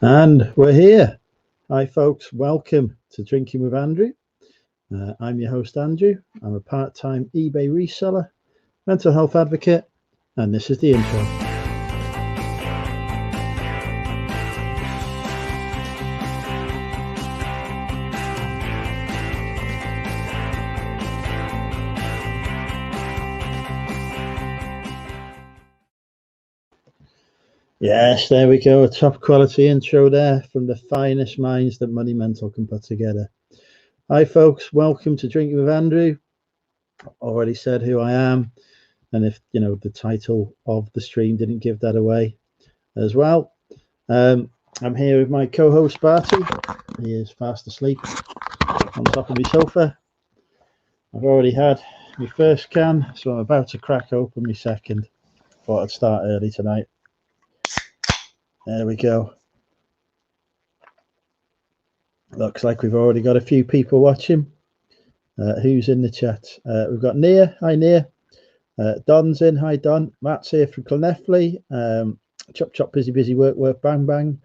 And we're here. Hi, folks. Welcome to Drinking with Andrew. I'm your host, Andrew. I'm a part-time eBay reseller, mental health advocate, and this is the intro. Yes, there we go. A top quality intro there from the finest minds that Money Mental can put together. Hi, folks. Welcome to Drinking with Andrew. Already said who I am. And if, the title of the stream didn't give that away as well. I'm here with my co-host, Barty. He is fast asleep on top of my sofa. I've already had my first can, so I'm about to crack open my second. Thought I'd start early tonight. There we go. Looks like we've already got a few people watching. Who's in the chat? We've got Nia. Hi, Nia. Don's in. Hi, Don. Matt's here from Cloneffley. Chop, chop, busy, busy, work, work, bang, bang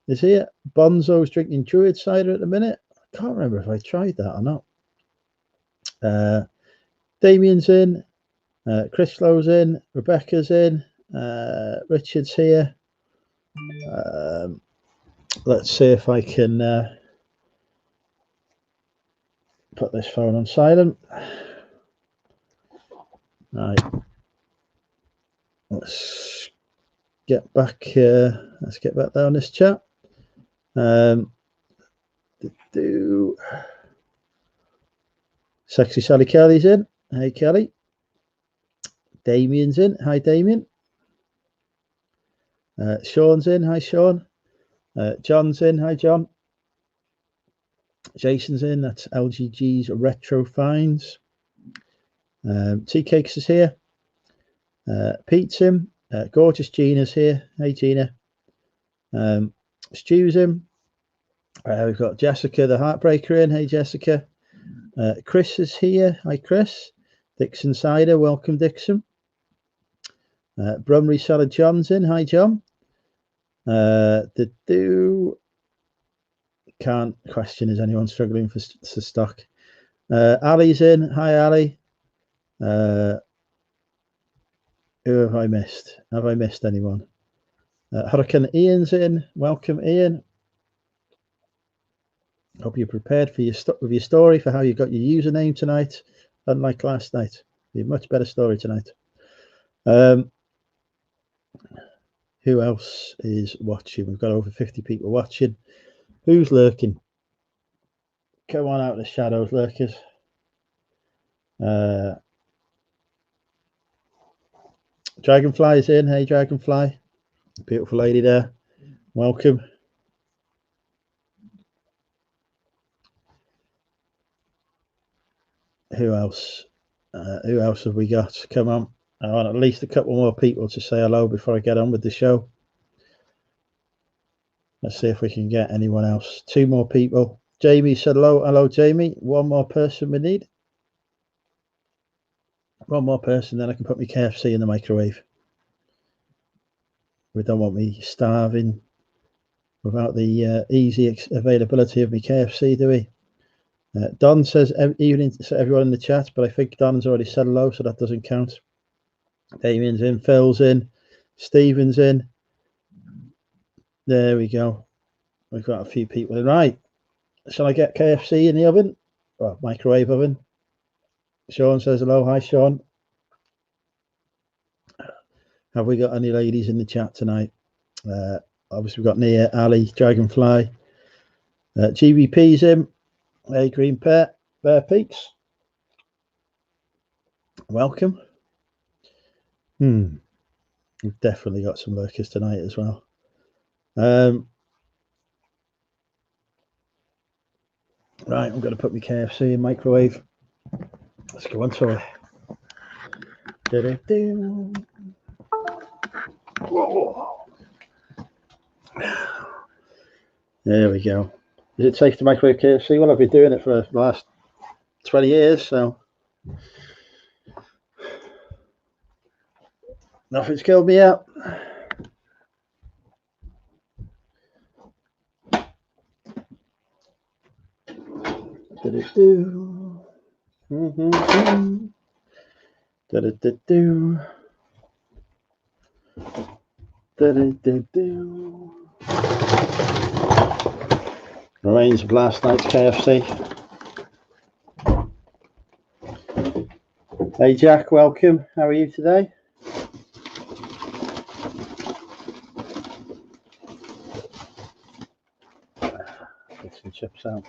is here. Bonzo's drinking Druid cider at the minute. I can't remember if I tried that or not. Damien's in. Chryslo's in. Rebecca's in. Richard's here. Let's see if I can put this phone on silent. Right. Let's get back down this chat. Sexy Sally Kelly's in. Hey, Kelly. Damien's in. Hi, Damien. Sean's in. Hi, Sean. John's in. Hi, John. Jason's in. That's LGG's Retro Finds. Tea Cakes is here. Pete's in. Gorgeous Gina's here. Hey, Gina. Stu's in. We've got Jessica the Heartbreaker in. Hey, Jessica. Chris is here. Hi, Chris. Dixon Cider. Welcome, Dixon. Brumry Salad John's in. Hi, John. Can't question, is anyone struggling for stock? Ali's in. Hi, Ali. Who have I missed? Have I missed anyone? Hurricane Ian's in. Welcome, Ian. Hope you're prepared for with your story for how you got your username tonight. Unlike last night, be a much better story tonight. Who else is watching? We've got over 50 people watching. Who's lurking? Come on out of the shadows, lurkers. Dragonfly's in. Hey, Dragonfly. Beautiful lady there. Welcome. Who else? Who else have we got? Come on. I want at least a couple more people to say hello before I get on with the show. Let's see if we can get anyone else. 2 more people. Jamie said hello. Hello, Jamie. 1 more person we need. 1 more person, then I can put my KFC in the microwave. We don't want me starving without the easy availability of my KFC, do we? Don says evening to everyone in the chat, but I think Don's already said hello, so that doesn't count. Damien's in, Phil's in, Stephen's in. There we go. We've got a few people in. Right. Shall I get KFC in the oven? Well, microwave oven. Sean says hello. Hi, Sean. Have we got any ladies in the chat tonight? Obviously, we've got Nia, Ali, Dragonfly. GBP's in. Hey, Green Bear Peaks. Welcome. We've definitely got some lurkers tonight as well. Right, I'm going to put my KFC in microwave. Let's go on to it. There we go. Is it safe to microwave KFC? Well, I've been doing it for the last 20 years, so nothing's killed me out. Do-do-do. Mm-hmm. Do-do-do-do. Do-do-do-do. Remains of last night's KFC. Hey Jack, welcome. How are you today? Get some chips out.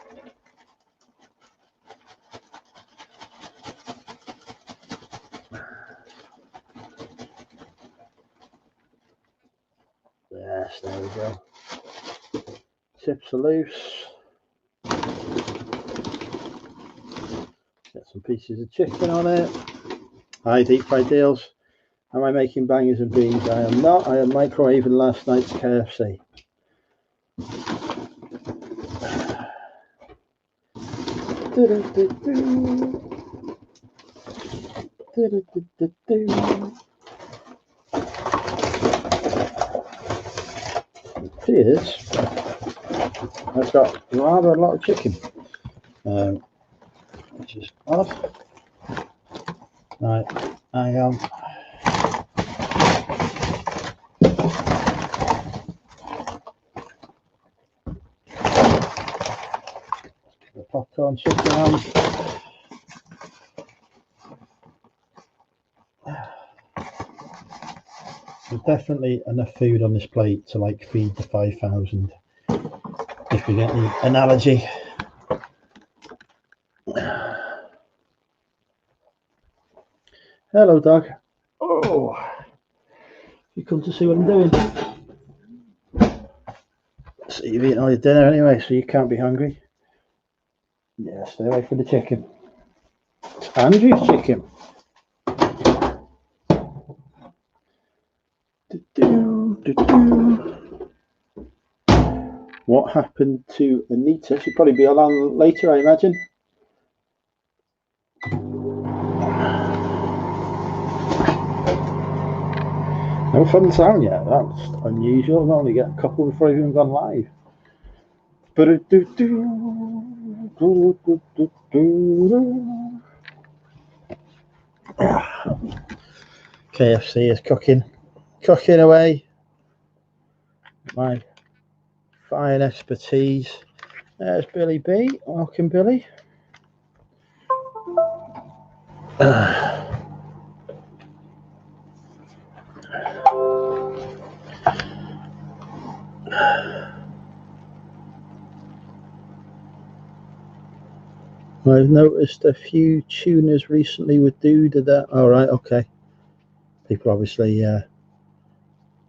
Yes, there we go. Chips are loose. Get some pieces of chicken on it. Hi, Deep Fried Deals. Am I making bangers and beans? I am not. I am microwaving last night's KFC. Cheers. That's got rather a lot of chicken, which is odd. Right, hang on. The popcorn chicken on. There's definitely enough food on this plate to like feed the 5,000, if you get the analogy. Hello, dog. Oh, you come to see what I'm doing. So you've eaten all your dinner anyway, so you can't be hungry. Yeah, stay away from the chicken. It's Andrew's chicken. What happened to Anita? She'll probably be along later, I imagine. No fun sound yet. That's unusual. I only get a couple before I've even gone live. KFC is cooking away. My fine expertise. There's Billy B. Welcome, Billy. I've noticed a few tuners recently would do that. All right, okay. People obviously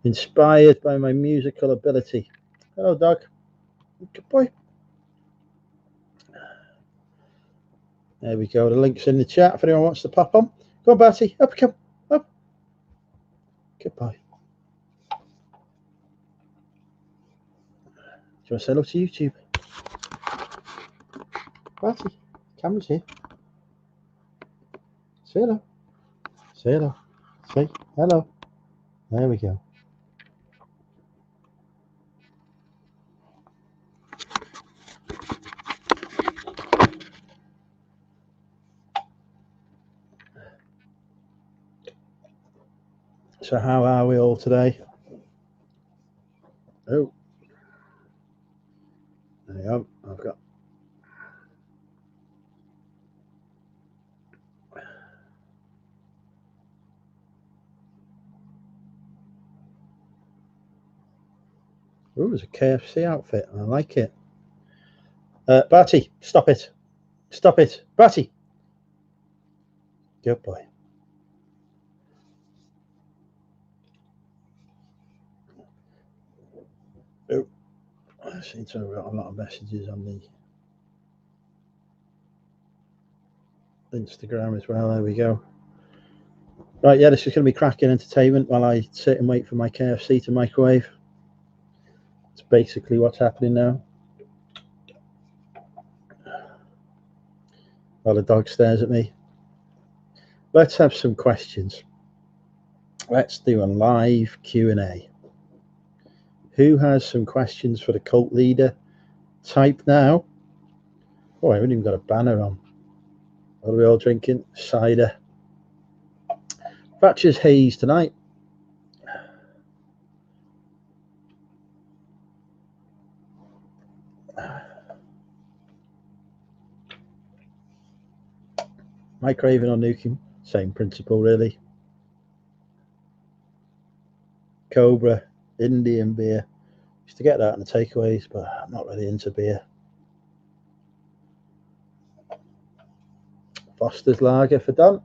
inspired by my musical ability. Hello, dog. Good boy. There we go. The link's in the chat if anyone wants to pop on. Go on, Barty. Up, come. Up. Good boy. Do you want to say hello to YouTube? Barty, camera's here. Say hello. Say hello. Say hello. There we go. So how are we all today? Oh, there you go. I've got. Oh, there's a KFC outfit. I like it. Barty, stop it. Stop it. Barty. Good boy. Oh, I seem to have got a lot of messages on the Instagram as well. There we go. Right, yeah, this is going to be cracking entertainment while I sit and wait for my KFC to microwave. It's basically what's happening now. While the dog stares at me. Let's have some questions. Let's do a live Q&A. Who has some questions for the cult leader? Type now. Oh, I haven't even got a banner on. What are we all drinking? Cider. Thatcher's Haze tonight. Mike Raven or Nukem, same principle really. Cobra, Indian beer. Used to get that in the takeaways, but I'm not really into beer. Foster's Lager for Don.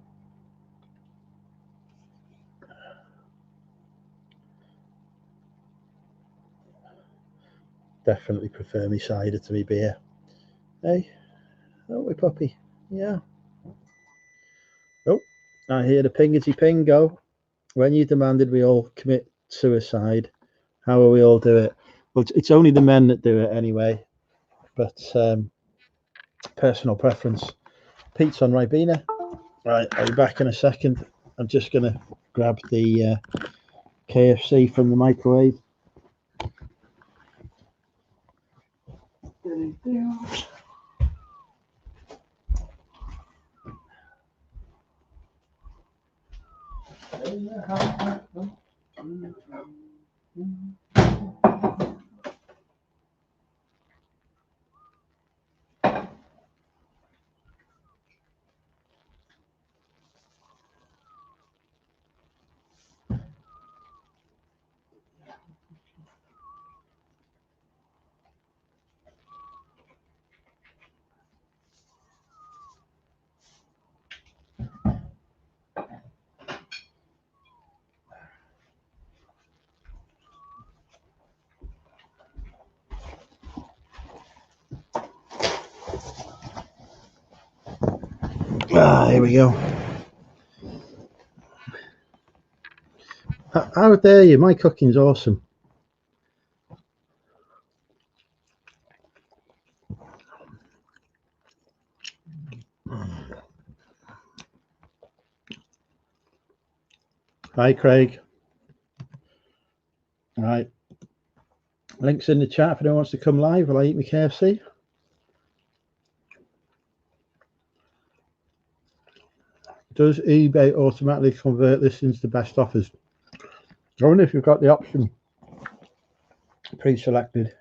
Definitely prefer me cider to me beer. Hey, don't we, puppy? Yeah. Oh, I hear the pingity ping go. When you demanded we all commit suicide, how will we all do it? Well, it's only the men that do it anyway, but personal preference. Pete's on Ribena. Right, I'll be back in a second. I'm just going to grab the KFC from the microwave. Here we go. How dare you? My cooking's awesome. Hi, Craig. All right. Links in the chat if anyone wants to come live while I eat my KFC. Does eBay automatically convert listings to best offers? I wonder if you've got the option pre-selected.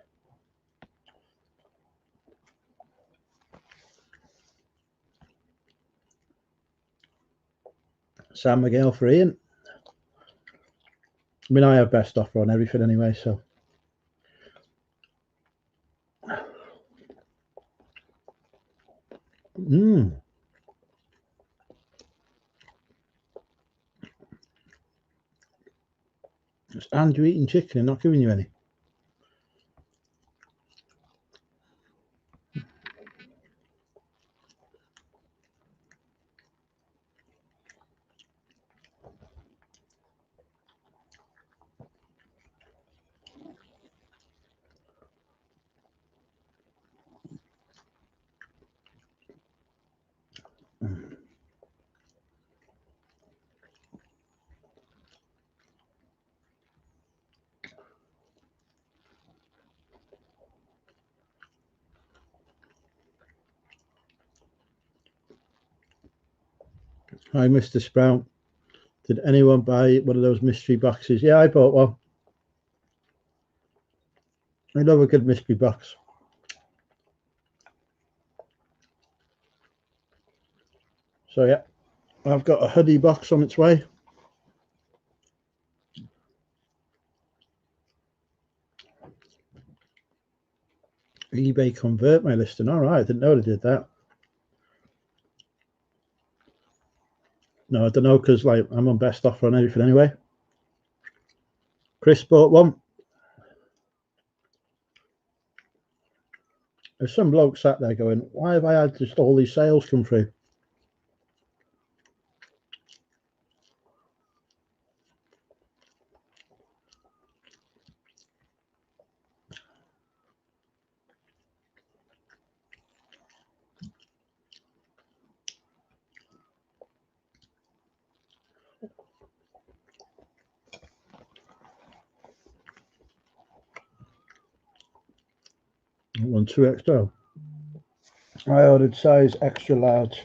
Sam Miguel for Ian. I mean, I have best offer on everything anyway, so. It's Andrew eating chicken and not giving you any. Hi, Mr. Sprout. Did anyone buy one of those mystery boxes? Yeah, I bought one. I love a good mystery box. So yeah, I've got a hoodie box on its way. eBay convert my listing. All right, I didn't know they did that. No, I don't know because like I'm on best offer on everything anyway. Chris bought one. There's some bloke sat there going, "Why have I had just all these sales come through?" I want 2 extra. I ordered size extra large.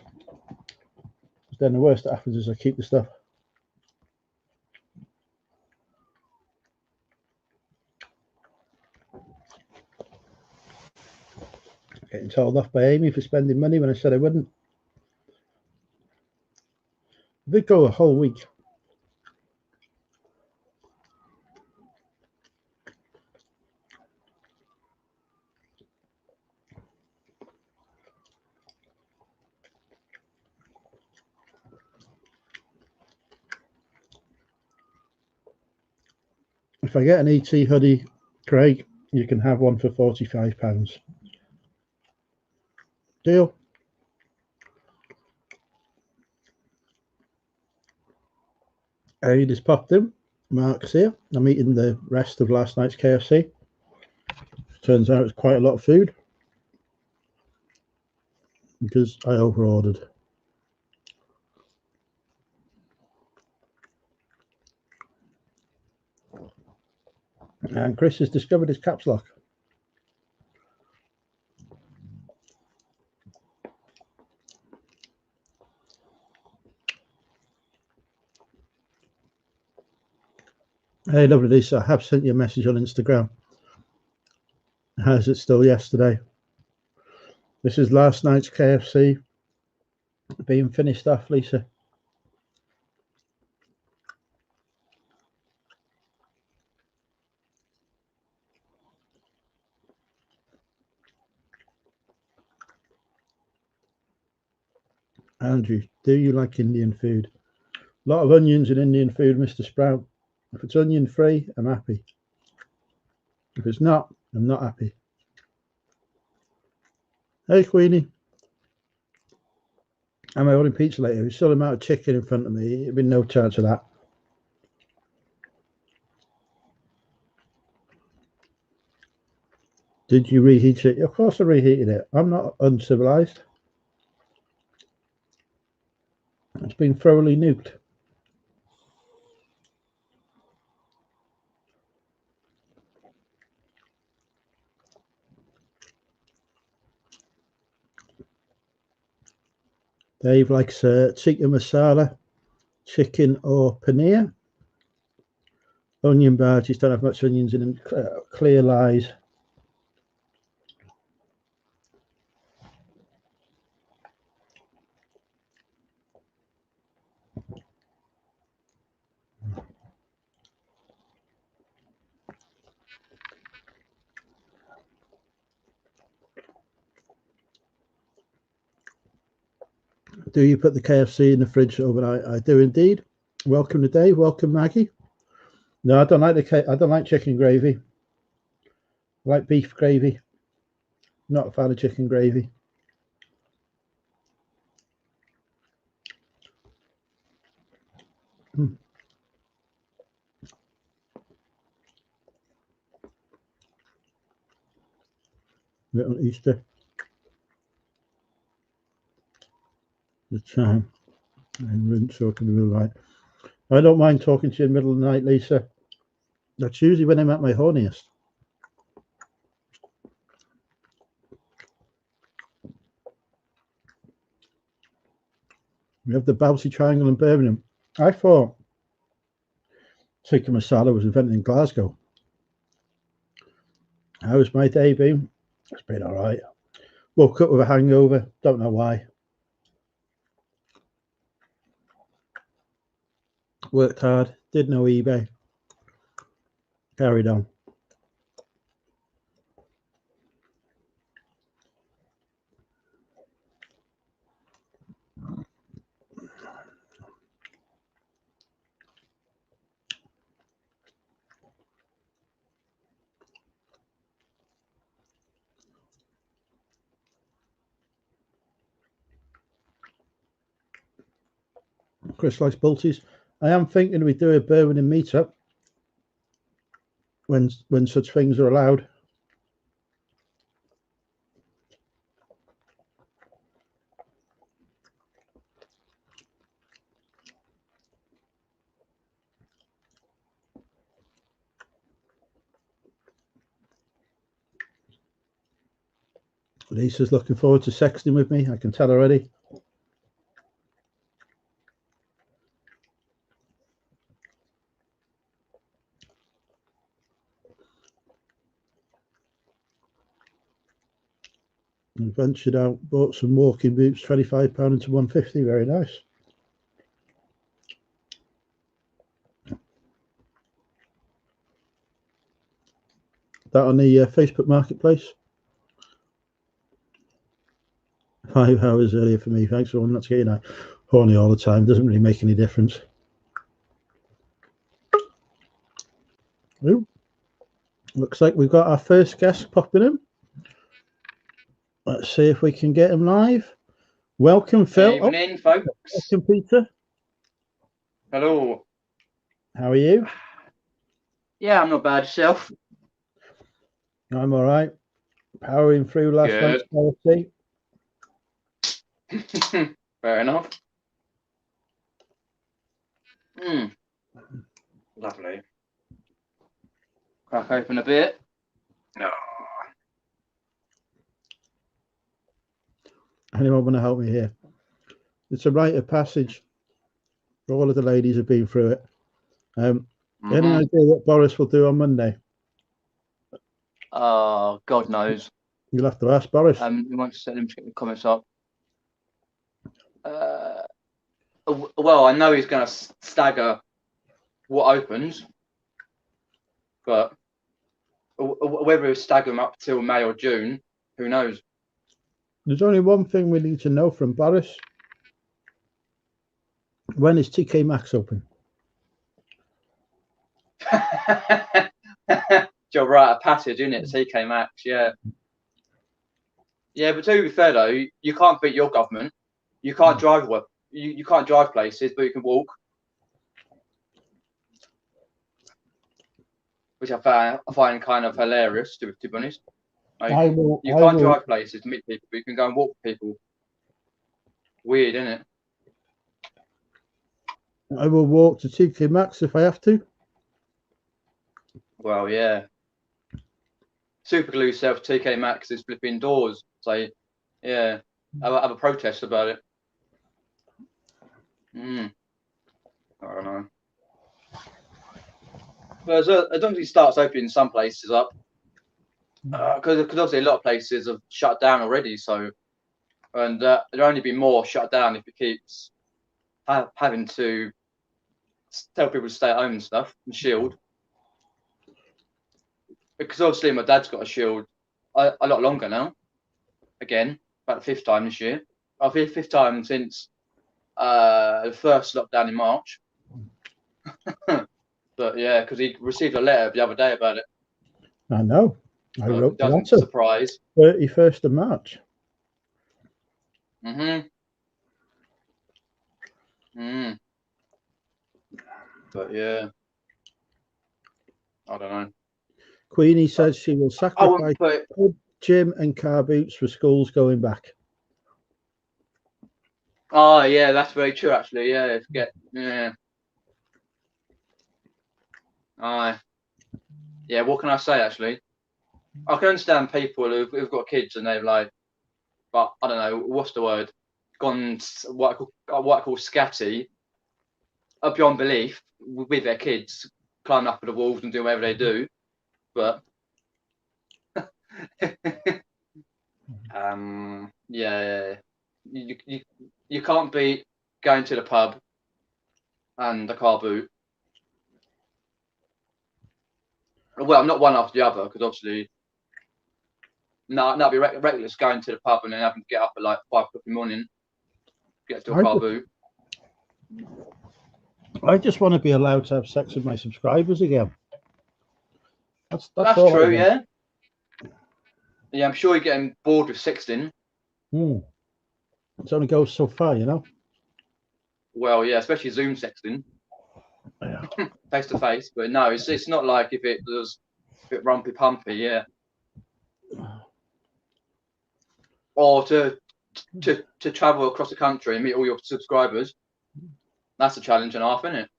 Then the worst that happens is I keep the stuff. Getting told off by Amy for spending money when I said I wouldn't. I did go a whole week. If I get an ET hoodie, Craig, you can have one for £45. Deal. Aid has popped in. Mark's here. I'm eating the rest of last night's KFC. Turns out it's quite a lot of food because I overordered. And Chris has discovered his caps lock. Hey, lovely Lisa, I have sent you a message on Instagram. How's it still yesterday? This is last night's KFC being finished off, Lisa. Andrew, do you like Indian food? A lot of onions in Indian food, Mr. Sprout. If it's onion free, I'm happy. If it's not, I'm not happy. Hey, Queenie. Am I ordering pizza later? There's still an amount of chicken in front of me. There'd be no chance of that. Did you reheat it? Of course I reheated it. I'm not uncivilized. It's been thoroughly nuked. Dave likes tikka masala, chicken or paneer. Onion bhajis don't have much onions in them. Clear lies. Do you put the KFC in the fridge overnight? I do indeed. Welcome to Dave. Welcome, Maggie. No, I don't like I don't like chicken gravy. I like beef gravy. Not a fan of chicken gravy. Little Easter. The time and rinse soaking the right. I don't mind talking to you in the middle of the night, Lisa. That's usually when I'm at my horniest. We have the bouncy triangle in Birmingham. I thought tikka masala was invented in Glasgow. How's my day been? It's been all right. Woke up with a hangover. Don't know why. Worked hard. Did no eBay. Carried on. Chris likes Balties. I am thinking we do a Birmingham meetup when such things are allowed. Lisa's looking forward to sexting with me. I can tell already. And ventured out, bought some walking boots, £25 into £150. Very nice. That on the Facebook Marketplace. 5 hours earlier for me. Thanks for not getting horny all the time. Doesn't really make any difference. Ooh. Looks like we've got our first guest popping in. Let's see if we can get him live. Welcome, Phil. Evening, folks. Welcome, Peter. Hello. How are you? Yeah, I'm not bad. Yourself? I'm all right. Powering through last night's policy. Fair enough. Lovely. Crack open a bit. No. Anyone want to help me here? It's a rite of passage. All of the ladies have been through it. Any idea what Boris will do on Monday? God knows. You'll have to ask Boris. You want to set him to get the comments up. Well, I know he's going to stagger what opens, but whether he'll stagger them up till May or June, who knows? There's only one thing we need to know from Boris. When is TK Maxx open? You're right, a passage, isn't it? TK Maxx, yeah. Yeah, but to be fair though, you can't beat your government. You can't drive you can't drive places, but you can walk. Which I find kind of hilarious, to be honest. Like, you can't drive places to meet people, but you can go and walk with people. Weird, isn't it? I will walk to TK Maxx if I have to. Well, yeah. Super glue self TK Maxx is flipping doors. So, yeah, have a protest about it. I don't know. But as long as he starts opening some places up, because obviously a lot of places have shut down already. So, and there'll only be more shut down if it keeps having to tell people to stay at home and stuff and shield. Because obviously my dad's got a shield a lot longer now. Again, about the 5th time this year. Oh, 5th time since the first lockdown in March. But yeah, because he received a letter the other day about it. I know. I wrote the letter. Surprise. 31st of March. But yeah, I don't know. Queenie says she will sacrifice pub, gym and car boots for schools going back. Oh yeah, that's very true actually. Yeah, yeah, what can I say actually? I can understand people who've got kids and they've like, but I don't know, what's the word? Gone what I call scatty, beyond belief with their kids, climbing up the walls and doing whatever they do. But yeah, you can't beat going to the pub and the car boot. Well, not one after the other, because obviously, that'd be reckless going to the pub and then having to get up at like 5 o'clock in the morning, get to a car boot. I just want to be allowed to have sex with my subscribers again. That's true, yeah. Yeah, I'm sure you're getting bored with sexting. It only goes so far, you know. Well, yeah, especially Zoom sexting. Yeah. Face to face, but no, it's not like if it was a bit rumpy pumpy, yeah. Or to travel across the country and meet all your subscribers. That's a challenge and a half, isn't it?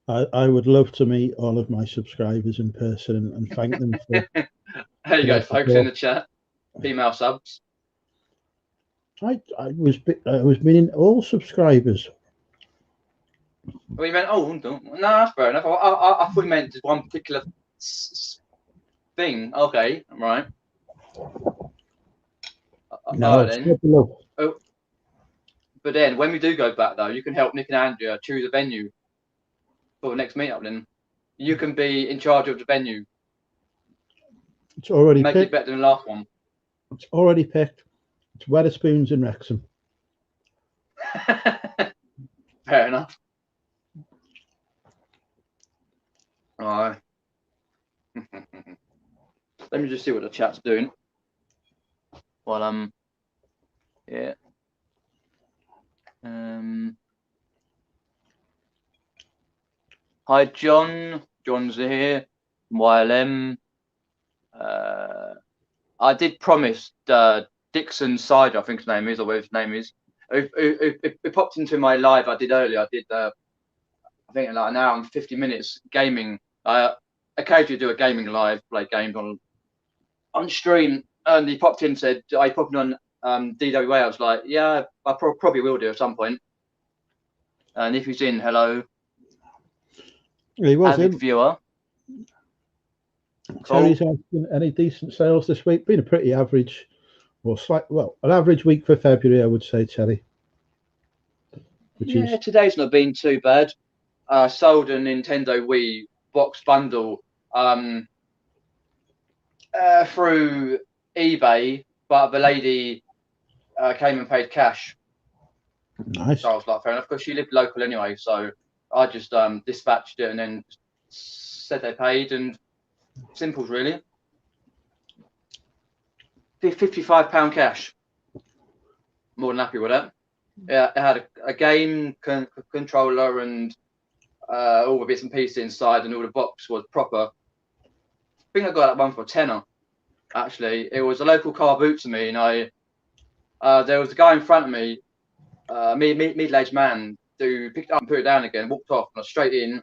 I would love to meet all of my subscribers in person and thank them for. There you go, folks, in the chat. Female subs. I was meaning all subscribers. Well, you meant, oh, no, that's fair enough. I thought you meant just one particular thing. Okay, right. No, Then. Oh, but then when we do go back, though, you can help Nick and Andrea choose a venue for the next meetup. Then you can be in charge of the venue. It's already make picked. It better than the last one. It's already picked. It's Wetherspoons in Wrexham. Fair enough. All right. Let me just see what the chat's doing. Well, yeah. Hi, John. John's here. YLM. I did promise Dixon Cider, I think his name is, or whatever his name is. It popped into my live I did earlier. I did, I think, like an hour and 50 minutes gaming. I occasionally do a gaming live, play games on stream. And he popped in and said, are you popping on DWA? I was like, yeah, I probably will do at some point. And if he's in, hello. He was avid in. Viewer. Terry's asking, any decent sales this week? Been a pretty average, or an average week for February, I would say, Terry. Today's not been too bad. Sold a Nintendo Wii box bundle through eBay, but the lady came and paid cash. Nice. So I was like, fair enough, because she lived local anyway. So I just dispatched it and then said they paid, and simples really. £55 cash. More than happy with that. Yeah, it had a game controller and all the bits and pieces inside, and all the box was proper. I think I got that one for a tenner. Actually, it was a local car boot to me, and there was a guy in front of me, middle-aged man, who picked it up and put it down again, walked off, and I was straight in.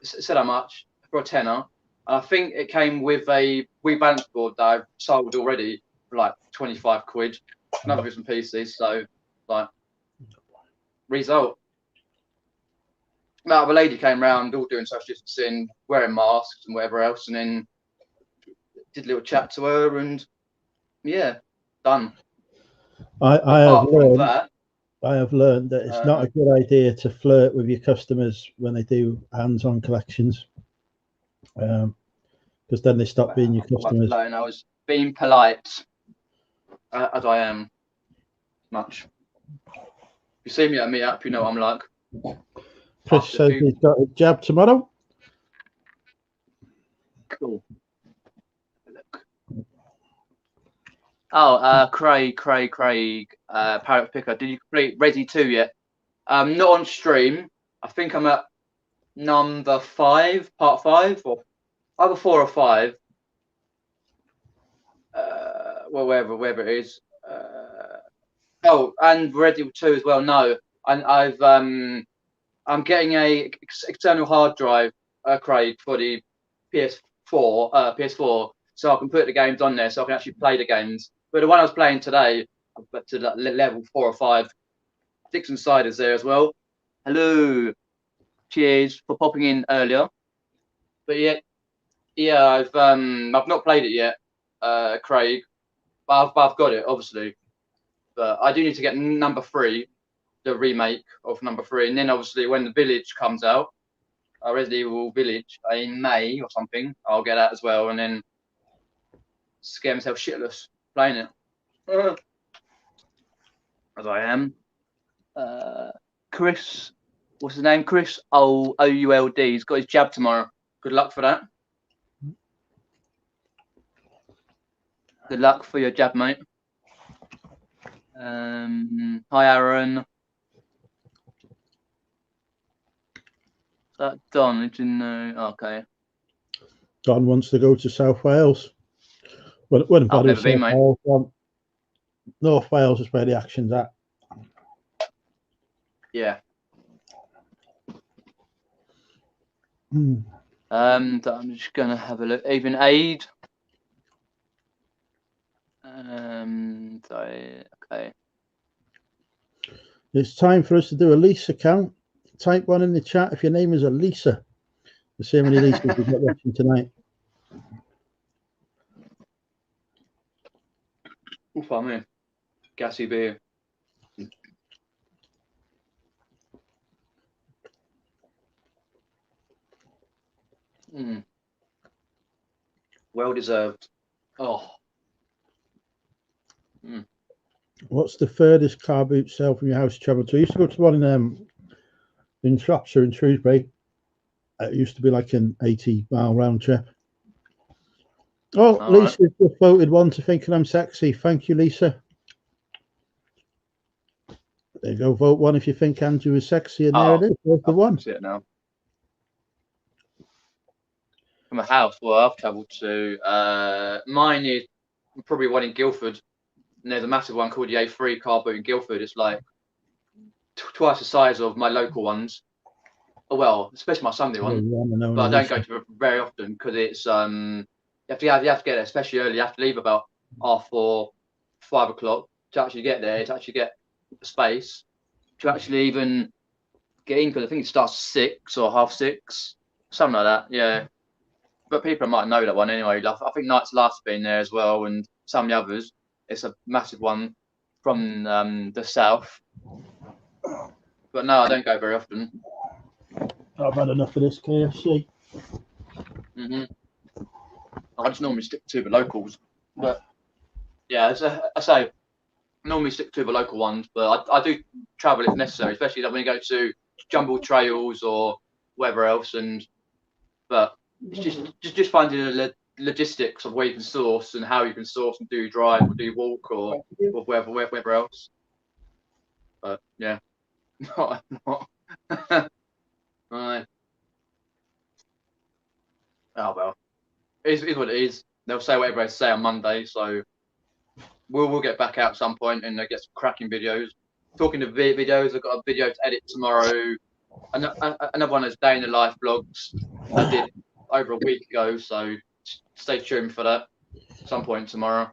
Said how much for a tenner. I think it came with a Wii balance board that I've sold already for like 25 quid. Another bits and pieces. So, like, result. Now, the lady came round, all doing social distancing, wearing masks and whatever else, and then did a little chat to her, and yeah, done. I have learned that it's not a good idea to flirt with your customers when they do hands-on collections, because then they stop being your customers. I was being polite, as I am much. If you see me at a meetup, you know what I'm like. Chris says he's got a jab tomorrow. Cool. Oh, Craig, Parrot Picker. Did you complete Resi 2 yet? Not on stream. I think I'm at number 5, part 5, or either 4 or 5. Well, wherever it is. Oh, and Resi 2 as well. No, and I'm getting a external hard drive, Craig, for the PS4, so I can put the games on there, so I can actually play the games. But the one I was playing today, but to level 4 or 5, Dixon Cider's there as well. Hello, cheers for popping in earlier. But yeah, I've not played it yet, Craig, but I've got it obviously. But I do need to get number 3. The remake of number 3, and then obviously when the Village comes out, Resident Evil Village in May or something, I'll get that as well, and then scare myself shitless playing it, as I am. Chris, what's his name? Chris Ould. He's got his jab tomorrow. Good luck for that. Good luck for your jab, mate. Hi, Aaron. That Don, it's in okay. Don wants to go to South Wales. When I've never been, mate. North Wales is where the action's at. Yeah. I'm just gonna have a look. Even Aid. Okay. It's time for us to do a Lisa count. Type 1 in the chat if your name is Elisa. Let's see how many Lisas we've got watching tonight. Oh, man. Gassy beer. Well deserved. Oh. What's the furthest car boot sale from your house to travel to? I used to go to one in Shropshire in Shrewsbury. It used to be like an 80-mile round trip. Oh, All Lisa right. just voted one to thinking I'm sexy. Thank you, Lisa. There you go. Vote one if you think Andrew is sexy, and there it is. There's the one. See it now. From a house where I've travelled to, mine is probably one in Guildford. And there's a massive one called the A3 car boot in Guildford. It's like twice the size of my local ones. Oh, well, especially my Sunday one. But I don't go to it very often because it's you have to get there, especially early. You have to leave about 4:30, 5 o'clock to actually get there, to actually get the space, to actually even get in, because I think it starts 6 or 6:30, something like that. Yeah. But people might know that one anyway. I think Night's Last been there as well, and some of the others. It's a massive one from the south. But no, I don't go very often. I've had enough of this KFC. I just normally stick to the locals. But yeah, as I say, normally stick to the local ones. But I do travel if necessary, especially when you go to jumble trails or wherever else. But it's just finding the logistics of where you can source and how you can source, and do you drive or do you walk or wherever else. But yeah, not. Right. Oh well, it is what it is. They'll say whatever they say on Monday, so we'll get back out at some point and get some cracking videos. Talking to videos, I've got a video to edit tomorrow. Another one is day in the life vlogs I did over a week ago, so stay tuned for that at some point tomorrow.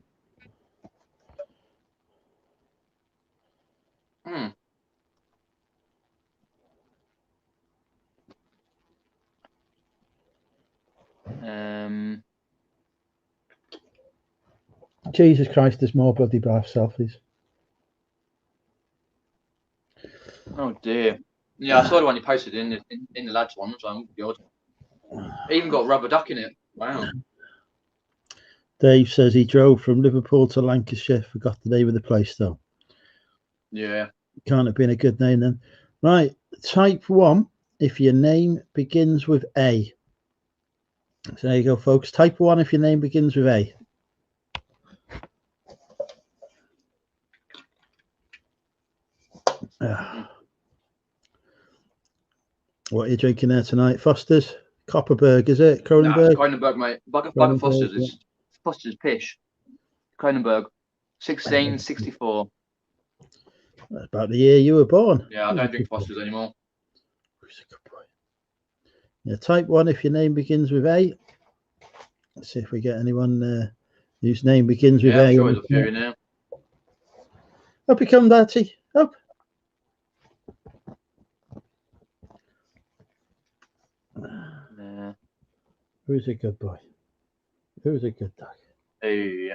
Jesus Christ, there's more bloody bath selfies. Oh dear. Yeah, I saw the one you posted in the lads one, so I'm good. It even got rubber duck in it. Wow. Dave says he drove from Liverpool to Lancashire. Forgot the name of the place though. Yeah. Can't have been a good name then. Right, type 1 if your name begins with A. So there you go, folks. Type 1 if your name begins with A. What are you drinking there tonight? Foster's? Copperberg, is it? Kronenberg? No, Kronenberg, mate. Bugger Foster's. Yeah. Foster's pish. Kronenberg. 1664. That's about the year you were born. Yeah, I don't drink Foster's anymore. Yeah, type 1 if your name begins with A. Let's see if we get anyone whose name begins with A. I'm sure there's a few in there. Up you come, Darty. Up. Yeah. Who's a good boy? Who's a good dog? Hey,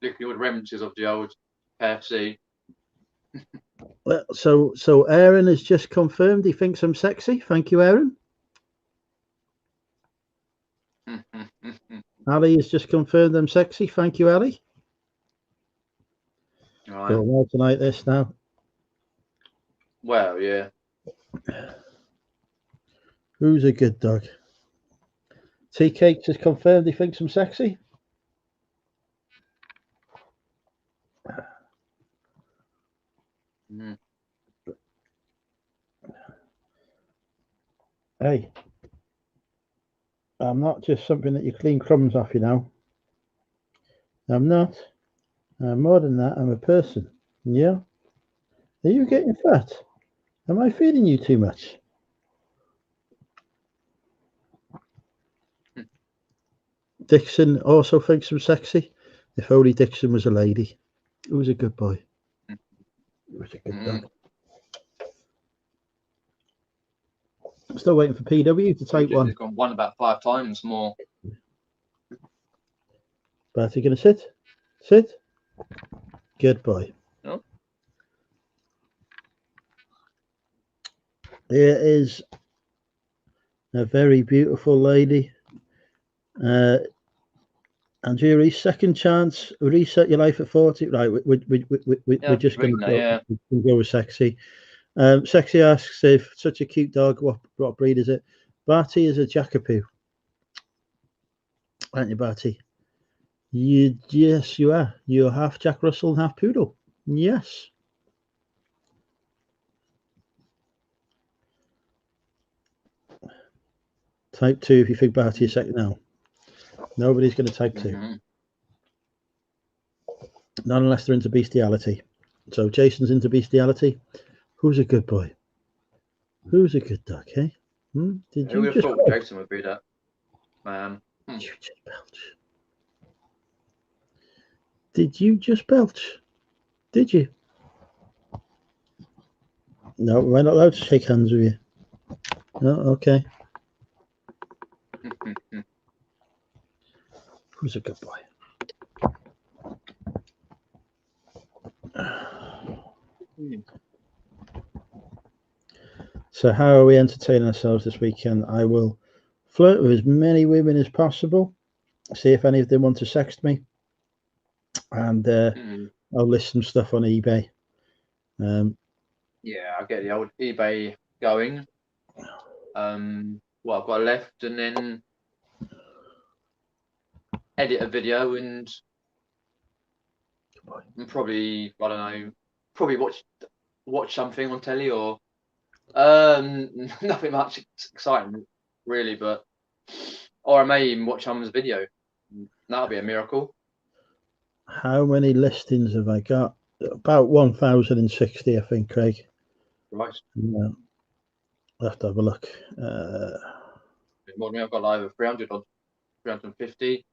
look at the old remnants of the old KFC. Well, so Aaron has just confirmed he thinks I'm sexy. Thank you, Aaron. Ali has just confirmed I'm sexy. Thank you, Ali. Right. Going well tonight, this now. Well, yeah. Who's a good dog? Tea Cakes has confirmed he thinks I'm sexy. Hey, I'm not just something that you clean crumbs off, you know. I'm not. I'm more than that. I'm a person. Yeah. Are you getting fat? Am I feeding you too much? Dixon also thinks I'm sexy. If only Dixon was a lady. Who's a good boy? Who's a good dog? still waiting for PW to take one. He's gone one about 5 times more. Bertie, gonna sit? Sit. Good boy. Oh. Here is a very beautiful lady. Andrew, second chance, reset your life at 40. Right, we're just going to go with Sexy. Sexy asks if such a cute dog, what breed is it? Barty is a Jackapoo. Aren't you, Barty? Yes, you are. You're half Jack Russell and half Poodle. Yes. Type 2 if you think Barty is second now. Nobody's going to type 2. Not unless they're into bestiality. So Jason's into bestiality. Who's a good boy? Who's a good dog, eh? Did you just thought Jason would be that? Did you just belch? Did you just belch? Did you? No, we're not allowed to shake hands with you. No, okay. Who's a good boy? So how are we entertaining ourselves this weekend? I will flirt with as many women as possible, see if any of them want to sext me, and I'll list some stuff on eBay. Yeah, I'll get the old eBay going. What I've got left, and then edit a video and probably, I don't know, probably watch something on telly or nothing much exciting really, but or I may even watch someone's video. That'll be a miracle. How many listings have I got? About 1,060, I think, Craig. Right. Yeah. I'll have to have a look. More than me, I've got like over 300 or 350.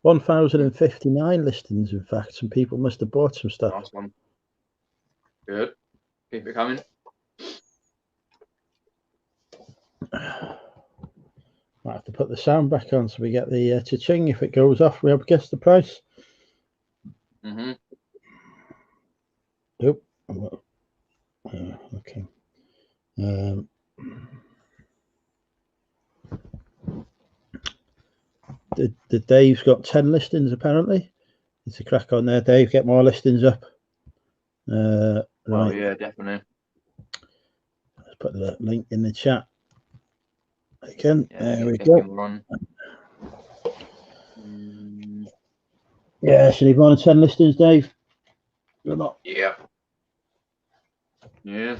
$1,059 listings, in fact. Some people must have bought some stuff. Nice one. Good. Keep it coming. Might have to put the sound back on so we get the cha-ching. If it goes off, we have to guess the price. Nope. Okay. The Dave's got 10 listings apparently. It's a crack on there, Dave. Get more listings up. Right. Oh yeah, definitely. Let's put the link in the chat. Again, yeah, there we go. Yeah, should you want 10 listings, Dave? Or not? Yeah. Yeah.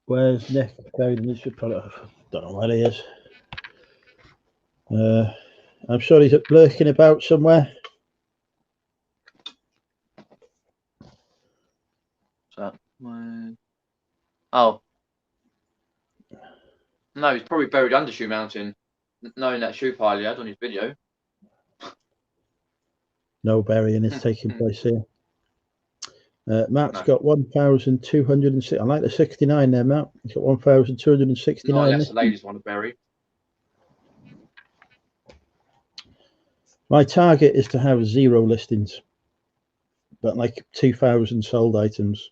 Where's Nick? Buried in the product. Don't know where he is. I'm sure he's lurking about somewhere. So, oh. No, he's probably buried under Shoe Mountain, knowing that shoe pile he had on his video. No burying is taking place here. Matt's got 1,206. I like the 69 there, Matt. He's got 1,269. Not unless the ladies want to bury. My target is to have 0 listings, but like 2,000 sold items,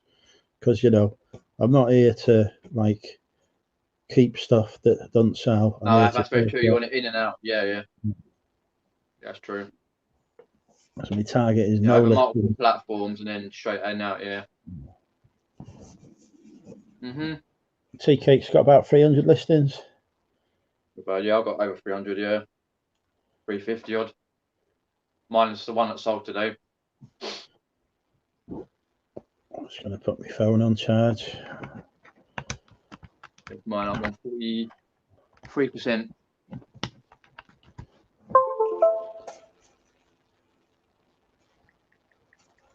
because you know I'm not here to like keep stuff that doesn't sell. No, that's very true. You want it in and out. Yeah. That's true. So my target is no multiple platforms and then straight in and out. Yeah. Tea Cake's got about 300 listings. But yeah, I've got over 300. Yeah, 350 odd. Mine's the one that sold today. I'm just going to put my phone on charge. Mine, I'm on 43%.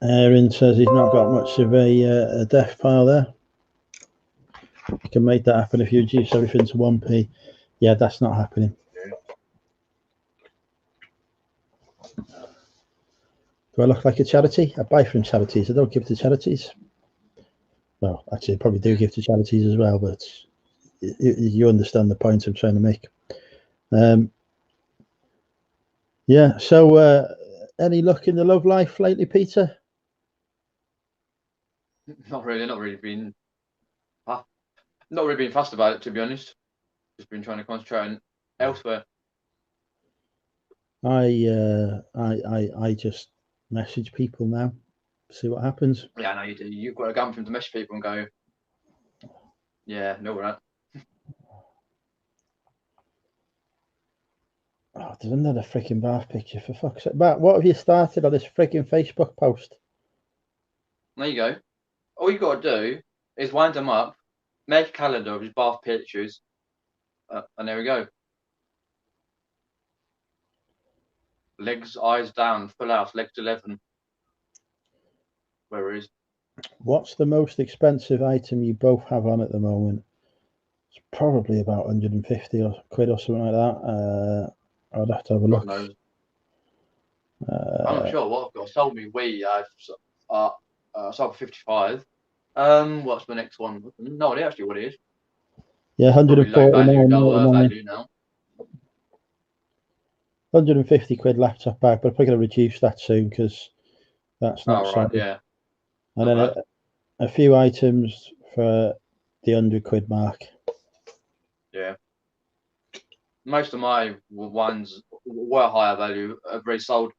Aaron says he's not got much of a death pile there. You can make that happen if you reduce everything to 1p. Yeah, that's not happening. Do I look like a charity? I buy from charities. I don't give to charities. Well, actually, I probably do give to charities as well, but you understand the point I'm trying to make. Yeah. So, any luck in the love life lately, Peter? Not really. Not really been fussed about it, to be honest. Just been trying to concentrate on elsewhere. I just message people now, see what happens. Yeah, I know you do. You've got to go from to message people and go, yeah, no, right. Oh, there's another freaking bath picture, for fuck's sake. Matt, what have you started on this freaking Facebook post? There you go. All you got to do is wind them up, make a calendar of his bath pictures, and there we go. Legs, eyes down, full house, legs 11. Where is? What's the most expensive item you both have on at the moment? It's probably about 150 quid or something like that. I'd have to have a look. I'm not sure what I've got. Sold me Wii. Sold for 55. What's the next one? No idea actually what it is. Yeah, 149 now. 150 quid laptop bag, but I'm probably going to reduce that soon because that's not solid. Yeah. And then a few items for the 100 quid mark. Yeah. Most of my ones were higher value. Have already sold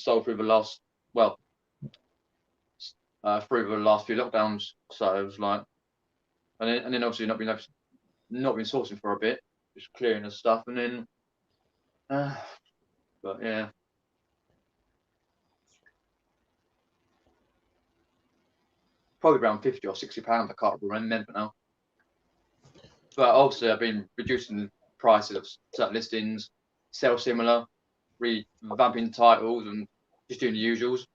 through the last through the last few lockdowns. So it was like, and then obviously not been sourcing for a bit, just clearing the stuff, and then, but yeah. Probably around £50 or £60. I can't remember now. But also, I've been reducing the prices of certain listings, sell similar, revamping titles, and just doing the usuals,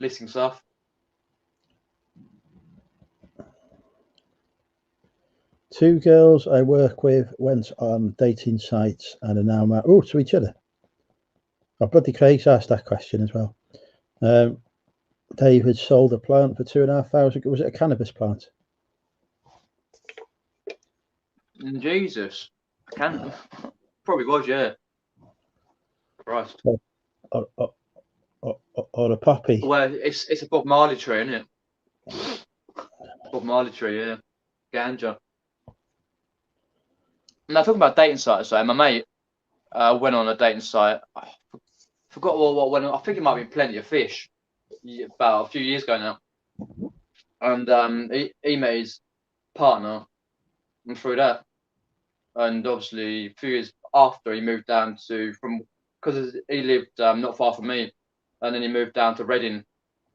listing stuff. Two girls I work with went on dating sites and are now married. Oh, to each other. Oh, bloody Craig's asked that question as well. David sold a plant for £2,500. Was it a cannabis plant? Jesus, probably was, yeah. Christ. Or a poppy. Well, it's a Bob Marley tree, isn't it? Bob Marley tree, yeah. Ganja. Now, talking about dating sites, so my mate went on a dating site. I forgot what went on. I think it might be Plenty of Fish, about a few years ago now. And he met his partner, and through that, and obviously a few years after, he moved down because he lived not far from me, and then he moved down to Reading,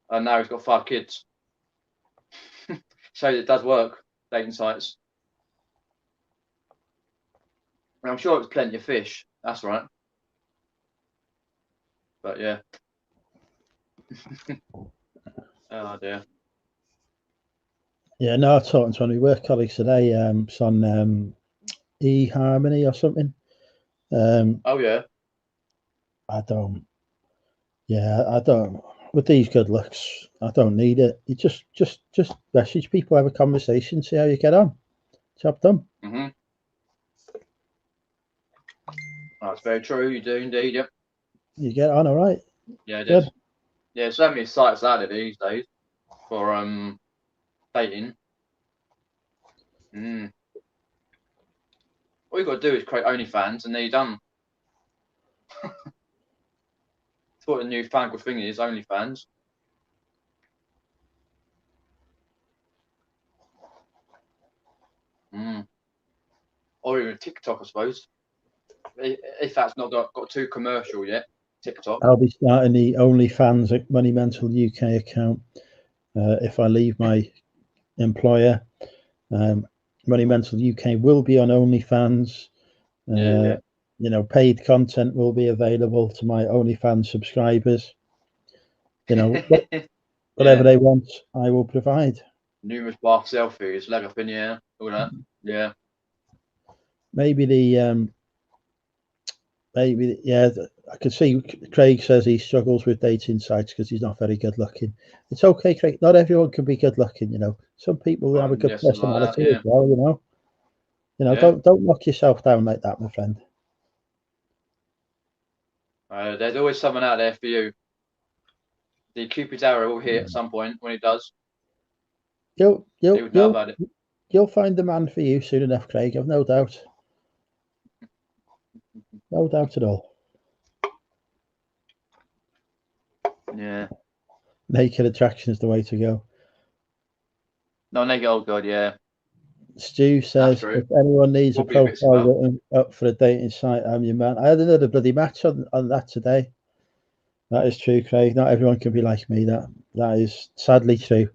and now he's got 5 kids. So it does work, dating sites. And I'm sure it was Plenty of Fish. That's right. But yeah. Oh dear. Yeah, no, I was talking to one of my work colleagues today. It's on eHarmony or something. Oh yeah. I don't. With these good looks, I don't need it. You just message people, have a conversation, see how you get on. Job done. Mm-hmm. That's very true. You do indeed. Yep. You get on all right. Yeah, it is. Yeah, so many sites out there these days for dating. All you got to do is create OnlyFans, and then you're done. That's what the new fangled thing is, OnlyFans. Or even TikTok, I suppose. If that's not got too commercial yet, TikTok. I'll be starting the OnlyFans at Money Mental UK account if I leave my employer. Money Mental UK will be on OnlyFans. Yeah. You know, paid content will be available to my OnlyFans subscribers. You know, whatever they want, I will provide. Numerous bath selfies, leg up in the air, all that. Yeah. Maybe I can see Craig says he struggles with dating sites because he's not very good looking. It's okay, Craig. Not everyone can be good looking, you know. Some people have a good Yes, like that, personality yeah. as well, you know. You know, Yeah. don't knock yourself down like that, my friend. There's always someone out there for you. The Cupid's arrow will hit at some point. When it does, You'll you would know about it. you'll find the man for you soon enough, Craig. I've no doubt. No doubt at all. Yeah. Naked attraction is the way to go. No, naked. Oh god, yeah. Stu says, true. if anyone needs a Would be a bit profile smart. written up for a dating site, I'm your man. I had another bloody match on that today. That is true, Craig. Not everyone can be like me. That is sadly true.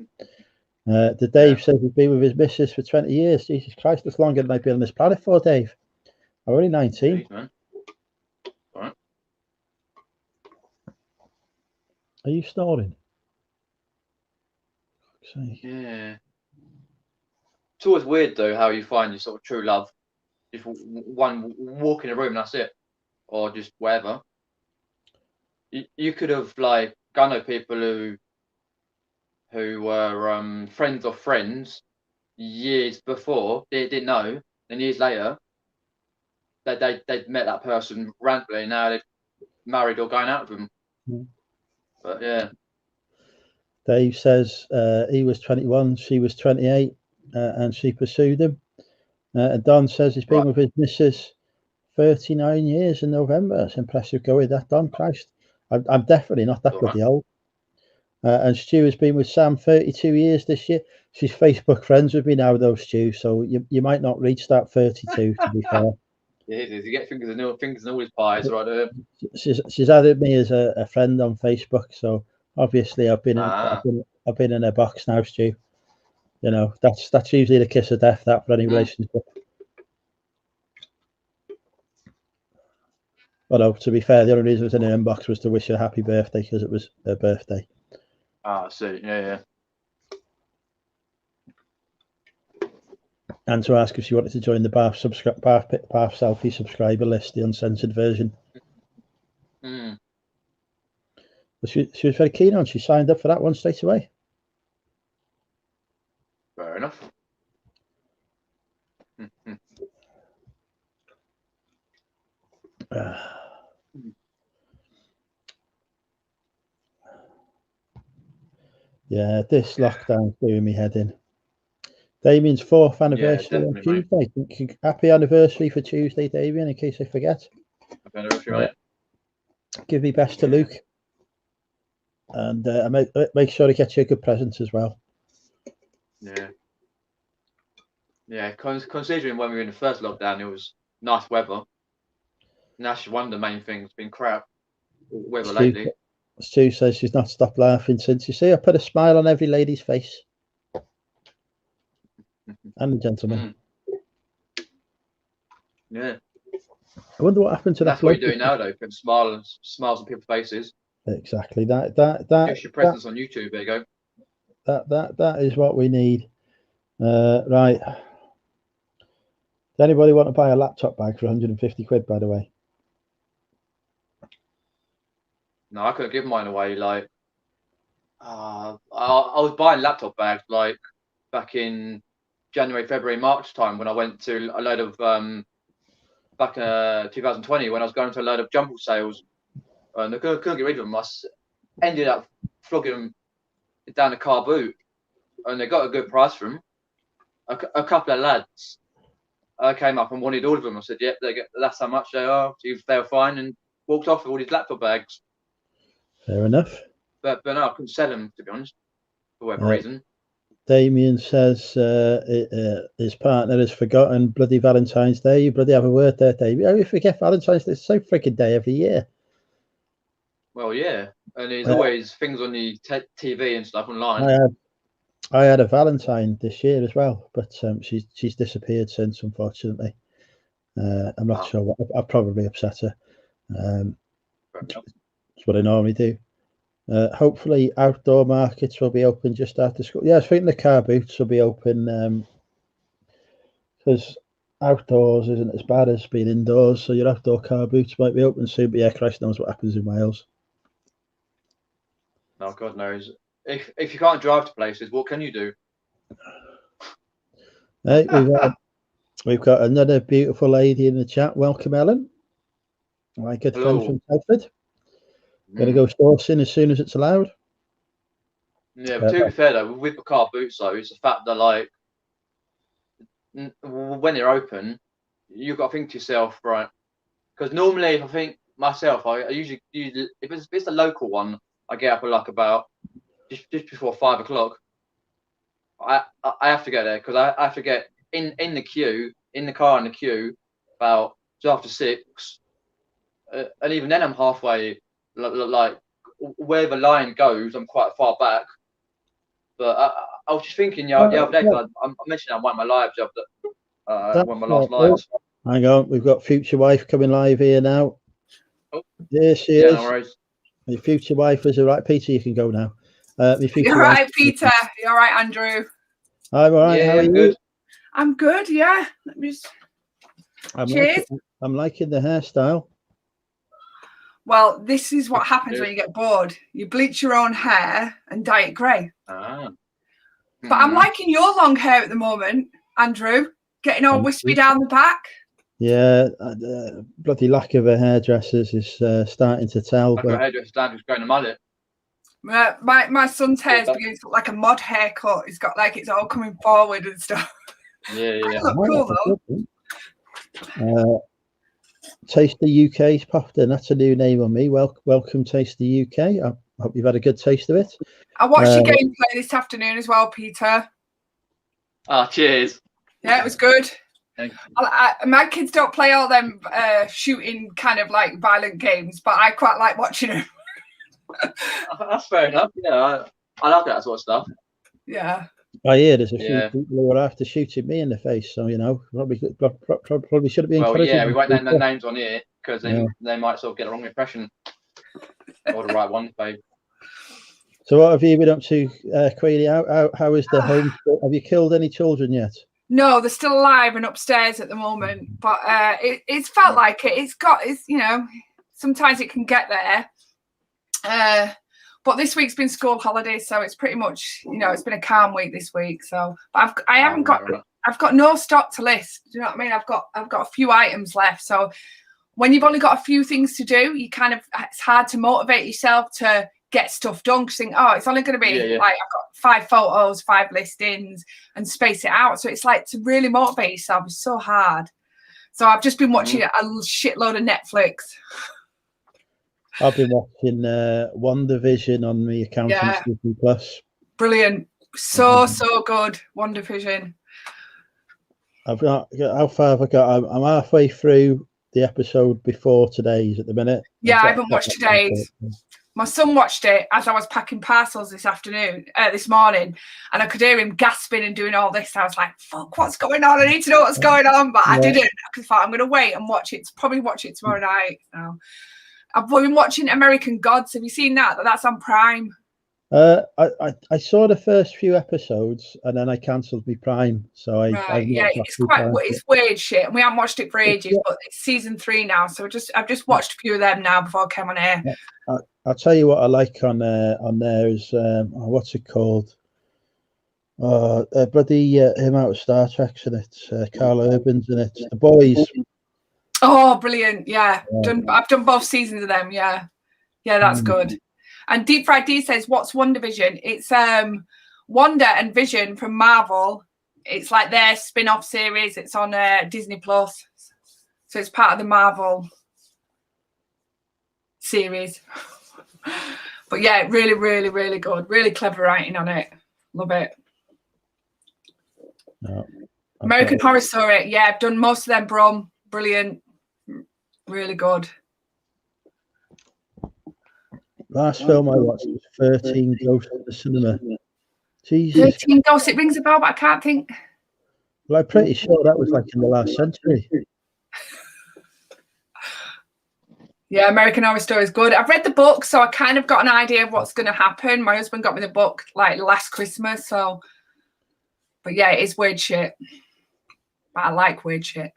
The Dave says he's been with his missus for 20 years. Jesus Christ, that's longer than I've been on this planet for, Dave. I'm only 19. Jeez, man. All right. Are you snoring? Yeah. It's always weird though how you find your sort of true love. Just one walk in a room, and that's it, or just wherever. You could have like I know people who were friends of friends years before they didn't know, and years later they'd met that person randomly. Now they're married or going out with them. Yeah. But yeah. Dave says he was 21, she was 28, and she pursued him. And Don says he's been with his missus 39 years in November. It's impressive going that, Don. Christ. I'm definitely not that bloody old. And Stu has been with Sam 32 years this year. She's Facebook friends with me now, though, Stu. So you might not reach that 32, to be fair. Yeah, you get fingers in all his pies, right there. She's added me as a friend on Facebook, so obviously I've been in her box now, Stu. You know, that's usually the kiss of death, that, for any relationship. Although, to be fair, the only reason it was in her inbox was to wish her a happy birthday because it was her birthday. Ah, I see. Yeah. And to ask if she wanted to join the Bath Selfie subscriber list, the uncensored version. But she was very keen on. She signed up for that one straight away. Fair enough. Yeah, this lockdown's doing me head in. Damien's 4th anniversary on Tuesday. Mate. Happy anniversary for Tuesday, Damien, in case I forget. Happy anniversary, mate. Give me best to Luke. And make sure he gets you a good present as well. Yeah, considering when we were in the first lockdown, it was nice weather. And that's one of the main things. It's been crap weather lately. Stu says she's not stopped laughing since. You see, I put a smile on every lady's face. And the gentleman. Yeah. I wonder what happened to that. That's what you're doing now, though. Putting smiles on people's faces. Exactly. That. Gives your presence on YouTube. There you go. That is what we need. Right. Does anybody want to buy a laptop bag for 150 quid, by the way? No, I couldn't give mine away. Like, I was buying laptop bags like back in January, February, March time when I went to a load of back 2020 when I was going to a load of jumble sales, and I couldn't get rid of them. I ended up flogging them down a car boot, and they got a good price for them. A couple of lads came up and wanted all of them. I said, "Yep, that's how much they are." So they were fine, and walked off with all these laptop bags. Fair enough. But no, I couldn't sell them, to be honest, for whatever reason. Damien says his partner has forgotten bloody Valentine's Day. You bloody have a word there, Damien. How do you forget Valentine's Day? It's the same freaking day every year. Well, yeah, and there's always things on the TV and stuff online. I had a Valentine this year as well, but she's disappeared since, unfortunately. I'm not sure what. I probably upset her. That's what I normally do. Hopefully, outdoor markets will be open just after school. Yeah, I was thinking the car boots will be open because outdoors isn't as bad as being indoors, so your outdoor car boots might be open soon. But yeah, Christ knows what happens in Wales. No, God knows. If you can't drive to places, what can you do? Hey, we've got another beautiful lady in the chat. Welcome, Ellen. My good friend from Telford. Going to go sourcing as soon as it's allowed. Yeah, but to be fair though, with the car boots though, it's the fact that like when they're open, you've got to think to yourself, right? Because normally, if I think myself, I usually if it's a local one, I get up at like about just before 5 o'clock. I have to get there because I have to get in the queue, in the car in the queue, about just after 6, and even then I'm halfway. Like where the line goes, I'm quite far back. But I was just thinking, the other day, I mentioned on one of my lives, one of my last lives. Hang on, we've got future wife coming live here now. Oh, there she is. No worries. Your future wife is all right, Peter. You can go now. You're right, Peter. You're right, Andrew. I'm all right. Yeah, how are you? Good. I'm good. Yeah. Let me just. Cheers. I'm liking the hairstyle. Well, this is what happens when you get bored. You bleach your own hair and dye it grey. Ah. But I'm liking your long hair at the moment, Andrew. Getting all wispy down the back. Yeah, bloody lack of a hairdressers is starting to tell. Like a hairdresser's dad who's growing a mullet. My son's hair is beginning to look like a mod haircut. It's got like it's all coming forward and stuff. Yeah. Look cool though. Tasty UK's popped in. That's a new name on me. Welcome, Tasty UK. I hope you've had a good taste of it. I watched your gameplay this afternoon as well, Peter. Oh, cheers. Yeah, it was good. My kids don't play all them shooting kind of like violent games, but I quite like watching them. That's fair enough. Yeah, I love that sort of stuff. Yeah. I hear there's a few people who are after shooting me in the face, so probably shouldn't be encouraging. Well, yeah, we won't name their names on here because they might sort of get the wrong impression or the right one. So what have you been up to, Queenie? How is the home? Have you killed any children yet? No, they're still alive and upstairs at the moment, but it's felt like it. It's sometimes it can get there. But this week's been school holidays, so it's pretty much, it's been a calm week this week. So, but I've got no stock to list. Do you know what I mean? I've got a few items left. So when you've only got a few things to do, it's hard to motivate yourself to get stuff done. Because you think, it's only going to be like I've got 5 photos, 5 listings, and space it out. So it's like to really motivate yourself is so hard. So I've just been watching a shitload of Netflix. I've been watching WandaVision on the account on Disney Plus. Brilliant. So good. WandaVision. I've got, how far have I got? I'm halfway through the episode before today's at the minute. Yeah, I haven't watched today's. My son watched it as I was packing parcels this morning, and I could hear him gasping and doing all this. I was like, fuck, what's going on? I need to know what's going on. But I didn't. I thought I'm going to wait and watch it. Probably watch it tomorrow night. So. I've been watching American Gods. Have you seen that? That's on Prime. I saw the first few episodes and then I cancelled my Prime. So it's weird shit. And we haven't watched it for ages, but it's season 3 now. So I've just watched a few of them now before I came on air. I'll tell you what I like on there is what's it called? Bloody him out of Star Trek's in it. Carl Urban's in it. The Boys. Oh, brilliant! Yeah, I've done both seasons of them. Yeah, that's good. And Deep Fried D says, "What's WandaVision?" It's Wanda and Vision from Marvel. It's like their spin-off series. It's on Disney Plus, so it's part of the Marvel series. But yeah, really, really, really good. Really clever writing on it. Love it. No, American Horror Story. Yeah, I've done most of them. Brum, brilliant. Really good. Last film I watched was 13 Ghosts at the Cinema. Jesus. 13 Ghosts, it rings a bell, but I can't think. Well, I'm pretty sure that was like in the last century. Yeah, American Horror Story is good. I've read the book, so I kind of got an idea of what's going to happen. My husband got me the book like last Christmas, so. But yeah, it is weird shit. I like weird shit.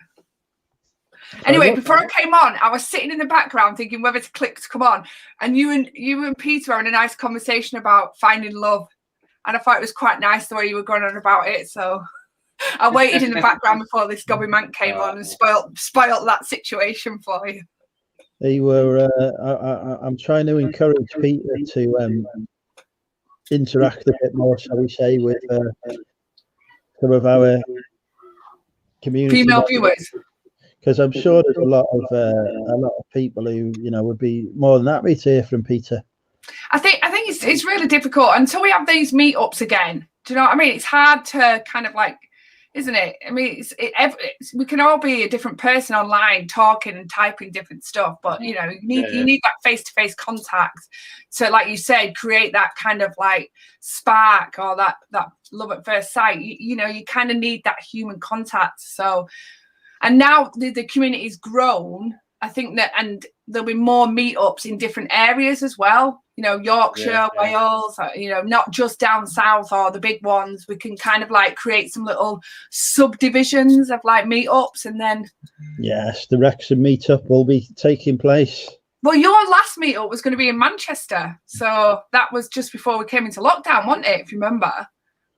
Anyway, before I came on, I was sitting in the background thinking whether to click to come on, and you and Peter were having a nice conversation about finding love, and I thought it was quite nice the way you were going on about it. So I waited in the background before this gobby man came on and spoilt that situation for you. They were. I'm trying to encourage Peter to interact a bit more, shall we say, with some of our community female viewers. Because I'm sure there's a lot of people who would be more than happy to hear from Peter. I think it's really difficult until we have these meetups again. Do you know what I mean? It's hard to kind of like, isn't it? I mean, we can all be a different person online, talking and typing different stuff, but you need that face-to-face contact to, like you said, create that kind of like spark or that love at first sight. You kind of need that human contact. So. And now the community's grown, I think that, and there'll be more meetups in different areas as well. Yorkshire, Wales, not just down south or the big ones. We can kind of like create some little subdivisions of like meetups, and then. Yes, the Wrexham meetup will be taking place. Well, your last meetup was going to be in Manchester, so that was just before we came into lockdown, wasn't it? If you remember,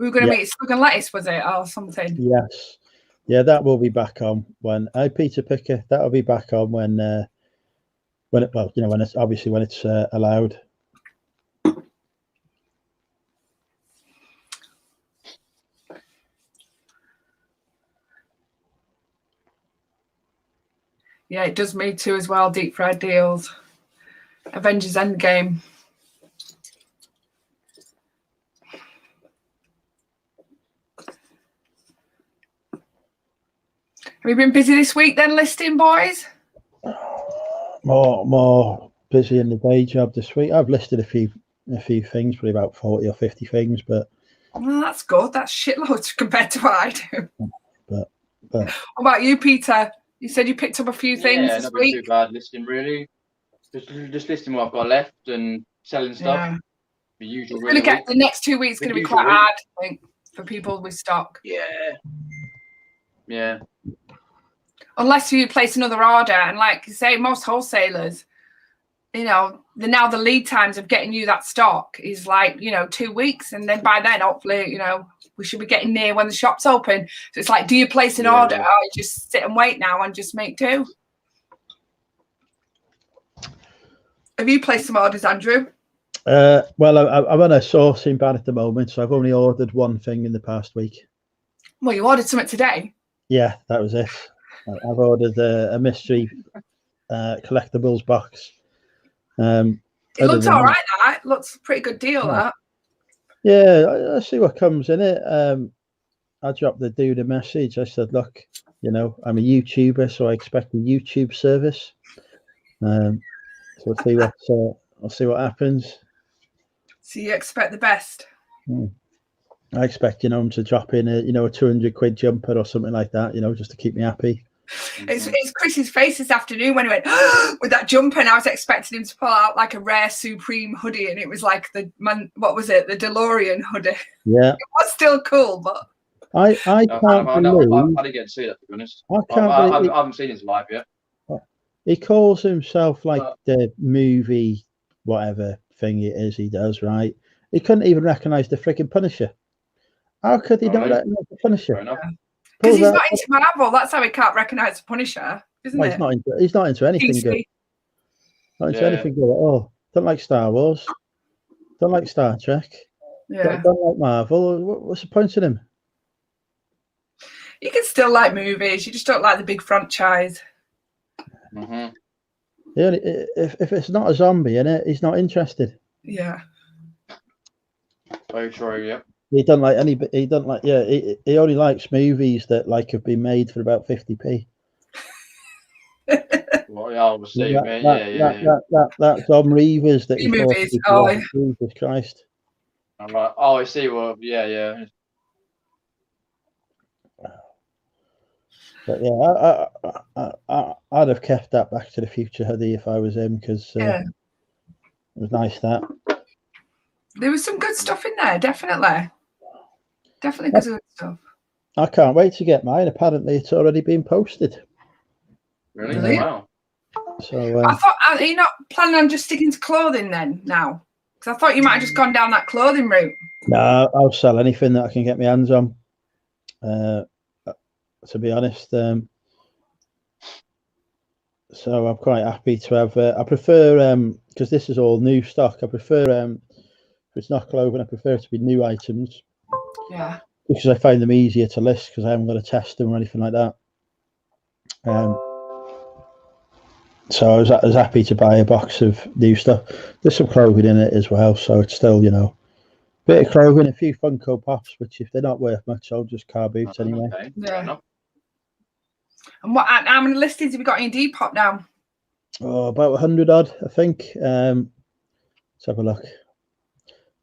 we were going to meet at Slug and Lettuce, was it, or something? Yes. Yeah, that will be back on when Peter Picker. That'll be back on when it's allowed. Yeah, it does me too as well. Deep fried deals, Avengers Endgame. Have you been busy this week then, listing, boys? More busy in the day job this week. I've listed a few things, probably about 40 or 50 things, but well, that's good. That's shitloads compared to what I do. But what about you, Peter? You said you picked up a few things this not week. too bad listing, really. Just listing what I've got left and selling stuff. Yeah. The usual. We're gonna get the next 2 weeks. Going to be quite hard, I think, for people with stock. Yeah. Unless you place another order, and like you say, most wholesalers, now the lead times of getting you that stock is like 2 weeks, and then by then hopefully we should be getting near when the shop's open. So it's like, do you place an order, or you just sit and wait now and just make do? Have you placed some orders, Andrew? Well, I'm on a sourcing ban at the moment, so I've only ordered one thing in the past week. Well, you ordered something today. Yeah, that was it. I've ordered a mystery collectibles box. It looks all right. That looks a pretty good deal. That. Yeah, I see what comes in it. I dropped the dude a message. I said, "Look, I'm a YouTuber, so I expect a YouTube service. So I'll see what happens." So you expect the best. I expect him to drop in a £200 jumper or something like that, just to keep me happy. It's Chris's face this afternoon when he went with that jumper, and I was expecting him to pull out like a rare Supreme hoodie, and it was like the DeLorean hoodie. Yeah, it was still cool, but I can't believe. I didn't get to see that, to be honest. I haven't seen his live yet. He calls himself like the movie whatever thing it is he does, right? He couldn't even recognise the freaking Punisher. How could he not recognise the Punisher? Because he's not into Marvel. That's how he can't recognise the Punisher, isn't it? He's not into anything good. Not into anything good at all. Don't like Star Wars. Don't like Star Trek. Yeah. Don't like Marvel. What's the point in him? You can still like movies. You just don't like the big franchise. Mm-hmm. If it's not a zombie in it, he's not interested. Yeah. Very true. Yeah. He doesn't like any. He doesn't like. Yeah. He only likes movies that have been made for about 50p. Well, yeah, obviously, That Tom Reavers that he movies. Jesus Christ. I'm like, oh, I see. Well, yeah. But yeah, I'd have kept that Back to the Future hoodie if I was him, because it was nice that. There was some good stuff in there, definitely. Definitely good stuff. I can't wait to get mine. Apparently, it's already been posted. Really? Really? Wow. So I thought, are you not planning on just sticking to clothing then now? Because I thought you might have just gone down that clothing route. no, I'll sell anything that I can get my hands on. To be honest, so I'm quite happy to have. I prefer because this is all new stock. I prefer if it's not clothing, I prefer it to be new items. Yeah. Because I find them easier to list because I haven't got to test them or anything like that. So I was happy to buy a box of new stuff. There's some clothing in it as well, so it's still, you know, a bit of clothing, a few Funko Pops, which if they're not worth much, I'll just car boot anyway. Okay. Yeah. And how many listings have you got in Depop now? Oh, about 100 odd, I think. Let's have a look.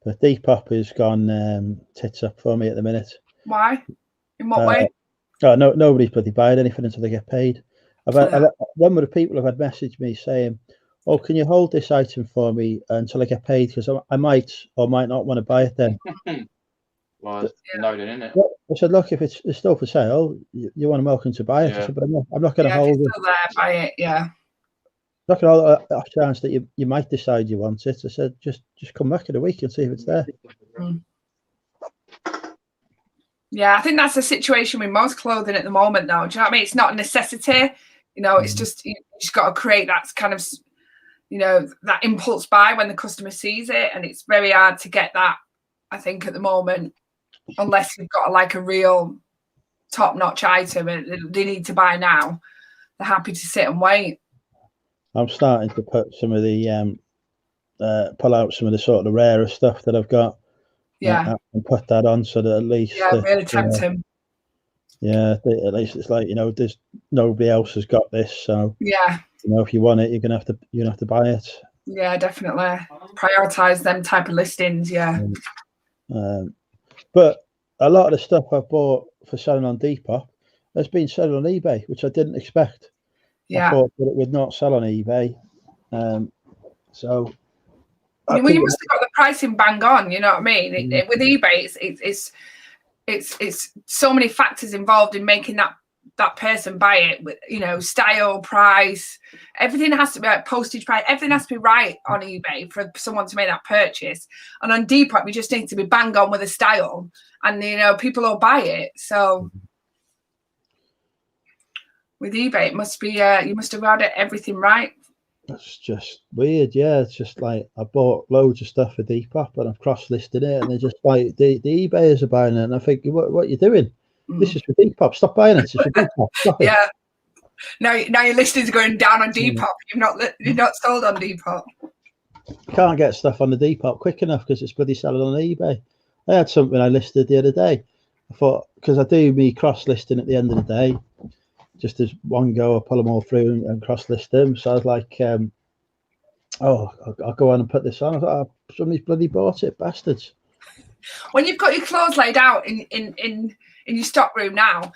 But Depop has gone tits up for me at the minute. Why? In what way? Oh, no, nobody's bloody buying anything until they get paid. I've one of the people have had messaged me saying, "Oh, can you hold this item for me until I get paid? Because I might or might not want to buy it then." Well, it's loaded, isn't it? I said, "Look, if it's still for sale, you want welcome to buy it." I said, "But I'm not going to hold if it's it. still there, buy it. Yeah. I'm not going to hold a chance that you might decide you want it." I said, "Just come back in a week and see if it's there." Yeah, I think that's the situation with most clothing at the moment, though. Do you know what I mean? It's not a necessity. You know, it's just you just got to create that kind of, you know, that impulse buy when the customer sees it, and it's very hard to get that. I think at the moment, unless you've got like a real top-notch item and they need to buy now, they're happy to sit and wait. I'm starting to put some of the pull out some of the sort of rarer stuff that I've got. Yeah. And put that on so that at least really tempt him. Yeah, at least it's like, you know, there's nobody else has got this, so yeah, you know, if you want it, you're gonna have to buy it. Yeah, definitely prioritize them type of listings. Yeah. But a lot of the stuff I bought for selling on Depop has been selling on eBay, which I didn't expect. Yeah. I thought that it would not sell on eBay. So well, you must have got the pricing bang on. You know what I mean? With eBay, it's so many factors involved in making that person buy it. With, you know, style, price, everything has to be like postage price. Everything has to be right on eBay for someone to make that purchase. And on Depop, we just need to be bang on with a style, and you know, people will buy it. So with eBay, it must be you must have had everything right. That's just weird, yeah. It's just like I bought loads of stuff for Depop and I've cross-listed it, and they're just like the eBayers are buying it, and I think, what are you doing? This is for Depop. Stop buying it. It's for Depop. Stop it. Yeah. Now your listings are going down on Depop. You're not sold on Depop. You can't get stuff on the Depop quick enough because it's bloody selling on eBay. I had something I listed the other day. I thought, because I do me cross-listing at the end of the day, just as one go, I pull them all through and cross-list them. So I was like, I'll go on and put this on. I thought, oh, somebody's bloody bought it, bastards. When you've got your clothes laid out in your stock room now,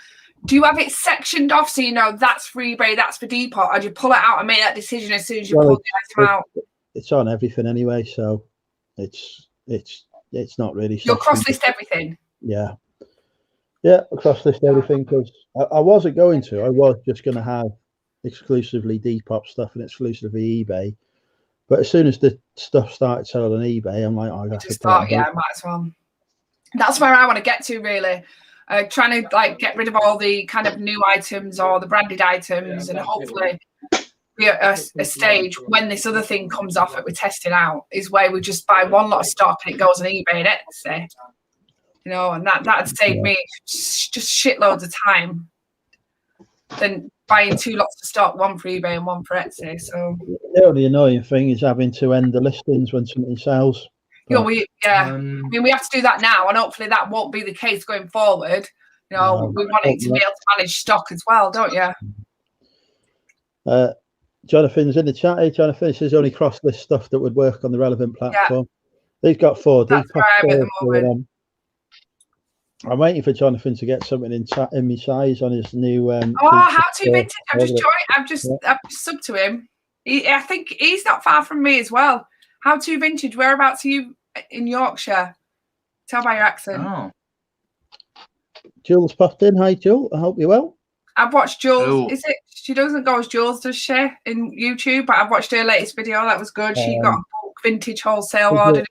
do you have it sectioned off so you know that's for eBay, that's for Depop, or do you pull it out and make that decision as soon as you pull the item out? It's on everything anyway, so it's not really. You'll cross-list everything? Yeah. Yeah, cross-list everything, because I wasn't going to. I was just going to have exclusively Depop stuff and exclusively eBay. But as soon as the stuff started selling on eBay, I'm like, I got to start. Yeah, I might as well. That's where I want to get to, really. Trying to like get rid of all the kind of new items or the branded items, and hopefully be at a stage when this other thing comes off that we're testing out is where we just buy one lot of stock and it goes on eBay and Etsy. You know, and that'd save me just shitloads of time than buying two lots of stock, one for eBay and one for Etsy. So the only annoying thing is having to end the listings when something sells. But, I mean, we have to do that now, and hopefully that won't be the case going forward. You know, we want it to be able to manage stock as well, don't you? Jonathan's in the chat. Hey, Jonathan says only cross-list stuff that would work on the relevant platform. Yeah. They've got 4 That's where I'm at the moment. I'm waiting for Jonathan to get something in my size on his new. How to vintage? I've just subbed to him. I think he's not far from me as well. How to vintage? Whereabouts are you in Yorkshire? Tell by your accent. Oh. Jules popped in. Hi, Jules. I hope you're well. I've watched Jules. Hello. Is it? She doesn't go as Jules, does she? In YouTube, but I've watched her latest video. That was good. She got a bulk vintage wholesale order.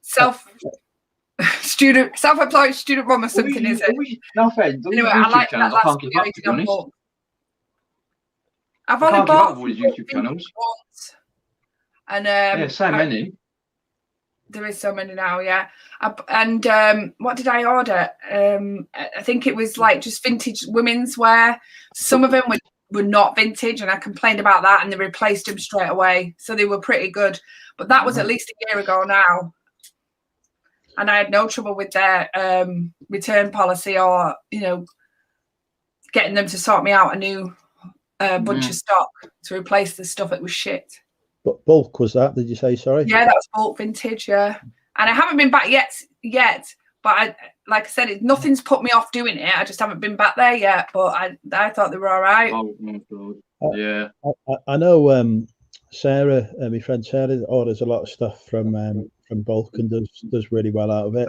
Self-employed student mum or something, is it? No offense. Anyway, I like that last video you did on bulk. I've only bought all these YouTube channels. Once, and yeah, so many. There is so many now, yeah. What did I order? I think it was like just vintage women's wear. Some of them were not vintage, and I complained about that, and they replaced them straight away. So they were pretty good. But that was at least a year ago now. And I had no trouble with their return policy or, getting them to sort me out a new bunch of stock to replace the stuff that was shit. But bulk was that? Did you say? Sorry. Yeah, that was bulk vintage. Yeah, and I haven't been back yet. But like I said, nothing's put me off doing it. I just haven't been back there yet. But I thought they were all right. Oh my God. Yeah. I know Sarah, my friend Sarah, orders a lot of stuff from bulk and does really well out of it.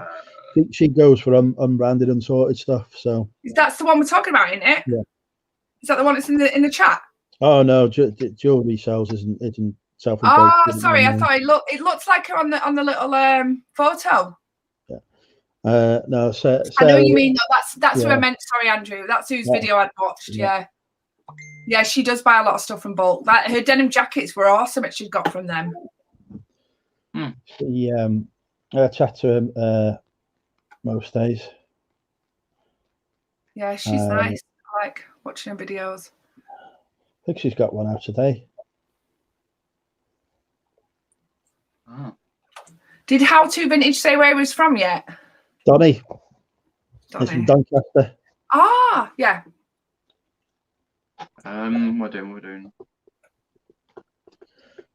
She goes for unbranded, unsorted stuff. So that's the one we're talking about, isn't it? Yeah. Is that the one that's in the chat? Oh no, jewelry sales isn't self-employed. Oh, sorry, I thought it looks like her on the little photo. Yeah. No, Sarah, I know what you mean. No, that's who I meant. Sorry, Andrew. That's whose video I'd watched. Yeah. Yeah, she does buy a lot of stuff from bulk. Her denim jackets were awesome that she'd got from them. I chat to him most days. Yeah, she's nice. I like watching her videos. I think she's got one out today. Oh. Did How To Vintage say where he was from yet? Donny. It's from Doncaster. Ah, yeah. We're doing.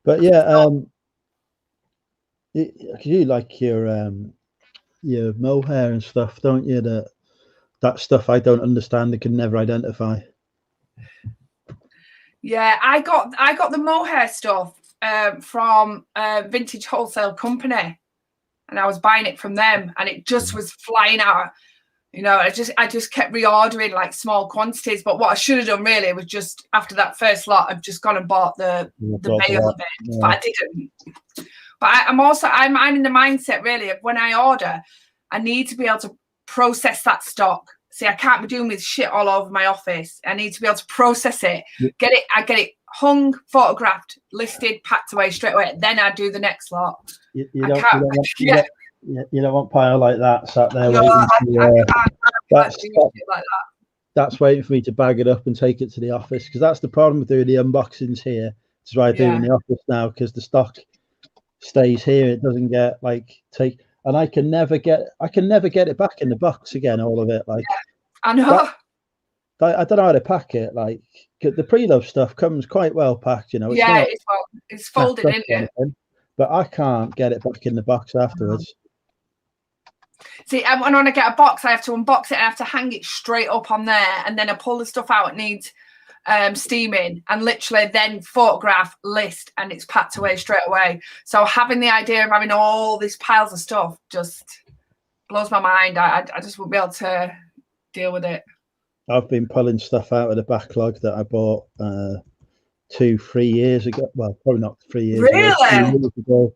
But yeah, you like your mohair and stuff, don't you? That stuff I don't understand. I can never identify. Yeah, I got the mohair stuff from a vintage wholesale company, and I was buying it from them, and it just was flying out. I just kept reordering like small quantities. But what I should have done really was just after that first lot, I've just gone and bought the bale of it, but I didn't. But I'm in the mindset really of when I order, I need to be able to process that stock. See, I can't be doing with shit all over my office. I need to be able to process it, get it hung, photographed, listed, packed away straight away. Then I do the next lot. You don't want pile like that sat there waiting. That's waiting for me to bag it up and take it to the office, because that's the problem with doing the unboxings here. That's why I do in the office now, because the stock stays here. It doesn't get and I can never get it back in the box again. All of it, I know. I don't know how to pack it. The pre-love stuff comes quite well packed, it's folded in it. But I can't get it back in the box afterwards. See, when I get a box, I have to unbox it. I have to hang it straight up on there, and then I pull the stuff out. It needs steaming, and literally then photograph, list, and it's packed away straight away. So having the idea of having all these piles of stuff just blows my mind. I just wouldn't be able to deal with it. I've been pulling stuff out of the backlog that I bought 2-3 years ago. Well, probably not 3 years really? ago. 3 years ago.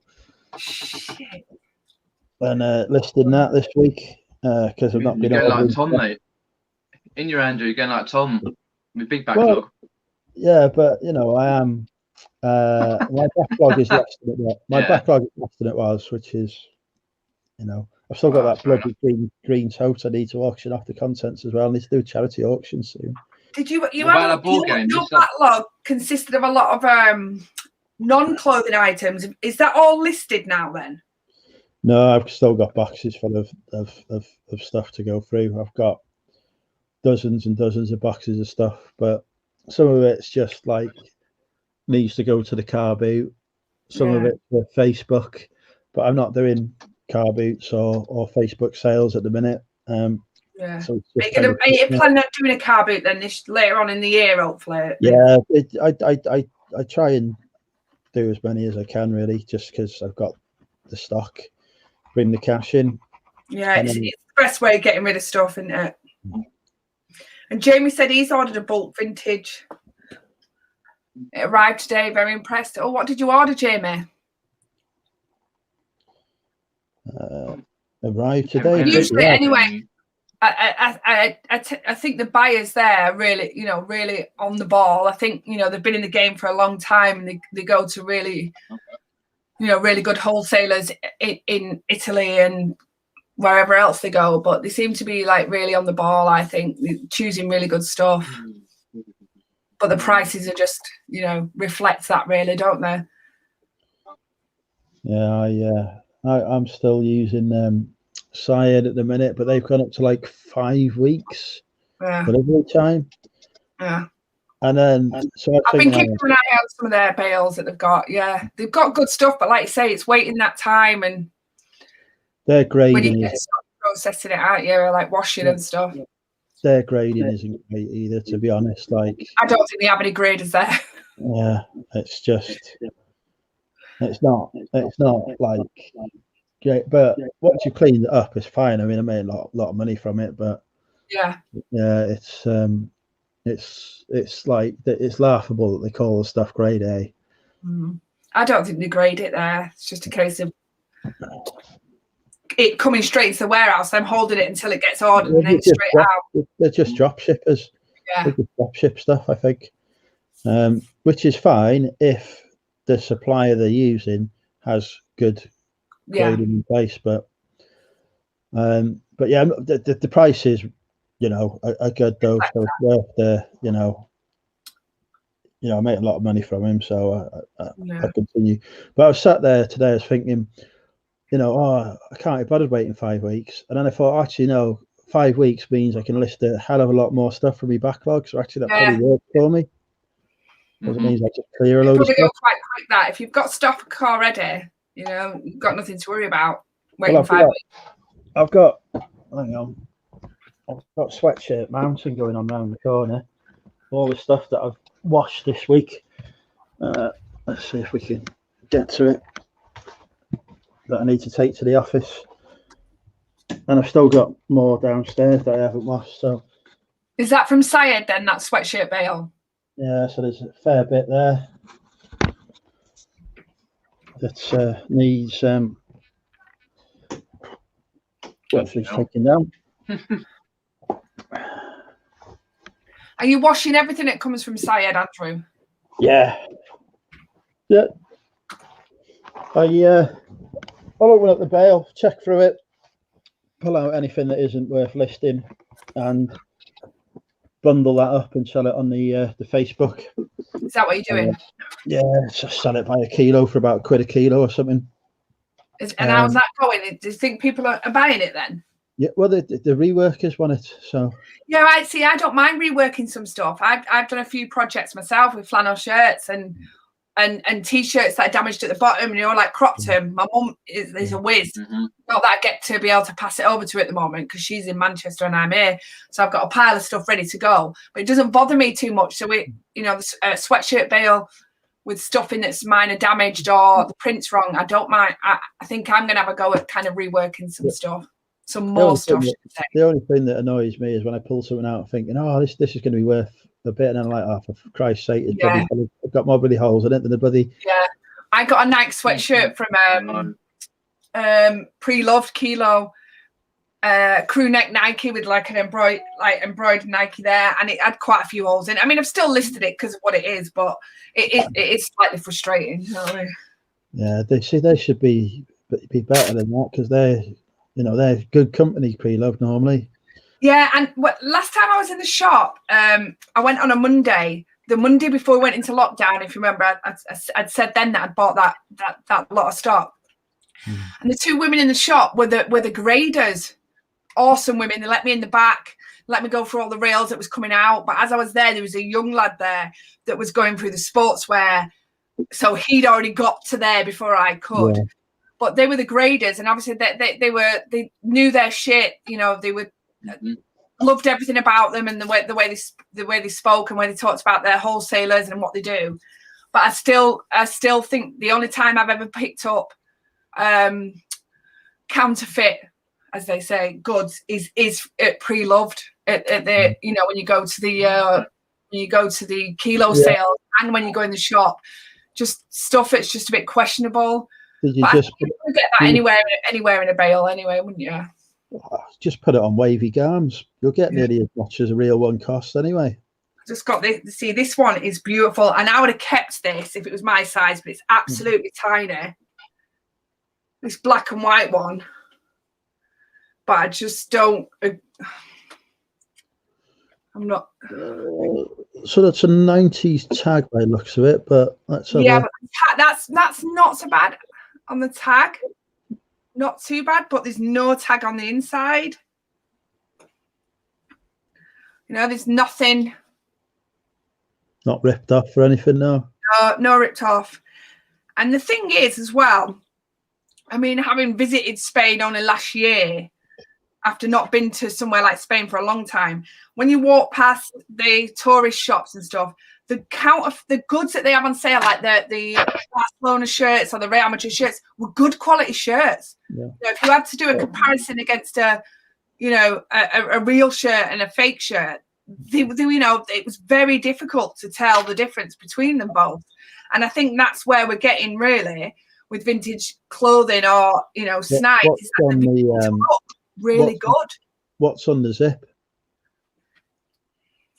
Shit. And listing that this week because I've not been able like Tom, mate. In your Andrew, you're going like Tom with big backlog. Well, yeah, but I am. My backlog is less than it was. Backlog is less than it was, which is, I've still got that bloody green tote I need to auction off the contents as well. I need to do a charity auction soon. Did you have your backlog consisted of a lot of non-clothing items? Is that all listed now then? No, I've still got boxes full of stuff to go through. I've got dozens and dozens of boxes of stuff, but some of it's just needs to go to the car boot. Some of it's for Facebook, but I'm not doing car boots or Facebook sales at the minute. So are you planning on doing a car boot then later on in the year, hopefully? Yeah, I try and do as many as I can really, just because I've got the stock, bring the cash in. Yeah, it's the best way of getting rid of stuff, isn't it? And Jamie said he's ordered a bulk vintage. It arrived today. Very impressed. Oh, what did you order, Jamie? Arrived today. Usually, anyway. I think the buyers there really, really on the ball. I think, they've been in the game for a long time, and they go to really, really good wholesalers in Italy and wherever else they go. But they seem to be like really on the ball. I think choosing really good stuff. But the prices are just, reflect that really, don't they? Yeah, I'm still using Syed at the minute, but they've gone up to like 5 weeks delivery time. Yeah. And then so I've been keeping an eye on some of their bales that they've got. Yeah, they've got good stuff, but like you say, it's waiting that time, and their grading when you get processing it out, like washing and stuff. Their grading isn't great either, to be honest. Like, I don't think they have any graders there. Yeah, it's not like great, but once you clean it up, it's fine. I mean, I made a lot of money from it, but yeah, it's like it's laughable that they call the stuff grade A. I don't think they grade it there. It's just a case of it coming straight to the warehouse, them holding it until it gets ordered and then straight out. They're just drop shippers. Yeah, they just drop ship stuff, I think, which is fine if the supplier they're using has good grading in place. But yeah, the prices, are good though. So it's worth the, I make a lot of money from him, so I continue. But I was sat there today, I was thinking, I can't be bothered waiting 5 weeks. And then I thought, actually, no, 5 weeks means I can list a hell of a lot more stuff from my backlog. So actually, that probably works for me. Because it means I just clear a load of stuff. Go quite quick that. If you've got stock already, you've got nothing to worry about waiting 5 weeks. I've got Sweatshirt Mountain going on round the corner. All the stuff that I've washed this week. Let's see if we can get to it. That I need to take to the office, and I've still got more downstairs that I haven't washed. So, is that from Syed then? That sweatshirt bale? Yeah, so there's a fair bit there that needs taking down. Are you washing everything that comes from Syed, Andrew? Yeah. I'll open up the bale, check through it, pull out anything that isn't worth listing, and bundle that up and sell it on the Facebook. Is that what you're doing? Yeah, just sell it by a kilo for about £1 a kilo or something. And how's that going? Do you think people are buying it then? Yeah, well, the reworkers want it, so. Yeah, I see. I don't mind reworking some stuff. I've done a few projects myself with flannel shirts and t-shirts that are damaged at the bottom, and like cropped them. My mum is a whiz. Not that I get to be able to pass it over to her at the moment because she's in Manchester and I'm here, so I've got a pile of stuff ready to go. But it doesn't bother me too much. So the sweatshirt bale with stuff in that's minor damaged or the print's wrong, I don't mind. I think I'm gonna have a go at kind of reworking some stuff, some more stuff. The only thing that annoys me is when I pull something out thinking, oh, this is going to be worth a bit, and I'm like, oh, for Christ's sake, I've got more bloody holes in it than the bloody. Yeah, I got a Nike sweatshirt from Pre-Loved Kilo, crew neck Nike with like an embroidered Nike there, and it had quite a few holes in it. I mean, I've still listed it because of what it is, but it is slightly frustrating. You know what I mean? Yeah, they should be better than that because they're good company. Pre-Loved normally. Yeah, and last time I was in the shop, I went on a Monday. The Monday before we went into lockdown, if you remember, I'd said then that I'd bought that lot of stock. And the two women in the shop were the graders. Awesome women. They let me in the back, let me go through all the rails that was coming out. But as I was there was a young lad there that was going through the sportswear. So he'd already got to there before I could. Yeah. But they were the graders, and obviously they knew their shit. They were loved everything about them and the way they spoke and where they talked about their wholesalers and what they do. But I still think the only time I've ever picked up counterfeit as they say, goods is pre-loved at the, you know, when you go to the kilo sale and when you go in the shop, just stuff it's just a bit questionable. Did you but just you could get that anywhere in a bale anyway, wouldn't you? just put it on wavy garms? You'll get nearly as much as a real one costs anyway. Just got this. See, this one is beautiful, and I would have kept this if it was my size, but it's absolutely tiny. This black and white one, but I just don't. I'm not. So that's a 90s tag by the looks of it, but that's but that's not so bad on the tag. Not too bad, but there's no tag on the inside. You know, there's nothing. Not ripped off or anything, no. No ripped off. And the thing is, as well, I mean, having visited Spain only last year, after not been to somewhere like Spain for a long time, when you walk past the tourist shops and stuff, the count of the goods that they have on sale, like the Barcelona shirts or the Real Madrid shirts, were good quality shirts. Yeah. You know, if you had to do a comparison against a real shirt and a fake shirt, it was very difficult to tell the difference between them both. And I think that's where we're getting really with vintage clothing or, you know, snipes. Really good. What's on the zip?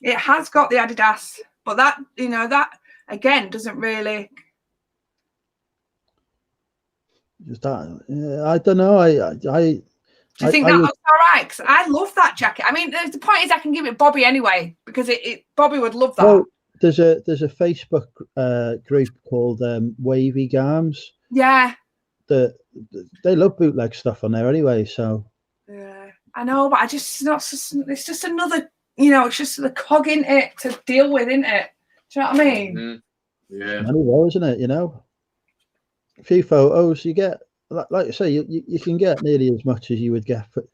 It has got the Adidas, but that, you know, that again doesn't really. I don't know. Do you think that looks all right? Because I love that jacket. I mean, the point is, I can give it Bobby anyway because Bobby would love that. Well, there's a Facebook group called Wavy Garms. Yeah. They love bootleg stuff on there anyway. So. Yeah, I know, but it's just another, you know, it's just the cog in it to deal with, isn't it? Do you know what I mean? Mm-hmm. Yeah. Anyway, isn't it? You know, a few photos you get. Like I say, you can get nearly as much as you would get for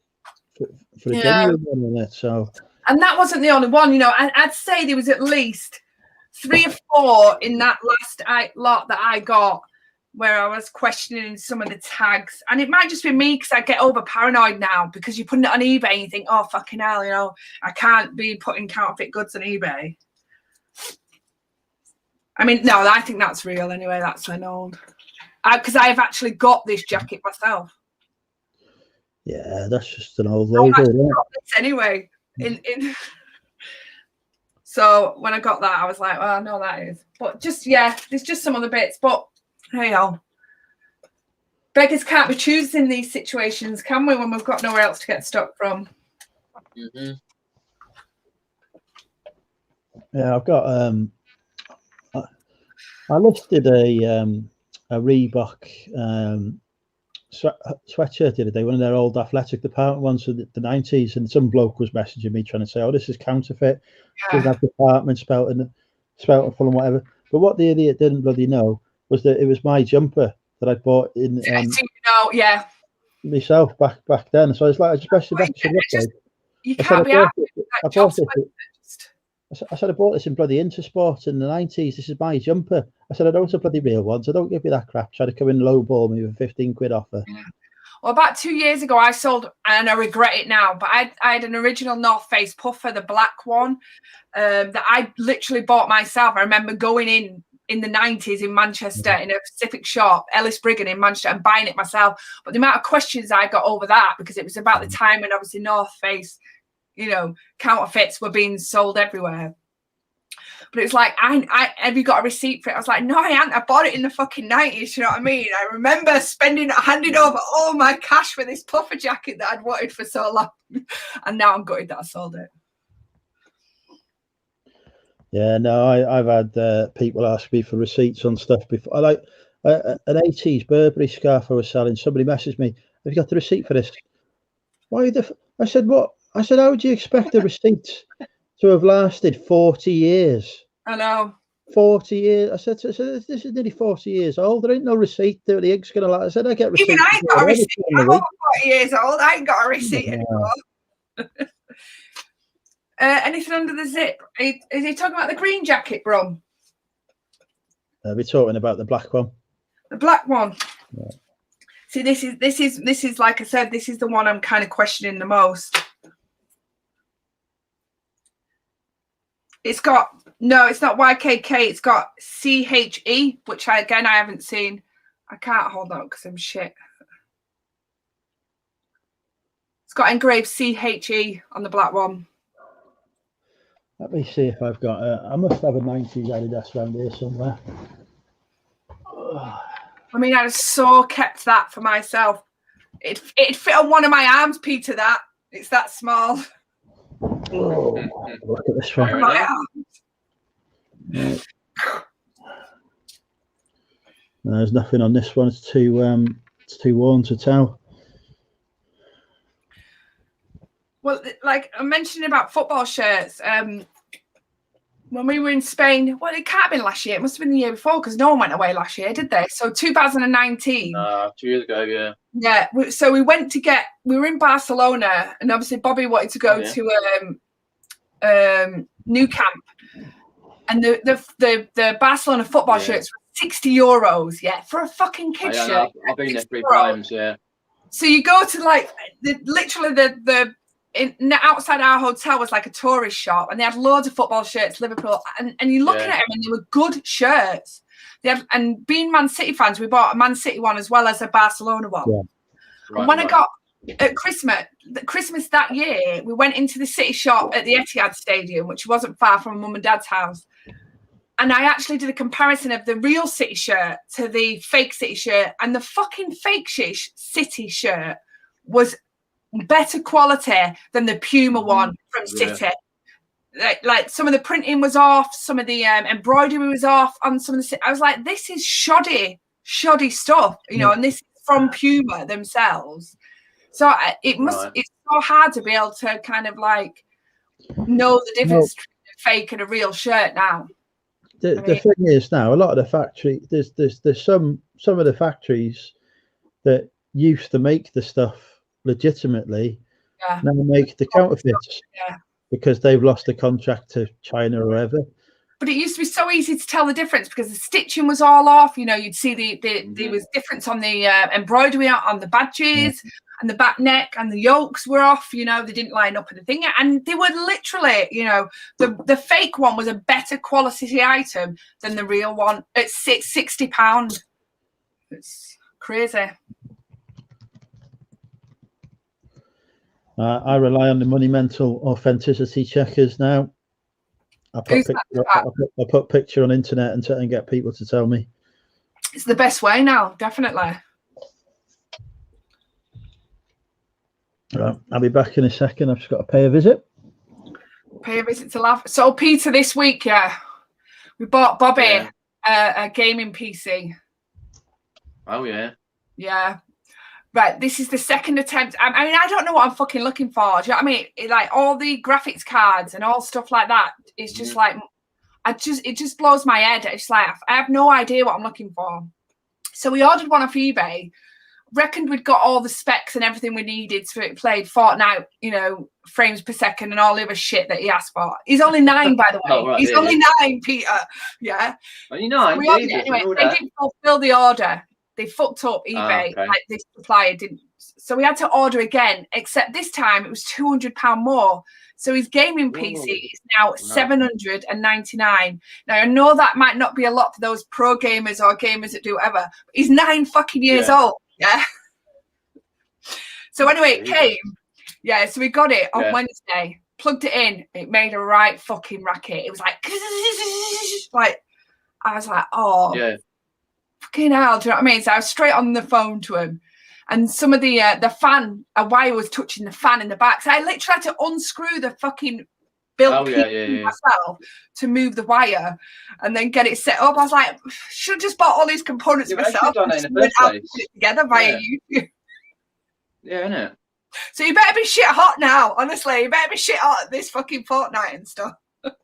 a genuine one on it. So, and that wasn't the only one. You know, I'd say there was at least 3 or 4 in that last lot that I got where I was questioning some of the tags, and it might just be me because I get over paranoid now because you're putting it on eBay and you think, oh fucking hell, you know, I can't be putting counterfeit goods on eBay. I mean, no, I think that's real anyway. That's an old. Because I've actually got this jacket myself. Yeah, that's just an old logo. Anyway, so when I got that, I was like, well, I know that is. But just, there's just some other bits. But hey, beggars can't be choosers in these situations, can we, when we've got nowhere else to get stock from? Mm-hmm. Yeah, I've got I listed a Reebok sweatshirt the other day, one of their old athletic department ones from the 90s, and some bloke was messaging me trying to say, oh, this is counterfeit, doesn't have department spelt full and whatever. But what the idiot didn't bloody know was that it was my jumper that I bought in myself back then. So I was like, you can't be out. I said, I bought this in bloody Intersport in the 90s. This is my jumper. I said, I don't have bloody real ones. I don't give you that crap. Try to come in lowball me with a 15 quid offer. Well, about 2 years ago, I sold, and I regret it now, but I had an original North Face puffer, the black one, that I literally bought myself. I remember going in the 90s in Manchester in a specific shop, Ellis Brigham in Manchester, and buying it myself. But the amount of questions I got over that, because it was about the time when obviously North Face, you know, counterfeits were being sold everywhere. But it's like, I have you got a receipt for it? I was like, no, I haven't. I bought it in the fucking 90s. You know what I mean? I remember handing over all my cash for this puffer jacket that I'd wanted for so long. And now I'm gutted that I sold it. Yeah, no, I've had people ask me for receipts on stuff before. I like an 80s Burberry scarf I was selling. Somebody messaged me, have you got the receipt for this? Why I said, what? I said, how would you expect a receipt to have lasted 40 years? I know. 40 years. I said, this is nearly 40 years old. There ain't no receipt. The ink's going to last. I said, I get receipts. Even I ain't got a receipt. I'm over 40 years old. I ain't got a receipt anymore. Anything under the zip? Is he talking about the green jacket, Brom? We're talking about the black one. The black one. Yeah. See, this is like I said, this is the one I'm kind of questioning the most. It's got it's not YKK. It's got CHE, which I haven't seen. I can't hold on because I'm shit. It's got engraved CHE on the black one. Let me see if I've got I must have a 90s Adidas around here somewhere. I mean, I'd have so kept that for myself. It fit on one of my arms, Peter. That it's that small. Oh, look at this one. My arms. No, there's nothing on this one. It's too worn to tell. Well, like I mentioned about football shirts, when we were in Spain, well, it can't have been last year. It must have been the year before because no one went away last year, did they? So 2019. 2 years ago, yeah. Yeah. So we went to we were in Barcelona, and obviously Bobby wanted to go to New Camp, and the Barcelona football shirts were €60. Yeah, for a fucking kid shirt. I've been there 3 times. Yeah. So you go to like literally the outside our hotel was like a tourist shop, and they had loads of football shirts, Liverpool, and you're looking at them, and they were good shirts. And being Man City fans, we bought a Man City one as well as a Barcelona one. Yeah. And when I got at Christmas that year, we went into the City shop at the Etihad Stadium, which wasn't far from Mum and Dad's house. And I actually did a comparison of the real City shirt to the fake City shirt, and the fucking fake City shirt was better quality than the Puma one from City. Like some of the printing was off, some of the embroidery was off on some of the. I was like, this is shoddy stuff, you know, and this is from Puma themselves. So it's so hard to be able to kind of like know the difference between a fake and a real shirt now. The thing is now, a lot of the factory, there's some of the factories that used to make the stuff legitimately now make the counterfeits because they've lost the contract to China or whatever. But it used to be so easy to tell the difference because the stitching was all off. You know, you'd see there was difference on the embroidery on the badges and the back neck, and the yolks were off. You know, they didn't line up with the thing, and they were literally, you know, the fake one was a better quality item than the real one. It's £60. It's crazy. I rely on the monumental authenticity checkers now. I put picture on internet and get people to tell me. It's the best way now, definitely. Right, I'll be back in a second. I've just got to pay a visit. Pay a visit to Lav. So Peter, this week, we bought Bobby a gaming PC. Oh yeah. Yeah. Right, this is the second attempt. I mean, I don't know what I'm fucking looking for. Do you know what I mean? Like all the graphics cards and all stuff like that. It's just like, it just blows my head. It's like, I have no idea what I'm looking for. So we ordered one off eBay, reckoned we'd got all the specs and everything we needed so it played Fortnite, you know, frames per second and all the other shit that he asked for. He's only 9, by the way. Oh, right, He's only 9, Peter. Yeah. Only 9? So anyway, they didn't fulfill the order. They fucked up eBay, like this supplier didn't. So we had to order again, except this time it was £200 more. So his gaming PC is now $799. Now I know that might not be a lot for those pro gamers or gamers that do whatever, but he's 9 fucking years old. Yeah. So anyway, it came. Yeah, so we got it on Wednesday, plugged it in, it made a right fucking racket. It was like I was like, oh yeah. Fucking hell, do you know what I mean? So I was straight on the phone to him, and some of the fan, a wire was touching the fan in the back. So I literally had to unscrew the fucking built myself to move the wire and then get it set up. I was like, should have just bought all these components myself and just went out and put it together via YouTube. Yeah, innit? So you better be shit hot now, honestly. You better be shit hot at this fucking Fortnite and stuff. But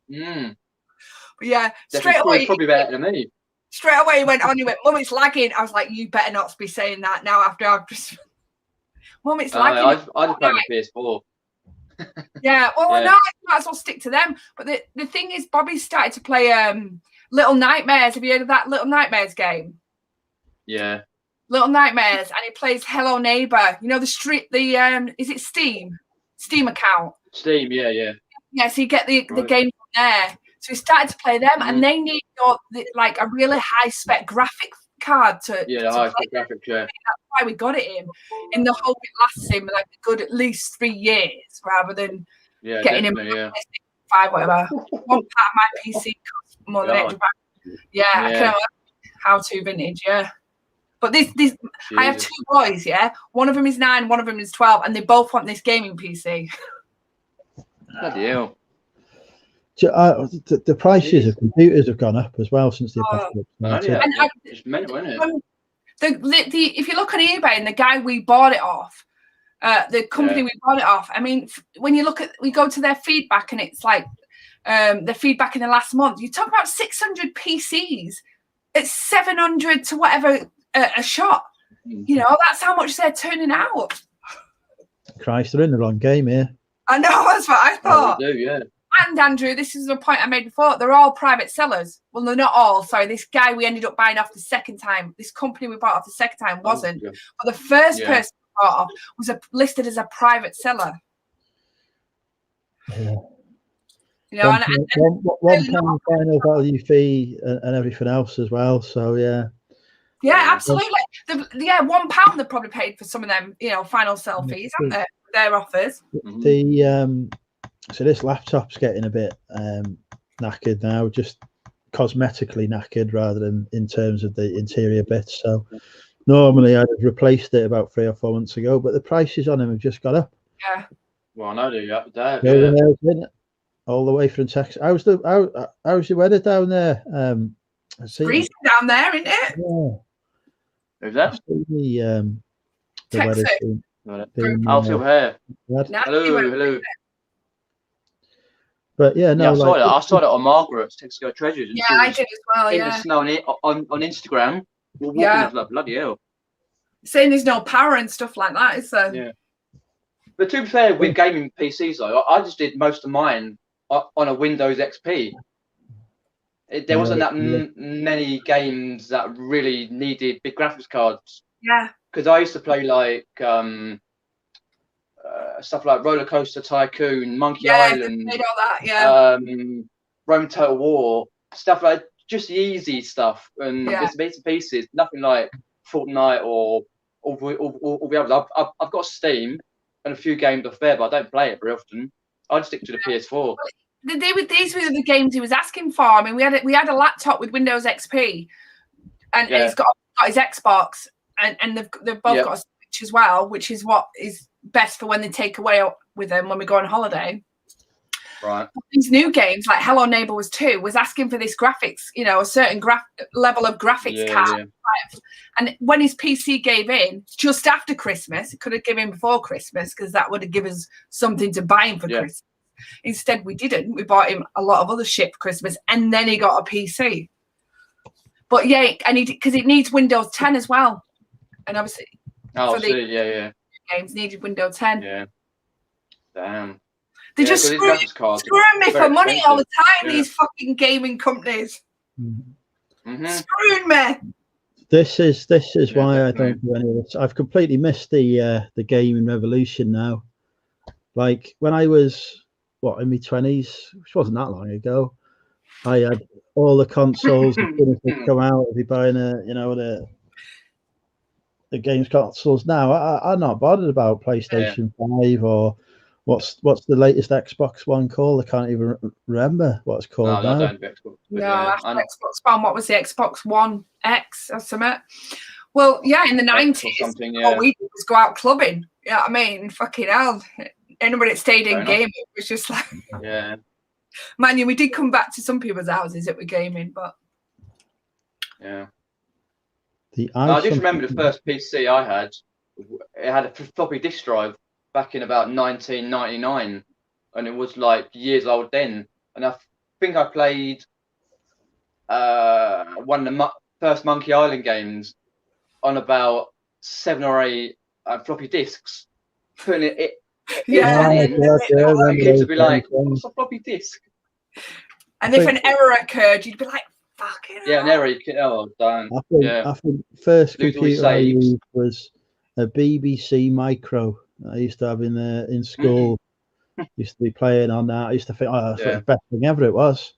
yeah, straight away. Probably better than me. Straight away he went, Mum, it's lagging. I was like, you better not be saying that now after I've just... Mum, it's lagging. I just play the PS4. Yeah, well, no, I might as well stick to them. But the thing is, Bobby started to play Little Nightmares. Have you heard of that Little Nightmares game? Yeah. Little Nightmares, and he plays Hello Neighbor. You know the is it Steam account? Steam, yeah. Yeah, so you get the game from there. So we started to play them, and they need like a really high spec graphic card to high spec graphics. Yeah, that's why we got it in the hope it lasts him like a good at least 3 years, rather than getting him five whatever. One part of my PC costs more than £800. Yeah, I can how to vintage. Yeah, but this I have 2 boys. Yeah, one of them is 9, one of them is 12, and they both want this gaming PC. Bloody hell. The prices of computers have gone up as well since the apocalypse. It's mental, isn't it? If you look on eBay and the guy we bought it off, the company we bought it off, I mean, when you look at, we go to their feedback and it's like the feedback in the last month, you talk about 600 PCs, it's 700 to whatever a shot. You know, that's how much they're turning out. Christ, they're in the wrong game here. I know, that's what I thought. They do, yeah. And Andrew, this is the point I made before. They're all private sellers. Well, they're not all. Sorry, this guy we ended up buying off the second time. This company we bought off the second time wasn't. But the first person we bought off was listed as a private seller. Yeah. You know, £1 final value fee and everything else as well. So yeah. Yeah, absolutely. £1 they probably paid for some of them. You know, final sell fees, aren't they? Their offers. So this laptop's getting a bit knackered now, just cosmetically knackered rather than in terms of the interior bits. So normally I'd have replaced it about 3 or 4 months ago, but the prices on them have just gone up. Yeah. Well, I know they all the way from Texas. How's the weather down there? Freezing down there, isn't it? Yeah. Who's that? The Texas. I'll feel here. Hello. But yeah, no. I saw it on Margaret's Texaco Treasures. Yeah, I did as well. In the snow on Instagram. We're walking bloody hell. Saying there's no power and stuff like that, is there? Yeah. But to be fair, with gaming PCs though, I just did most of mine on a Windows XP. There wasn't that many games that really needed big graphics cards. Yeah. Because I used to play like stuff like Roller Coaster Tycoon, Monkey Island, all that, Rome Total War, stuff like just the easy stuff, and just bits and pieces. Nothing like Fortnite or all the others. I've got Steam and a few games off there, but I don't play it very often. I just stick to the PS4. These were the games he was asking for. I mean, we had a laptop with Windows XP, and he's got his Xbox, and they've both got a Switch as well, which is what is best for when they take away with them when we go on holiday. Right. These new games, like Hello Neighbor was asking for this graphics, you know, a certain level of graphics card. Yeah. And when his PC gave in just after Christmas, it could have given before Christmas because that would have given us something to buy him for Christmas. Instead, we didn't. We bought him a lot of other shit for Christmas, and then he got a PC. But yeah, and because it needs Windows 10 as well, and obviously, games needed Windows 10. Yeah, damn. They just screwing me for money all the time. These fucking gaming companies screwing me. This is why I don't do any of this. I've completely missed the gaming revolution now. Like when I was in my 20s, which wasn't that long ago, I had all the consoles as soon as they come out. I'd be buying the games consoles. Now I'm not bothered about PlayStation 5 or what's the latest Xbox One called. I can't even remember what it's called now. After Xbox One, what was the Xbox One X or something? Well, in the 90s, all we did was go out clubbing. You know what I mean? Fucking hell. Anybody that stayed in gaming was just like, man, we did come back to some people's houses that were gaming, but I just remember the first PC I had. It had a floppy disk drive back in about 1999, and it was like years old then. And I think I played one of the first Monkey Island games on about 7 or 8 floppy disks, putting it. Kids would be like, "What's a floppy disk?" And if an error occurred, you'd be like, Fucking Yeah, hell. never. Oh, darn. I think first Lose all his computer I saves. used was a BBC Micro. I used to have in school. Used to be playing on that. I used to think, oh, that's the best thing ever. It was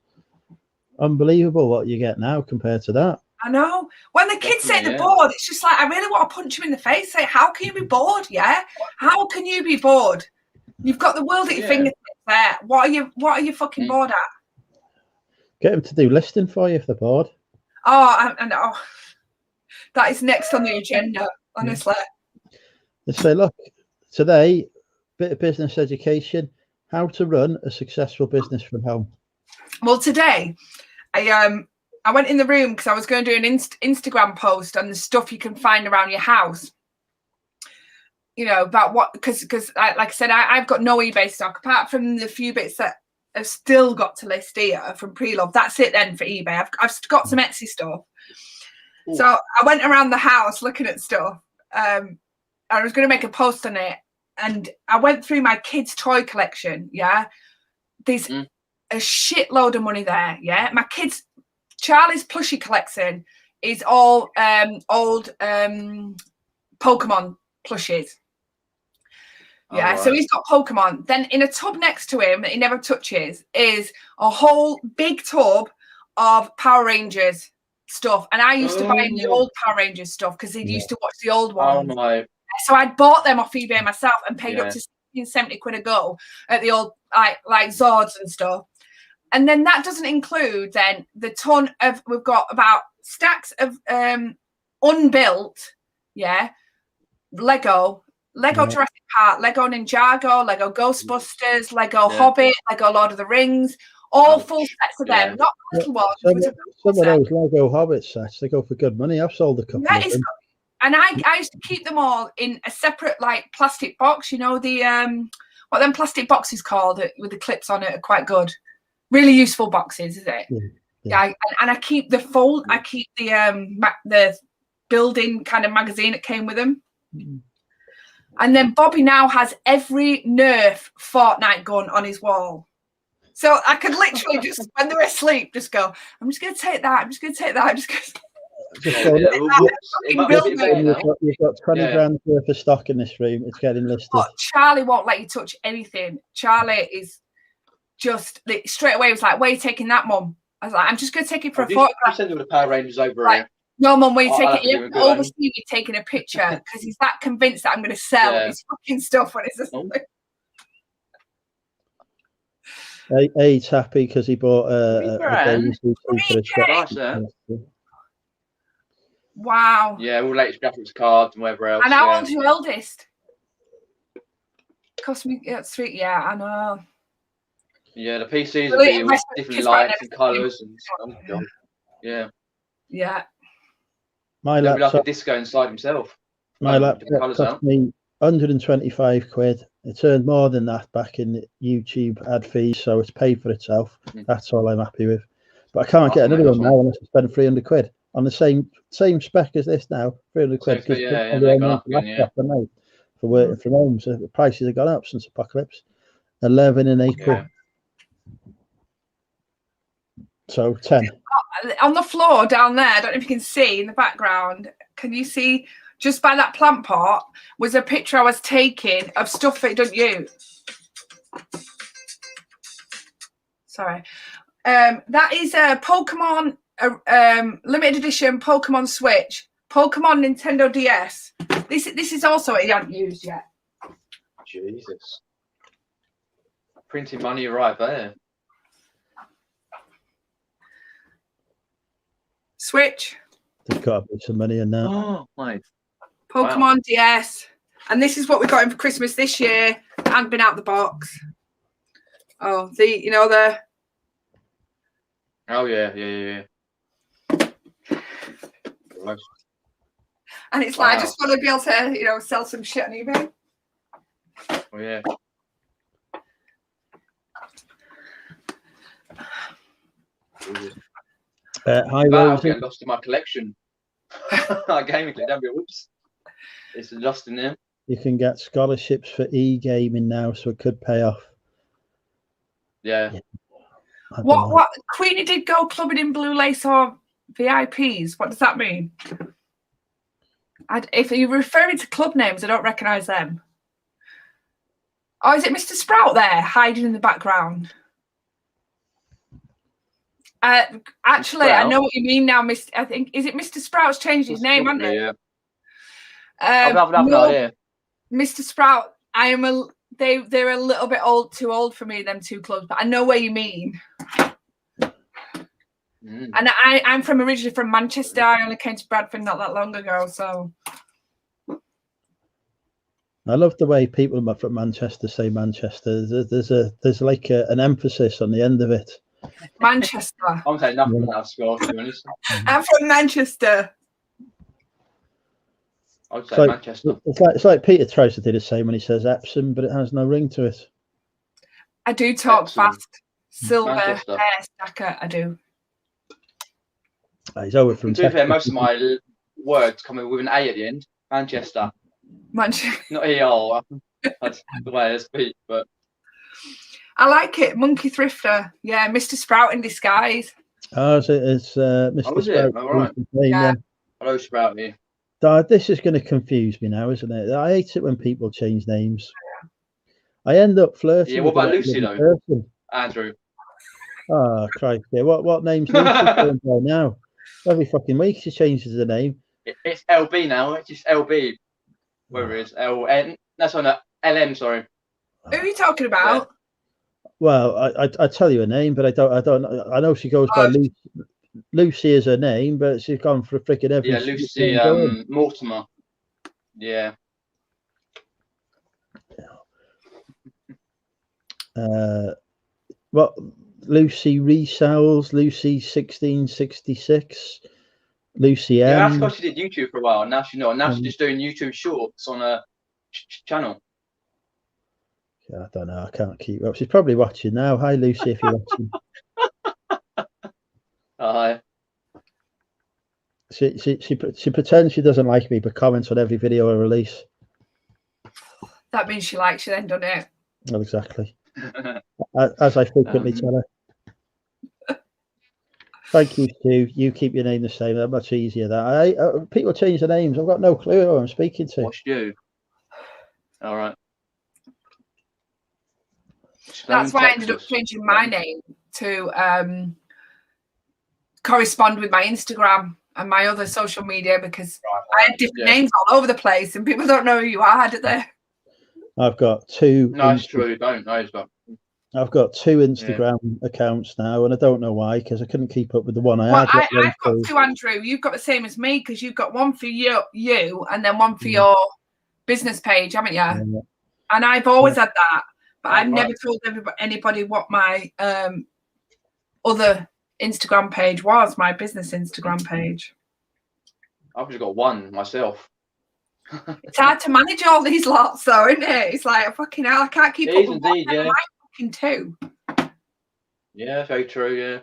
unbelievable what you get now compared to that. I know. When the kids say they're bored, it's just like, I really want to punch them in the face. Say, how can you be bored? Yeah. How can you be bored? You've got the world at your fingertips there. What are you fucking bored at? Get them to do listing for you if they're bored. Oh, I know. That is next on the agenda, honestly. They say, look, today, bit of business education, how to run a successful business from home. Well, today, I went in the room because I was going to do an Instagram post on the stuff you can find around your house. You know, about what, because like I said, I've got no eBay stock apart from the few bits that I've still got to list here from pre-love. That's it then for eBay. I've got some Etsy stuff. Ooh. So I went around the house looking at stuff. I was going to make a post on it, and I went through my kids' toy collection. Yeah, there's a shitload of money there. Yeah, my kids, Charlie's plushie collection is all old Pokemon plushies. Yeah, right. So he's got Pokemon. Then in a tub next to him that he never touches is a whole big tub of Power Rangers stuff. And I used to buy him the old Power Rangers stuff because he used to watch the old ones. So I'd bought them off eBay myself and paid up to 70 quid a go at the old like Zords and stuff. And then that doesn't include then the ton of, we've got about stacks of unbuilt, Lego Jurassic Park, Lego Ninjago, Lego Ghostbusters, Lego Hobbit, Lego Lord of the Rings, all full sets of them, not little ones. Some of those Lego Hobbit sets, they go for good money. I've sold a couple of them. And I used to keep them all in a separate like plastic box, you know, the what them plastic boxes called with the clips on it are quite good. Really useful boxes, is it? Yeah. And I keep the I keep the building kind of magazine that came with them. And then Bobby now has every Nerf Fortnite gun on his wall. So I could literally just, when they're asleep, just go, I'm just going to take that. I'm just going to take that. I'm just going to You've got 20 grand worth of stock in this room. It's getting listed. Oh, Charlie won't let you touch anything. Charlie is just straight away was like, where are you taking that, Mum? I was like, I'm just going to take it for a photograph. You send them the Power Rangers over here. No, Mum, when you take it, you have to oversee me taking a picture because he's that convinced that I'm going to sell his fucking stuff when it's asleep. He's happy because he bought a baby's boutique for a shop. Wow. Yeah, all latest graphics cards and whatever else. And how old's your eldest? Cost me 3. Yeah, I know. Yeah, the PCs will be with different lights and colours and stuff. Yeah. Yeah. My There'll laptop, be like a disco inside himself. My laptop cost me 125 quid. It's earned more than that back in YouTube ad fees, so it's paid for itself. That's all I'm happy with. But I can't get another one now unless I spend 300 quid on the same spec as this now. 300 quid. For working from home, so the prices have gone up since Apocalypse. 11 in April. So 10. On the floor down there, I don't know if you can see in the background. Can you see just by that plant pot was a picture I was taking of stuff that you don't use. Sorry. That is a Pokemon limited edition Pokemon Switch, Pokemon Nintendo DS. This is also what you haven't used yet. Jesus. Printing money right there. Switch. They've got to put some money in that. Oh my. Pokemon DS. And this is what we got in for Christmas this year. And been out the box. Oh, the Oh yeah. Nice. And it's like I just want to be able to, sell some shit on eBay. Oh yeah. Hi, I'll get lost in my collection. Gaming, that'd be whoops. It's lost in there. You can get scholarships for e-gaming now, so it could pay off. Yeah. What Queenie did go clubbing in blue lace or VIPs? What does that mean? If you're referring to club names, I don't recognise them. Oh, is it Mr. Sprout there hiding in the background? Actually, I know what you mean now, Mr. I think is it Mr. Sprout's changed his name, hasn't it? Yeah. I've no idea. Mr. Sprout, they're a little bit too old for me, them two clubs, but I know what you mean. And I'm originally from Manchester. I only came to Bradford not that long ago, so. I love the way people from Manchester say Manchester. There's like an emphasis on the end of it. Manchester. I'm saying nothing about that score, to be honest. I'm from Manchester. I'd say Manchester. It's like Peter tries to do the same when he says Epsom, but it has no ring to it. I do talk Epsom. fast. Silver Manchester. hair stacker, I do. He's over from. To be fair, most of my words come with an A at the end. Manchester. Manchester. Not ER. That's the way I speak, but. I like it. Monkey Thrifter. Yeah, Mr. Sprout in disguise. Oh, it's Mr. Sprout. All right. Yeah. Hello, Sprouty. This is going to confuse me now, isn't it? I hate it when people change names. Yeah. I end up flirting. Yeah, what about Lucy, though? Person. Andrew. Oh, Christ. Yeah, what name's Lucy going by now? Every fucking week she changes the name. It's LB now. It's just LB. Where it is LN. That's on LM. Sorry. Who are you talking about? Yeah. Well, I tell you her name, but I don't. I know she goes by Lucy. Lucy is her name, but she's gone for a freaking every. Yeah, Lucy Mortimer. Yeah. What Lucy resells? Lucy 1666. Lucy M. Yeah, that's because she did YouTube for a while. Now she's not. Now she's just doing YouTube shorts on a channel. Yeah, I don't know. I can't keep up. She's probably watching now. Hi, Lucy, if you're watching. Hi. She pretends she doesn't like me, but comments on every video I release. That means she likes you then, doesn't it? Well, exactly. As I frequently tell her. Thank you, Stu. You keep your name the same. That's much easier. That people change their names. I've got no clue who I'm speaking to. What's you? All right. That's why I ended up changing my name to correspond with my Instagram and my other social media, because I had different names all over the place and people don't know who you are, do they? I've got two. No, it's true. You don't know. I've got two Instagram accounts now, and I don't know why, because I couldn't keep up with the one I had. I've got two, Andrew. You've got the same as me, because you've got one for you and then one for your business page, haven't you? Yeah. And I've always had that, but I've never told anybody what my other Instagram page was, my business Instagram page. I've just got one myself. It's hard to manage all these lots, though, isn't it? It's like, fucking hell, I can't keep up with indeed, one. Fucking two. Yeah, very true. Yeah,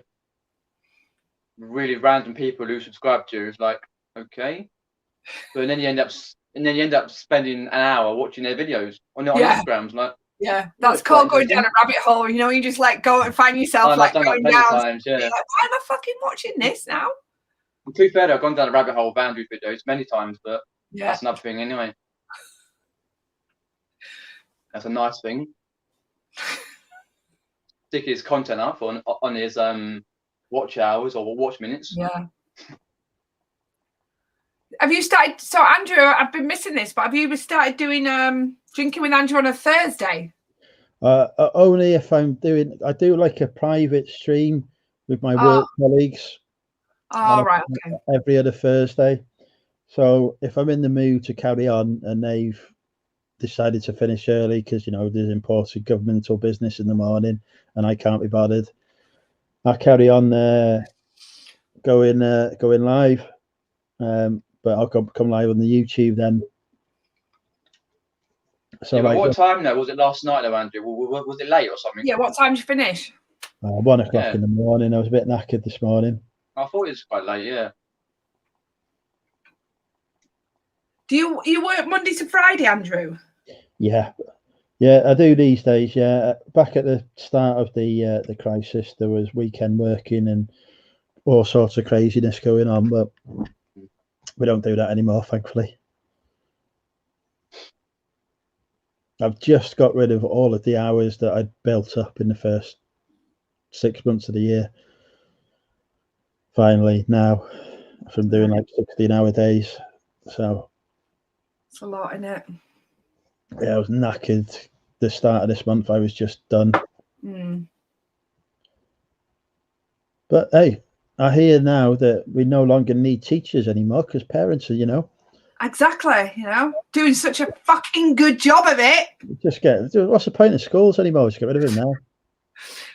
really random people who subscribe to you. It's like, okay, but then you end up spending an hour watching their videos on their Instagrams. Like, yeah, that's called going down a rabbit hole. You know, you just like go and find yourself like going down. Times, yeah. Like, why am I fucking watching this now? To be fair, I've gone down a rabbit hole of boundary videos many times, but that's another thing anyway. That's a nice thing. Stick his content up on his watch hours or watch minutes. Yeah. Have you started? So Andrew, I've been missing this, but have you started doing drinking with Andrew on a Thursday? Only if I do like a private stream with my work colleagues. Oh, right, okay. Every other Thursday. So if I'm in the mood to carry on and they've decided to finish early because, you know, there's important governmental business in the morning and I can't be bothered, I'll carry on going live. But I'll come live on the YouTube then. So yeah, what time though? Was it last night though, Andrew? Was it late or something? Yeah, what time did you finish? 1 o'clock in the morning. I was a bit knackered this morning. I thought it was quite late, yeah. Do you work Monday to Friday, Andrew? Yeah, Yeah, I do these days. Yeah, back at the start of the crisis, there was weekend working and all sorts of craziness going on, but we don't do that anymore, thankfully. I've just got rid of all of the hours that I'd built up in the first 6 months of the year. Finally, now from doing like 16-hour days. So It's a lot, isn't it? yeah, I was knackered. The start of this month, I was just done. But hey, I hear now that we no longer need teachers anymore because parents are, Exactly, doing such a fucking good job of it. Just what's the point of schools anymore? Just get rid of them now.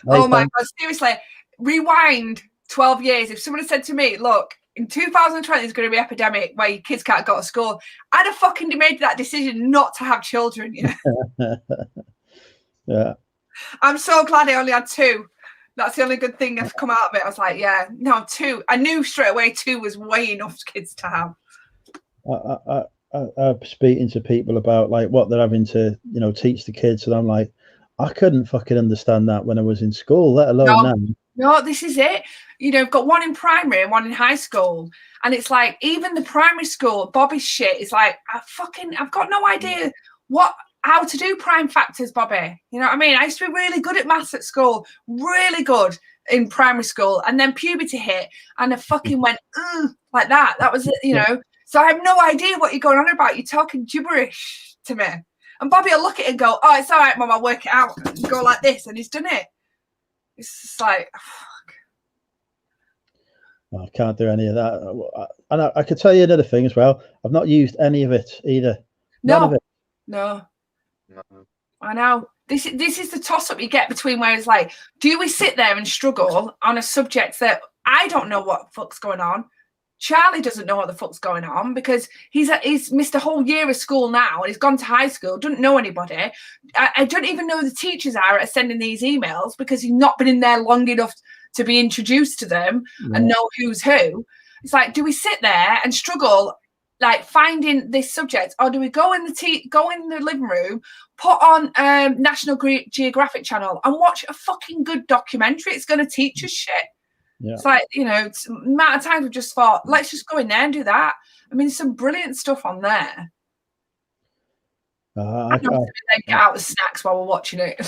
Oh my God, seriously, rewind 12 years. If someone had said to me, look, in 2020 there's going to be an epidemic where your kids can't go to school, I'd have fucking made that decision not to have children. Yeah. I'm so glad I only had 2. That's the only good thing that's come out of it. I was like, yeah, no, 2. I knew straight away 2 was way enough kids to have. I'm speaking to people about like what they're having to, teach the kids, and I'm like, I couldn't fucking understand that when I was in school, let alone now. No, this is it. I've got one in primary and one in high school, and it's like even the primary school Bobby's shit is like I've got no idea how to do prime factors, Bobby. You know what I mean? I used to be really good at maths at school, really good in primary school, and then puberty hit, and I fucking went like that. That was it, So I have no idea what you're going on about. You're talking gibberish to me. And Bobby will look at it and go, "Oh, it's all right, Mum, I'll work it out." And go like this, and he's done it. It's just like, fuck. I can't do any of that. And I could tell you another thing as well. I've not used any of it either. None of it. No. I know. This is the toss-up you get between where it's like, do we sit there and struggle on a subject that I don't know what the fuck's going on? Charlie doesn't know what the fuck's going on because he's missed a whole year of school now and he's gone to high school, doesn't know anybody. I don't even know who the teachers are at sending these emails because he's not been in there long enough to be introduced to them and know who's who. It's like, do we sit there and struggle like finding this subject, or do we go in the living room, put on National Geographic Channel and watch a fucking good documentary? It's going to teach us shit. Yeah. It's like, it's the amount of times we've just thought, let's just go in there and do that. I mean, there's some brilliant stuff on there. I get out the snacks while we're watching it.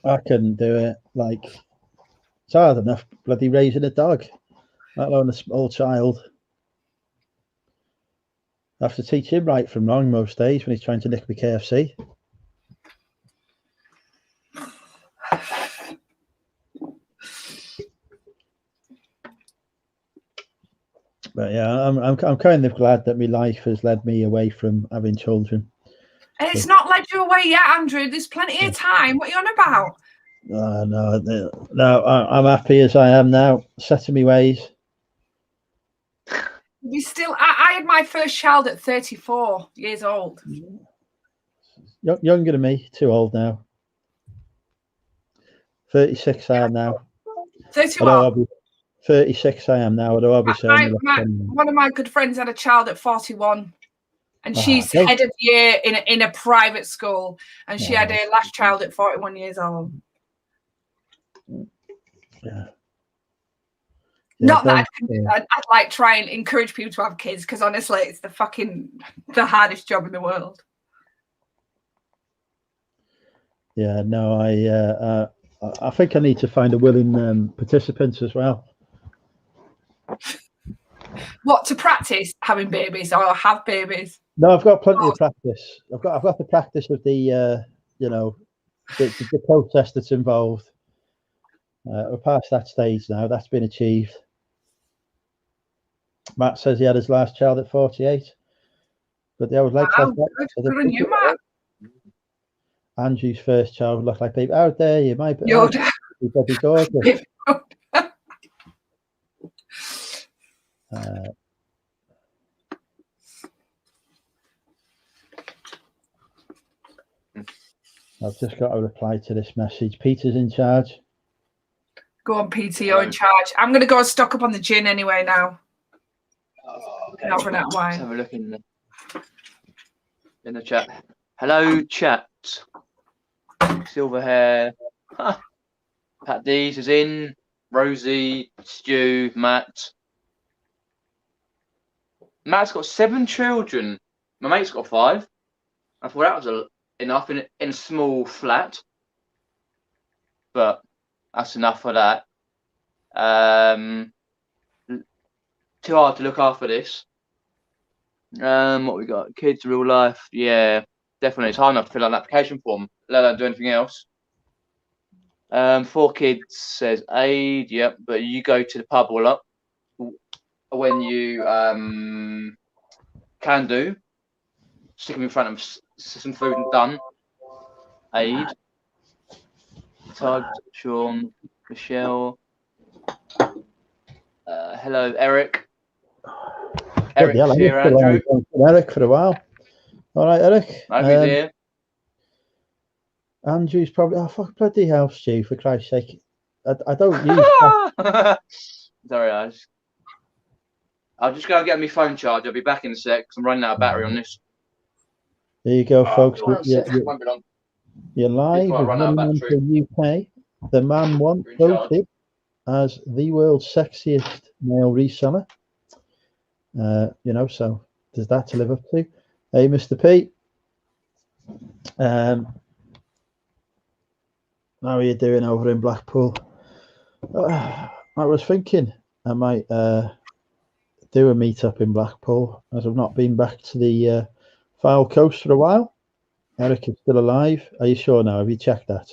I couldn't do it. Like, it's hard enough bloody raising a dog, let alone a small child. I have to teach him right from wrong most days when he's trying to nick me KFC. But yeah, I'm kind of glad that my life has led me away from having children. It's not led you away yet, Andrew. There's plenty of time. What are you on about? No, I'm happy as I am now, set in my ways. I had my first child at 34 years old. Younger than me, too old now. 36 I am now. 31. 36 I am now, although obviously one of my good friends had a child at 41 and she's head of the year in a private school, and she had her last child at 41 years old. Not that I'd like try and encourage people to have kids, because honestly it's the hardest job in the world. I think I need to find a willing participants as well. What, to practice having babies or have babies? No, I've got plenty of practice. I've got the practice of the the process that's involved. We're past that stage now. That's been achieved. Matt says he had his last child at 48, but they would like good on you, Matt. Andrew's first child would look like baby. Out there, you might be. You'd be gorgeous. I've just got to reply to this message. Peter's in charge. Go on, Peter, you're in charge. I'm going to go and stock up on the gin anyway now. Oh, okay. Not run out of wine. Let's have a look in the chat. Hello, chat. Silver hair. Huh. Pat Dees is in. Rosie, Stu, Matt. Matt's got 7 children. My mate's got 5. I thought that was enough in a small flat. But that's enough for that. Too hard to look after this. What we got? Kids, real life. Yeah, definitely. It's hard enough to fill out an application form, let alone do anything else. 4 kids says aid. Yep, but you go to the pub a lot when you can do. Stick them in front of some food and done. Aid. Todd, Sean, Michelle. Hello, Eric. Eric's here, Andrew. Eric for a while. All right, Eric. Maybe there. Andrew's probably. Oh, fuck, bloody hell, Stu, for Christ's sake. I don't use. Sorry, I'll just go and get my phone charge. I'll be back in a sec because I'm running out of battery on this. There you go, folks. You're You're live with Money Mental UK. The man once voted as the world's sexiest male reseller. So there's that to live up to. Hey, Mr. P. How are you doing over in Blackpool? I was thinking I might do a meetup in Blackpool, as I've not been back to the File Coast for a while. Eric is still alive. Are you sure now? Have you checked that?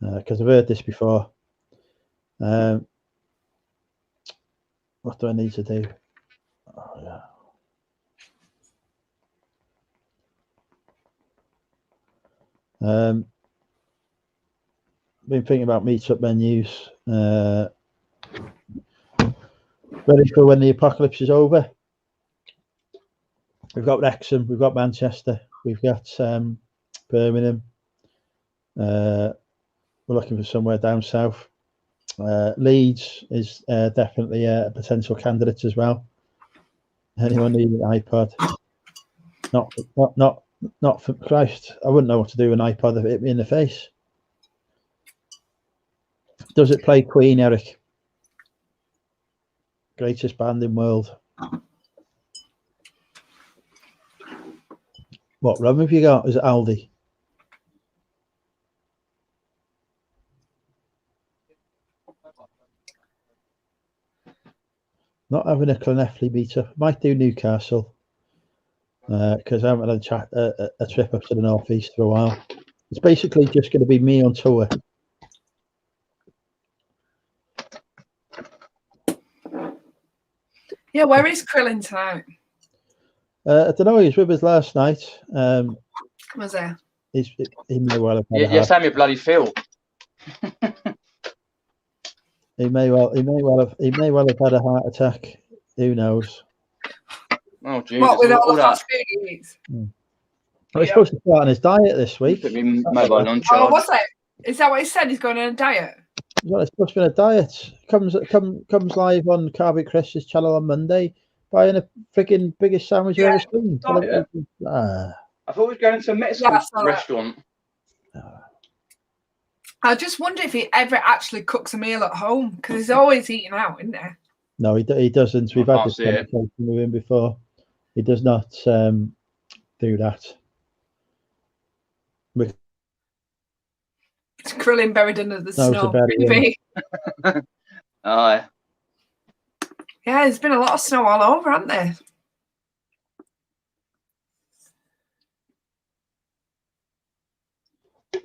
Because I've heard this before. What do I need to do? Oh, yeah. Been thinking about meetup menus. Ready for when the apocalypse is over. We've got Wrexham, we've got Manchester, we've got Birmingham. We're looking for somewhere down south. Leeds is definitely a potential candidate as well. Anyone need an iPod? Not for Christ. I wouldn't know what to do with an iPod if it hit me in the face. Does it play Queen, Eric? Greatest band in world. What rum have you got? Is it Aldi? Not having a Clonefley meetup. Might do Newcastle because I haven't had a trip up to the northeast for a while. It's basically just going to be me on tour. Yeah, where is Krillin tonight? I don't know. He was with us last night. Was there? He may well have had yes, I'm your bloody Phil. He may well have had a heart attack. Who knows? Oh, Jesus. What with all the fast food he eats? He's supposed to start on his diet this week. Put me mobile on charge. Oh, what's that? Is that what he said? He's going on a diet. Well, it's supposed to be a diet. Comes live on Carby Chris's channel on Monday, buying a freaking biggest sandwich you've ever seen. I thought we were going to a Mexican restaurant. I just wonder if he ever actually cooks a meal at home because he's always eating out, isn't he? No, he doesn't. We've had this conversation with him before. He does not do that. It's Krillin buried under the snow. Maybe. Aye. Yeah, there's been a lot of snow all over, hasn't there?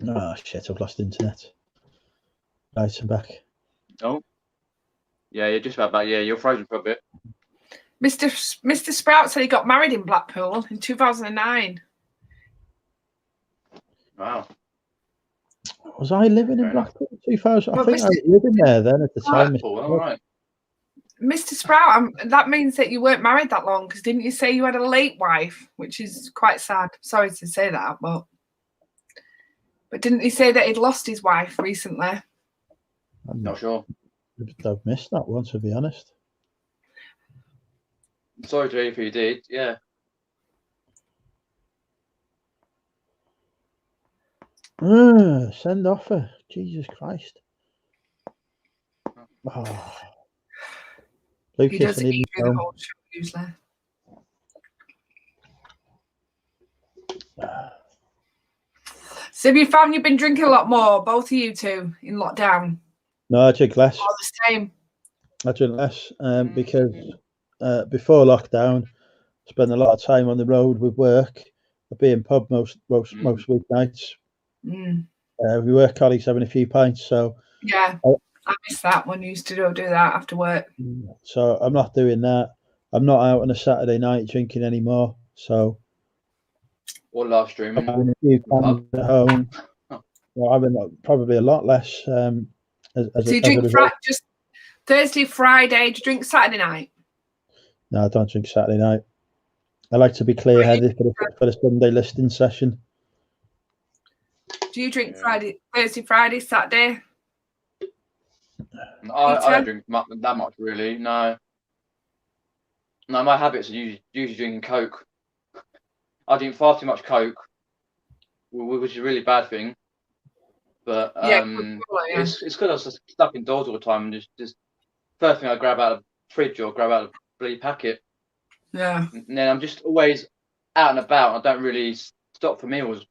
Oh shit! I've lost internet. Right, I'm back. Oh. Yeah, you're just about back. Yeah, you're frozen for a bit. Mr. Sprout said he got married in Blackpool in 2009. Wow. Was I living in Blackpool in 2000? I think I was living there then at the time. All right. Mr. Sprout, that means that you weren't married that long, because didn't you say you had a late wife, which is quite sad. Sorry to say that, but didn't he say that he'd lost his wife recently? I'm not sure. I've missed that one, to be honest. Sorry to hear if you did, yeah. Send offer. Jesus Christ. Oh. He Lucas, does I it need through the whole show usually. So have you found you've been drinking a lot more, both of you two, in lockdown? No, I drink less. All the same. I drink less because before lockdown, I spent a lot of time on the road with work. I'd be in pub most weeknights. Mm. We were colleagues having a few pints, so Yeah, I miss that when you used to do that after work. So I'm not doing that. I'm not out on a Saturday night drinking anymore. So Or live streaming. I'm having a few cans at home. Well, having probably a lot less. So you drink just Thursday, Friday. Do you drink Saturday night? No, I don't drink Saturday night. I like to be clear-headed for the Sunday listing session. Do you drink Thursday, Friday, Saturday? I don't drink that much, really. No, my habits are usually drinking Coke. I drink far too much Coke, which is a really bad thing. But it's because I was just stuck indoors all the time, and just first thing I grab out of the fridge or grab out of the bloody packet. Yeah. And then I'm just always out and about. I don't really stop for meals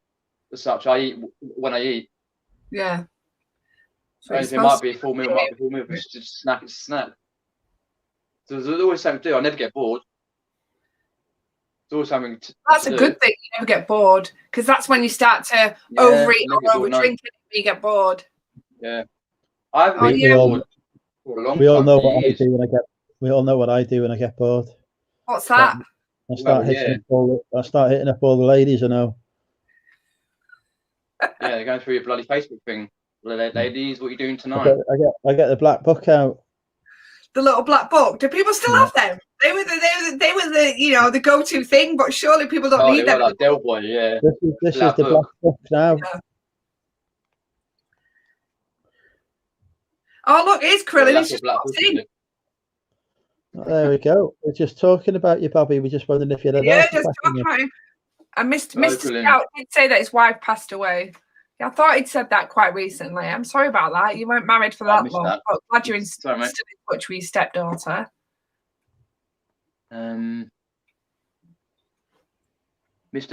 as such. I eat when I eat. Yeah. So it might be a full meal, but it's just snack. It's a snack. So there's always something to do. I never get bored. There's always something to That's a good thing. You never get bored, because that's when you start to overeat or over drink and you get bored. Yeah. I haven't been bored for a long time. We all know what I do when I get. We all know what I do when I get bored. What's that? I start hitting up all the ladies I know. Yeah, they're going through your bloody Facebook thing. Ladies, what are you doing tonight? I get the black book out. The little black book. Do people still have them? They were the the go-to thing, but surely people don't need them. Like Del Boy, yeah. This is the black book now. Yeah. Oh look, it's Krillin. It's just boxing. There we go. We're just talking about you, Bobby. We're just wondering if you had just talking about him. And Mr. Scout did say that his wife passed away. Yeah, I thought he'd said that quite recently. I'm sorry about that. You weren't married for that long. But glad you're still in touch with your stepdaughter. Mr.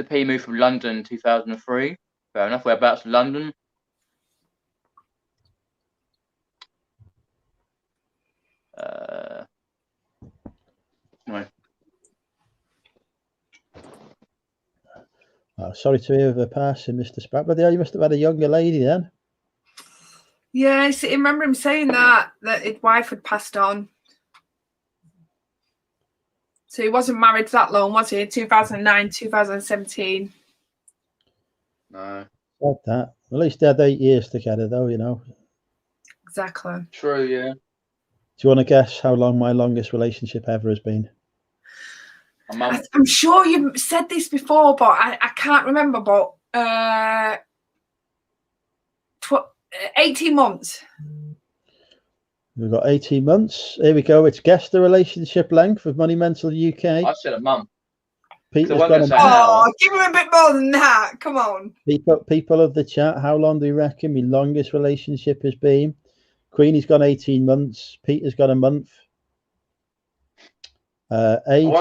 P moved from London in 2003. Fair enough. Whereabouts in London? Anyway. Oh, sorry to hear of her passing, Mr. Spratt. But you must have had a younger lady then. Yeah, I remember him saying that his wife had passed on. So he wasn't married that long, was he? 2009, 2017. No. Said that. At least they had 8 years together, though, you know. Exactly. True, yeah. Do you want to guess how long my longest relationship ever has been? I'm sure you said this before, but I can't remember. But 18 months. We've got 18 months. Here we go. It's guess the relationship length of Money Mental UK. I said a month. Peter's give him a bit more than that. Come on. People of the chat, how long do you reckon my longest relationship has been? Queenie's gone 18 months. Peter's got a month. Aid's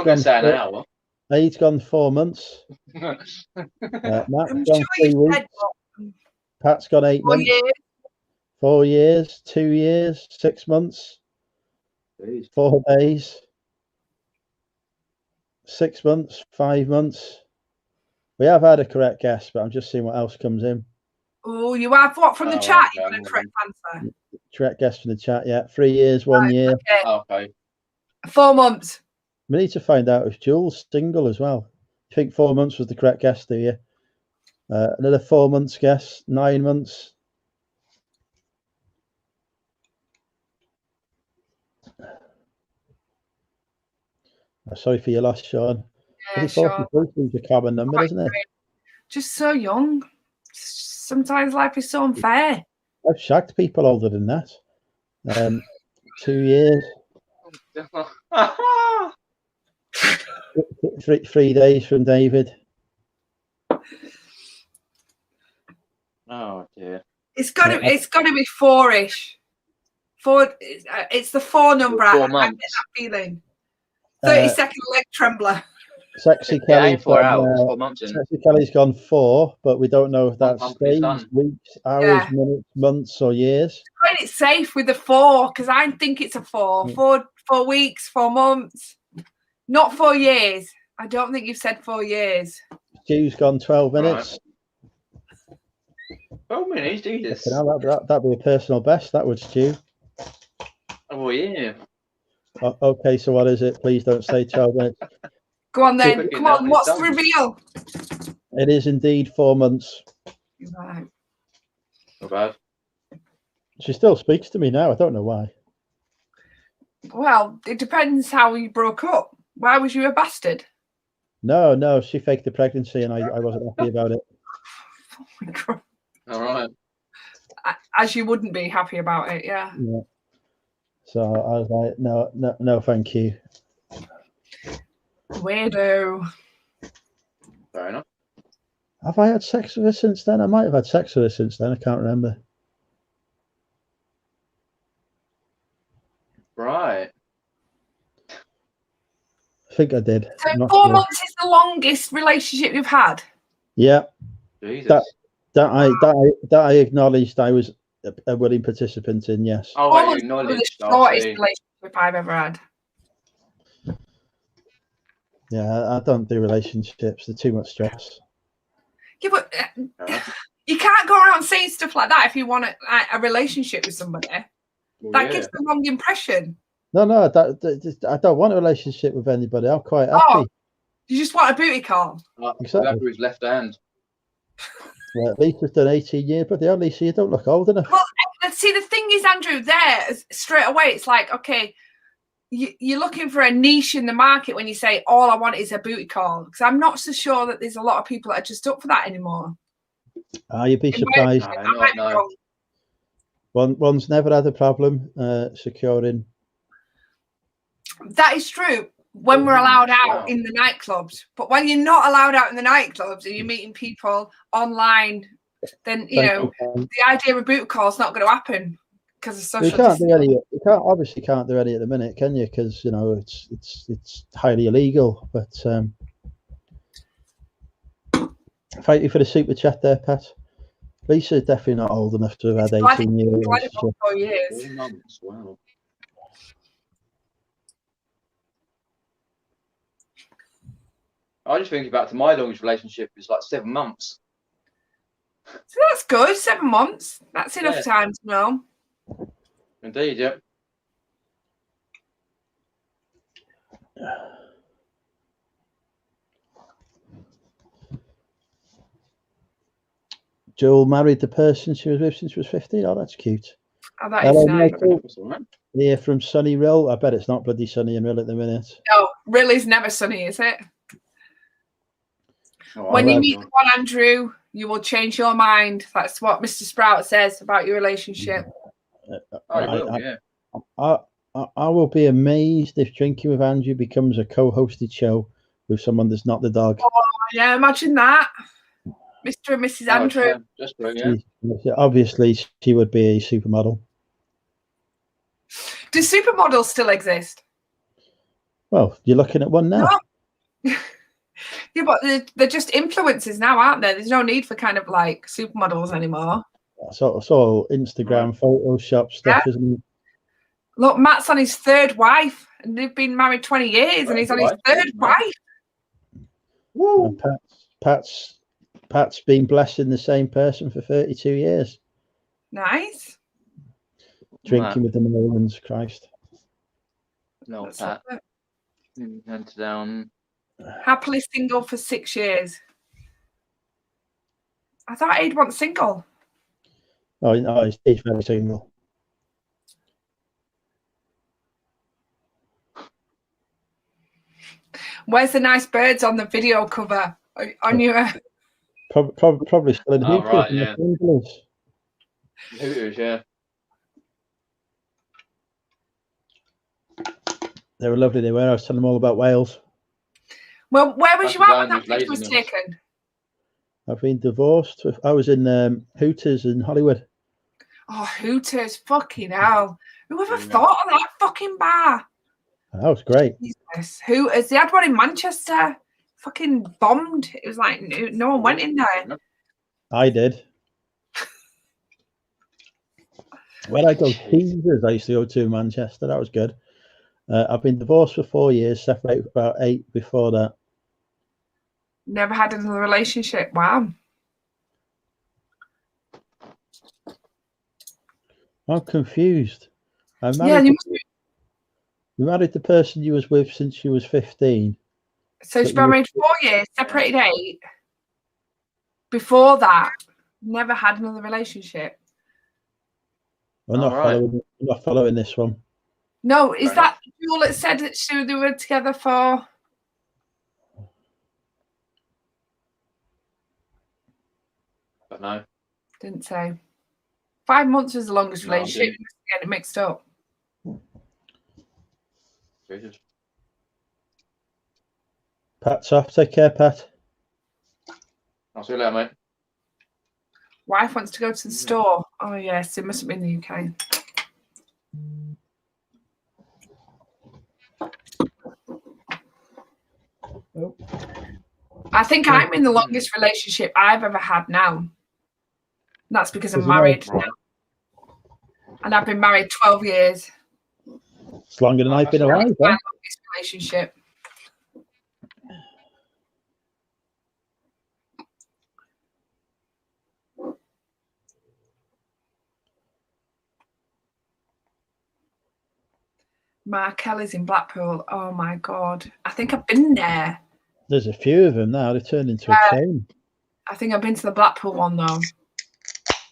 gone 4 months. Matt's gone 3 weeks. Pat's got 8 months. Years. 4 years, 2 years, 6 months, 4 days, 6 months, 5 months. We have had a correct guess, but I'm just seeing what else comes in. Oh, you have what from the chat? You got a correct answer. Correct guess from the chat, yeah. 3 years, 1 year. Okay. 4 months. We need to find out if Jules single as well. You think 4 months was the correct guess, do you? Another 4 months guess, 9 months. Sorry for your loss, Sean. Yeah, Sean. Is a common number, isn't it? Just so young. Sometimes life is so unfair. I've shagged people older than that. 2 years. 3 days from David. Oh dear. It's got to be 4-ish. 4. It's the 4 number. 4 I get months. that feeling. 30-second leg trembler. Sexy Yeah, Kelly's ain't 4 gone, hours. 4 months in. Sexy Kelly's gone 4, but we don't know if that's month is days, done. weeks, hours, Yeah. minutes, months, or years. Playing it safe with the 4 because I think it's a 4. 4 weeks, 4 months, not 4 years. I don't think you've said 4 years. Stu's gone 12 minutes. Right. 12 minutes, Jesus. That'd be a personal best. That would, Stu. Oh yeah. Okay, so what is it? Please don't say 12 minutes. Go on then. Quick Come enough, on. it's What's the done. reveal? It is indeed 4 months. Right. Not bad. She still speaks to me now. I don't know why. Well, it depends how you broke up. Why was you a bastard? No, she faked the pregnancy, and I wasn't happy about it. Oh my God. All right. As you wouldn't be happy about it, yeah. So I was like, no, thank you. Weirdo. Fair enough. Have I had sex with her since then? I might have had sex with her since then. I can't remember. So I Right. think I did. 4 months is the longest relationship you've had? Yeah. Jesus. That I acknowledged I was a willing participant in, yes. Oh, 4 right, you months is acknowledged. the shortest See. relationship I've ever had. Yeah, I don't do relationships. They're too much stress. Yeah, but you can't go around saying stuff like that if you want a relationship with somebody. Well, That yeah. gives the wrong impression. No, I don't want a relationship with anybody. I'm quite happy. Oh, you just want a booty call. Exactly. That was his left hand. Well, at least it's done 18 years, but the only you don't look old enough. Well, see, the thing is, Andrew, there straight away, it's like, okay, you're looking for a niche in the market when you say all I want is a booty call, because I'm not so sure that there's a lot of people that are just up for that anymore. You'd be surprised. One's never had a problem securing. That is true when we're allowed out in the nightclubs, but when you're not allowed out in the nightclubs and you're meeting people online, then the idea of a boot call is not going to happen because of social. You can't do any at the minute, can you? Because it's highly illegal. But thank you for the super chat there, Pat. Lisa's definitely not old enough to have had 18 years. 4 years. 4 months. Wow. I just think back to my longest relationship is like 7 months. So that's good. 7 months. That's enough time to know. Indeed, yeah. Joel married the person she was with since she was 15. Oh, that's cute. Oh, that is nice. Yeah, from sunny Rill. I bet it's not bloody sunny in Rill at the minute. No, Rill is never sunny, is it? Oh, when you meet one, Andrew, you will change your mind. That's what Mr. Sprout says about your relationship. I will be amazed if Drinking with Andrew becomes a co-hosted show with someone that's not the dog. Oh, yeah, imagine that. Mr. and Mrs. Andrew. Just brilliant. Obviously, she would be a supermodel. Do supermodels still exist? Well, you're looking at one now. No. Yeah, but they're just influencers now, aren't they? There's no need for kind of like supermodels anymore. So Instagram, Photoshop stuff, isn't it? Look, Matt's on his 3rd wife, and they've been married 20 years, and he's on his 3rd wife. Woo. Pat's been blessing the same person for 32 years. Nice. Drinking with the Merlins, Christ. No, Pat. Hands down. Happily single for 6 years. I thought he'd want single. Oh, no, he's very single. Where's the nice birds on the video cover? On your probably still in Hooters. Right, yeah. Hooters, yeah. They were lovely. They were. I was telling them all about Wales. Well, where was you at when that picture was taken? I've been divorced. I was in Hooters in Hollywood. Oh, Hooters, fucking hell. Whoever thought of that fucking bar? That was great. Jesus. Hooters, they had one in Manchester. Fucking bombed. It was like, no one went in there. I did. When I go Teasers, I used to go to Manchester. That was good. I've been divorced for 4 years, separated for about 8 before that. Never had another relationship. Wow. I'm confused. Yeah, You married the person you was with since you was 15. So she's been married 4 years, separated 8. Before that, never had another relationship. I'm not following this one. No, is that Jewel that said that they were together for? But no. Didn't say. 5 months was the longest relationship. Get it mixed up. Jesus. Pat's off. Take care, Pat. I'll see you later, mate. Wife wants to go to the store. Oh yes, it must have been the UK. Oh. I think I'm in the longest relationship I've ever had now. And that's because I'm married now. And I've been married 12 years. It's longer than I've been alive. That's my longest relationship. Mark Kelly's in Blackpool. Oh my God. I think I've been there. There's a few of them now. They've turned into a chain. I think I've been to the Blackpool one though.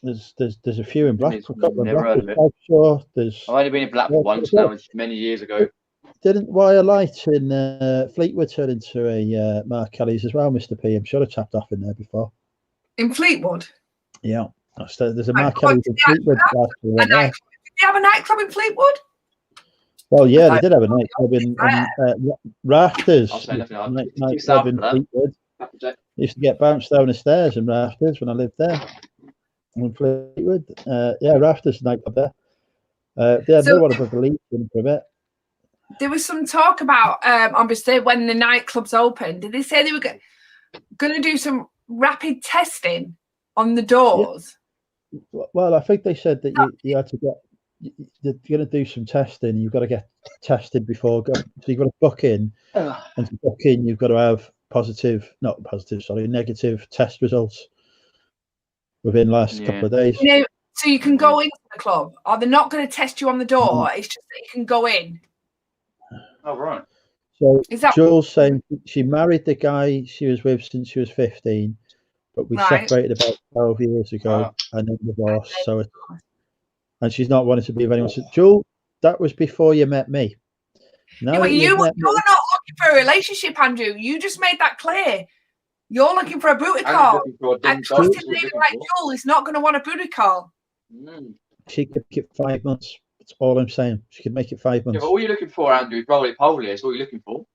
There's a few in Blackpool. Never heard of it. I've only been in Blackpool once. That was many years ago. Didn't Wire Light in Fleetwood turn into a Mark Kelly's as well, Mr. P? I'm sure I tapped off in there before. In Fleetwood? Yeah. There's a Mark Kelly's in Fleetwood. Did they have a nightclub in Fleetwood? Well, yeah, they did have a nightclub in Rafters. Nightclub in Fleetwood. I used to get bounced down the stairs in Rafters when I lived there. In Fleetwood. Yeah, Rafters nightclub there. They had no one above the league in for a bit. There was some talk about, obviously, when the nightclubs opened, did they say they were going to do some rapid testing on the doors? Yeah. Well, I think they said that you had to you're going to do some testing. You've got to get tested before so you've got to book in, and to book in, you've got to have negative test results within the last couple of days. So you can go into the club, or they're not going to test you on the door. It's just that you can go in. Oh, right. So Jules saying she married the guy she was with since she was 15, but we separated about 12 years ago and then divorced. And she's not wanting to be with anyone. So, Jules, that was before you met me. You're not looking for a relationship, Andrew. You just made that clear. You're looking for a booty call. A trusted lady like Jules is not going to want a booty call. She could make it 5 months. That's all I'm saying. She could make it 5 months. Yeah, but all you're looking for, Andrew, is roly-poly. That's all you're looking for.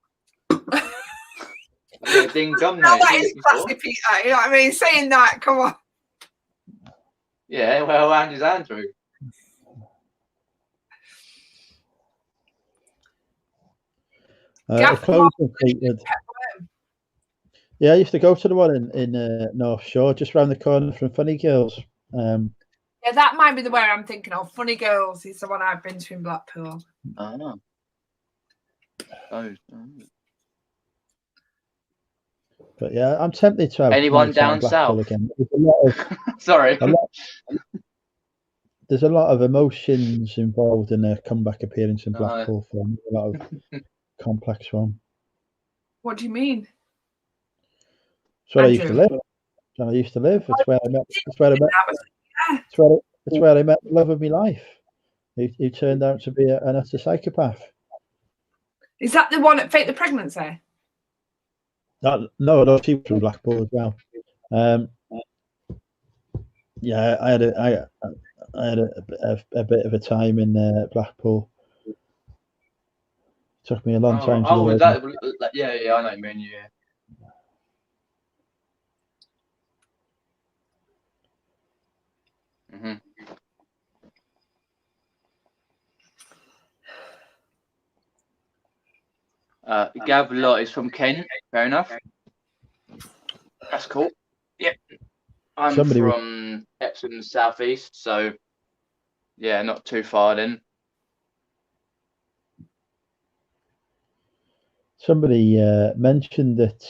Ding dong, mate. That is classy, Peter. You know what I mean? Saying that, come on. Yeah, well, Andrew's Andrew. Yeah, I used to go to the one in North Shore, just round the corner from Funny Girls. Yeah, that might be the way I'm thinking of. Funny Girls is the one I've been to in Blackpool. Oh. But yeah, I'm tempted to have anyone down south again. There's a lot of, sorry. There's a lot of emotions involved in a comeback appearance in Blackpool for me. A lot of complex one. What do you mean? It's where I used to live. It's where I met. It's where I met the love of my life. Who turned out to be an utter psychopath. Is that the one that faked the pregnancy? No, she was from Blackpool as well. Yeah, I had a bit of a time in Blackpool. It took me a long time to yeah, I know what you mean. Yeah. Mm-hmm. Gav Lot is from Kent. Fair enough. That's cool. Yep. I'm from Epsom, South East, so yeah, not too far then. Somebody mentioned that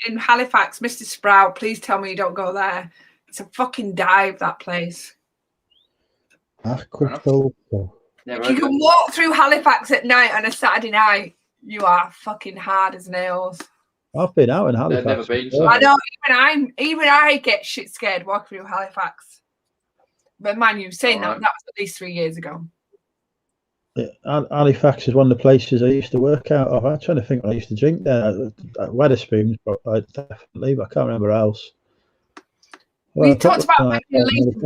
in Halifax, Mr. Sprout, please tell me you don't go there. It's a fucking dive, that place. If you can walk through Halifax at night on a Saturday night, you are fucking hard as nails. I've been out in Halifax. Never been. So. I know. Even I get shit scared walking through Halifax. But man, you saying that was at least 3 years ago. Yeah, Halifax is one of the places I used to work out of. I'm trying to think what I used to drink there. Wetherspoons, but I can't remember else. We talked about making Leeds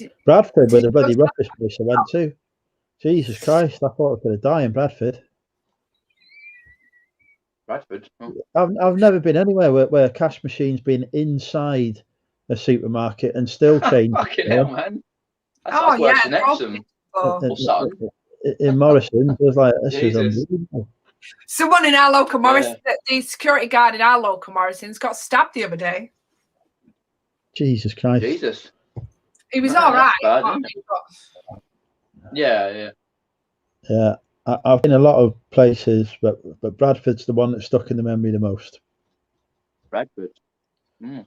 and Bradford was the bloody roughest place I went to. Jesus Christ, I thought I was going to die in Bradford. Bradford? Oh. I've never been anywhere where a cash machine's been inside a supermarket and still changed. Fucking hell, man. That's worse than Epsom. Or Sutton. In Morrison, it was like, this is unbelievable. Someone in our local Morrison, the security guard in our local Morrison's got stabbed the other day. Jesus Christ. Jesus. He was all right. Bad, yeah. Yeah, I've been a lot of places, but Bradford's the one that stuck in the memory the most. Bradford. And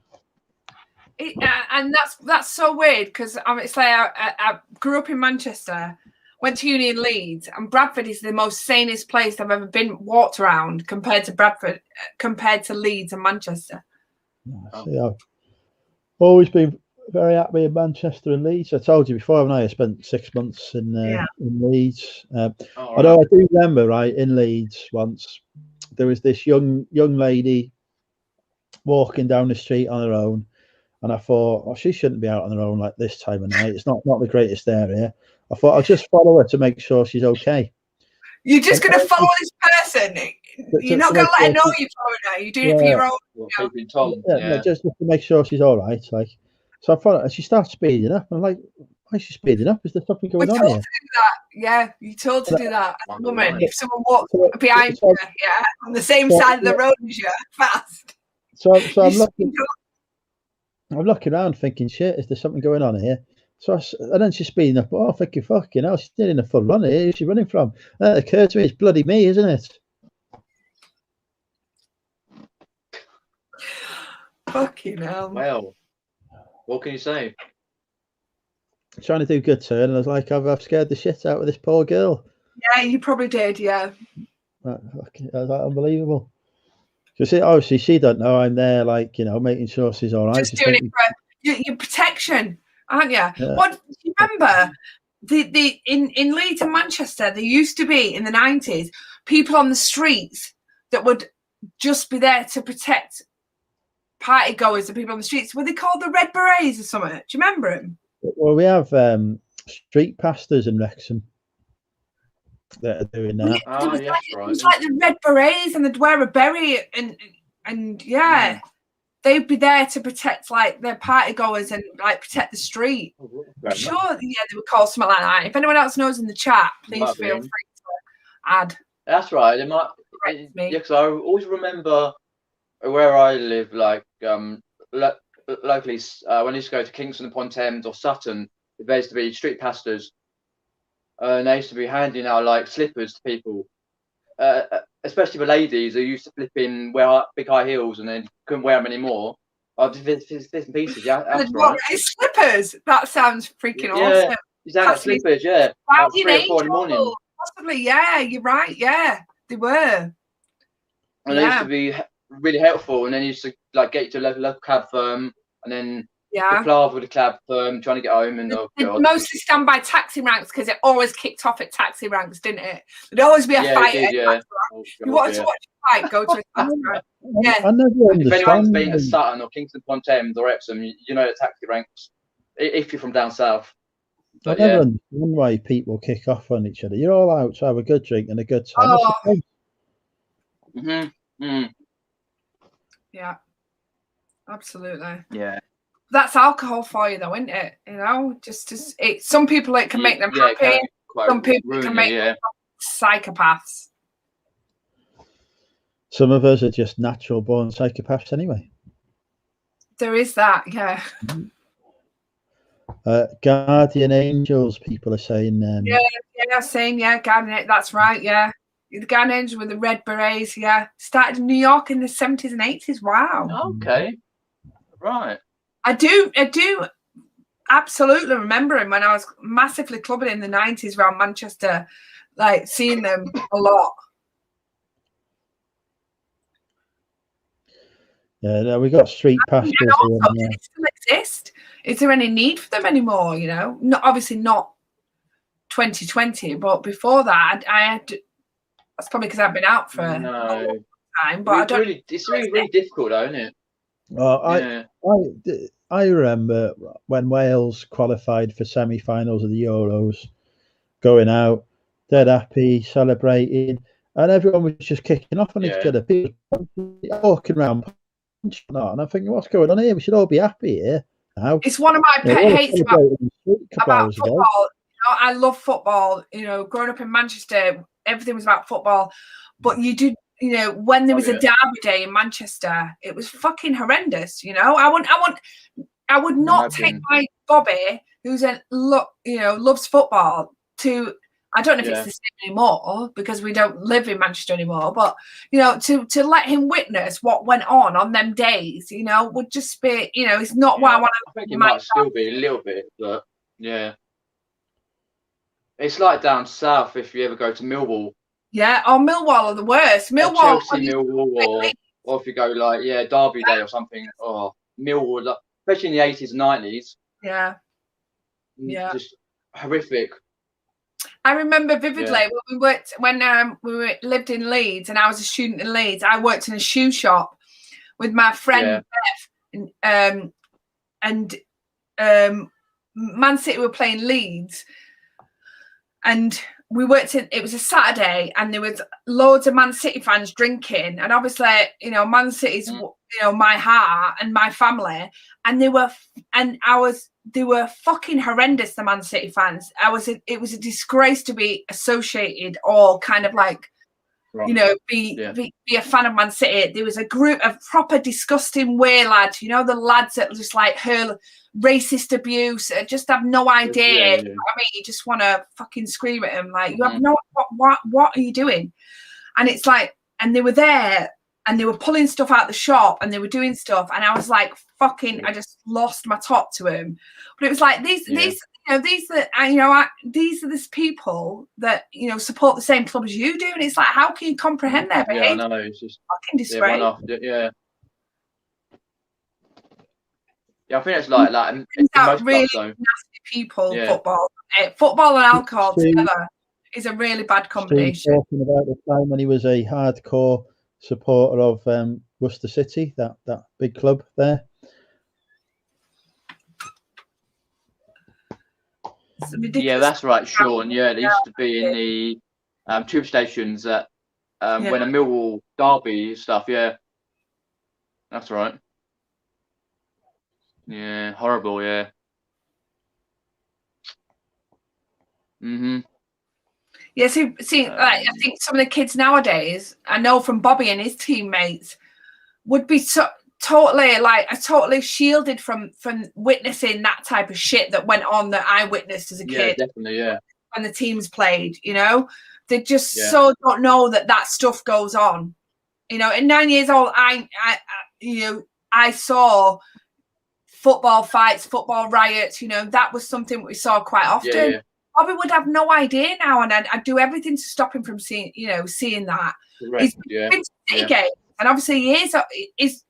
that's so weird because it's like I grew up in Manchester, went to uni in Leeds, and Bradford is the most sanest place I've ever been walked around compared to Leeds and Manchester. See, I've always been very happy in Manchester and Leeds. I told you before, haven't I spent 6 months in Leeds. Although I do remember, in Leeds once, there was this young lady walking down the street on her own, and I thought, she shouldn't be out on her own like this time of night. It's not the greatest area. I thought I'll just follow her to make sure she's okay. You're just going to follow this person. You're not going to let her know you're following her. You're doing it for your own. Just to make sure she's all right. So I followed her, and she starts speeding up. I'm like, why is she speeding up? Is there something going on here? Yeah, you're told to do that as a woman. If someone walks behind you, on the same side of the road as you, fast. So I'm looking around thinking, shit, is there something going on here? And then she's speeding up. Oh, thinking, fucking hell, she's doing a full run here. Who's she running from? It occurred to me, it's bloody me, isn't it? Fucking hell. Well, what can you say? Trying to do good turn, and I was like, I've scared the shit out of this poor girl. Yeah, you probably did, yeah. That was unbelievable. So obviously she don't know I'm there, making sure she's all right. Just doing it for your protection, aren't you? Yeah. What do you remember? In Leeds and Manchester, there used to be in the 90s people on the streets that would just be there to protect party goers and people on the streets. Were they called the Red Berets or something? Do you remember them? Well, we have street pastors in Wrexham that are doing that. It was like the Red Berets, and they'd wear a beret, and they'd be there to protect their party goers and protect the street. I'm sure, they were called something like that. If anyone else knows in the chat, please feel free to add. That's right. It might. Because I always remember where I live, locally, when I used to go to Kingston upon Thames or Sutton, there used to be street pastors, and they used to be handing out slippers to people, especially the ladies who used to flip in, wear big high heels, and then couldn't wear them anymore. Bits and pieces, that's right. Slippers. That sounds freaking awesome. Exactly, slippers. Yeah, about 3 or 4 in the morning. Possibly, yeah. You're right. Yeah, they were. And they used to be really helpful, and then you used to get you to a local cab firm, and then the palaver with the cab firm trying to get home, and mostly stand by taxi ranks because it always kicked off at taxi ranks, didn't it? There'd always be a fight. You wanted to watch a fight, go to a taxi rank. If anyone's been to Sutton or Kingston upon Thames or Epsom, you know the taxi ranks. If you're from down south. I never understand why people kick off on each other. You're all out to have a good drink and a good time. Yeah, absolutely. Yeah. That's alcohol for you, though, isn't it? You know, just as some people it can make them happy. Some people can make them psychopaths. Some of us are just natural born psychopaths anyway. There is that, yeah. Guardian angels, people are saying. Guardian. That's right, yeah. The Guardian angels with the red berets, yeah. Started in New York in the 70s and 80s. Wow. Okay, right. I do absolutely remember him when I was massively clubbing in the 90s around Manchester, like seeing them a lot. Yeah, we got street pastors. And also, did it still exist? Is there any need for them anymore? You know, obviously not 2020, but before that, I had to, that's probably because I've been out for a long time. But it's really difficult, though, isn't it? I remember when Wales qualified for semi-finals of the Euros, going out, dead happy, celebrating, and everyone was just kicking off on each other. People walking around, and I'm thinking, what's going on here? We should all be happy here now. It's one of my pet hates about football. You know, I love football. You know, growing up in Manchester, everything was about football. But you do, you know, when there was a derby day in Manchester, it was fucking horrendous. You know, I would not take my Bobby, who's loves football, to. I don't know if it's the same anymore because we don't live in Manchester anymore. But you know, to let him witness what went on them days, you know, would just be, you know, it's not what I want to. I think it might still be a little bit, but yeah, it's like down south if you ever go to Millwall. Yeah, Millwall are the worst. Millwall, Chelsea, Millwall, or if you go like Derby Day or something. Oh, Millwall, especially in the 80s and 90s. Yeah, just horrific. I remember vividly when we lived in Leeds and I was a student in Leeds. I worked in a shoe shop with my friend Beth, and Man City were playing Leeds, and we worked in. It was a Saturday, and there was loads of Man City fans drinking, and obviously, you know, Man City's my heart and my family, and they were fucking horrendous, the Man City fans. It was a disgrace to be associated or kind of like, you know, be a fan of Man City. There was a group of proper disgusting way lads, you know, the lads that just like hurl racist abuse, just have no idea. You know what I mean? You just want to fucking scream at them, like, you have no, what are you doing? And it's like, and they were there and they were pulling stuff out the shop and they were doing stuff, and I was like, fucking, I just lost my top to him. But it was like these are these people that, you know, support the same club as you do, and it's like, how can you comprehend their behavior? Yeah, I know, it's just fucking disgrace. Yeah, I think it's like most really clubs, nasty people. Football and alcohol together is a really bad combination. Talking about the time when he was a hardcore supporter of Worcester City, that big club there. Yeah, that's right, Sean. Yeah, they used to be in the tube stations at when a Millwall derby stuff. Yeah, that's right. Yeah, horrible. Yeah. Yeah, see, like, I think some of the kids nowadays, I know from Bobby and his teammates, would be totally shielded from witnessing that type of shit that went on that I witnessed as a kid. Yeah, definitely, yeah. When the teams played, you know, they just so don't know that stuff goes on. You know, at 9 years old, I saw football fights, football riots. You know, that was something we saw quite often. Yeah. Bobby would have no idea now, and I'd do everything to stop him from seeing that. Correct. He's been games, and obviously he's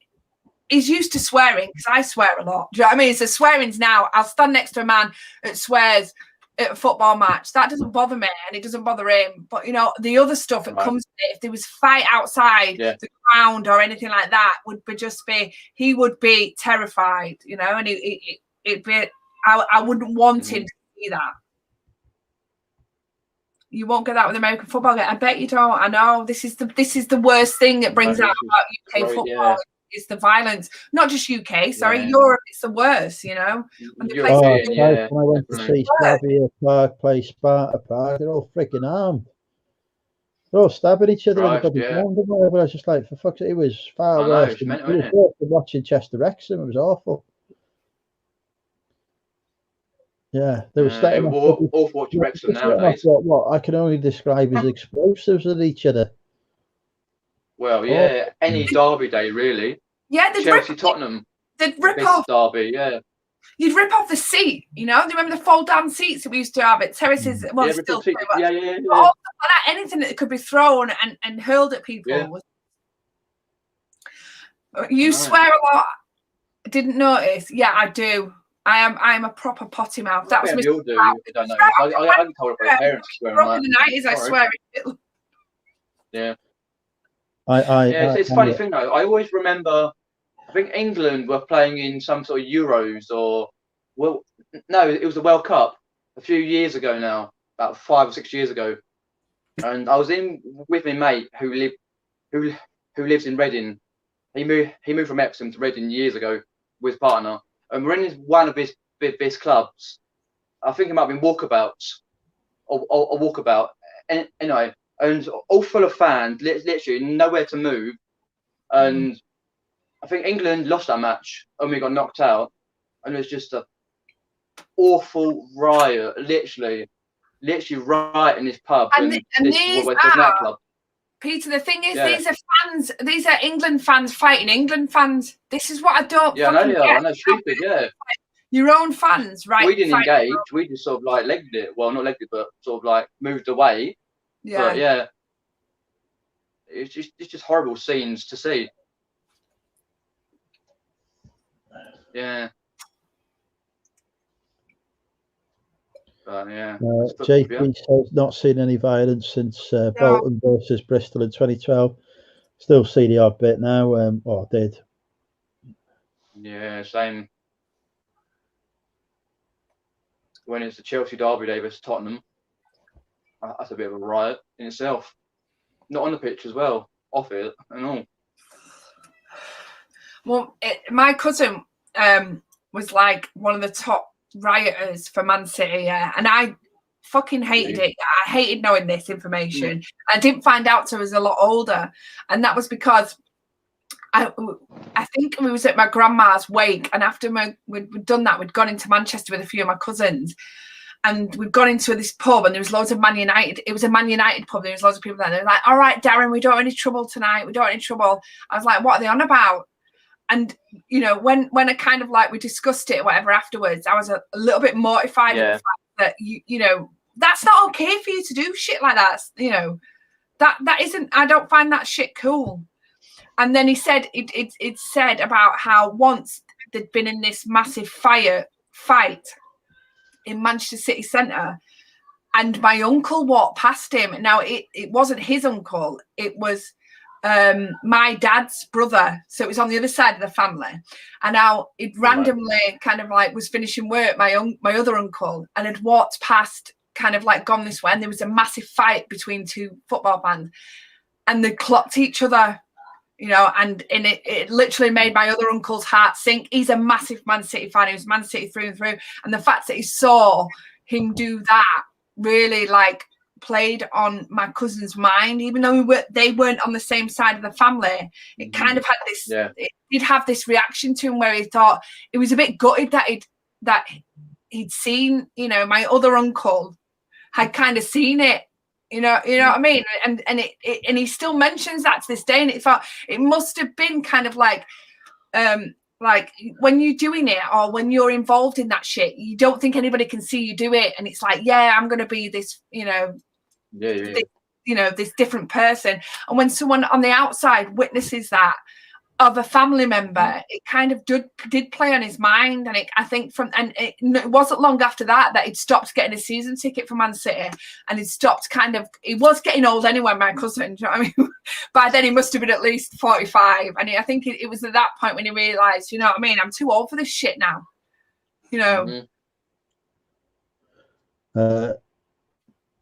used to swearing, because I swear a lot. Do you know what I mean? So swearing's now. I'll stand next to a man that swears at a football match. That doesn't bother me, and it doesn't bother him. But you know, the other stuff that comes to it, if there was fight outside the ground or anything like that, he would be terrified. You know, and it'd be. I wouldn't want him to see that. You won't get that with American football. I bet you don't. I know this is the worst thing that brings out about UK football. is the violence. Not just UK, sorry, Yeah. Europe. It's the worst. You know, when they play European, something- yeah, when I went to definitely. see Slavia Park play Sparta Prague, they're all freaking armed. They're all stabbing each other in the Christ, bloody yeah. ground and whatever. I was just like, for fuck's sake, it was far I know, worse it's than, mental, it was isn't it? worse than watching Chester Wrexham. It was awful. Yeah, they were starting off awful watching Wrexham nowadays. what I can only describe as explosives at each other. Well, yeah, any derby day really. Yeah, Chelsea Tottenham. They'd rip This off. derby, yeah. You'd rip off the seat, you know. Do you remember the fold-down seats that we used to have at terraces? Well, Yeah, still, yeah. But all stuff like that, anything that could be thrown and hurled at people. Yeah. You swear a lot. Didn't notice? Yeah, I do. I'm a proper potty mouth. That was we all do. I don't know. I can tell by parents swearing in the 90s. I swear. Yeah. It's a funny thing though. I always remember. I think England were playing in some sort of Euros or it was the World Cup a few years ago now, about 5 or 6 years ago, and I was in with my mate who lives in Reading. He moved from Epsom to Reading years ago with his partner, and we're in one of his clubs. I think it might have been Walkabouts or Walkabout, and anyway, and all full of fans, literally nowhere to move, and. I think England lost that match and we got knocked out, and it was just a awful riot, literally riot in this pub and these nightclub. Peter, the thing is, these are fans. These are England fans fighting England fans. This is what I don't. Yeah, I know, stupid. Yeah, your own fans, right? We didn't engage. We just sort of like legged it. Well, not legged it, but sort of like moved away. Yeah, but yeah, it's just horrible scenes to see. Yeah. Yeah. JP says not seen any violence since Bolton versus Bristol in 2012. Still see the odd bit now. Or did. Yeah, same. When it's the Chelsea derby day versus Tottenham, that's a bit of a riot in itself. Not on the pitch as well, off it and all. Well, my cousin was like one of the top rioters for Man City, and I fucking hated it. I hated knowing this information. I didn't find out till I was a lot older, and that was because I think we was at my grandma's wake, and after we'd done that, we'd gone into Manchester with a few of my cousins, and we'd gone into this pub, and there was loads of Man United. It was a Man United pub. There was loads of people there. They were like, "All right, Darren, we don't want any trouble tonight. We don't want any trouble." I was like, "What are they on about?" And you know, when I kind of like we discussed it or whatever afterwards, I was a little bit mortified at the fact that you know that's not okay for you to do shit like that. You know, that isn't. I don't find that shit cool. And then he said it said about how once they'd been in this massive fight in Manchester City Centre, and my uncle walked past him. Now it wasn't his uncle; it was my dad's brother, so it was on the other side of the family. And now it randomly kind of like was finishing work, my other uncle, and had walked past, kind of like gone this way, and there was a massive fight between two football fans, and they clocked each other, you know, and it literally made my other uncle's heart sink. He's a massive Man City fan. He was Man City through and through, and the fact that he saw him do that really like played on my cousin's mind, even though they weren't on the same side of the family. It kind of had this it did have this reaction to him where he thought it was a bit gutted that he'd seen, you know, my other uncle had kind of seen it, you know what I mean, and he still mentions that to this day, and it thought it must have been kind of like when you're doing it or when you're involved in that shit, you don't think anybody can see you do it, and it's like, yeah, I'm going to be this, you know, this different person. And when someone on the outside witnesses that of a family member, it kind of did play on his mind. And I think it wasn't long after that he'd stopped getting a season ticket for Man City, and he'd stopped he was getting old anyway, my cousin, do you know what I mean? By then he must have been at least 45, and I think it was at that point when he realised, you know what I mean, I'm too old for this shit now, you know.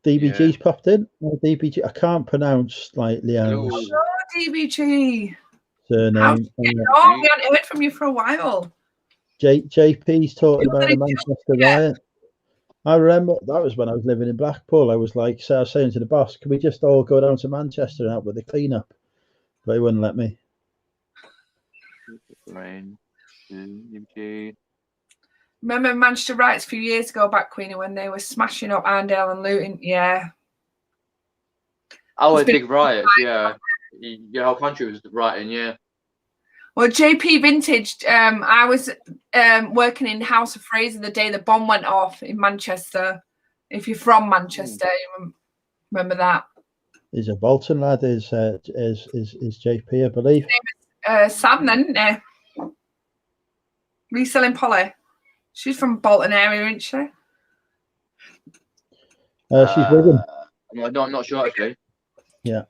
DBG's popped in. DBG, I can't pronounce like Leanne's. Oh, DBG. surname. We haven't heard from you for a while. JP's talking about the Manchester riot. I remember that was when I was living in Blackpool. I was saying to the boss, "Can we just all go down to Manchester and help with the cleanup?" But he wouldn't let me. Remember Manchester riots a few years ago back, Queenie, when they were smashing up Arndale and looting? Yeah. Oh, a big riot. Yeah. Your whole country was rioting. Yeah. Well, JP Vintage, I was working in House of Fraser the day the bomb went off in Manchester. If you're from Manchester, you remember that. He's a Bolton lad. Is JP, I believe. Sam, then, isn't he? Reselling Polly. She's from Bolton area, isn't she? She's Wigan. I'm not sure actually. Yeah.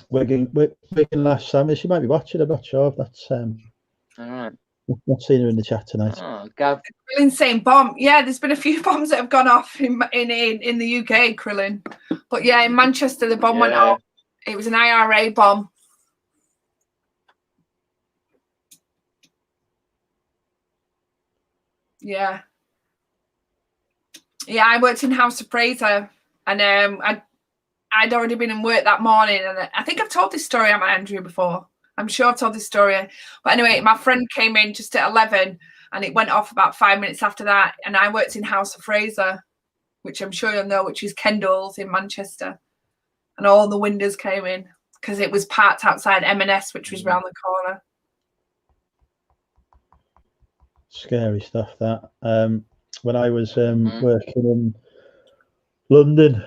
Wigan last summer. She might be watching. I'm not sure if that's. All right. Not seen her in the chat tonight. Oh, Gav. Insane bomb. Yeah, there's been a few bombs that have gone off in the UK, Krillin. But yeah, in Manchester, the bomb went off. It was an IRA bomb. Yeah. Yeah, I worked in House of Fraser, and I'd already been in work that morning, and I think I've told this story at Andrew before. I'm sure I've told this story. But anyway, my friend came in just at 11, and it went off about 5 minutes after that, and I worked in House of Fraser, which I'm sure you'll know, which is Kendall's in Manchester, and all the windows came in because it was parked outside M&S, which was round the corner. Scary stuff, that. When I was working in London,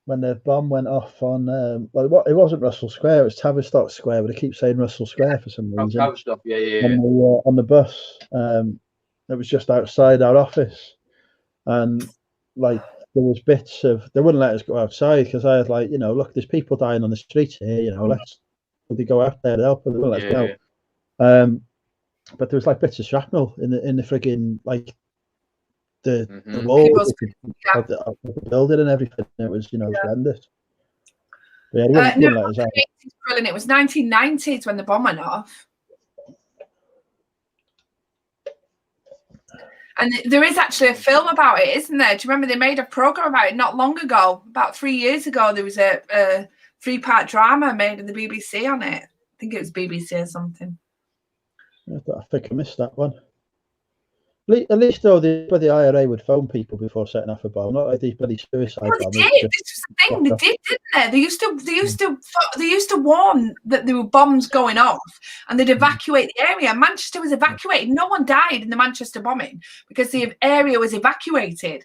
when the bomb went off on, it wasn't Russell Square, it was Tavistock Square, but I keep saying Russell Square for some reason. Tavistock, yeah. On the bus, it was just outside our office, and there was bits of, they wouldn't let us go outside because I was like, look, there's people dying on the streets here, let's go out there to help them. They wouldn't let us go. But there was bits of shrapnel in the frigging the wall of the building and everything. It was horrendous. But yeah, wouldn't let us out. It was 1990s when the bomb went off. And there is actually a film about it, isn't there? Do you remember they made a program about it not long ago? About 3 years ago, there was a 3-part drama made in the BBC on it. I think it was BBC or something. I think I missed that one. At least though, the IRA would phone people before setting off a bomb, not like these bloody suicide bombers. They did. This was the thing. They did, didn't they? They used to warn that there were bombs going off, and they'd evacuate the area. Manchester was evacuated. No one died in the Manchester bombing because the area was evacuated.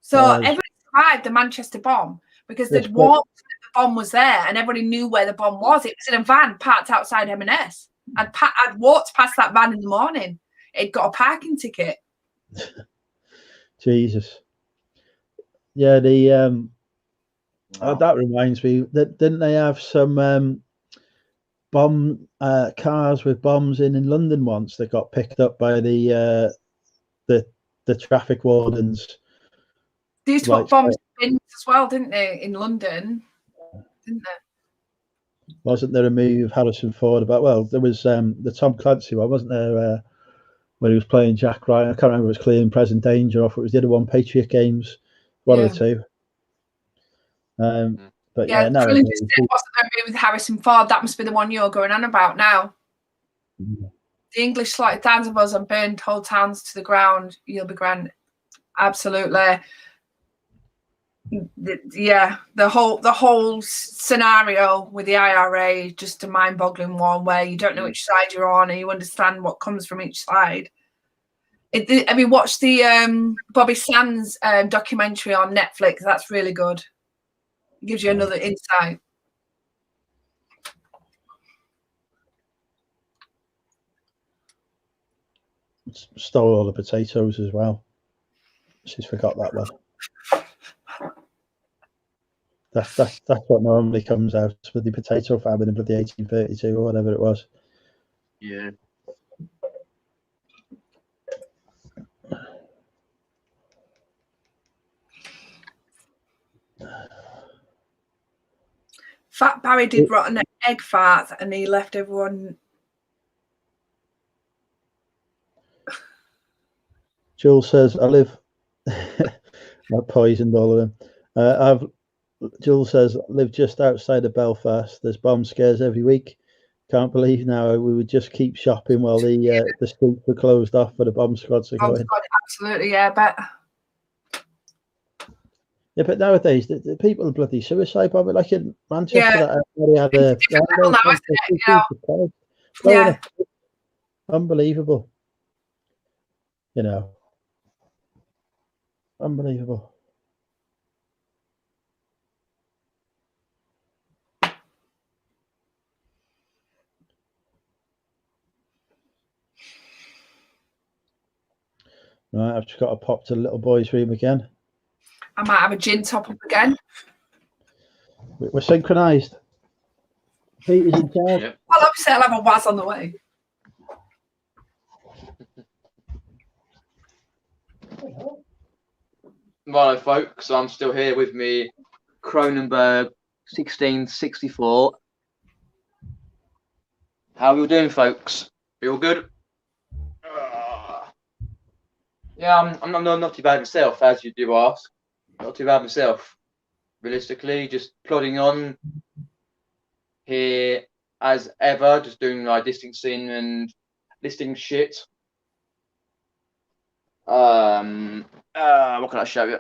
So everybody survived the Manchester bomb because they'd warned that the bomb was there, and everybody knew where the bomb was. It was in a van parked outside M&S. I'd walked past that van in the morning. It got a parking ticket. Jesus. Yeah, that reminds me that didn't they have some bomb cars with bombs in London once that got picked up by the traffic wardens? They used to put bombs in as well, didn't they, in London? Didn't they? Wasn't there a movie of Harrison Ford about? Well, there was the Tom Clancy one, wasn't there? When he was playing Jack Ryan, I can't remember if it was Clear and Present Danger or if it was the other one, Patriot Games, one of the two. But yeah, no. Wasn't there a movie with Harrison Ford? That must be the one you're going on about now. The English slaughtered thousands of us and burned whole towns to the ground. You'll be grand. Absolutely. Yeah, the whole scenario with the IRA, just a mind-boggling one where you don't know which side you're on and you understand what comes from each side. Have you watched the Bobby Sands documentary on Netflix? That's really good. It gives you another insight. Stole all the potatoes as well. She's forgot that one. That's what normally comes out with the potato famine in the 1832 or whatever it was. Yeah. Fat Barry did rotten egg farts and he left everyone. Jules says, I live. I poisoned all of them. Jules says, I live just outside of Belfast. There's bomb scares every week. Can't believe now we would just keep shopping while the streets were closed off for the bomb squads are going. Absolutely, yeah, but. Yeah, but nowadays the people are bloody suicide bombing. Like in Manchester, that had a unbelievable. You know, unbelievable. Right, I've just got to pop to the little boy's room again. I might have a gin top up again. We're synchronised. Peter's in charge. Yep. Well, obviously I'll have a Waz on the way. Right, folks, I'm still here with me, Cronenberg 1664. How are we all doing, folks? You all good? Yeah, I'm not too bad myself, as you do ask. Not too bad myself. Realistically, just plodding on here as ever, just doing like distancing and listing shit. What can I show you?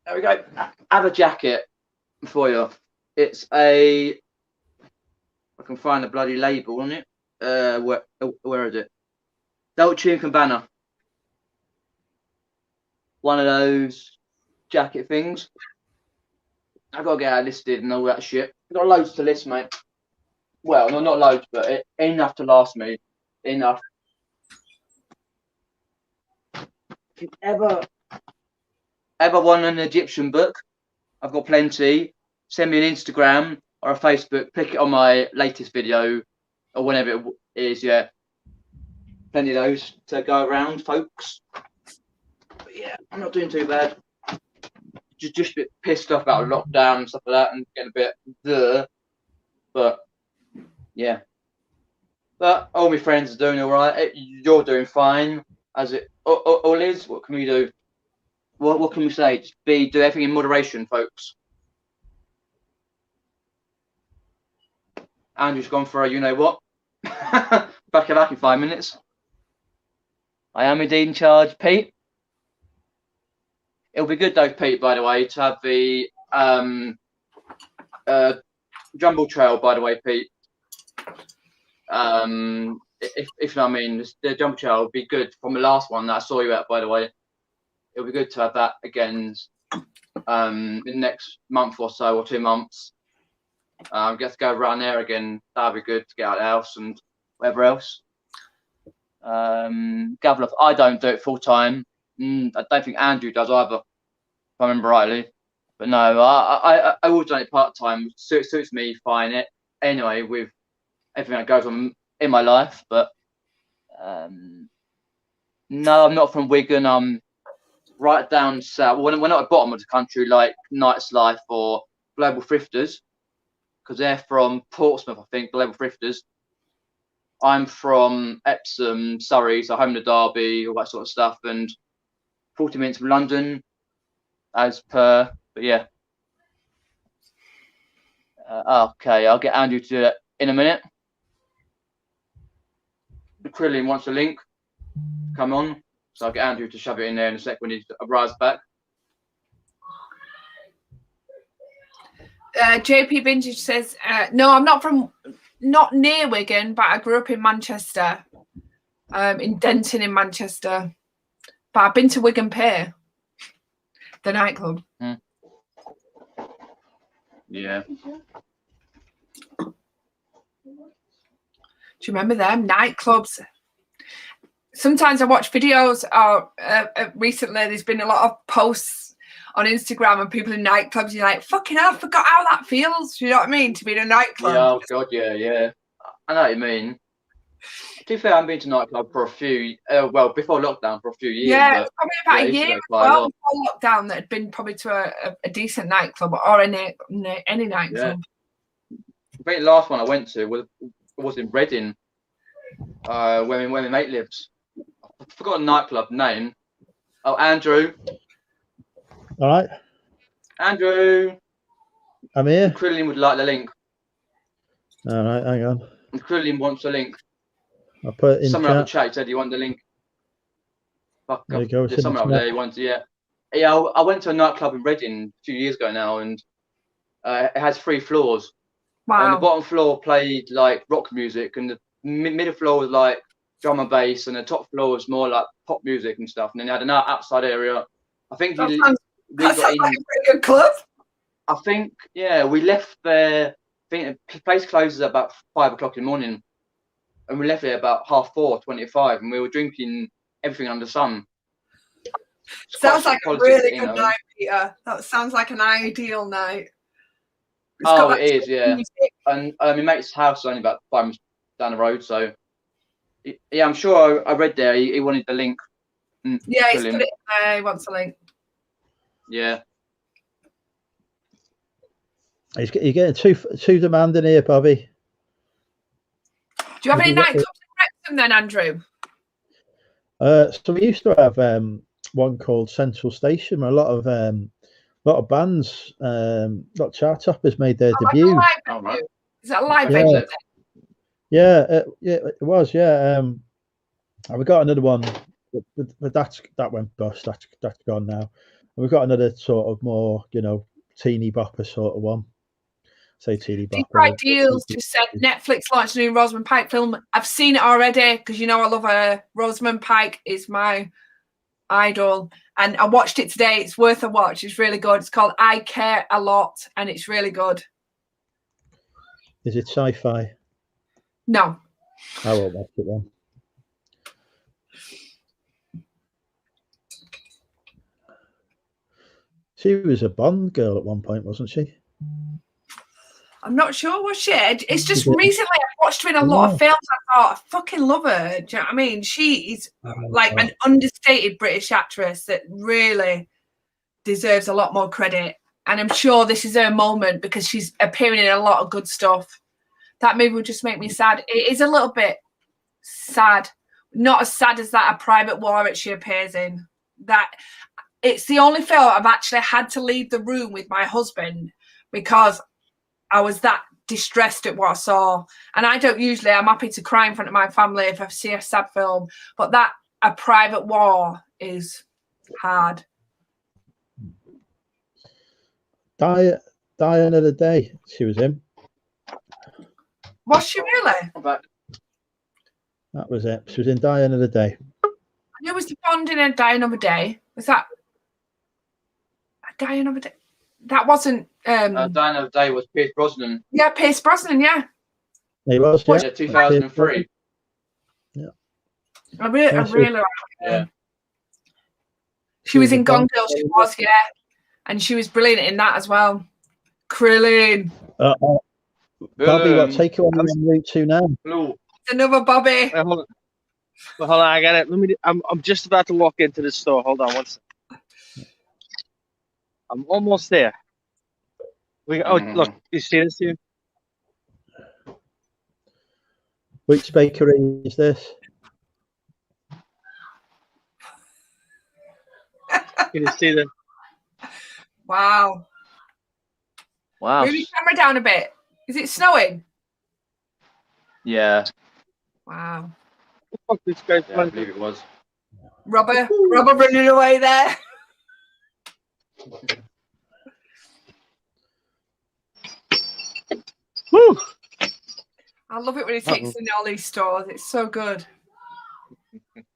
There we go. I have a jacket for you. It's a. I can find the bloody label on it. Where is it? Dolce & Gabbana. One of those jacket things. I gotta get it listed and all that shit. I've got loads to list, mate. Well, not loads, but enough to last me. Enough. If you ever want an Egyptian book, I've got plenty. Send me an Instagram or a Facebook. Click it on my latest video or whenever it is. Yeah, plenty of those to go around, folks. But yeah, I'm not doing too bad. Just a bit pissed off about lockdown and stuff like that, and getting a bit there. But yeah, but all my friends are doing all right. You're doing fine, as it all is. What can we do? What can we say? Just do everything in moderation, folks. Andrew's gone for a you know what. back in 5 minutes. I am indeed in charge, Pete. It'll be good though, Pete, by the way, to have the Jumble Trail, by the way, Pete. If you know what I mean, the Jumble Trail would be good from the last one that I saw you at, by the way. It'll be good to have that again in the next month or so, or 2 months. Get to go around there again. That'd be good to get out of the house and whatever else. Gavel, I don't do it full time. I don't think Andrew does either, if I remember rightly. But no, I always done it part time. Suits me fine. Anyway, with everything that goes on in my life. But no, I'm not from Wigan. I'm right down south. We're not at the bottom of the country like Night's Life or Global Thrifters, because they're from Portsmouth, I think. Global Thrifters. I'm from Epsom, Surrey, so home to Derby, all that sort of stuff, and 40 minutes from London, as per. But yeah. Okay, I'll get Andrew to do it in a minute. The Krillin wants a link. Come on. So I'll get Andrew to shove it in there in a sec when he arrives back. JP Vintage says, no, I'm not near Wigan, but I grew up in Manchester, in Denton in Manchester. But I've been to Wigan Pier, the nightclub. Yeah. Do you remember them nightclubs? Sometimes I watch videos. Recently, there's been a lot of posts on Instagram of people in nightclubs. You're like, fucking hell, I forgot how that feels. You know what I mean? To be in a nightclub. Yeah, oh God, yeah. I know what you mean. To be fair, I haven't been to nightclub for a few, well, before lockdown for a few years. Yeah, but it's probably about I a used to year go as quite a well lot. before lockdown that had been probably to a decent nightclub or any nightclub. Yeah. I think the last one I went to was in Reading, where my mate lives. I forgot a nightclub name. Oh, Andrew. All right, Andrew. I'm here. Krillin would like the link. All right, hang on. Krillin wants the link. I'll put it in Someone up the chat. chat said you want the link. Fuck, There you go. there's someone up there who wants it. Yeah. Yeah, I went to a nightclub in Reading a few years ago now, and it has 3 floors. Wow. And the bottom floor played like rock music, and the middle floor was like drum and bass, and the top floor was more like pop music and stuff. And then they had an outside area. I think That we sounds got in. like a pretty good club. I think, yeah, we left there. I think the place closes at about 5 o'clock in the morning, and we left there about 4:25, and we were drinking everything under the sun. Sounds like a really good night, Peter. That sounds like an ideal night. Oh, it is, yeah. And my mate's house is only about 5 minutes down the road, so yeah, I'm sure I read there he wanted the link. Yeah, he's put it in there. He wants a link. Yeah. You're getting too demanding here, Bobby. Do you have any nightclubs in Wrexham then, Andrew? So we used to have one called Central Station, where a lot of bands, a lot of chart toppers made their debut. Like right. Is that a live venue? Yeah, it was. Yeah, and we got another one, but that went bust. That's gone now. And we've got another sort of more, teeny bopper sort of one. Say teeny bopper. Deep Deals just said Netflix launched a new Rosamund Pike film. I've seen it already because I love her. Rosamund Pike is my idol, and I watched it today. It's worth a watch. It's really good. It's called I Care a Lot, and it's really good. Is it sci-fi? No. I won't watch it then. She was a Bond girl at one point, wasn't she? I'm not sure what she did. It's just recently I've watched her in a lot of films. I thought, I fucking love her. Do you know what I mean? She is like an understated British actress that really deserves a lot more credit. And I'm sure this is her moment because she's appearing in a lot of good stuff. That movie would just make me sad. It is a little bit sad. Not as sad as that A Private War that she appears in. That it's the only film I've actually had to leave the room with my husband because I was that distressed at what I saw. And I'm happy to cry in front of my family if I see a sad film. But that A Private War is hard. Die Another Day, she was in. Was she really? That was it. She was in Die Another Day. I knew it was the Bond in a Die Another Day. Was that a Die Another Day? That wasn't. Die Another Day was Pierce Brosnan. Yeah, Pierce Brosnan. Yeah. He was. Yeah, 2003. Yeah. I really like her. Yeah. She was in Gone Girl. She was, yeah, and she was brilliant in that as well. Krillin. Bobby, what take you on route to now? It's another Bobby. Hold on, I got it. I'm just about to walk into the store. Hold on one second. I'm almost there. Look, you see this here? Which bakery is this? Can you see that? Wow. Move your camera down a bit. Is it snowing? Yeah. Wow. Fuck this guy's I believe it was. Robber running away there. Woo! I love it when he takes in all these stores. It's so good.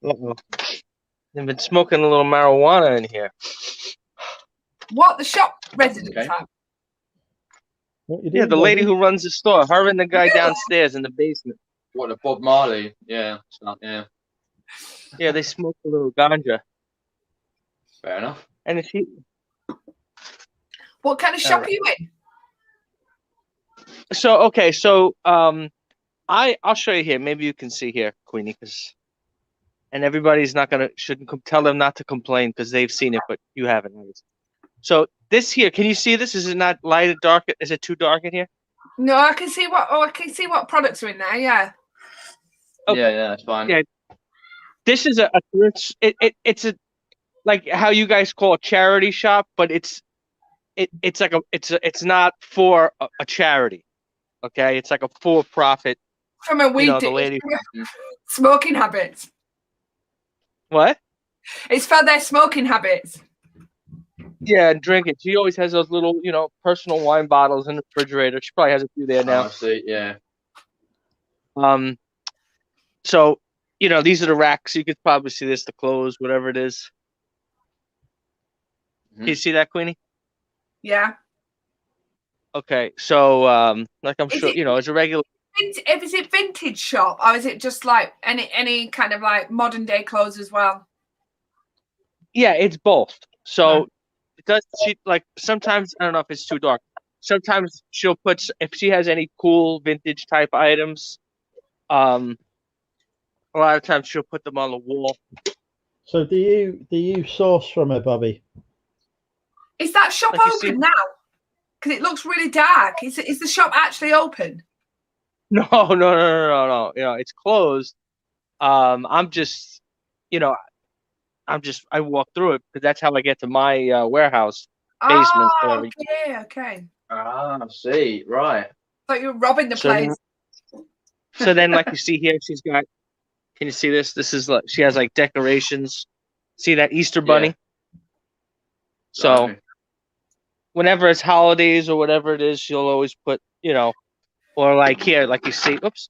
They've been smoking a little marijuana in here. What the shop residents have? Yeah, the lady who runs the store. Her and the guy downstairs in the basement. What, the Bob Marley? Yeah. Yeah. Yeah, they smoke a little ganja. Fair enough. And if he... What kind of shop are you in? So I'll show you here. Maybe you can see here, Queenie, and everybody's shouldn't tell them not to complain because they've seen it, but you haven't. So this here, can you see this? Is it not light or dark? Is it too dark in here? No, I can see what products are in there. Yeah. Okay. Yeah, that's fine. Yeah. This is it's a like how you guys call a charity shop, but it's not for a charity. Okay, it's like a for-profit. From a weed the lady smoking habits. What? It's for their smoking habits. Yeah, and drink it. She always has those little, personal wine bottles in the refrigerator. She probably has a few there now. I see. Yeah. So, these are the racks. You could probably see this, the clothes, whatever it is. Can you see that, Queenie? Yeah. Okay, so like I'm sure it's a regular. Is it vintage shop or is it just like any kind of like modern day clothes as well? Yeah, it's both. So it does. She like sometimes I don't know if it's too dark. Sometimes she'll put if she has any cool vintage type items. A lot of times she'll put them on the wall. So do you source from her, Bobby? Is that shop open now? Because it looks really dark. Is the shop actually open? No. It's closed. I'm just, I walk through it because that's how I get to my warehouse basement. Okay. Ah, I see. Right. Thought you were robbing the place. So then, like you see here, she's got. Can you see this? This is like she has like decorations. See that Easter bunny? Yeah. So. Whenever it's holidays or whatever it is, she'll always put, or like here, like you see, oops.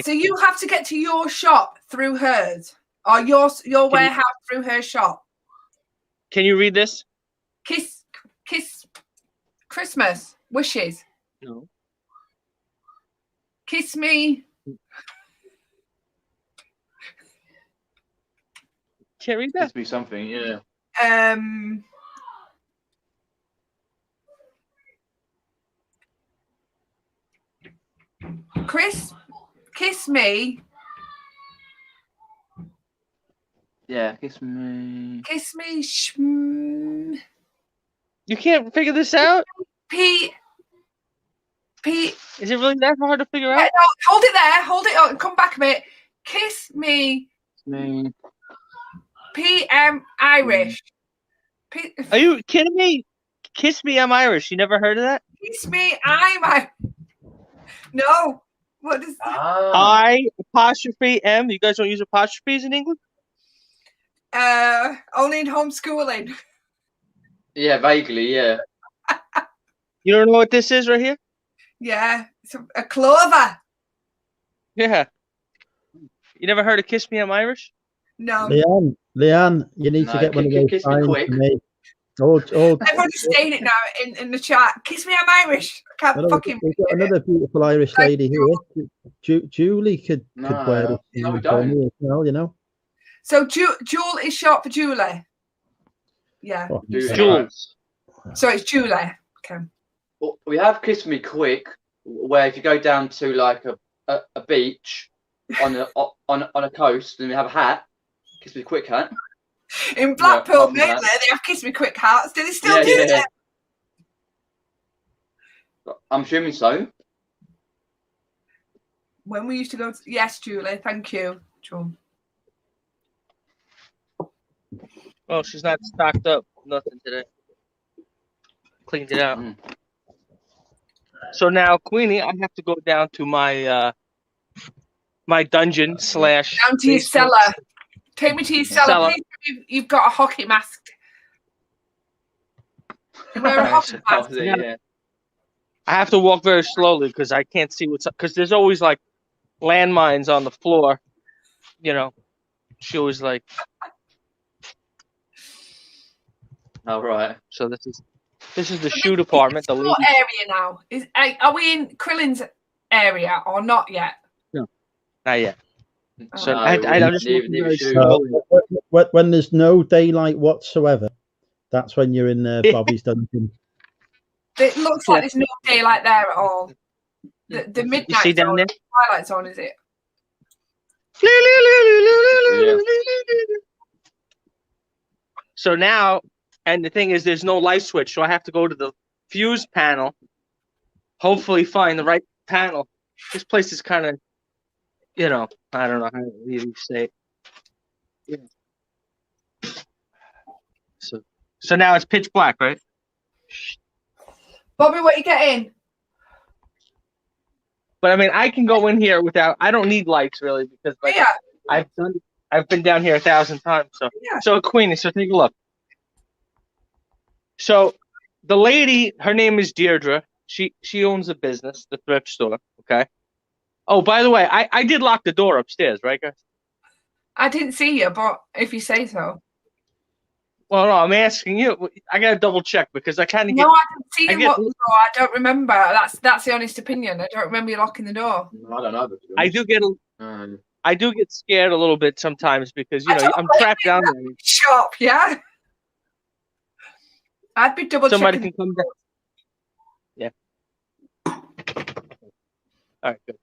So you have to get to your shop through hers, or your warehouse through her shop. Can you read this? Kiss, Christmas wishes. No. Kiss me. Can't read that. Kiss me something, yeah. Chris, kiss me. Yeah, kiss me. Kiss me. You can't figure this out? Pete. Is it really that hard to figure out? No, hold it there. Hold it on. Come back a bit. Kiss me. PM Irish. Are you kidding me? Kiss me, I'm Irish. You never heard of that? Kiss me, I'm Irish. No. What is that? I''M. You guys don't use apostrophes in England? Only in homeschooling. Yeah, vaguely, yeah. You don't know what this is right here? Yeah, it's a clover. Yeah. You never heard of Kiss Me, I'm Irish? No. Leanne, you need to get one of those kiss me quick. Everyone's saying it now in the chat. Kiss me, I'm Irish. I can't fucking. We've got another beautiful Irish lady here. Julie could wear this as well, So Jewel is short for Julie. Yeah. Jules. So it's Julie. Okay. Well, we have Kiss Me Quick, where if you go down to like a beach on a coast, and we have a hat, Kiss Me Quick hat. In Blackpool, mainly, they have Kiss Me Quick hats. Do they still do that? I'm assuming so. When we used to go to... Yes, Julie. Thank you, John. Oh, she's not stocked up. Nothing today. Cleaned it out. So now, Queenie, I have to go down to my my dungeon / down to your cellar. Take me to your cellar. Please, you've got a hockey mask. You wear a hockey mask. Yeah. I have to walk very slowly because I can't see what's up. Because there's always like landmines on the floor. She always like. All right. So this is the shoe department. The what area now? Are we in Krillin's area or not yet? No, not yet. So No, I'm just when there's no daylight whatsoever, that's when you're in Bobby's dungeon. It looks like there's no daylight there at all. The midnight You see down zone, there? Twilight Zone, is it? So now, and the thing is, there's no light switch, so I have to go to the fuse panel. Hopefully, find the right panel. This place is kind of, I don't know how to really say it. Yeah. So now it's pitch black, right? Bobby, what you getting? But I mean, I can go in here without. I don't need lights really because I've been down here 1,000 times. So Queenie, so take a look. So the lady, her name is Deirdre. She owns a business, the thrift store. Okay. Oh, by the way, I did lock the door upstairs, right, guys? I didn't see you, but if you say so. Well, no, I'm asking you. I gotta double check because I kind of get. No, I didn't see you lock the door. I don't remember. That's the honest opinion. I don't remember you locking the door. I don't know. I do get scared a little bit sometimes because I'm trapped down there. Shop, yeah. I'd be double Somebody checking. can come down. Yeah. All right, good.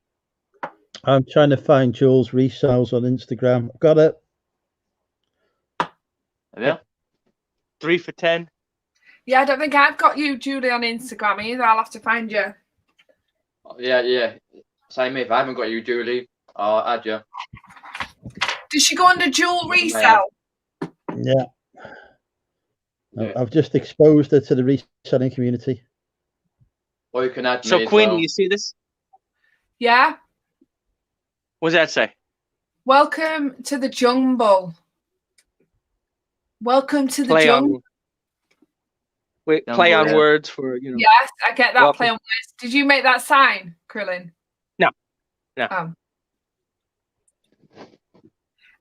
I'm trying to find Jules Resells on Instagram. Got it. Yeah. 3 for 10. Yeah, I don't think I've got you, Julie, on Instagram either. I'll have to find you. Yeah. Same if I haven't got you, Julie, I'll add you. Does she go under Jewel Resell? Yeah. I've just exposed her to the reselling community. Or you can add me. So, as Queen, well. you see this? Yeah. What does that say? Welcome to the jungle. Welcome to the jungle. Play on words for, Yes, I get that. Welcome. Play on words. Did you make that sign, Krillin? No.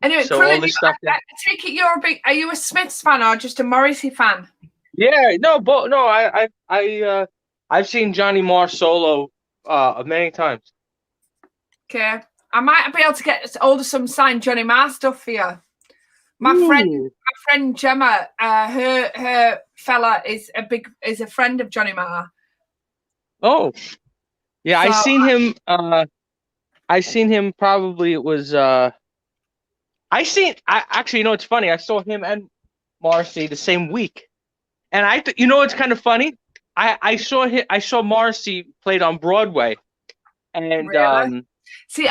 Anyway, so Krillin, I take it you're are you a Smiths fan or just a Morrissey fan? Yeah, no, but no, I've seen Johnny Marr solo many times. Okay. I might be able to get hold of some signed Johnny Marr stuff for you. My friend Gemma, her fella is a friend of Johnny Marr. Oh, yeah, So, I seen him. Probably it was. Actually, it's funny. I saw him and Morrissey the same week, and it's kind of funny. I saw Morrissey played on Broadway, and really? See,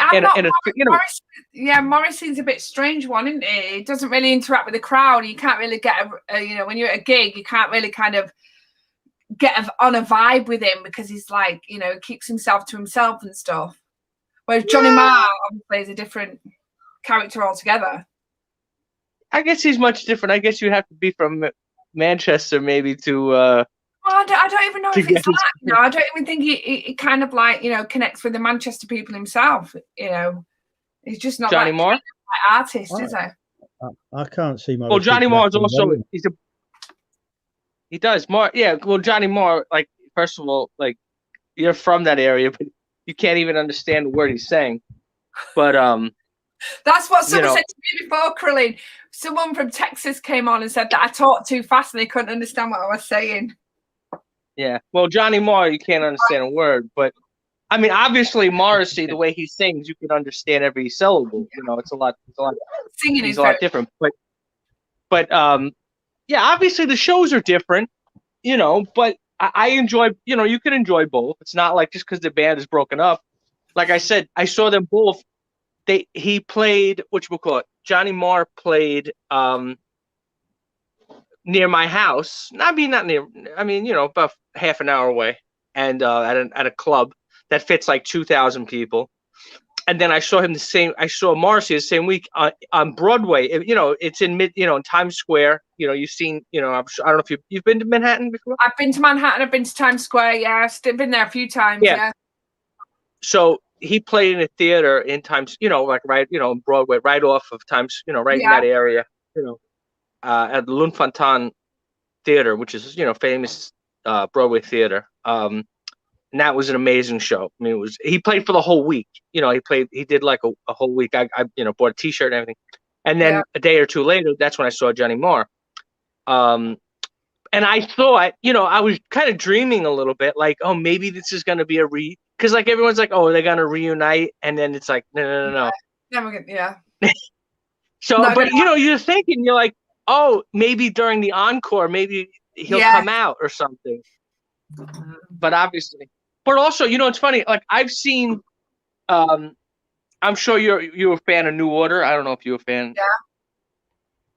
Morrissey's a bit strange one, isn't he? He doesn't really interact with the crowd. You can't really get when you're at a gig, you can't really kind of get on a vibe with him because he's like, keeps himself to himself and stuff. Whereas Johnny Marr obviously is a different character altogether. I guess he's much different. I guess you have to be from Manchester maybe to. Well, I don't even know if it's that. I don't even think he kind of like connects with the Manchester people himself. He's just not Johnny Marr artist, is he? I can't see my. Well, Johnny Marr is also he does Marr. Yeah, well, Johnny Marr, like first of all, like you're from that area, but you can't even understand the word he's saying. But that's what someone said to me before, Krillin. Someone from Texas came on and said that I talked too fast and they couldn't understand what I was saying. Yeah, well, Johnny Marr, you can't understand a word, but I mean, obviously, Morrissey, the way he sings, you can understand every syllable. It's a lot. Singing is a lot different, but yeah, obviously the shows are different, but I enjoy, you can enjoy both. It's not like just because the band is broken up. Like I said, I saw them both. He played, Johnny Marr played near my house. Not near. I mean, about half an hour away, and at a club that fits like 2,000 people. And then I saw him I saw Morrissey the same week on Broadway. It's in in Times Square. You've seen, I don't know if you've been to Manhattan before. I've been to Manhattan. I've been to Times Square. Yeah, I've been there a few times. Yeah. So he played in a theater in Times, like right, Broadway, right off of Times, right in that area, at the Lunfontaine Theater, which is, famous Broadway theater. And that was an amazing show. I mean, he played for the whole week. He did like a whole week. I bought a T-shirt and everything. And then a day or two later, that's when I saw Johnny Marr. And I thought, I was kind of dreaming a little bit, like, oh, maybe this is going to be a because like everyone's like, oh, they're gonna reunite, and then it's like, no. Never get, yeah. So, Not but gonna you know, you're thinking, you're like, oh, maybe during the encore, maybe he'll Yeah. come out or something. But obviously, but also, you know, it's funny. Like I've seen, I'm sure you're a fan of New Order. I don't know if you're a fan. Yeah.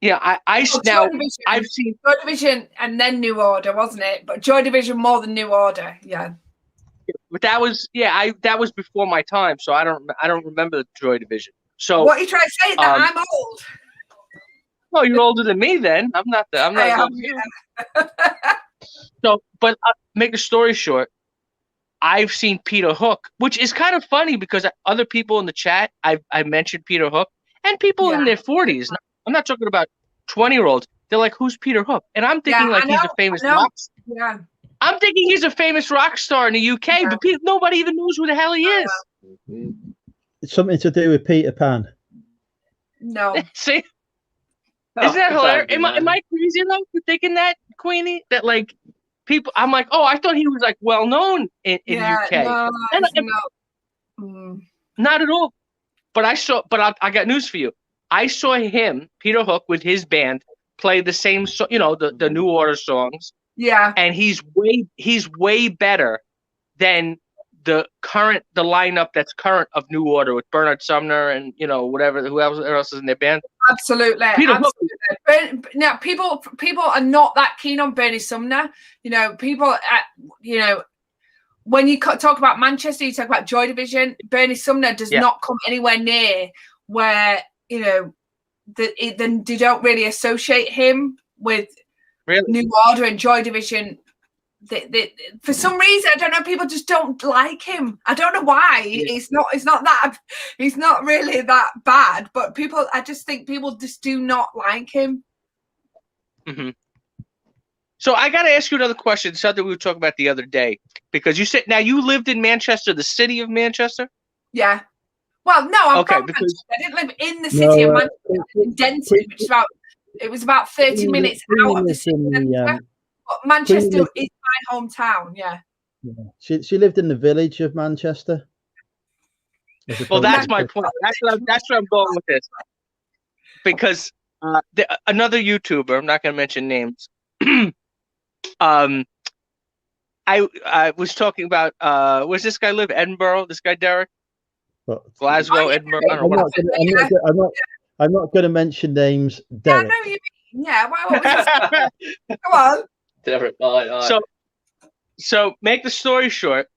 Yeah, now I've seen Joy Division and then New Order, wasn't it? But Joy Division more than New Order. Yeah. But that was that was before my time, so I don't remember the Joy Division. So What are you trying to say? That I'm old? No, you're older than me. Then I'm not. I'm not. I am, yeah. So, but make the story short, I've seen Peter Hook, which is kind of funny because other people in the chat, I mentioned Peter Hook, and people in their 40s. I'm not talking about 20-year-olds. They're like, "Who's Peter Hook?" And I'm thinking he's a famous rock star. Yeah. I'm thinking he's a famous rock star in the UK, but nobody even knows who the hell he is. It's something to do with Peter Pan. No. See, isn't that hilarious? Am I crazy enough for thinking that, Queenie? That like people, I'm like, oh, I thought he was like well known in UK. Not at all. But I got news for you. I saw him, Peter Hook, with his band play the same, the New Order songs. Yeah. And he's way better than the lineup that's current of New Order with Bernard Sumner and who else is in their band. Absolutely. Peter Hook. Now people are not that keen on Bernie Sumner. People when you talk about Manchester, you talk about Joy Division. Bernie Sumner does not come anywhere near where they don't really associate him with New Order and Joy Division. For some reason, I don't know, people just don't like him. I don't know why. He's not really that bad, but I just think people just do not like him. Mm-hmm. So I got to ask you another question, something we were talking about the other day, because you said, now you lived in Manchester, the city of Manchester? Yeah. Well, no, I'm from Manchester. I didn't live in the city of Manchester, in Denton, which was about 30 minutes out of the city centre. But Manchester is my hometown, yeah. She lived in the village of Manchester. Well, that's my point. That's where I'm going with this. Because another YouTuber, I'm not going to mention names, I was talking about where's this guy live? Edinburgh? This guy Derek? Glasgow, Edinburgh. I don't know. I'm not going to mention names. Derek. Yeah, I know you mean. Yeah, what was this? Come on. Derek. So make the story short.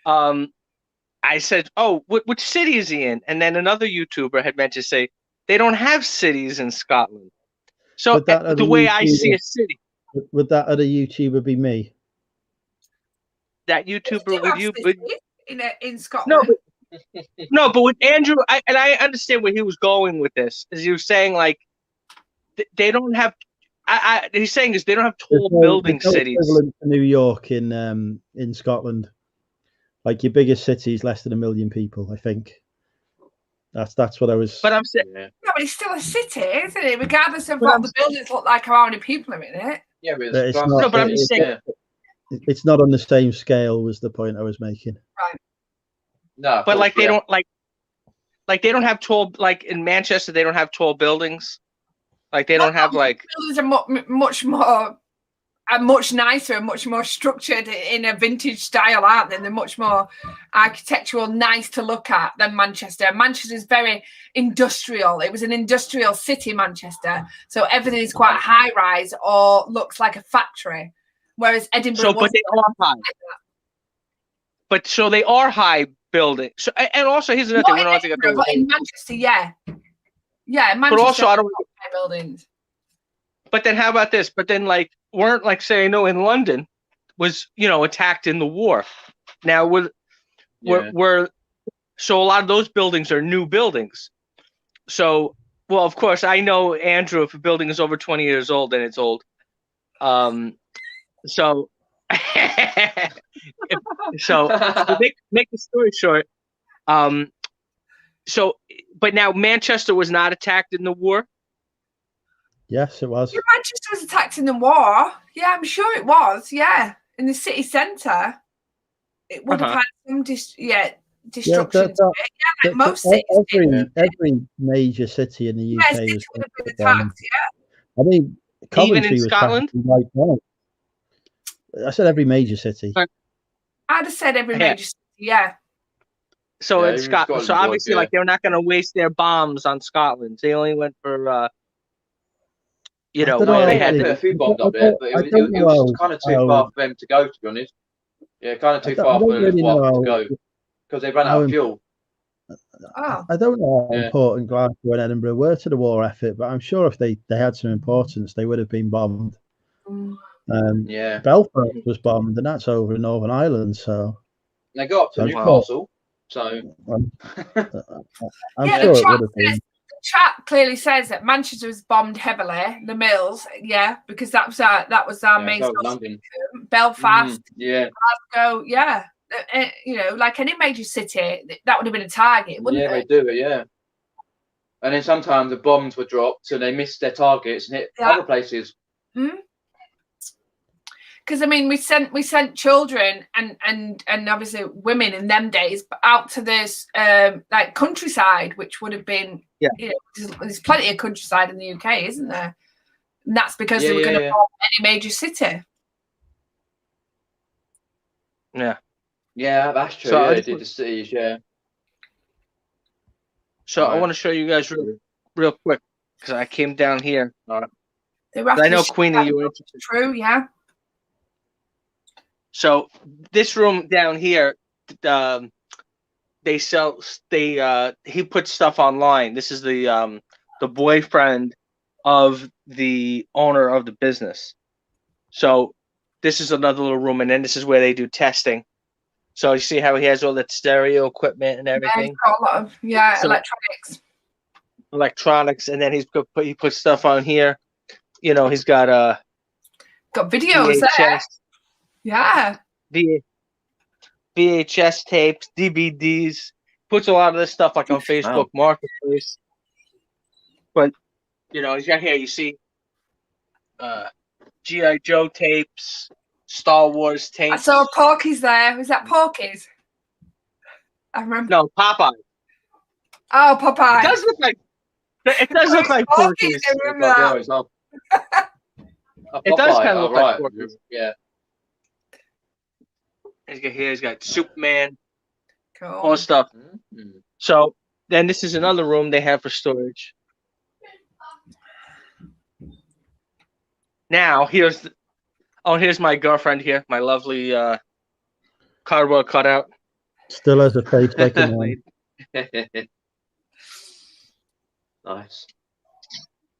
I said, "Oh, which city is he in?" And then another YouTuber had mentioned, say, they don't have cities in Scotland. So the way I see a city. Would that other YouTuber be me? That YouTuber would you? In Scotland. No, but with Andrew, I understand where he was going with this. Is he was saying like they don't have. He's saying is they don't have tall building cities. Equivalent to New York in Scotland, like your biggest city is less than 1 million people. I think that's what I was. But I'm saying, no, but it's still a city, isn't it? Regardless of what the buildings look like, how many people are in it. Yeah, but it's not. No, but I'm just saying. It's not on the same scale. Was the point I was making? Right. No, but like they don't they don't have tall, like in Manchester they don't have tall buildings. Like they don't have like buildings are much nicer and much more structured in a vintage style, aren't they? They're much more architectural, nice to look at than Manchester. Manchester is very industrial. It was an industrial city, Manchester, so everything is quite high rise or looks like a factory. Whereas Edinburgh, but they are high. But so they are high buildings. So, and also here's another thing. But in Manchester, yeah, Manchester. But also I don't high buildings. But then how about this? But then like weren't like say in London was attacked in the war. Now we're so a lot of those buildings are new buildings. So well, of course I know, Andrew, if a building is over 20 years old, then it's old. So to make the story short, but now Manchester was not attacked in the war. Yes, it was. Yeah, Manchester was attacked in the war. Yeah, I'm sure it was. Yeah, in the city centre. it would have had some destruction Yeah, to it. Yeah, like most cities did. every major city in the Yeah, UK cities was would have been attacked. Yeah. I mean, Even in Coventry was Scotland? practically wiped out. I said every major city. I'd have said every major city. Yeah. So Yeah, in even Scotland, so was, obviously, like they're not going to waste their bombs on Scotland. They only went for, you know, don't know where how they They had put to. a few bombs up there, but I it don't was know kind of too how- far for them to go, to be honest. Yeah, kind of too I far don't for really know Luftwaffe to how- go because they ran how out of fuel. Oh. I don't know how Yeah. important Glasgow and Edinburgh were to the war effort, but I'm sure if they had some importance, they would have been bombed. Yeah. Belfast was bombed, and that's over in Northern Ireland. So They got up to I'm Newcastle, so I'm Yeah, sure the it would have been. chat clearly says that Manchester was bombed heavily. The mills, yeah, because that was our main so source. London. Belfast, Yeah. Glasgow, yeah. You know, like any major city, that would have been a target, wouldn't Yeah, they it? do it, yeah. And then sometimes the bombs were dropped and they missed their targets and hit other places. Because I mean, we sent children and obviously women in them days out to this like countryside, which would have been you know, there's plenty of countryside in the UK, isn't there? And that's because they were going to bomb any major city. Yeah. Yeah, that's true. So yeah, they did the cities, yeah. So I want to show you guys real quick because I came down here. I know Queenie, you were interested. True, yeah. So this room down here, he puts stuff online. This is the boyfriend of the owner of the business. So this is another little room, and then this is where they do testing. So you see how he has all that stereo equipment and everything. Yeah, he's got a lot of electronics, and then he puts stuff on here. You know, he's got videos VHS, there. Yeah. VHS tapes, DVDs. Puts a lot of this stuff like on Facebook Marketplace. But you know, here you see G.I. Joe tapes, Star Wars tapes. I saw Porky's there. Was that Porky's? I remember. No, Popeye. Oh, Popeye. It does look like Porky's. I remember that. It does kind of look like Porky's. Yeah. He's got Superman. Cool. All stuff. So then this is another room they have for storage. Now here's my girlfriend here, my lovely cardboard cutout. Still has a face like a man. Nice.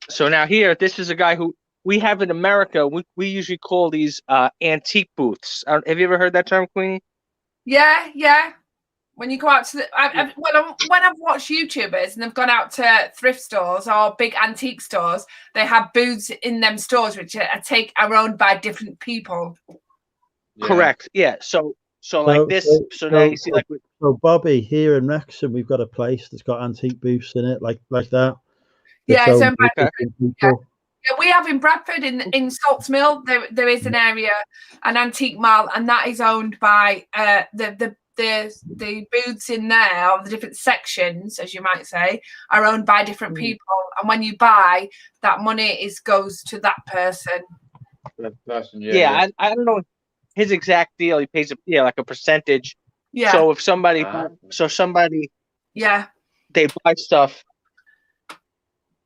So now here, this is a guy who we have in America. We usually call these antique booths. Have you ever heard that term, Queenie? Yeah, yeah. When you go out to when I've watched YouTubers and they've gone out to thrift stores or big antique stores, they have booths in them stores which are owned by different people. Yeah. Correct. Yeah. So like this. So now you see like. So Bobby, here in Wrexham, we've got a place that's got antique booths in it, like that. Yeah, so yeah, we have in Bradford in Salts Mill. There is an area, an antique mall, and that is owned by the booths in there, or the different sections, as you might say, are owned by different people. And when you buy, that money goes to that person. That person, I don't know his exact deal. He pays like a percentage. Yeah. So if somebody, they buy stuff.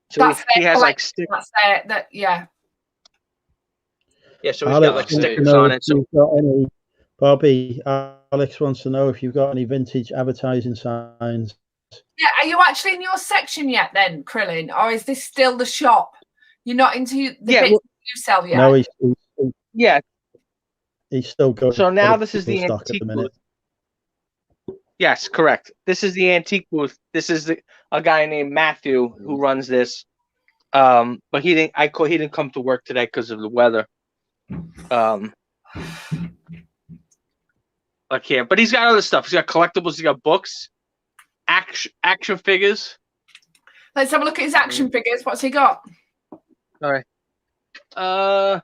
So he has like stickers. Yeah. Yeah, so he's got like stickers on it. So Bobby, Alex wants to know if you've got any vintage advertising signs. Yeah, are you actually in your section yet then, Krillin? Or is this still the shop? You're not into the bits you sell yet? No, he's still going. So now this is the antique booth. Yes, correct. This is the antique booth. This is a guy named Matthew who runs this. But he didn't come to work today because of the weather. Like here, but he's got other stuff. He's got collectibles. He's got books, action figures. Let's have a look at his action figures. What's he got? All right. I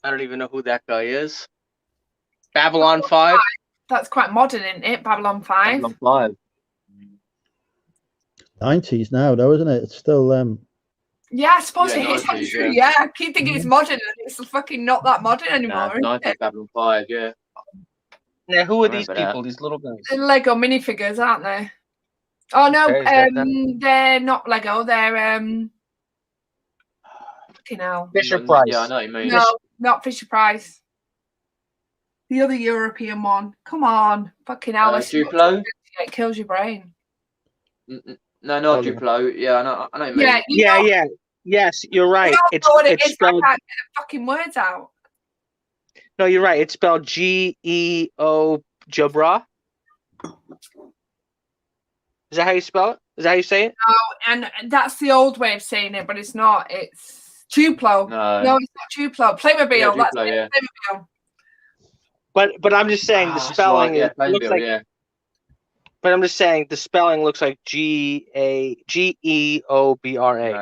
don't even know who that guy is. Babylon 5. That's quite modern, isn't it? Babylon 5. Babylon 5. 90s now, though, isn't it? It's still Yeah, I suppose Yeah, it is 90s, true. yeah. Yeah, I keep thinking it's modern, and it's fucking not that modern anymore. Nah, 90s Babylon 5, yeah. Now, who are these Remember people? These little guys. They're Lego minifigures, aren't they? Oh no, Okay, is that them? they're not Lego. They're fucking hell. Fisher Price. Yeah, I know what you mean. No, not Fisher Price. The other European one. Come on, fucking hell. Duplo? It kills your brain. No, not Duplo. Yeah, I know what you mean. Yeah, Yeah. Yes, you're right. You It's know what it is. spelled. I can't get the fucking words out. No, you're right. It's spelled Geo Jabra. Is that how you spell it? Is that how you say it? No, and that's the old way of saying it, but it's not. It's Duplo. No, it's not Duplo. Playmobil. Yeah, That's Duplo, yeah. Playmobil. But I'm just saying the spelling looks like. yeah. But I'm just saying the spelling looks like Geobra, Right.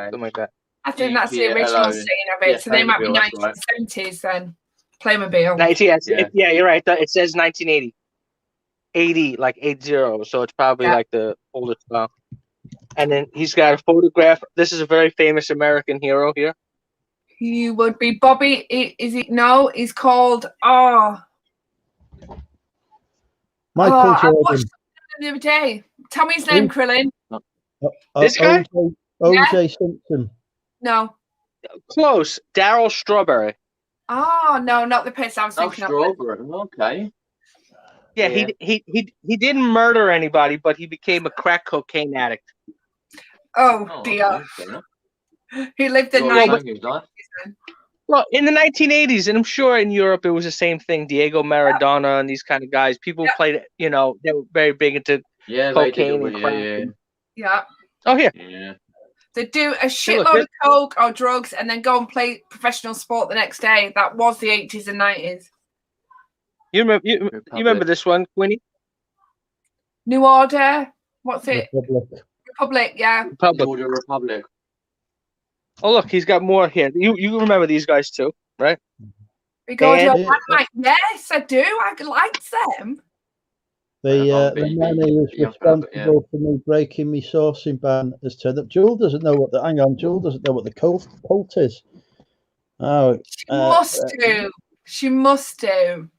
something like that. I think that's the original saying of it. Yeah, so they might be Playmobil, that's 1970s then. Playmobil. Yeah, you're right. It says 1980. 80, like 80. So it's probably like the older style. And then he's got a photograph. This is a very famous American hero here. He would be Bobby. Is it? No, he's called. Michael I Jordan. watched him the other day. Tell me his name, Krillin. This guy? O.J. Simpson. No. Close. Daryl Strawberry. Oh no, not the person I was thinking of. Strawberry. Okay. Yeah, he didn't murder anybody, but he became a crack cocaine addict. Oh dear. He lived the night. Well, in the 1980s, and I'm sure in Europe it was the same thing. Diego Maradona and these kind of guys. People played, they were very big into cocaine and crack. Yeah. Oh, here. Yeah. They do a shitload of coke or drugs and then go and play professional sport the next day. That was the 80s and 90s. You remember this one, Queenie? New Order. What's it? Republic, yeah. New Order Republic. Oh, look, he's got more here. You remember these guys too, right? Yes, I do. I liked them. The man who was responsible for me breaking my sourcing ban has turned up. Jewel doesn't know what Jewel doesn't know what the cult is. Oh, She must do.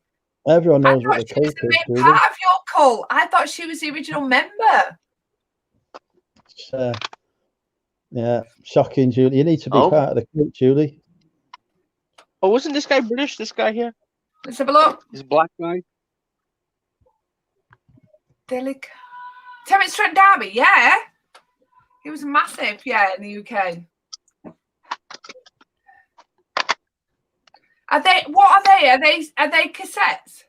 Everyone knows what the cult is. Part of your cult. I thought she was the original member. Yeah, shocking, Julie. You need to be part of the cult, Julie. Oh, wasn't this guy British? This guy here? Let's have a look. This black guy. Terence Trent D'Arby, yeah. He was massive, in the UK. What are they? Are they cassettes?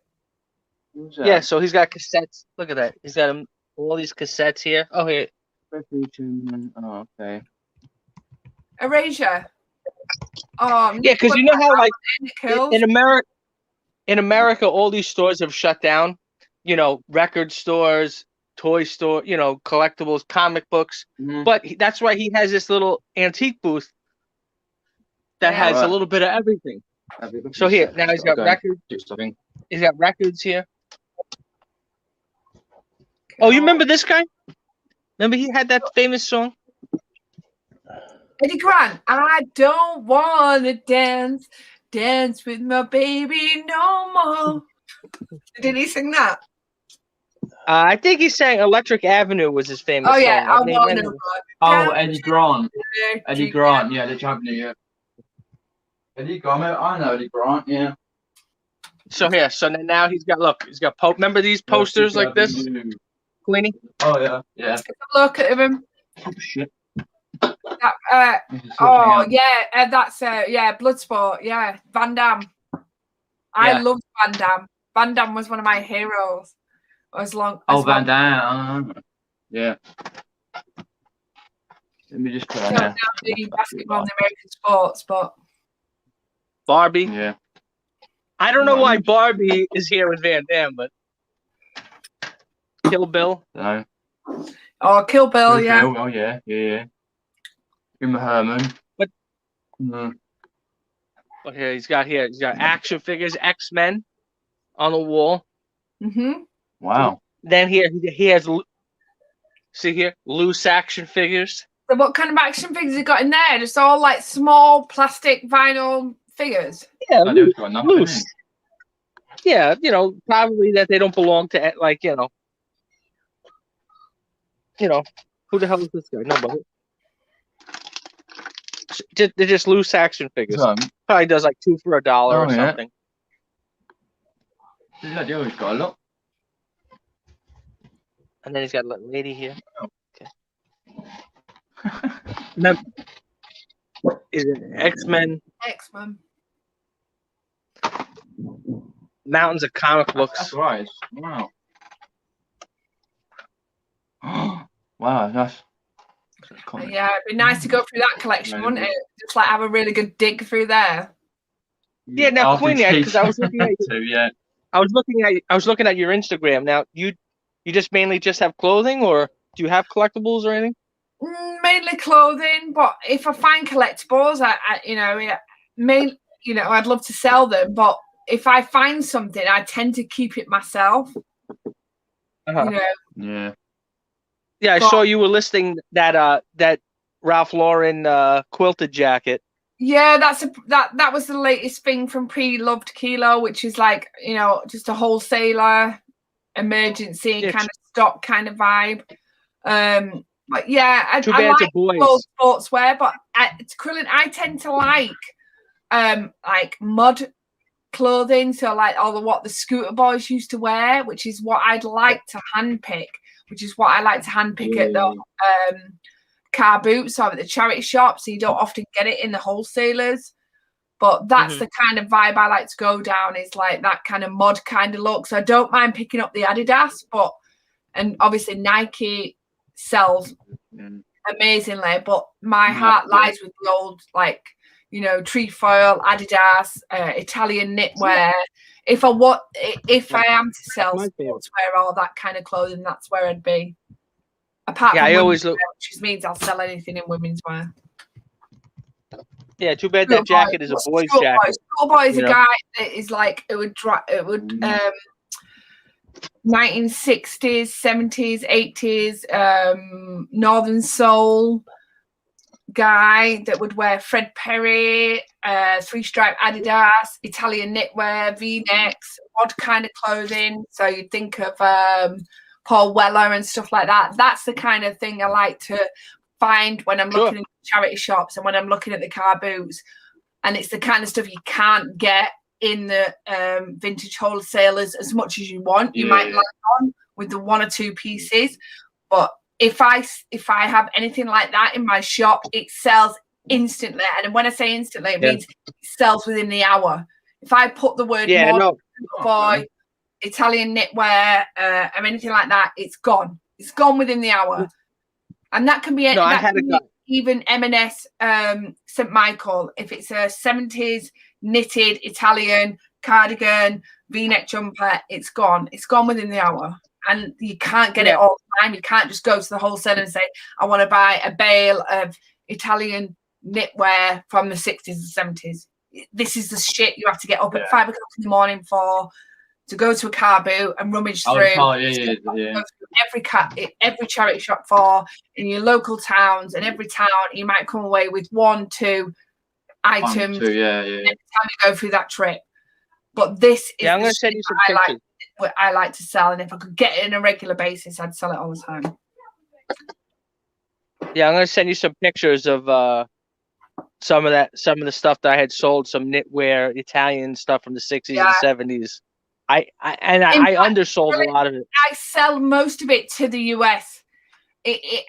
Yeah, so he's got cassettes. Look at that. He's got all these cassettes here. Oh, here. Oh, okay. Erasure. Oh, yeah, because you know how like in America, all these stores have shut down. Record stores, toy store, collectibles, comic books. Mm-hmm. But that's why he has this little antique booth that has a little bit of everything. So here, now he's got records. He's got records here. Oh, you remember this guy? Remember he had that famous song? Eddie Grant, I don't want to dance with my baby no more. Did he sing that? I think he sang Electric Avenue was his famous song. Eddie Grant. Eddie Grant, yeah, the champion, yeah. Eddie Grant, I know Eddie Grant, yeah. So now he's got remember these posters like this? Queenie? Oh yeah, yeah. Let's have a look at him. Oh shit. That's Bloodsport, yeah. Van Damme. I loved Van Damme. Van Damme was one of my heroes. Van Damme. Yeah. Let me just put that down. The basketball and the American sports, but Barbie. Yeah. I don't know why Barbie is here with Van Damme, but Kill Bill. No. Oh, Kill Bill, yeah. Oh yeah. Uma Herman. But okay, he's got action figures, X-Men on the wall. Mm-hmm. Wow. Then he has see here loose action figures. So what kind of action figures you got in there? Just all like small plastic vinyl figures. Yeah, I do got nothing. loose. Yeah, probably that they don't belong to like who the hell is this guy? Nobody. They're just loose action figures. Probably does like 2 for $1 or something. Yeah, he's got a lot. And then he's got a little lady here. Oh. Okay. Is it X-Men? X-Men. Mountains of comic books. That's right. Wow. Wow, that's Yeah, it'd be nice to go through that collection, wouldn't it? Just like have a really good dig through there. Yeah, now Queenie, because I was looking at yeah. I was looking at your Instagram. Now you just mainly just have clothing, or do you have collectibles or anything? Mainly clothing, but if I find collectibles, I'd love to sell them. But if I find something, I tend to keep it myself. Yeah. Yeah, I saw you were listing that Ralph Lauren quilted jacket. Yeah, that was the latest thing from Pre-Loved Kilo, which is like, just a wholesaler emergency kind of stock kind of vibe. But yeah, I like both sportswear, but Krillin, I tend to like mud clothing, so like what the scooter boys used to wear, which is what I'd like to handpick, at the car boots or at the charity shop, so you don't often get it in the wholesalers. But that's the kind of vibe I like to go down, is like that kind of mod kind of look. So I don't mind picking up the Adidas, and obviously Nike sells amazingly, but my heart lies with the old trefoil, Adidas, Italian knitwear. If I am to sell sportswear or that kind of clothing, that's where I'd be. Apart from I always look, which means I'll sell anything in women's wear. Yeah, too bad that jacket is a boy's jacket. Schoolboy is a guy that is like it would 1960s, 70s, 80s, Northern Soul guy that would wear Fred Perry, 3-stripe Adidas, Italian knitwear, V-necks, odd kind of clothing. So you'd think of Paul Weller and stuff like that. That's the kind of thing I like to find when I'm looking at charity shops and when I'm looking at the car boots. And it's the kind of stuff you can't get in the vintage wholesalers as much as you want. You might like on with the 1 or 2 pieces, but if I have anything like that in my shop, it sells instantly. And when I say instantly, it means it sells within the hour. If I put the word boy, Italian knitwear, or anything like that, it's gone. It's gone within the hour. And that can be even M&S St. Michael. If it's a 70s knitted Italian cardigan, V-neck jumper, it's gone. It's gone within the hour. And you can't get it all the time. You can't just go to the wholesaler and say, I want to buy a bale of Italian knitwear from the 60s and 70s. This is the shit you have to get up at 5 o'clock in the morning to go to a car boot and rummage through. Every charity shop in your local towns, and every town you might come away with 1, 2 items every time you go through that trip. But this is I'm going to send you some pictures. I like to sell, and if I could get it on a regular basis, I'd sell it all the time. Yeah, I'm going to send you some pictures of some of the stuff that I had sold, some knitwear, Italian stuff from the 60s and 70s. I undersold a lot of it. I sell most of it to the US.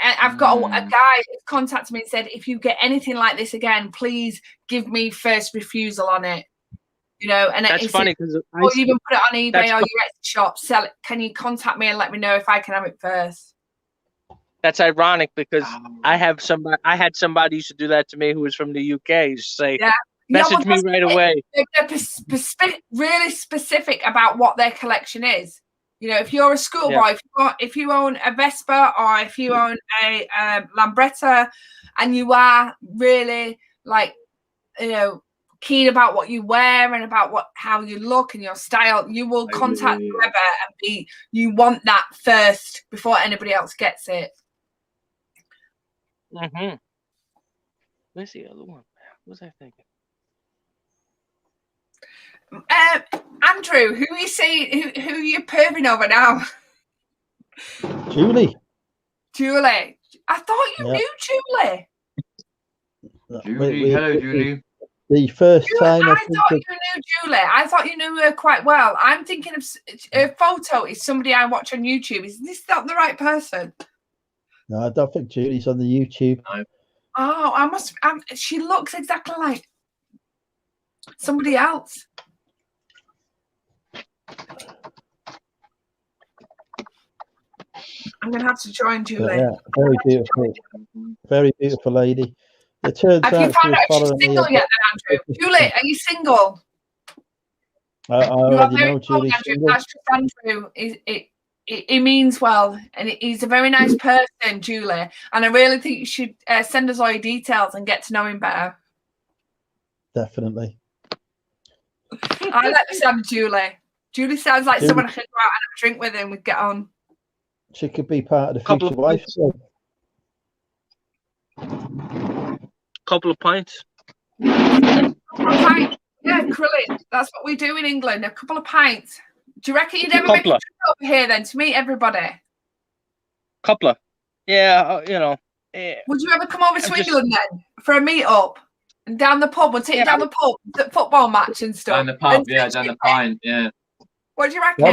I've got a guy who contacted me and said, if you get anything like this again, please give me first refusal on it. And that's funny because or you even put it on eBay or your Etsy shop, sell it. Can you contact me and let me know if I can have it first? That's ironic because I had somebody used to do that to me who was from the UK. Used to say, message me right away. They're really specific about what their collection is. If you're a schoolboy, if you own a Vespa or if you own a Lambretta, and you are really keen about what you wear and about how you look and your style, you will contact whoever and you want that first before anybody else gets it. Where's the other one? What was I thinking? Andrew, who are you saying? Who are you perving over now? Julie. Julie. I thought you knew Julie. Julie, hello, Julie. The first time I thought you knew Julie. I thought you knew her quite well. I'm thinking of her photo is somebody I watch on YouTube. Is this not the right person? No, I don't think Julie's on the YouTube. No. Oh, she looks exactly like somebody else. I'm gonna have to join Julie. Yeah, very beautiful lady. It turns Have you found out if she's single yet, then, Andrew? Julie, are you single? I already know Julie's single. That's just Andrew. He means well, and he's a very nice person, Julie. And I really think you should send us all your details and get to know him better. Definitely. I like the sound of Julie. Julie sounds like someone I could go out and have a drink with and we'd get on. She could be part of the future wife. Couple of pints. Yeah, Krillin. That's what we do in England. A couple of pints. Do you reckon you'd ever make a trip over here then to meet everybody? Couple of. Yeah, Would you ever come over to England then for a meet up and down the pub? We'll take you down the pub, the football match and stuff. Down the pub, down the pint, yeah. What do you reckon?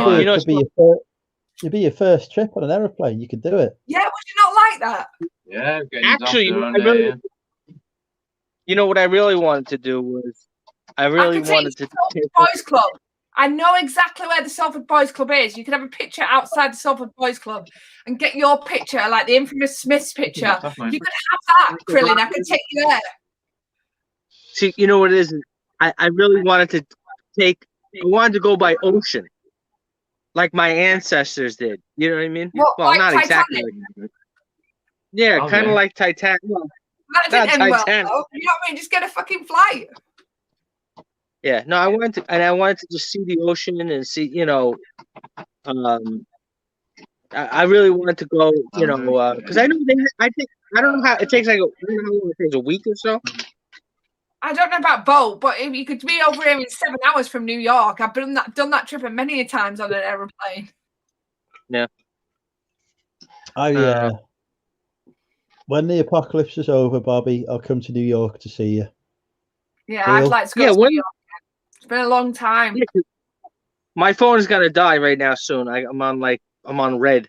It'd be your first trip on an aeroplane. You could do it. Yeah, would you not like that? Yeah, actually, you know what I really wanted to do was I wanted to take Boys Club. I know exactly where the Salford Boys Club is. You could have a picture outside the Salford Boys Club and get your picture, like the infamous Smith's picture. You could have that, Krillin. I could take you there. See, you know what it is? I really wanted to I wanted to go by ocean, like my ancestors did. You know what I mean? Well, like not Titanic. exactly. Yeah, kind of like Titanic. Well, that didn't end well, though. You know what I mean? Just get a fucking flight. Yeah, no, I wanted to just see the ocean and see, I really wanted to go, because I know I don't know how it takes a week or so. I don't know about boat, but if you could be over here in 7 hours from New York, I've done that trip many times on an aeroplane. Yeah. When the apocalypse is over, Bobby, I'll come to New York to see you. Yeah, I'd like to go to New York. It's been a long time. Yeah, my phone is gonna die right now soon. I'm on red.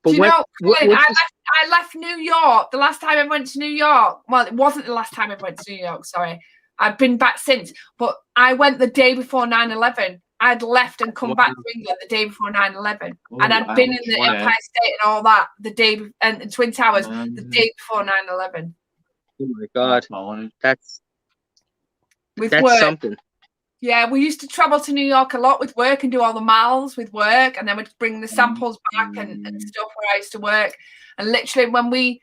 But do you know, I left New York the last time I went to New York. Well, it wasn't the last time I went to New York, sorry. I've been back since, but I went the day before 9/11. I'd left and come back to England the day before 9/11. And I'd been in the Empire State and all that the day, and Twin Towers the day before 9/11. Oh my God. That's something. Yeah, we used to travel to New York a lot with work and do all the miles with work, and then we'd bring the samples back and stuff where I used to work. And literally when we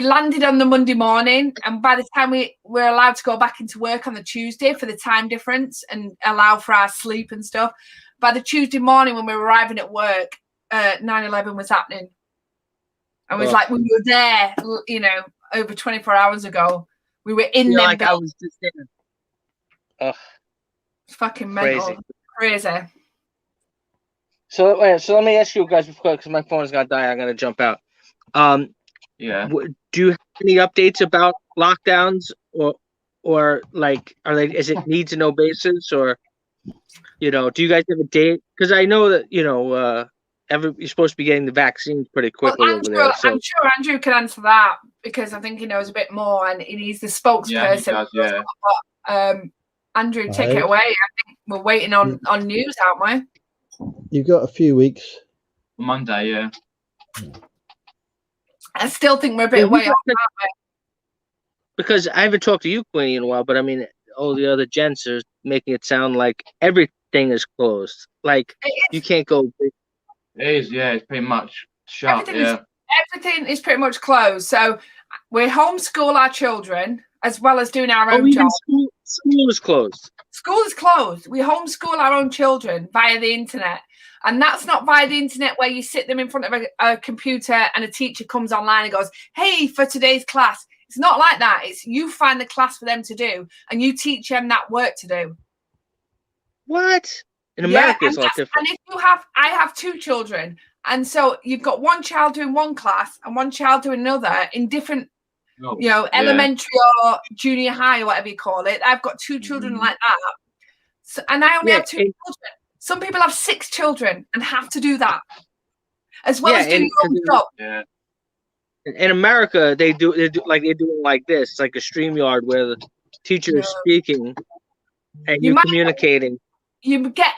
landed on the Monday morning, and by the time we were allowed to go back into work on the Tuesday for the time difference and allow for our sleep and stuff, by the Tuesday morning when we were arriving at work, 9/11 was happening. And it was like we were there, over 24 hours ago. We were in them. Like I was just there. Ugh. It's fucking mental. Crazy. So let me ask you guys before, because my phone is gonna die. I'm gonna jump out. Yeah. Do you have any updates about lockdowns, or like is it needs to know basis, or do you guys have a date? Because I know that you're supposed to be getting the vaccines pretty quickly over there. So. I'm sure Andrew can answer that because I think he knows a bit more and he's the spokesperson. Yeah, he does, Andrew, take it away. I think we're waiting on news, aren't we? You've got a few weeks. Monday, yeah. I still think we're a bit way off, aren't we? Because I haven't talked to you, Queenie, in a while, but I mean, all the other gents are making it sound like everything is closed. Like you can't go. It is, yeah. It's pretty much shut. Everything is pretty much closed. So we homeschool our children as well as doing our own job. School is closed. School is closed. We homeschool our own children via the internet. And that's not via the internet where you sit them in front of a computer and a teacher comes online and goes, hey, for today's class. It's not like that. It's you find the class for them to do and you teach them that work to do. What? In America, it's a lot different. And if I have 2 children. And so you've got one child doing one class and one child doing another in different, elementary or junior high or whatever you call it. I've got 2 children like that. So, and I only have 2 children. Some people have 6 children and have to do that as well as doing your own job. Yeah. In America, they're doing like this. It's like a StreamYard where the teacher is speaking and you're communicating. You get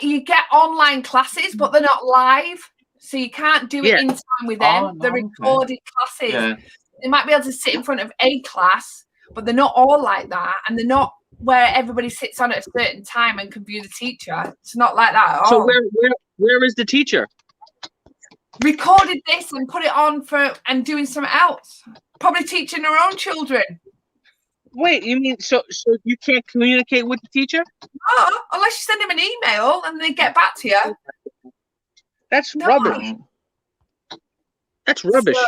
online classes, but they're not live, so you can't do it in time with them. They're recorded classes. Yeah. They might be able to sit in front of a class, but they're not all like that, and they're not where everybody sits on at a certain time and can view the teacher. It's not like that at all. So where is the teacher? Recorded this and put it on and doing something else. Probably teaching their own children. Wait, you mean so you can't communicate with the teacher? Oh, unless you send them an email and they get back to you. That's rubbish. That's rubbish. So,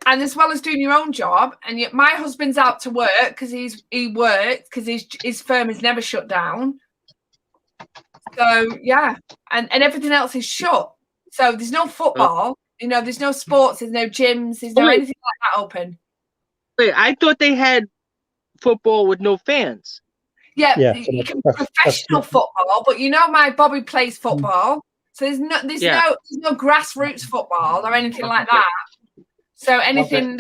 and as well as doing your own job, and yet my husband's out to work because he works because his firm is never shut down. So yeah, and everything else is shut. So there's no football, there's no sports, there's no gyms, there's no anything like that open. Wait, I thought they had football with no fans. Yeah, you can professional football, but my Bobby plays football, so there's no grassroots football or anything like that. So anything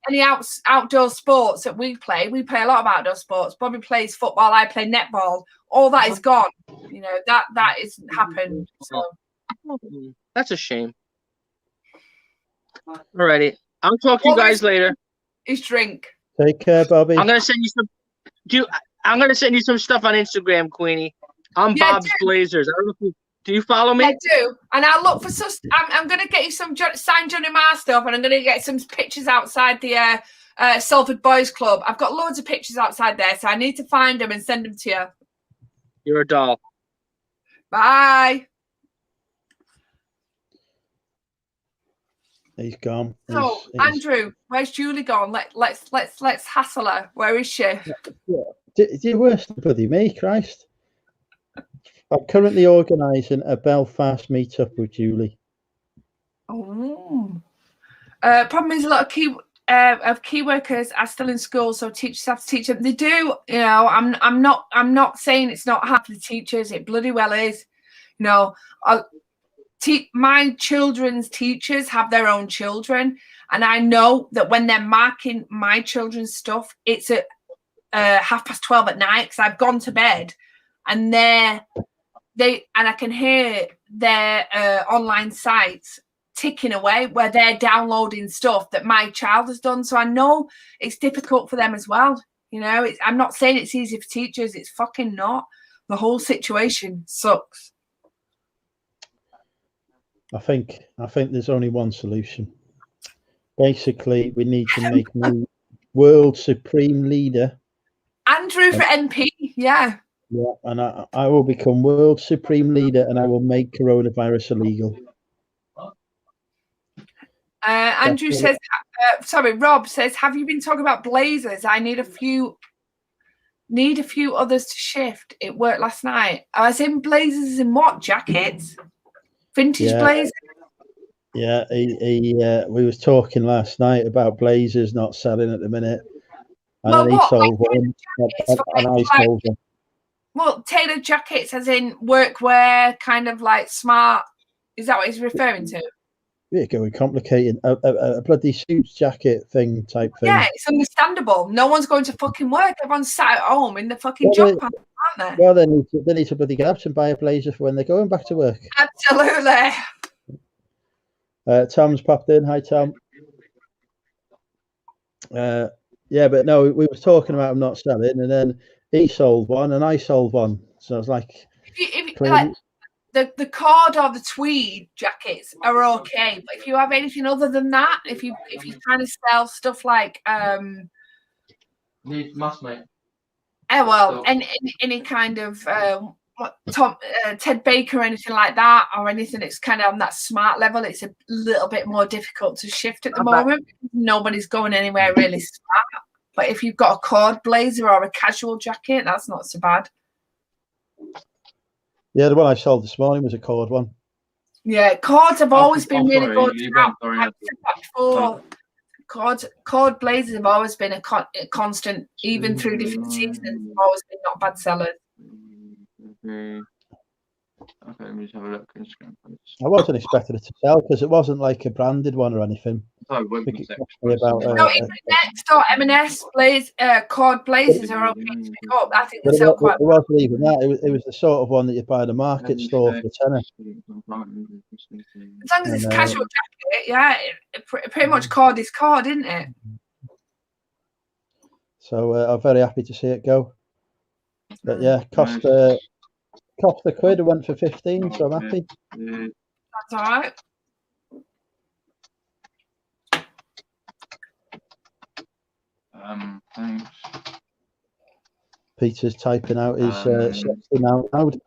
any outdoor sports that we play a lot of outdoor sports. Bobby plays football, I play netball. All that is gone. That isn't happened. So that's a shame. Alrighty, I'll talk to you guys later. His drink. Take care, Bobby. I'm gonna send you some. I'm gonna send you some stuff on Instagram, Queenie. I'm Bob's Blazers. I don't know if you. Do you follow me? I do, and I'll look for some. I'm going to get you some signed Johnny Marr stuff, and I'm going to get some pictures outside the Salford Boys Club. I've got loads of pictures outside there, so I need to find them and send them to you. You're a doll. Bye. He's gone. So, Andrew, where's Julie gone? Let's hassle her. Where is she? You're worse than bloody me, Christ. I'm currently organising a Belfast meetup with Julie. Oh. Problem is a lot of key workers are still in school, so teachers have to teach them. They do, I'm not saying it's not hard for the teachers. It bloody well is. My children's teachers have their own children, and I know that when they're marking my children's stuff, it's at 12:30 at night because I've gone to bed, and I can hear their online sites ticking away where they're downloading stuff that my child has done. So I know it's difficult for them as well. I'm not saying it's easy for teachers. It's fucking not. The whole situation sucks. I think there's only one solution. Basically, we need to make me world supreme leader. Andrew for MP, yeah. Yeah, and I will become world supreme leader, and I will make coronavirus illegal. Andrew says, Rob says, have you been talking about blazers? I need a few others to shift. It worked last night. I was in blazers in what? Jackets? Vintage blazers? Yeah, we was talking last night about blazers not selling at the minute. And then he sold one, and I sold one. Well, tailored jackets as in workwear, kind of like smart. Is that what he's referring to? Yeah, going complicated. A bloody suits jacket thing type thing. Yeah, it's understandable. No one's going to fucking work. Everyone's sat at home in the fucking job pants, aren't they? Well, they need to bloody get up and buy a blazer for when they're going back to work. Absolutely. Tom's popped in. Hi, Tom. Yeah, but no, we were talking about him not selling, and then he sold one and I sold one. So I was like, the cord or the tweed jackets are okay, but if you have anything other than that, if you're trying to sell stuff like need must, mate. well, any kind of Ted Baker or anything like that, or anything that's kind of on that smart level, it's a little bit more difficult to shift at the moment. Nobody's going anywhere really smart. But if you've got a cord blazer or a casual jacket, that's not so bad. Yeah, the one I sold this morning was a cord one. Yeah, cords have always been really good. I've said that before. Cord blazers have always been a constant, even through different seasons. They've always been not bad sellers. Okay, let me just have a look. I wasn't expecting it to sell because it wasn't like a branded one or anything. About, no, even Next or M&S cord blazers are okay to pick up. I think they sell quite well. It wasn't even that. It was the sort of one that you buy in a market store for £10. As long as it's casual jacket, yeah, pretty much cord is cord, isn't it? So I'm very happy to see it go. But yeah, cost a quid. It went for 15, so I'm happy. That's all right. Thanks. Peter's typing out his 60 now loud.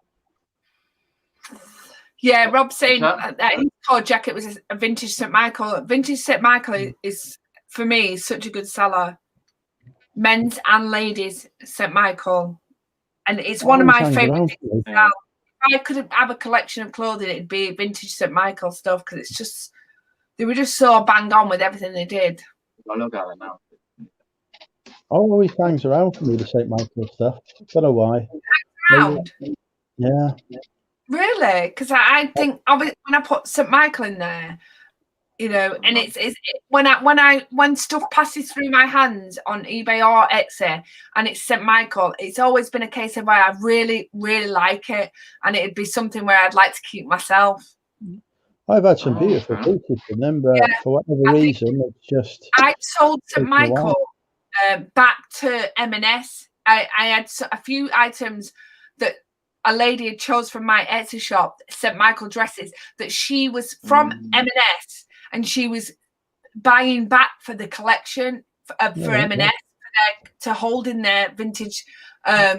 Yeah, Rob's saying that his cord jacket was a vintage St. Michael. Vintage St. Michael is, for me, such a good seller. Men's and ladies St. Michael. And it's one of my favourite things. If I could have a collection of clothing, it'd be vintage St. Michael stuff, because it's just, they were just so banged on with everything they did. I look at it now. Always hangs around for me, the St. Michael stuff. Don't know why. Around? Yeah. Really? Because I think obviously when I put St. Michael in there, you know, and it's when stuff passes through my hands on eBay or Etsy and it's St. Michael, it's always been a case of where I really, really like it, and it'd be something where I'd like to keep myself. I've had some beautiful pieces from them, but for whatever reason, it's just. I sold St. Michael back to M&S. I had a few items that a lady had chose from my Etsy shop, St. Michael dresses, that she was from M&S, and she was buying back for the collection for M&S to hold in their vintage,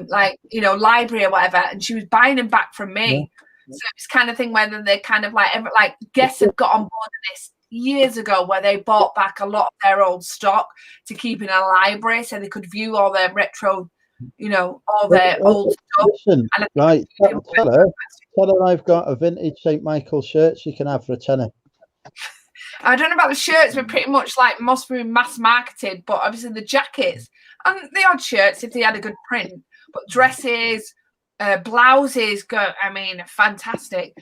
like, you know, library or whatever, and she was buying them back from me. So it's kind of thing whether they kind of like Guess had got on board of this years ago, where they bought back a lot of their old stock to keep in a library so they could view all their retro, you know, all their old stuff. Listen, right, tell her I've got a vintage St. Michael shirt she can have for a tenner. I don't know about the shirts, but pretty much like must be mass marketed, but obviously the jackets and the odd shirts if they had a good print, but dresses, blouses go, I mean, fantastic.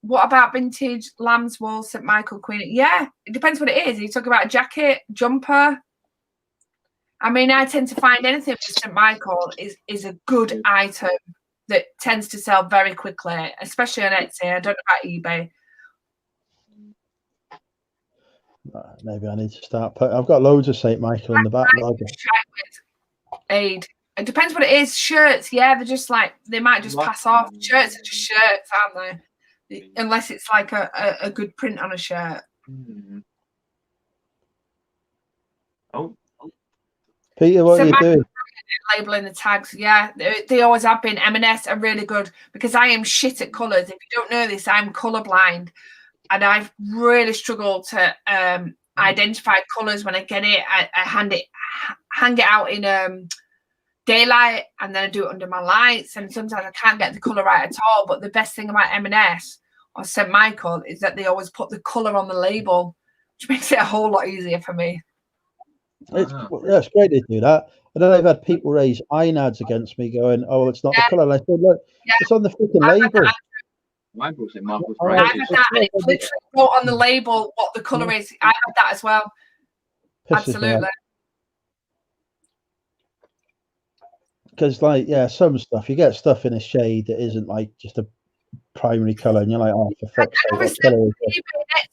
What about vintage lamb's wool St. Michael Queen? Yeah, it depends what it is. You talk about a jacket, jumper. I mean, I tend to find anything with St. Michael is a good item that tends to sell very quickly, especially on Etsy. I don't know about eBay. Maybe I need to start I've got loads of St. Michael in the backlog. Aid. It depends what it is. Shirts, yeah, they're just like, they might just pass off. Shirts are just shirts, aren't they? Unless it's like a good print on a shirt. Oh, Peter, what are you doing? Labeling the tags, yeah, they always have been. M&S are really good because I am shit at colours. If you don't know this, I'm colourblind, and I've really struggled to identify colours when I get it. I hang it out in daylight, and then I do it under my lights, and sometimes I can't get the colour right at all. But the best thing about M&S or St. Michael is that they always put the colour on the label, which makes it a whole lot easier for me. It's great to do that. And then I've had people raise iron ads against me going, oh, it's not the colour. And I said, look, it's on the freaking label. It literally wrote on the label what the colour is. I have that as well. Absolutely. Because, like, yeah, some stuff, you get stuff in a shade that isn't like just a primary colour, and you're like, oh, for fuck's sake, what colour is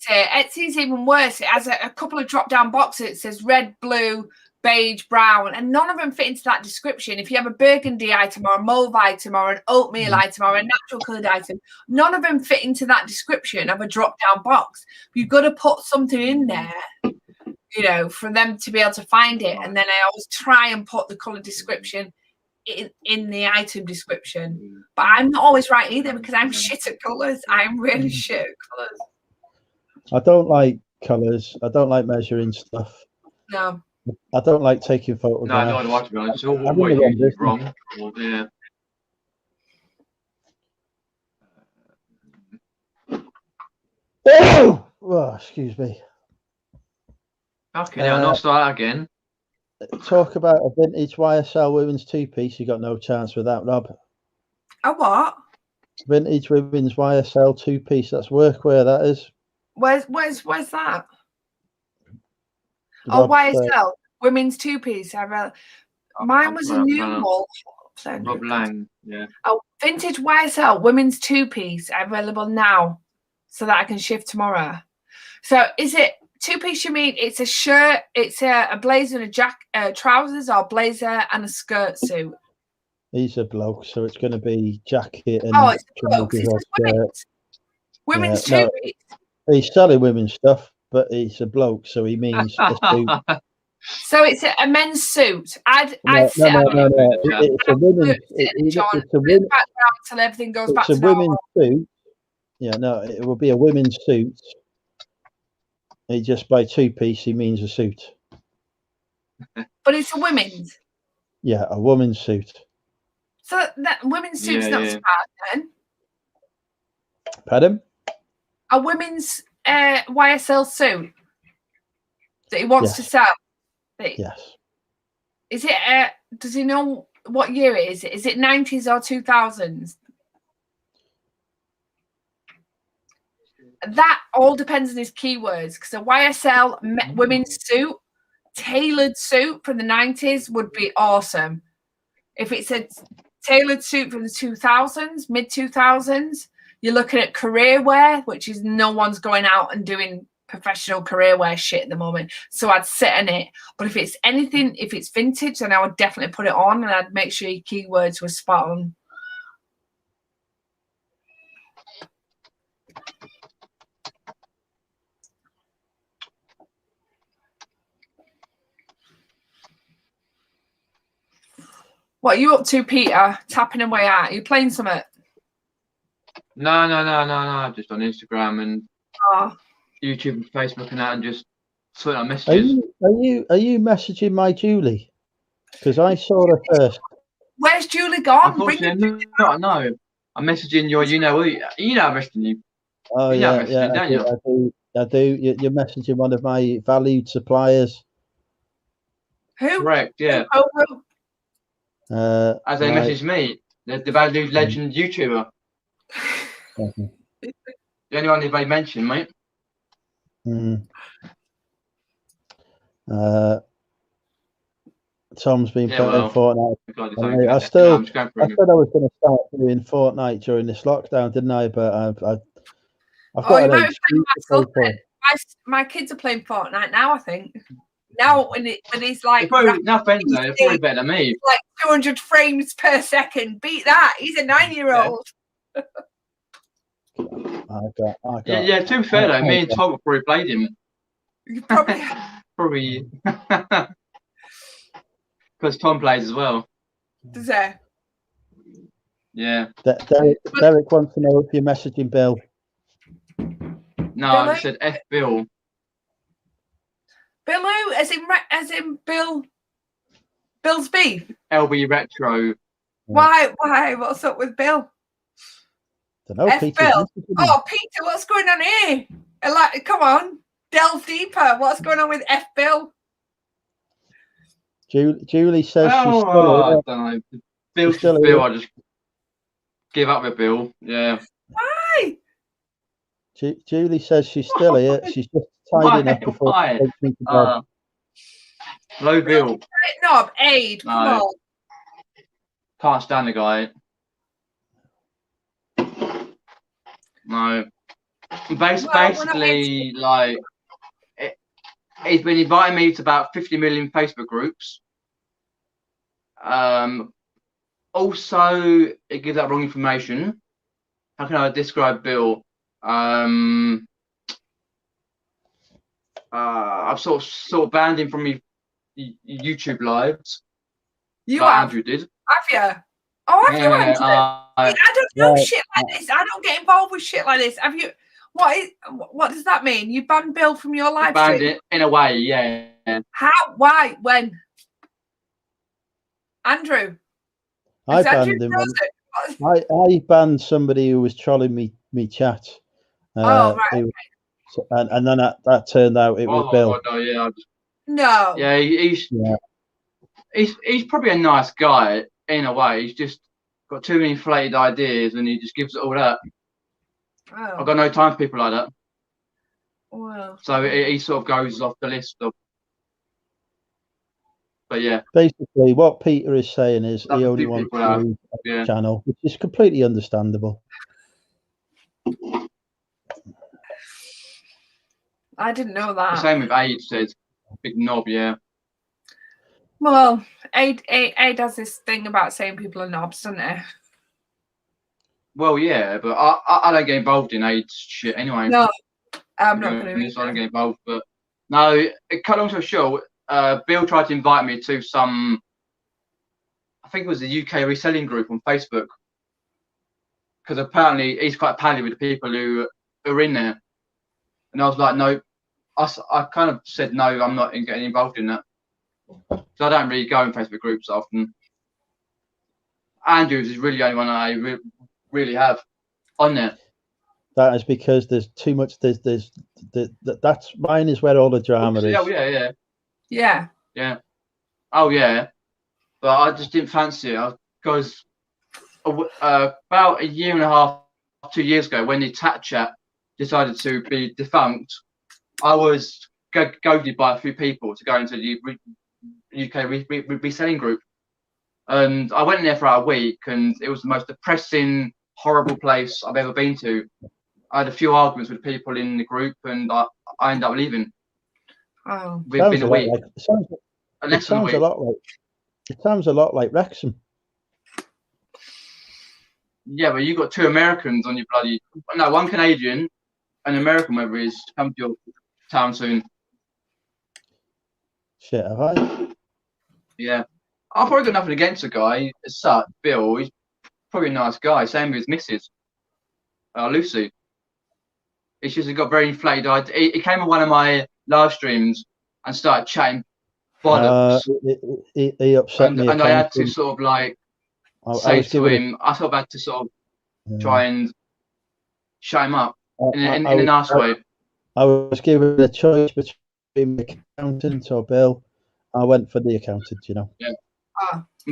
it? Etsy's even worse. It has a couple of drop-down boxes. It says red, blue, beige, brown, and none of them fit into that description. If you have a burgundy item or a mauve item or an oatmeal item or a natural coloured item, none of them fit into that description of a drop-down box. You've got to put something in there, you know, for them to be able to find it. And then I always try and put the colour description in the item description. But I'm not always right either because I'm shit at colours. I'm really shit at colours. I don't like colours. I don't like measuring stuff. No. I don't like taking No, photographs. I don't want to be honest. It's all I'm what in the you wrong use business. wrong. Or, yeah. Oh, excuse me. Okay, now not start again. Talk about a vintage YSL women's two-piece. You got no chance with that, Rob. A what? Vintage women's YSL two-piece. That's workwear. That is. Where's that? Rob, YSL women's two-piece. Mine was a new wall. Rob Lang, yeah. Oh, vintage YSL women's two-piece available now, so that I can shift tomorrow. So is it two-piece? You mean it's a shirt, it's a blazer and a trousers, or blazer and a skirt suit? He's a bloke, so it's going to be jacket and it's blokes. It's women's two-piece. He's selling women's stuff, but he's a bloke, so he means a suit. So it's a men's suit. I'd No. sit It's a women's. It's a women's background till everything goes back to women's suit. Yeah, no, it will be a women's suit. He just by two-piece, he means a suit. But it's a women's. Yeah, a woman's suit. So that women's suit's not so bad then. Pardon? A women's YSL suit that he wants to sell. Yes. Is it? Does he know what year it is? Is it 90s or 2000s? That all depends on his keywords. Because a YSL women's suit, tailored suit from the 90s would be awesome. If it's a tailored suit from the 2000s, mid 2000s, you're looking at career wear, which is no one's going out and doing professional career wear shit at the moment. So I'd sit in it. But if it's anything, if it's vintage, then I would definitely put it on and I'd make sure your keywords were spot on. What are you up to, Peter? Tapping away out. Are you playing something? No. Just on Instagram and YouTube and Facebook and that, and just sorting out messages. Are you messaging my Julie? Because I saw her first. Where's Julie gone? Unfortunately, no. I'm messaging your. I'm messaging you. Oh yeah. I do. You're messaging one of my valued suppliers. Who? Correct. Yeah. As they messaged me, the valued legend YouTuber. The only one they mentioned, mate. Tom's been playing Fortnite. I said I was going to start doing Fortnite during this lockdown, didn't I? But I've got an excuse. My kids are playing Fortnite now, I think. Now when he's like now friends though, they're probably better than me. Like 200 frames per second. Beat that. He's a 9-year-old. Yeah, to be fair though, me and Tom probably played him. Probably because Tom plays as well. Does he? Yeah. Derek wants to know if you're messaging Bill. No, I said F Bill. Bill who? As in Bill? Bill's beef? LB Retro. Why? What's up with Bill? F Bill. Oh, Peter, what's going on here? Come on, delve deeper. What's going on with F Bill? Julie says she's still I don't know. Bill's still Bill. I just give up with Bill. Yeah. Why? Julie says she's still here. She's just tidying up before she takes me to bed. Hello, Bill. Knob, Aid, come on. Can't stand the guy. No. Basically, like, he's been inviting me to about 50 million Facebook groups. Also, it gives out wrong information. How can I describe Bill? I've sort of banned him from my YouTube lives. You like have? Andrew did. Have you? Oh, have you, Andrew? I don't know Right. shit like this. I don't get involved with shit like this. Have you? What does that mean? You banned Bill from your live banned stream? it in a way, yeah. How? Why? When? Andrew? I Is Andrew banned him. frozen? I banned somebody who was trolling me chat. Oh, right. Who- and then that turned out it was Bill. God, yeah. No. Yeah, he's probably a nice guy in a way. He's just got too many inflated ideas, and he just gives it all that. Oh. I've got no time for people like that. Well. So he sort of goes off the list of. But yeah, Basically, what Peter is saying is That's he a only few wants people to out. leave Yeah. the channel, which is completely understandable. I didn't know the that. same with Aid says. Big knob, yeah. Well, Aid has this thing about saying people are knobs, doesn't he? Well, yeah, but I don't get involved in Aid's shit anyway. No, I'm To not be going honest, I don't to. get involved. But no, cut long story short, Bill tried to invite me to some. I think it was the UK reselling group on Facebook, because apparently he's quite pally with the people who are in there, and I was like, no, I kind of said no, I'm not getting involved in that, so I don't really go in Facebook groups often. Andrews is really the only one I really have on there. That is because there's too much. That's mine is where all the drama is. Oh yeah. Yeah. Oh yeah, but I just didn't fancy it because about a year and a half, 2 years ago, when the Tat Chat decided to be defunct, I was goaded by a few people to go into the UK reselling group, and I went in there for about a week, and it was the most depressing, horrible place I've ever been to. I had a few arguments with people in the group, and I ended up leaving Oh. within a week. It sounds a lot like Wrexham. Yeah, but you got two Americans on your one Canadian, an American, whether he's come to your town soon. Shit, have I? Yeah, I've probably got nothing against the guy as such. Bill, he's probably a nice guy. Same with his missus, Lucy. It's just he got very inflated. He came on one of my live streams and started chatting bollocks. He upset me. And I had to sort of like say to him, I sort of had to sort of try and shut him up in a nice way. I was given a choice between the accountant or Bill. I went for the accountant, you know. Yeah.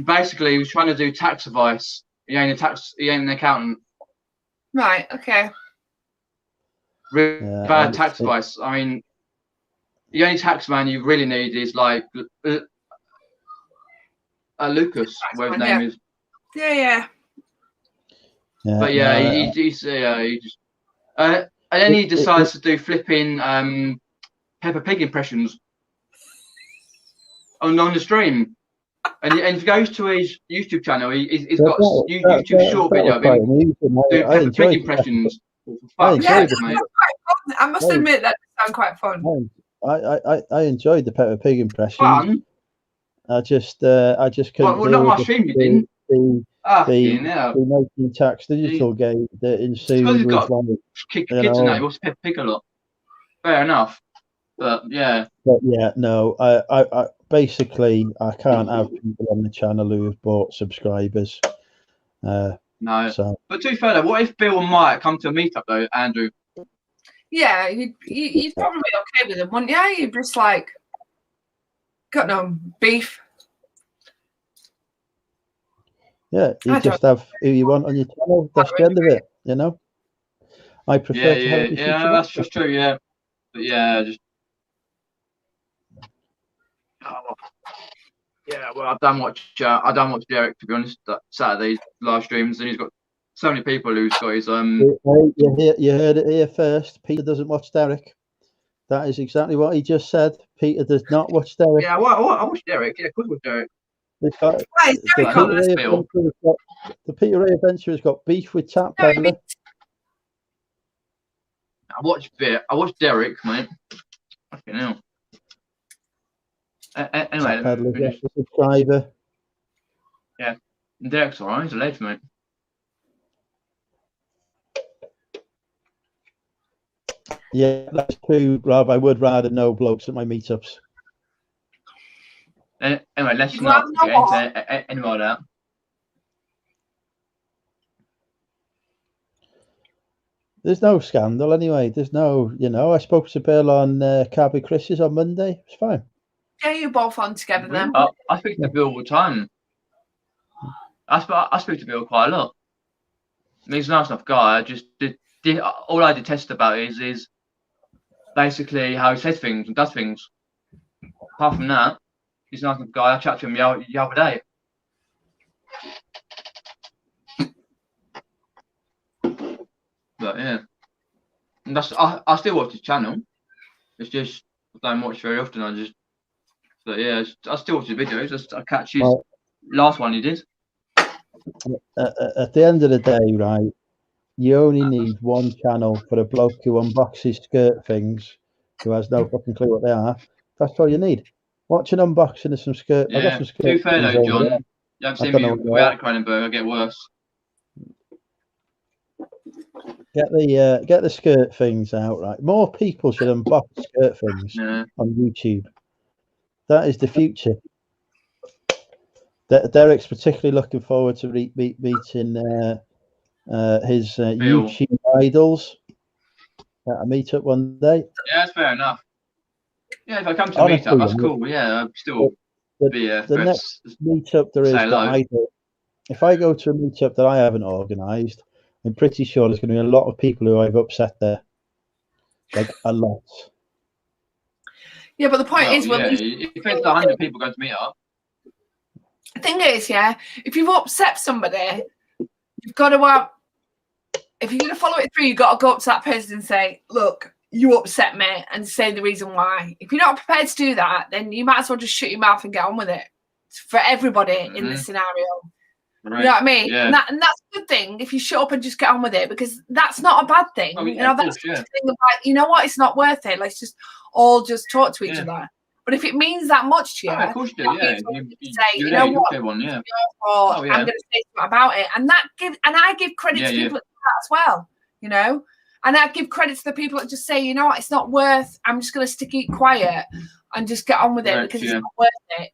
Basically, he was trying to do tax advice. He ain't an accountant. Right. Okay. Really bad tax advice. I mean, the only tax man you really need is like Lucas, whatever his name is. Yeah. But yeah, he just and then he decides to do flipping Peppa Pig impressions on the stream. And if he goes to his YouTube channel, he's got a YouTube short video of him doing Peppa Pig impressions. I must admit that sounds quite fun. I enjoyed the Peppa Pig impression. Fun. I just couldn't. Well, not my stream, you didn't. The making tax digital game that ensued with like, kids and that. He wants Peppa Pig a lot. Fair enough. But yeah. But yeah, no. I basically I can't have people on the channel who have bought subscribers. No. So. But to be fair, though, what if Bill and Mike come to a meetup though, Andrew? Yeah, you'd probably be okay with them, wouldn't you? You'd just like got no beef. Yeah, you just have who you want on your channel. That's the end of it, you know. I prefer to have that's just true. Yeah, but yeah, just well, I don't watch Derek, to be honest. Saturday live streams, and he's got so many people who's got his You heard it here first. Peter doesn't watch Derek. That is exactly what he just said. Peter does not watch Derek. Yeah, I watch Derek. Yeah, of course I watch Derek. The Peter Ray Adventure has got beef with Tap Peddler. I watch Derek, mate. Fucking hell. Anyway, Peddler's a subscriber. Yeah. And Derek's alright. He's a ledge, mate. Yeah, that's true, Rob. I would rather know blokes at my meetups. Anyway, let's You'd not rather know get into any more of that. There's no scandal anyway. There's no, I spoke to Bill on Carby Chris's on Monday. It's fine. Yeah, you both on together then. I speak to Bill all the time. I speak to Bill quite a lot. He's a nice enough guy. I just all I detest about it is basically how he says things and does things. Apart from that, he's a nice enough guy. I chat to him the other day. But yeah, and I still watch his channel. It's just I don't watch very often. But yeah, I still watch his videos. I catch his last one he did. At the end of the day, right, you only need one channel for a bloke who unboxes skirt things, who has no fucking clue what they are. That's all you need. Watch an unboxing of some skirt. Yeah. I got some skirt. Too fair though, John. There. You haven't seen me without Cronenberg. I get worse. Get the skirt things out, right? More people should unbox skirt things on YouTube. That is the future. Derek's particularly looking forward to meeting his YouTube idols at a meetup one day. Yeah, that's fair enough. Yeah, if I come to a meetup, that's cool. Yeah, I'll still be the next meetup there is that I do. If I go to a meetup that I haven't organised, I'm pretty sure there's going to be a lot of people who I've upset there. Like a lot. Yeah, but the point is, if there's 100 people going to meet up. The thing is, if you've upset somebody, you've got to if you're going to follow it through, you've got to go up to that person and say, look, you upset me, and say the reason why. If you're not prepared to do that, then you might as well just shut your mouth and get on with it. For everybody in this scenario. Right. You know what I mean? Yeah. And that's a good thing if you shut up and just get on with it, because that's not a bad thing. Oh, yeah, that's the thing about, you know what, it's not worth it. Let's just all just talk to each other. But if it means that much to you, of course you do, say, you know what, I'm going to say something about it. And I give credit to people that do that as well, And I give credit to the people that just say, you know what, it's not worth, I'm just going to keep quiet and just get on with it because it's not worth it.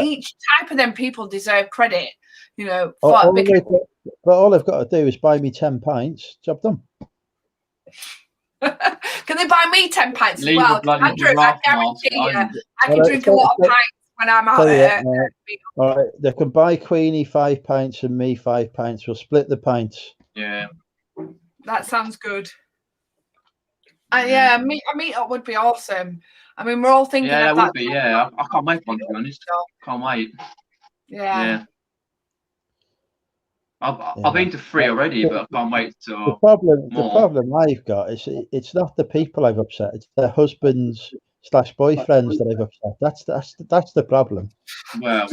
Each type of them people deserve credit, but all they've got to do is buy me 10 pints. Job done. Can they buy me 10 pints as well? Andrew, I guarantee you, I can drink a lot of pints when I'm out there. All right, they can buy Queenie 5 pints and me 5 pints. We'll split the pints. Yeah. That sounds good. A meetup would be awesome. I mean, we're all thinking of that. Would be, I can't wait for one, to be honest. Can't wait. Yeah. I've been to 3 already, but I can't wait to the problem I've got is it's not the people I've upset, it's their husbands / boyfriends that I've upset. That's the problem. Well,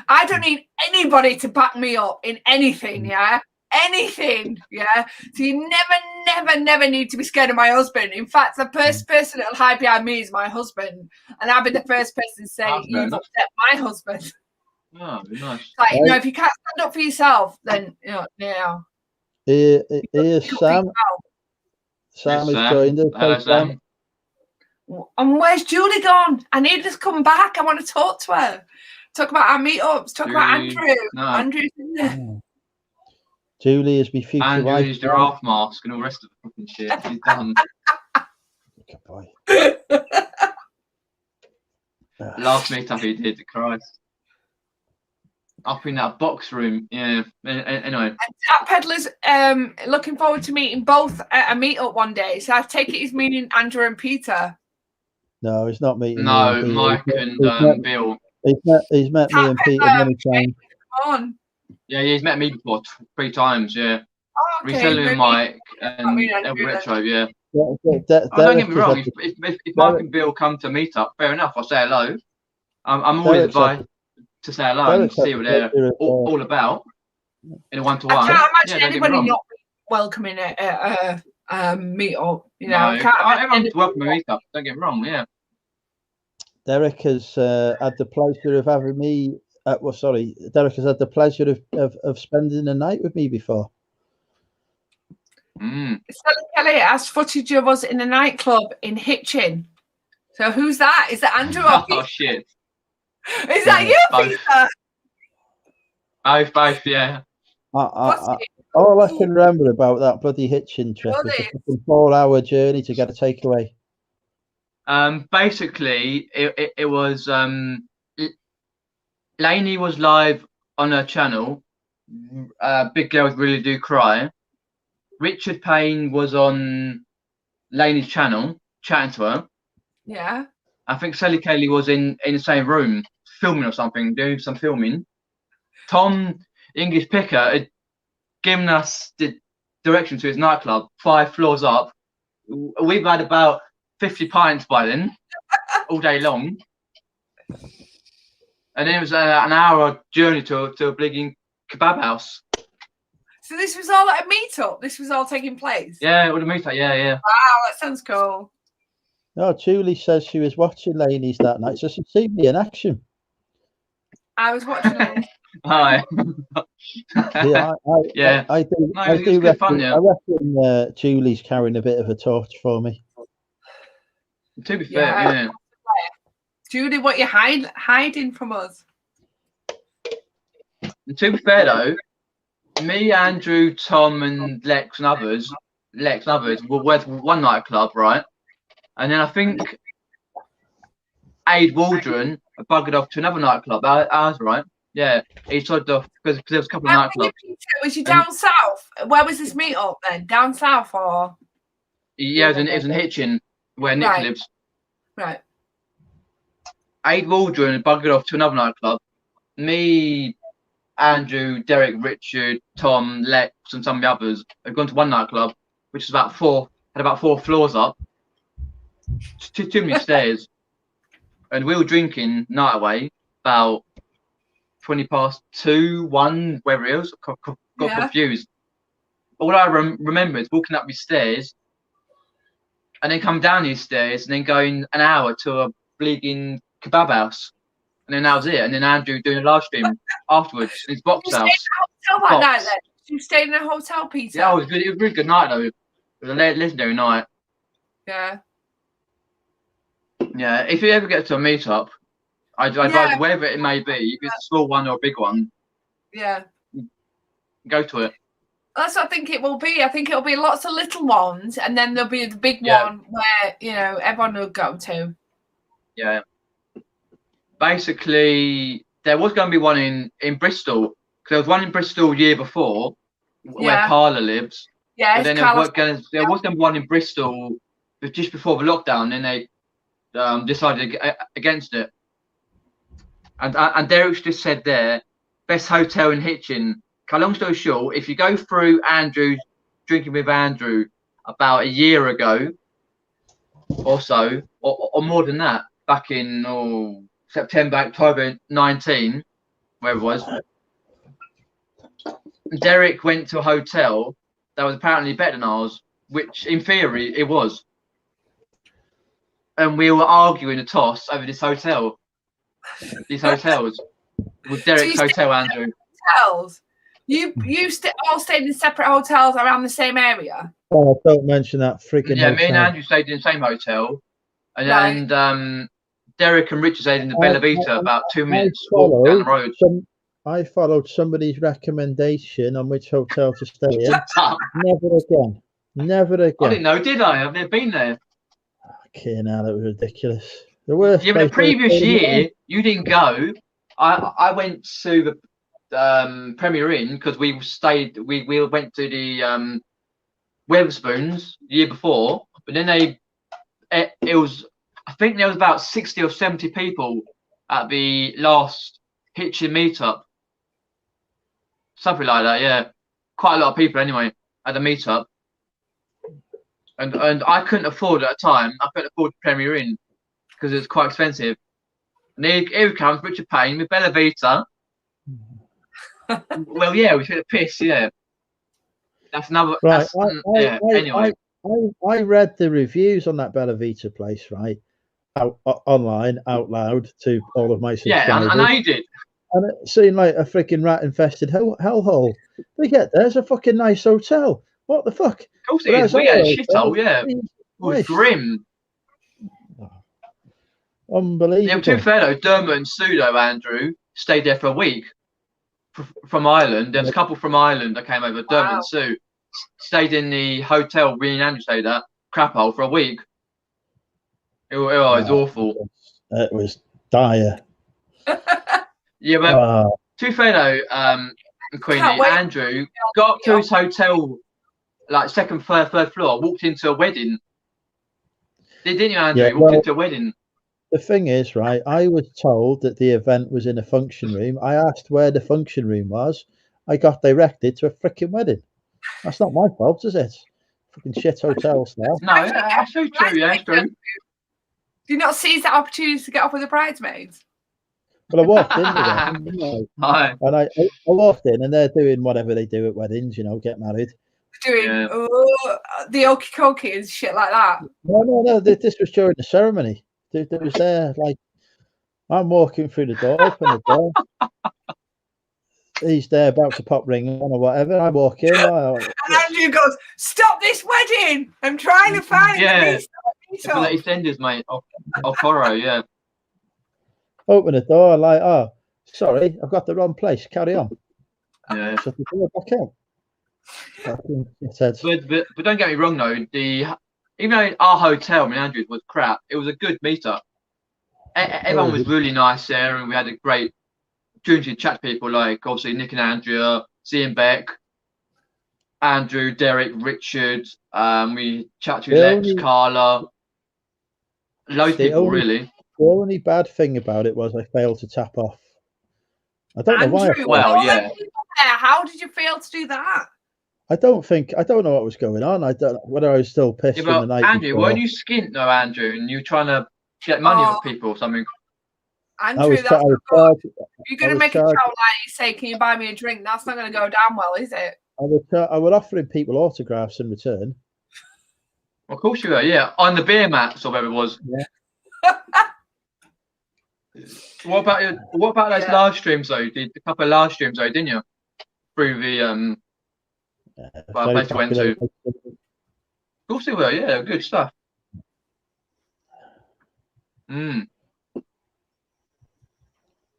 I don't need anybody to back me up in anything, anything, so you never need to be scared of my husband. In fact, the first person that'll hide behind me is my husband, and I'll be the first person to say you've upset my husband. Oh, nice. Like, if you can't stand up for yourself, then Here's Sam. Sam has joined us. And where's Julie gone? I need her to come back. I want to talk to her. Talk about our meetups. Talk about Andrew. No. Andrew's in there. Julie is my future wife. Andrew's giraffe mask and all the rest of the fucking shit. He's done. Good boy. Last meetup he did, Christ. Up in that box room, Anyway. And Tap Peddler's looking forward to meeting both at a meetup one day. So I take it he's meeting Andrew and Peter. No, he's not meeting. No, Mike and Bill. He's met me and Peter many times. Come on. Yeah, he's met me before 3 times. Yeah. Oh, okay. Reselling Mike and Retro. Yeah. Don't get me wrong. If Mike and Bill come to meet up, fair enough. I'll say hello. I'm always invited to say hello and see what they're all about in a one-to-one. I can't imagine anybody not welcoming a meet-up. Everyone's welcome a meet-up. Don't get me wrong. Yeah. Derek has had the pleasure of having me well, sorry, Derek has had the pleasure of spending the night with me before. Mm. Sally Kelly has footage of us in a nightclub in Hitchin. So who's that? Is that Andrew or Oh shit! Is that you, Both. Peter? Both, yeah. All I can remember about that bloody Hitchin trip is a fucking 4-hour journey to get a takeaway. Basically, it was Lainey was live on her channel. Big Girls Really Do Cry. Richard Payne was on Lainey's channel chatting to her. Yeah. I think Sally Kelly was in the same room filming or something, doing some filming. Tom English Picker had given us the direction to his nightclub 5 floors up. We've had about 50 pints by then, all day long. And then it was an hour journey to a bleeding kebab house. So this was all at a meetup? This was all taking place? Yeah, it would have meetup, yeah. Wow, that sounds cool. No, Julie says she was watching Lainey's that night, so she'd seen me in action. I was watching it. Hi. Yeah, I do. No, I it was do good reckon, fun, yeah. I reckon Julie's carrying a bit of a torch for me. To be fair, yeah. Julie, what you hiding from us? And to be fair though, me, Andrew, Tom, and Lex and others were with one nightclub, right? And then I think Aid Waldron buggered off to another nightclub. Ours, right? Yeah, he started off because there was a couple of nightclubs. Was you down south? Where was this meetup then? Down south or? Yeah, it was in Hitchin, where Nick lives. Right. Aid Waldron buggered off to another nightclub. Me, Andrew, Derek, Richard, Tom, Lex, and some of the others had gone to one nightclub, which is had about 4 floors up. Too many stairs. And we were drinking night away about 20 past 2, 1, wherever it was. Got confused. All I remember is walking up these stairs and then come down these stairs and then going an hour to a bleeding kebab house. And then that was it. And then Andrew doing a live stream afterwards in his box house. You stayed in a hotel that night then? You stayed in a hotel, Peter? Yeah, it was good. It was a really good night though. It was a legendary night. Yeah. Yeah, if you ever get to a meetup, I'd advise wherever it may be, if it's a small one or a big one. Yeah. Go to it. That's what I think it will be. I think it'll be lots of little ones, and then there'll be the big one where everyone will go to. Yeah. Basically, there was going to be one in Bristol. Because there was one in Bristol year before, where Carla lives. Yeah. But then there was going to be one in Bristol just before the lockdown. Then they decided against it. And Derek's just said there, best hotel in Hitchin. Long story short, if you go through Andrew's Drinking with Andrew about a year ago or so, or more than that, back in September, October 19, where it was, Derek went to a hotel that was apparently better than ours, which in theory it was. And we were arguing a toss over this hotel. These hotels with Derek's hotel, Andrew. Hotels? You all stayed in separate hotels around the same area? Oh, don't mention that freaking Yeah, hotel. me and Andrew stayed in the same hotel. And Derek and Richard stayed in the Bella Vita about 2 minutes walk down the road. I followed somebody's recommendation on which hotel to stay in. Never again. Never again. I didn't know, did I? I've never been there. Okay, now that was ridiculous. The worst. Yeah, but the previous year you didn't go. I went to the Premier Inn because we went to the Weatherspoons the year before, but then it was, I think there was about 60 or 70 people at the last Hitchin meetup, something like that. Yeah, quite a lot of people anyway at the meetup. And I couldn't afford at the time. I couldn't afford Premier Inn because it was quite expensive. And here comes Richard Payne with Bella Vita. Well, yeah, we took a piss. Yeah, that's another. Right. Anyway, I read the reviews on that Bella Vita place, right, online, out loud to all of my subscribers. Yeah, and I did. and it seemed like a freaking rat-infested hellhole. We get there's a fucking nice hotel. What the fuck? Of course it But is. that's We had a all shithole, yeah. It was nice. grim. Unbelievable. Yeah, to be fair though, Dermot and Sudo, Andrew, stayed there for a week from Ireland. There was a couple from Ireland that came over, Dermot and Sue, stayed in the hotel me and Andrew stayed at, crap hole, for a week. It was awful. It was dire. Yeah, but to be fair though, Queenie, Andrew got up to his hotel, like second, third floor, walked into a wedding. Didn't you, Andrew? Yeah, Walked into a wedding. The thing is, right, I was told that the event was in a function room. I asked where the function room was. I got directed to a freaking wedding. That's not my fault, is it? Fucking shit hotel stuff. No, that's so true. Yeah, that's true. Do you not seize that opportunity to get off with the bridesmaids? Well, I walked in with them, and I walked in, and they're doing whatever they do at weddings, get married. Doing the okie dokie and shit like that. No. This was during the ceremony. There was there, like, I'm walking through the door, open the door. He's there about to pop ring on or whatever. I walk in. And Andrew goes, "Stop this wedding! I'm trying to find the EastEnders, mate. Of horror, yeah. Open the door, like, oh, sorry, I've got the wrong place. Carry on. Yeah. Shut the door back out. But don't get me wrong though, even though our hotel, me and Andrew's, was crap, it was a good meetup. Everyone was really nice there, and we had a great opportunity to chat to people like obviously Nick and Andrea, Ian Beck, Andrew, Derek, Richard. We chatted to Lex, Carla, loads of people really. The only bad thing about it was I failed to tap off. I don't know why. Well, yeah. How did you fail to do that? I don't know what was going on. I don't know whether I was still pissed from the night Andrew, before. weren't you skint though, Andrew, and you trying to get money off people or something? Andrew, that's not good. You're going to make a shout like you say, can you buy me a drink? That's not going to go down well, is it? I would offering people autographs in return. Of course you were, yeah. On the beer mats or whatever it was. Yeah. What about those live streams though? You did a couple of live streams though, didn't you? Through the place you went to. Of course they were, yeah, good stuff. But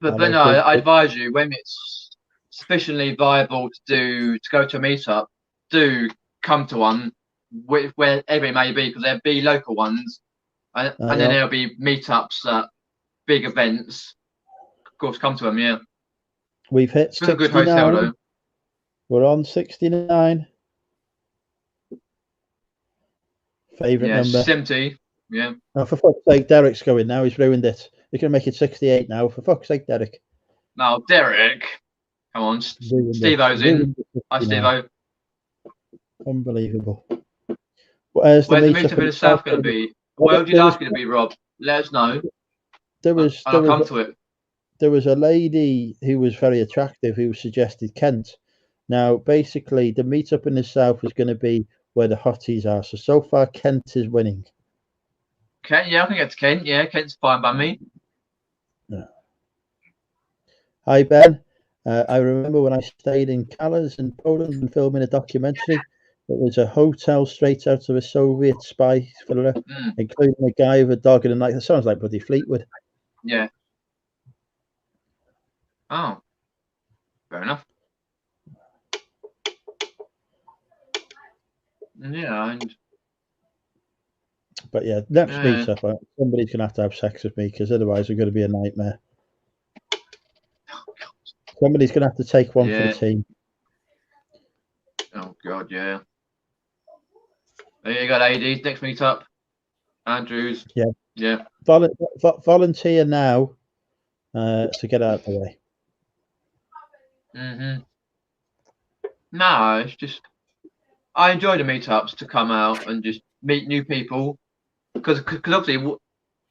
no, I advise you when it's sufficiently viable to go to a meetup, do come to one, wherever it may be, because there'll be local ones, and then there'll be meetups at big events. Of course, come to them, yeah. We've hit it's a good hotel though. We're on 69. Favorite number. 70. Yeah. Oh, for fuck's sake, Derek's going now. He's ruined it. He's going to make it 68 now. For fuck's sake, Derek. No, Derek. Come on. Steve-O's in. Hi, Steve-O. Unbelievable. Where's the meetup in the south going to be? Where would you like it to be, Rob? Let us know. I'll come to it. There was a lady who was very attractive who suggested Kent. Now, basically, the meetup in the south is going to be where the hotties are. So far, Kent is winning. Kent, yeah, I can get to Kent. Yeah, Kent's fine by me. Yeah. Hi, Ben. I remember when I stayed in Kalas in Poland and filming a documentary. It was a hotel straight out of a Soviet spy thriller, including a guy with a dog and a knife. That sounds like bloody Fleetwood. Yeah. Oh, fair enough. Yeah, but yeah, next meetup, somebody's gonna have to have sex with me because otherwise we're gonna be a nightmare. Somebody's gonna have to take one for the team. Oh god, yeah. You got AD's next meetup. Andrews. Yeah. Volunteer now to get out of the way. No, it's just I enjoy the meetups to come out and just meet new people because obviously,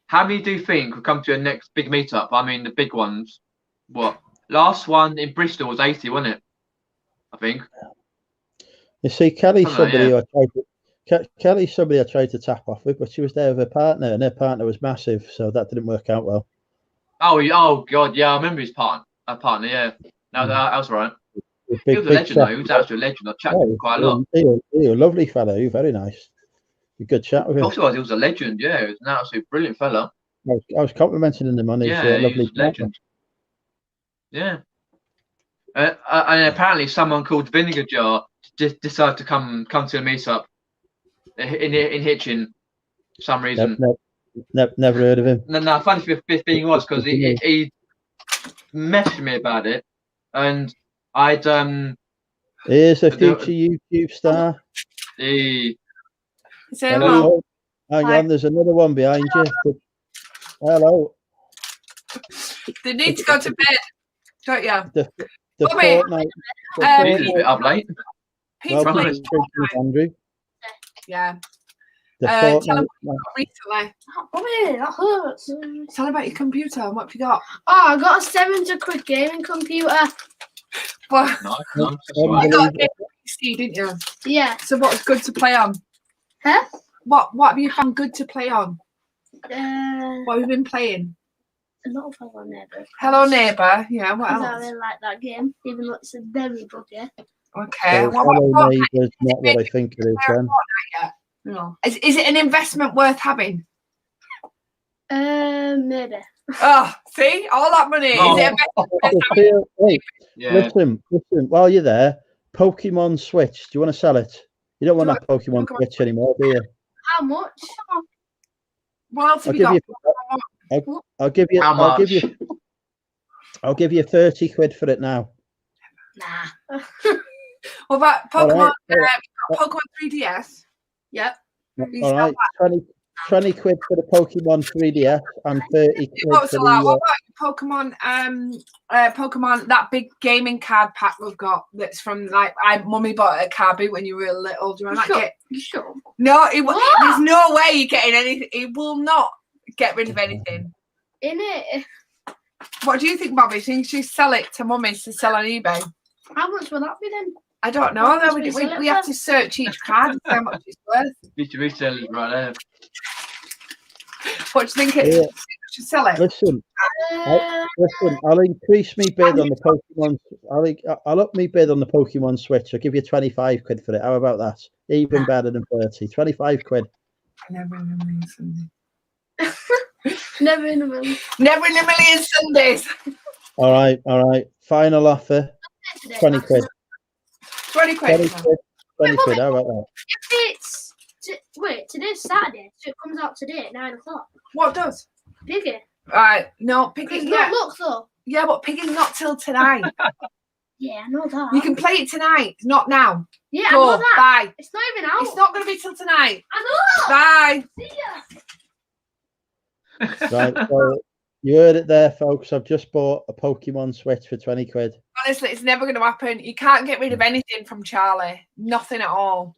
how many do you think will come to your next big meetup? I mean, the big ones. What last one in Bristol was 80, wasn't it? I think. You see, Kelly's somebody I tried to tap off with, but she was there with her partner, and her partner was massive, so that didn't work out well. Oh god, yeah, I remember his partner. Our partner, yeah. No, that was right. Big, He was a legend, though. He was actually a legend. I chatted to him quite a lot. He was a lovely fellow. He was very nice. A good chat with him. Also, he was a legend. Yeah, he was an absolutely brilliant fella. I was complimenting him on his Yeah, lovely he's a legend. Yeah. And apparently, someone called Vinegar Jar decided to come to a meetup in Hitchin for some reason. Never heard of him. No, funny thing was because he messaged me about it, and I'd Here's a future YouTube star. Hello. Hang on, there's another one behind you. Hello. They need to go to bed, don't you? The fortnight. He's a bit up late. Peacefully. Andrew. Yeah. The Tell fortnight. them what you got recently. Bobby, that hurts. Tell about your computer. What have you got? Oh, I got a 700 gaming computer. Well, Nice. you got a PC, didn't you? Yeah. So what's good to play on? Huh? What have you found good to play on? What have you been playing? Not Hello Neighbour. Hello Neighbour. Yeah. What I else? really like that game, even though it's a very buggy. Okay. So Hello Neighbour's not what I think it is then. No. Is it an investment worth having? Maybe. Oh, see, all that money. Oh. Is it a Wait, Yeah. listen. While you're there, Pokemon Switch. Do you want to sell it? You don't want that Pokemon Switch anymore, do you? How much? What else have you got? I'll give you. How much? I'll give you 30 quid for it now. Nah. What about Pokemon? All Pokemon 3DS. Yep. All right, 20 quid for the Pokemon 3DS and 30 quid What for about the. Pokemon? Pokemon, that big gaming card pack we've got. That's from Mummy bought it at Car Boot when you were little. Do you want that? Sure. No, there's no way you're getting anything. It will not get rid of anything. In it. What do you think, Bobby? Do you think you sell it to Mummy to sell on eBay? How much will that be then? I don't know. What Though must we sell it we have for? to search each card and see how much it's worth. Resell it right there. What do you think it should sell it? Listen, I'll increase me bid on the Pokemon. I'll up me bid on the Pokemon Switch. I'll give you 25 quid for it. How about that? Even better than 30. 25 quid. Never in a million Sundays. Never in a million. Never in a million Sundays. All right. Final offer. 20 quid. 20 quid. 20 quid. 20 quid. How about that? If it's wait, today's Saturday, so it comes out today at 9 o'clock. What does? Piggy. Right. No, Piggy. It's Yeah. not look though. Yeah, but Piggy's not till tonight. Yeah, I know that. You can play it tonight, not now. Yeah, Go. I know that. Bye. It's not even out. It's not going to be till tonight. I know. Bye. See ya. Right. So you heard it there, folks. I've just bought a Pokemon Switch for 20 quid. Honestly, it's never going to happen. You can't get rid of anything from Charlie. Nothing at all.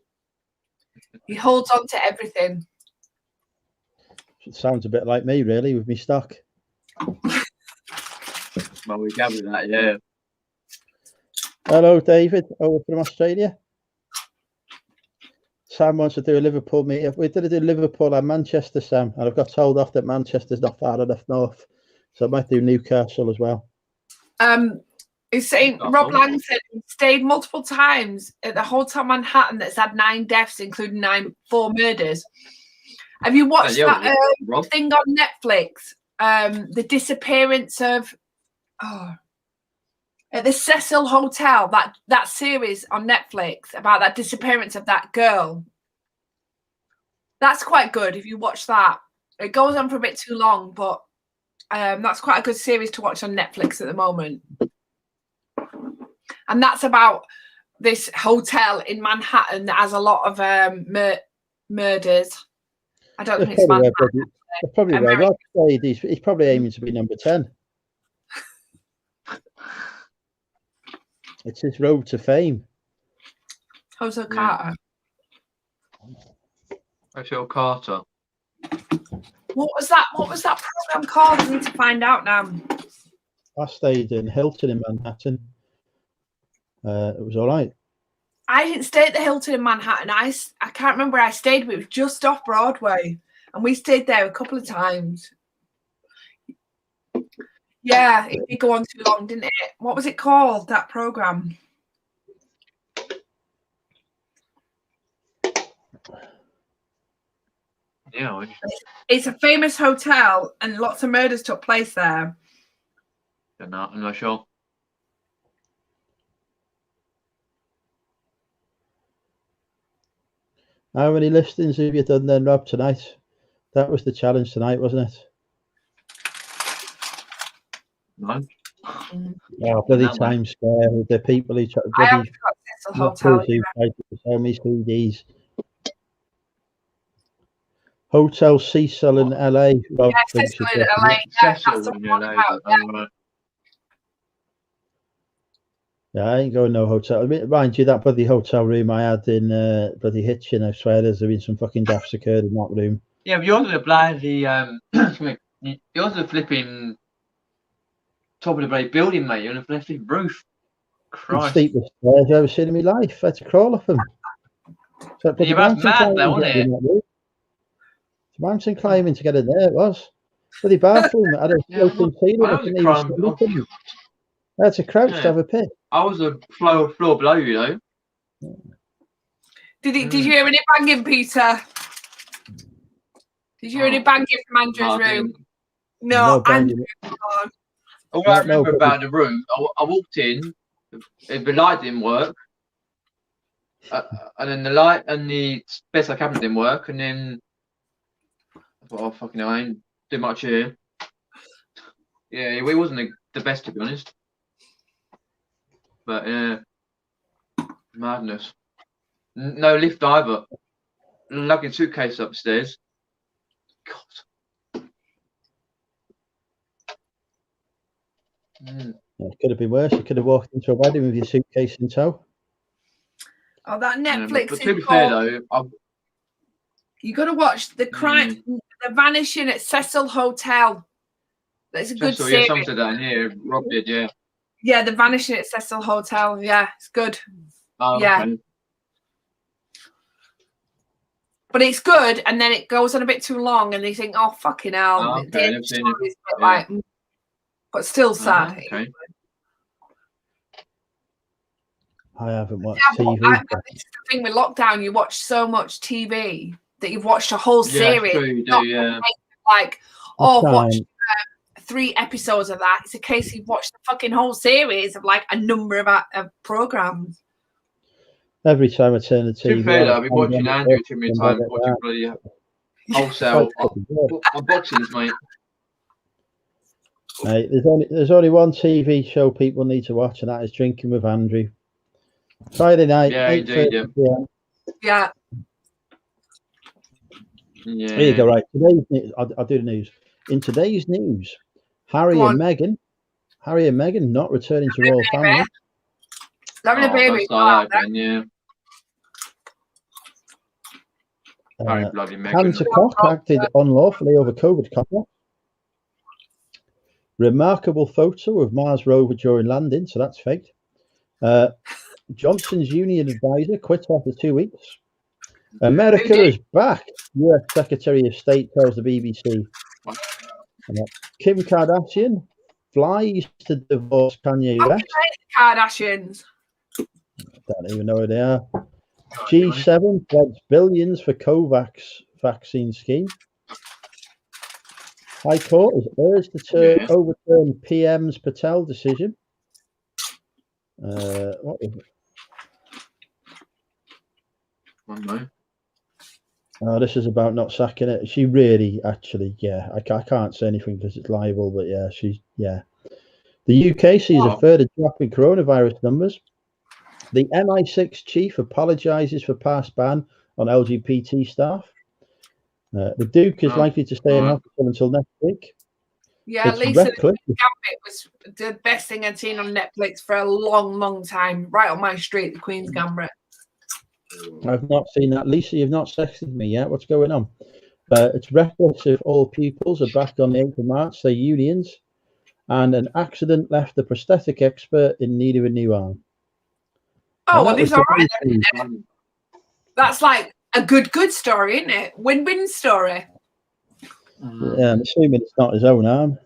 He holds on to everything. It sounds a bit like me, really, with me stock. Well, we gathered that, yeah. Hello, David, over from Australia. Sam wants to do a Liverpool meet. We did Liverpool and Manchester, Sam, and I've got told off that Manchester's not far enough north, so I might do Newcastle as well. He's saying Rob Langton stayed multiple times at the Hotel Manhattan that's had 9 deaths, including 4 murders. Have you watched that thing on Netflix? The disappearance of at the Cecil Hotel, that series on Netflix about that disappearance of that girl. That's quite good if you watch that. It goes on for a bit too long, but that's quite a good series to watch on Netflix at the moment. And that's about this hotel in Manhattan that has a lot of murders. I don't think it's Manhattan. Probably where Rob stayed. He's probably aiming to be number 10. It's his road to fame. Jose Carter. Rachel Carter. What was that program called? I need to find out now. I stayed in Hilton in Manhattan. It was all right. I didn't stay at the Hilton in Manhattan. I can't remember where I stayed, but it was just off Broadway. And we stayed there a couple of times. Yeah, it did go on too long, didn't it? What was it called, that program? Yeah. It's a famous hotel, and lots of murders took place there. I'm not sure. How many listings have you done then, Rob, tonight? That was the challenge tonight, wasn't it? No. Yeah, bloody Times Square with the people who I haven't bloody got Cecil Hotel. who tried to sell me CDs. Hotel Cecil in LA. Rob Yeah, thinks Cecil it's in up LA. there. Yeah, that's the one about, Yeah, I ain't going no hotel. I mean, mind you, that bloody hotel room I had in bloody Hitchin, I swear there's been some fucking daffs occurred in that room. Yeah, but yours would bloody yours are flipping top of the bloody building, mate. You're on a flipping roof. The Christ. steepest stairs I've ever seen in my life. I had to crawl up them. So Yeah, that's mad though, wasn't it? Mountain climbing to get in there, it was. Bloody bathroom. I had a floating ceiling. I couldn't even stand up in it. I had to crouch to have a piss. I was a floor below, you know. Did you hear any banging, Peter? Did you hear any banging from Andrew's room? No, Andrew. All I remember about the room, I walked in, the light didn't work, and then the light and the bedside cabinet didn't work, and then I thought, oh fucking hell, I ain't do much here. Yeah, it wasn't the best, to be honest. But yeah, madness. No lift either. Lugging suitcase upstairs. God. It could have been worse. You could have walked into a wedding with your suitcase in tow. Oh, that Netflix. But to be fair though, you got to watch the crime, the vanishing at Cecil Hotel. That's a good series. Yeah, someone said that in here. Rob did, yeah. Yeah, the vanishing at Cecil Hotel. Yeah, it's good. Oh, yeah. Okay. But it's good, and then it goes on a bit too long, and you think, "Oh fucking hell!" Oh, okay. I've seen it. Like, but still sad. Okay. I haven't watched Yeah, TV. it's the thing with lockdown. You watch so much TV that you've watched a whole series. Yeah, true, you do, yeah. Like, watch 3 episodes of that. It's a case you've watched the fucking whole series of like a number of programs. Every time I turn the TV to be fair, on, I've been watching Andrew too many times, watching bloody wholesale unboxings, mate. Mate, there's only one TV show people need to watch, and that is Drinking with Andrew. Friday night, Yeah, 8:30 p.m. Yeah. Yeah. Here you go. Right, today's news. I'll do the news. In today's news, Harry and Meghan not returning to royal family. Having a baby. Yeah. Cancer cough acted unlawfully over COVID contact. Remarkable photo of Mars rover during landing, so that's faked. Johnson's union advisor quits after 2 weeks. America is back, US Secretary of State tells the BBC. Kim Kardashian flies to divorce Kanye West. Kardashians. Don't even know who they are. G7 pledged billions for COVAX vaccine scheme. High Court has urged to overturn PM's Patel decision. What is it? Oh, this is about not sacking it. She really, actually, I can't say anything because it's liable, but The UK sees a further drop in coronavirus numbers. The MI6 chief apologises for past ban on LGBT staff. The Duke is likely to stay in hospital until next week. Yeah, Lisa Gambit was the best thing I'd seen on Netflix for a long, long time. Right on my street, the Queen's Gambit. I've not seen that. Lisa, you've not texted me yet. What's going on? It's reckless if all pupils are back on the 8th of March, say unions. And an accident left the prosthetic expert in need of a new arm. Oh, well, it's all right then. That's like a good story, isn't it? Win-win story. Yeah, I'm assuming it's not his own arm.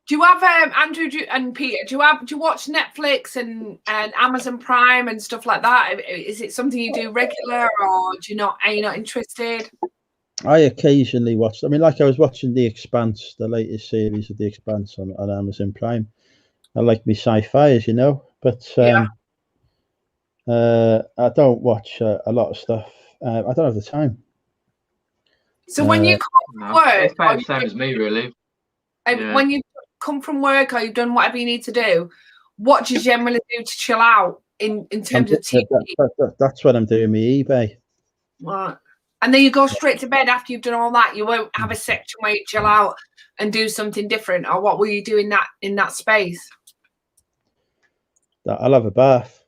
Do you have Andrew and Peter? Do you watch Netflix and Amazon Prime and stuff like that? Is it something you do regular, or do you not? Are you not interested? I occasionally watch. I mean, like I was watching The Expanse, the latest series of The Expanse on Amazon Prime. I like me sci-fi, as you know, but I don't watch a lot of stuff. I don't have the time. So when you come from work, it's about the same as me, really. When you come from work or you've done whatever you need to do, what do you generally do to chill out in terms of TV? That's what I'm doing. Me eBay. Right. And then you go straight to bed after you've done all that. You won't have a section where you chill out and do something different, or what will you do in that space? I'll have a bath.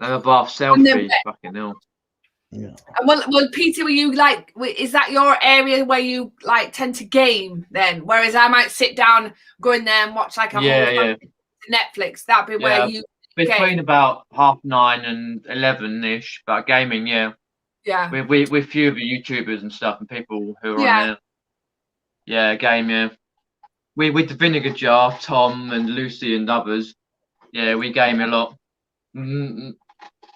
Have a bath selfie. Fucking hell. Yeah. And well, Peter, were you like? Is that your area where you like tend to game then? Whereas I might sit down, go in there and watch like a whole Netflix. That'd be where you between about 9:30 and 11ish. But gaming, yeah. With few of the YouTubers and stuff and people who are on there. Yeah, game, yeah. With the Vinegar Jar, Tom and Lucy and others. Yeah, we game a lot.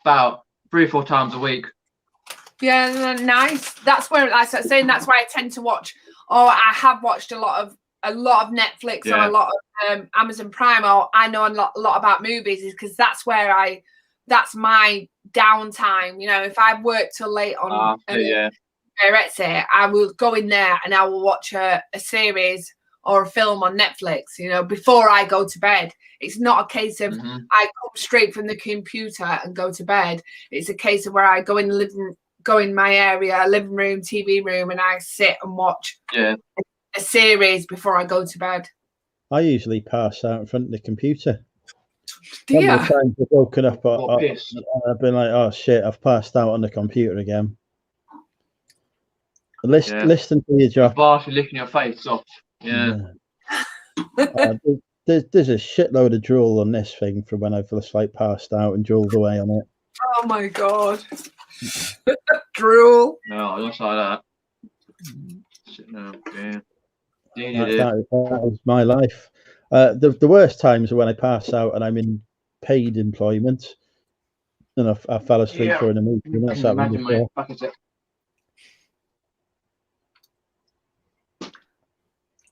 About 3 or 4 times a week. Yeah, nice. That's where, like I was saying, that's why I tend to watch, or I have watched a lot of Netflix and a lot of Amazon Prime, or I know a lot about movies, is because that's where that's my downtime. You know, if I work till late on I will go in there and I will watch a series or a film on Netflix, you know, before I go to bed. It's not a case of I come straight from the computer and go to bed. It's a case of where I go in my area, living room, TV room, and I sit and watch a series before I go to bed. I usually pass out in front of the computer. Do you? Times I've woken up and I've been like, oh shit, I've passed out on the computer again. Listen to your job. Partially licking your face off. Yeah. There's a shitload of drool on this thing from when I've just like passed out and drooled away on it. Oh my god. Drool. No, just like that. No, That was my life. The worst times are when I pass out and I'm in paid employment and I fell asleep during a meeting. That's happened before.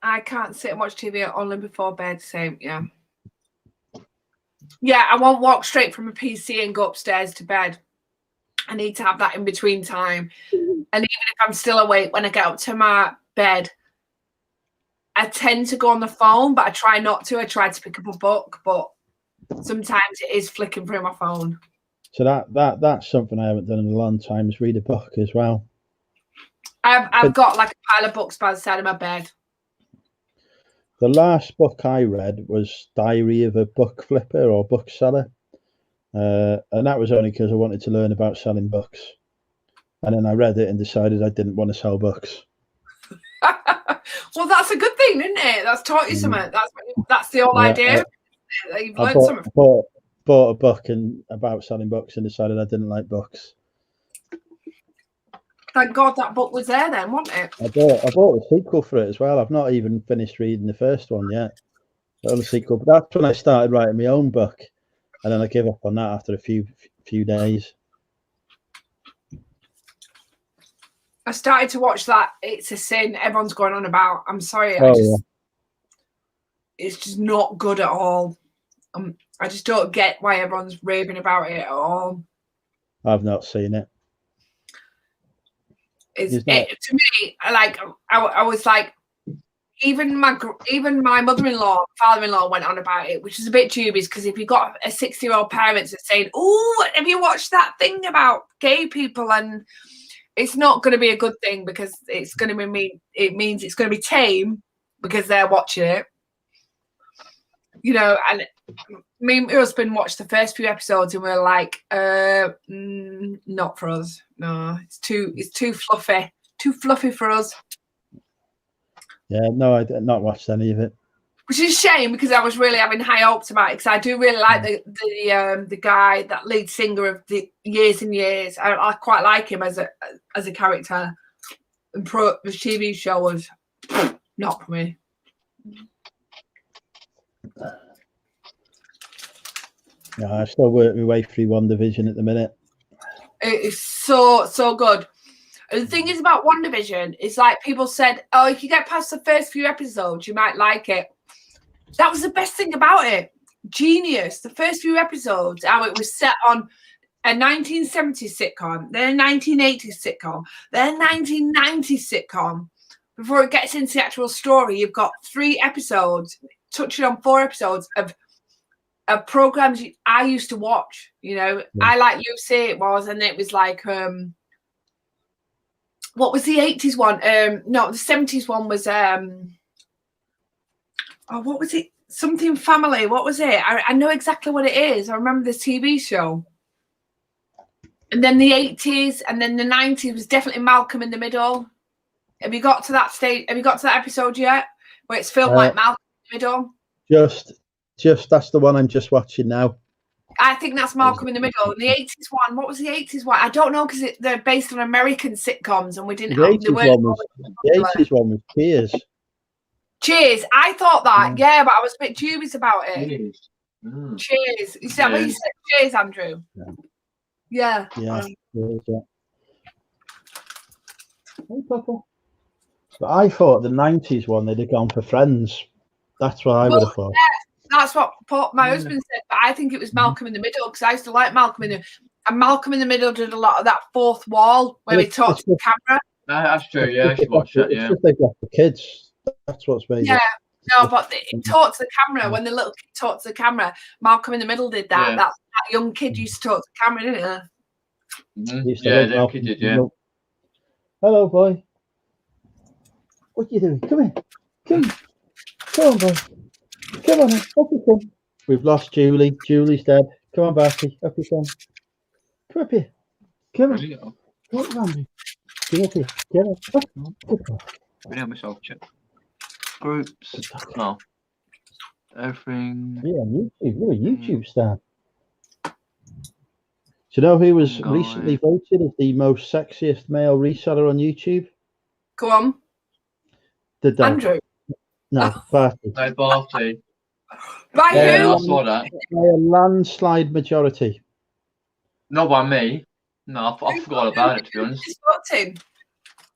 I can't sit and watch TV only before bed. Same, yeah. Yeah, I won't walk straight from a PC and go upstairs to bed. I need to have that in between time. And even if I'm still awake, when I get up to my bed, I tend to go on the phone, but I try not to. I try to pick up a book, but sometimes it is flicking through my phone. So that's something I haven't done in a long time, is read a book as well. I've got like a pile of books by the side of my bed. The last book I read was Diary of a Book Flipper or Bookseller. And that was only because I wanted to learn about selling books. And then I read it and decided I didn't want to sell books. Well, that's a good thing, isn't it? That's taught you something. That's the whole idea. You've learned something. Bought a book about selling books and decided I didn't like books. Thank God that book was there then, wasn't it? I bought a sequel for it as well. I've not even finished reading the first one yet. The sequel, but that's when I started writing my own book, and then I gave up on that after a few days. I started to watch that It's a Sin everyone's going on about. I'm sorry, it's just not good at all. I just don't get why everyone's raving about it at all. I've not seen it. To me, like I was like, even my mother-in-law, father-in-law went on about it, which is a bit dubious, because if you've got a 60-year-old parent that's saying, "Oh, have you watched that thing about gay people?" and it's not going to be a good thing, because it's going to means it's going to be tame because they're watching it, you know. And me and my husband watched the first few episodes and we were like, not for us. No, it's too fluffy for us. Yeah, no, I did not watch any of it. Which is a shame because I was really having high hopes about it because I do really like the guy, that lead singer of the Years and Years. I quite like him as a character. And the TV show was not for me. No, I still work my way through WandaVision at the minute. It is so good. And the thing is about WandaVision, it's like people said, oh, if you get past the first few episodes, you might like it. That was the best thing about it. Genius. The first few episodes, how it was set on a 1970s sitcom, then a 1980s sitcom, then a 1990s sitcom. Before it gets into the actual story, you've got 3 episodes, touching on 4 episodes of programs I used to watch. You know, I Like Lucy, it was, and it was like, what was the 80s one? No, the 70s one was, what was it? Something Family. What was it? I know exactly what it is. I remember the TV show. And then the 80s and then the 90s was definitely Malcolm in the Middle. Have you got to that stage? Have you got to that episode yet? Where it's filmed like Malcolm in the Middle? Just that's the one I'm just watching now. I think that's Malcolm in the Middle. And the 80s one, what was the 80s one? I don't know because they're based on American sitcoms and we didn't have the 80s one was Cheers. Cheers. I thought that, yeah, but I was a bit dubious about it. Cheers. You said, you said cheers, Andrew. Yeah. Hey, Papa. But I thought the 90s one they'd have gone for Friends. That's what I would have thought. Yeah, that's what my husband said, but I think it was Malcolm in the Middle because I used to like Malcolm in the and Malcolm in the Middle did a lot of that fourth wall where he talked to the camera. That's true, yeah, I should watch that, yeah. It's just they've got the kids. That's what's made it. No, but it talked to the camera when the little kid talked to the camera. Malcolm in the Middle did that. That young kid used to talk to the camera, didn't he? Yeah, the kid did, yeah. Hello, boy. What are you doing? Come here. Come on, boy. Come on, up you come. We've lost Julie. Julie's dead. Come on, Barty. Up you come. Come up here. Come on. Come on, Randy. Come up here. Get up. I know myself, check. Groups. No. Everything. Yeah, YouTube. You're a YouTube star. Do you know who was recently voted as the most sexiest male reseller on YouTube? Go on. The dog. Andrew. No, Barty. No, Barty. By who? I saw that. By a landslide majority. Not by me. No, I forgot about it, to be honest.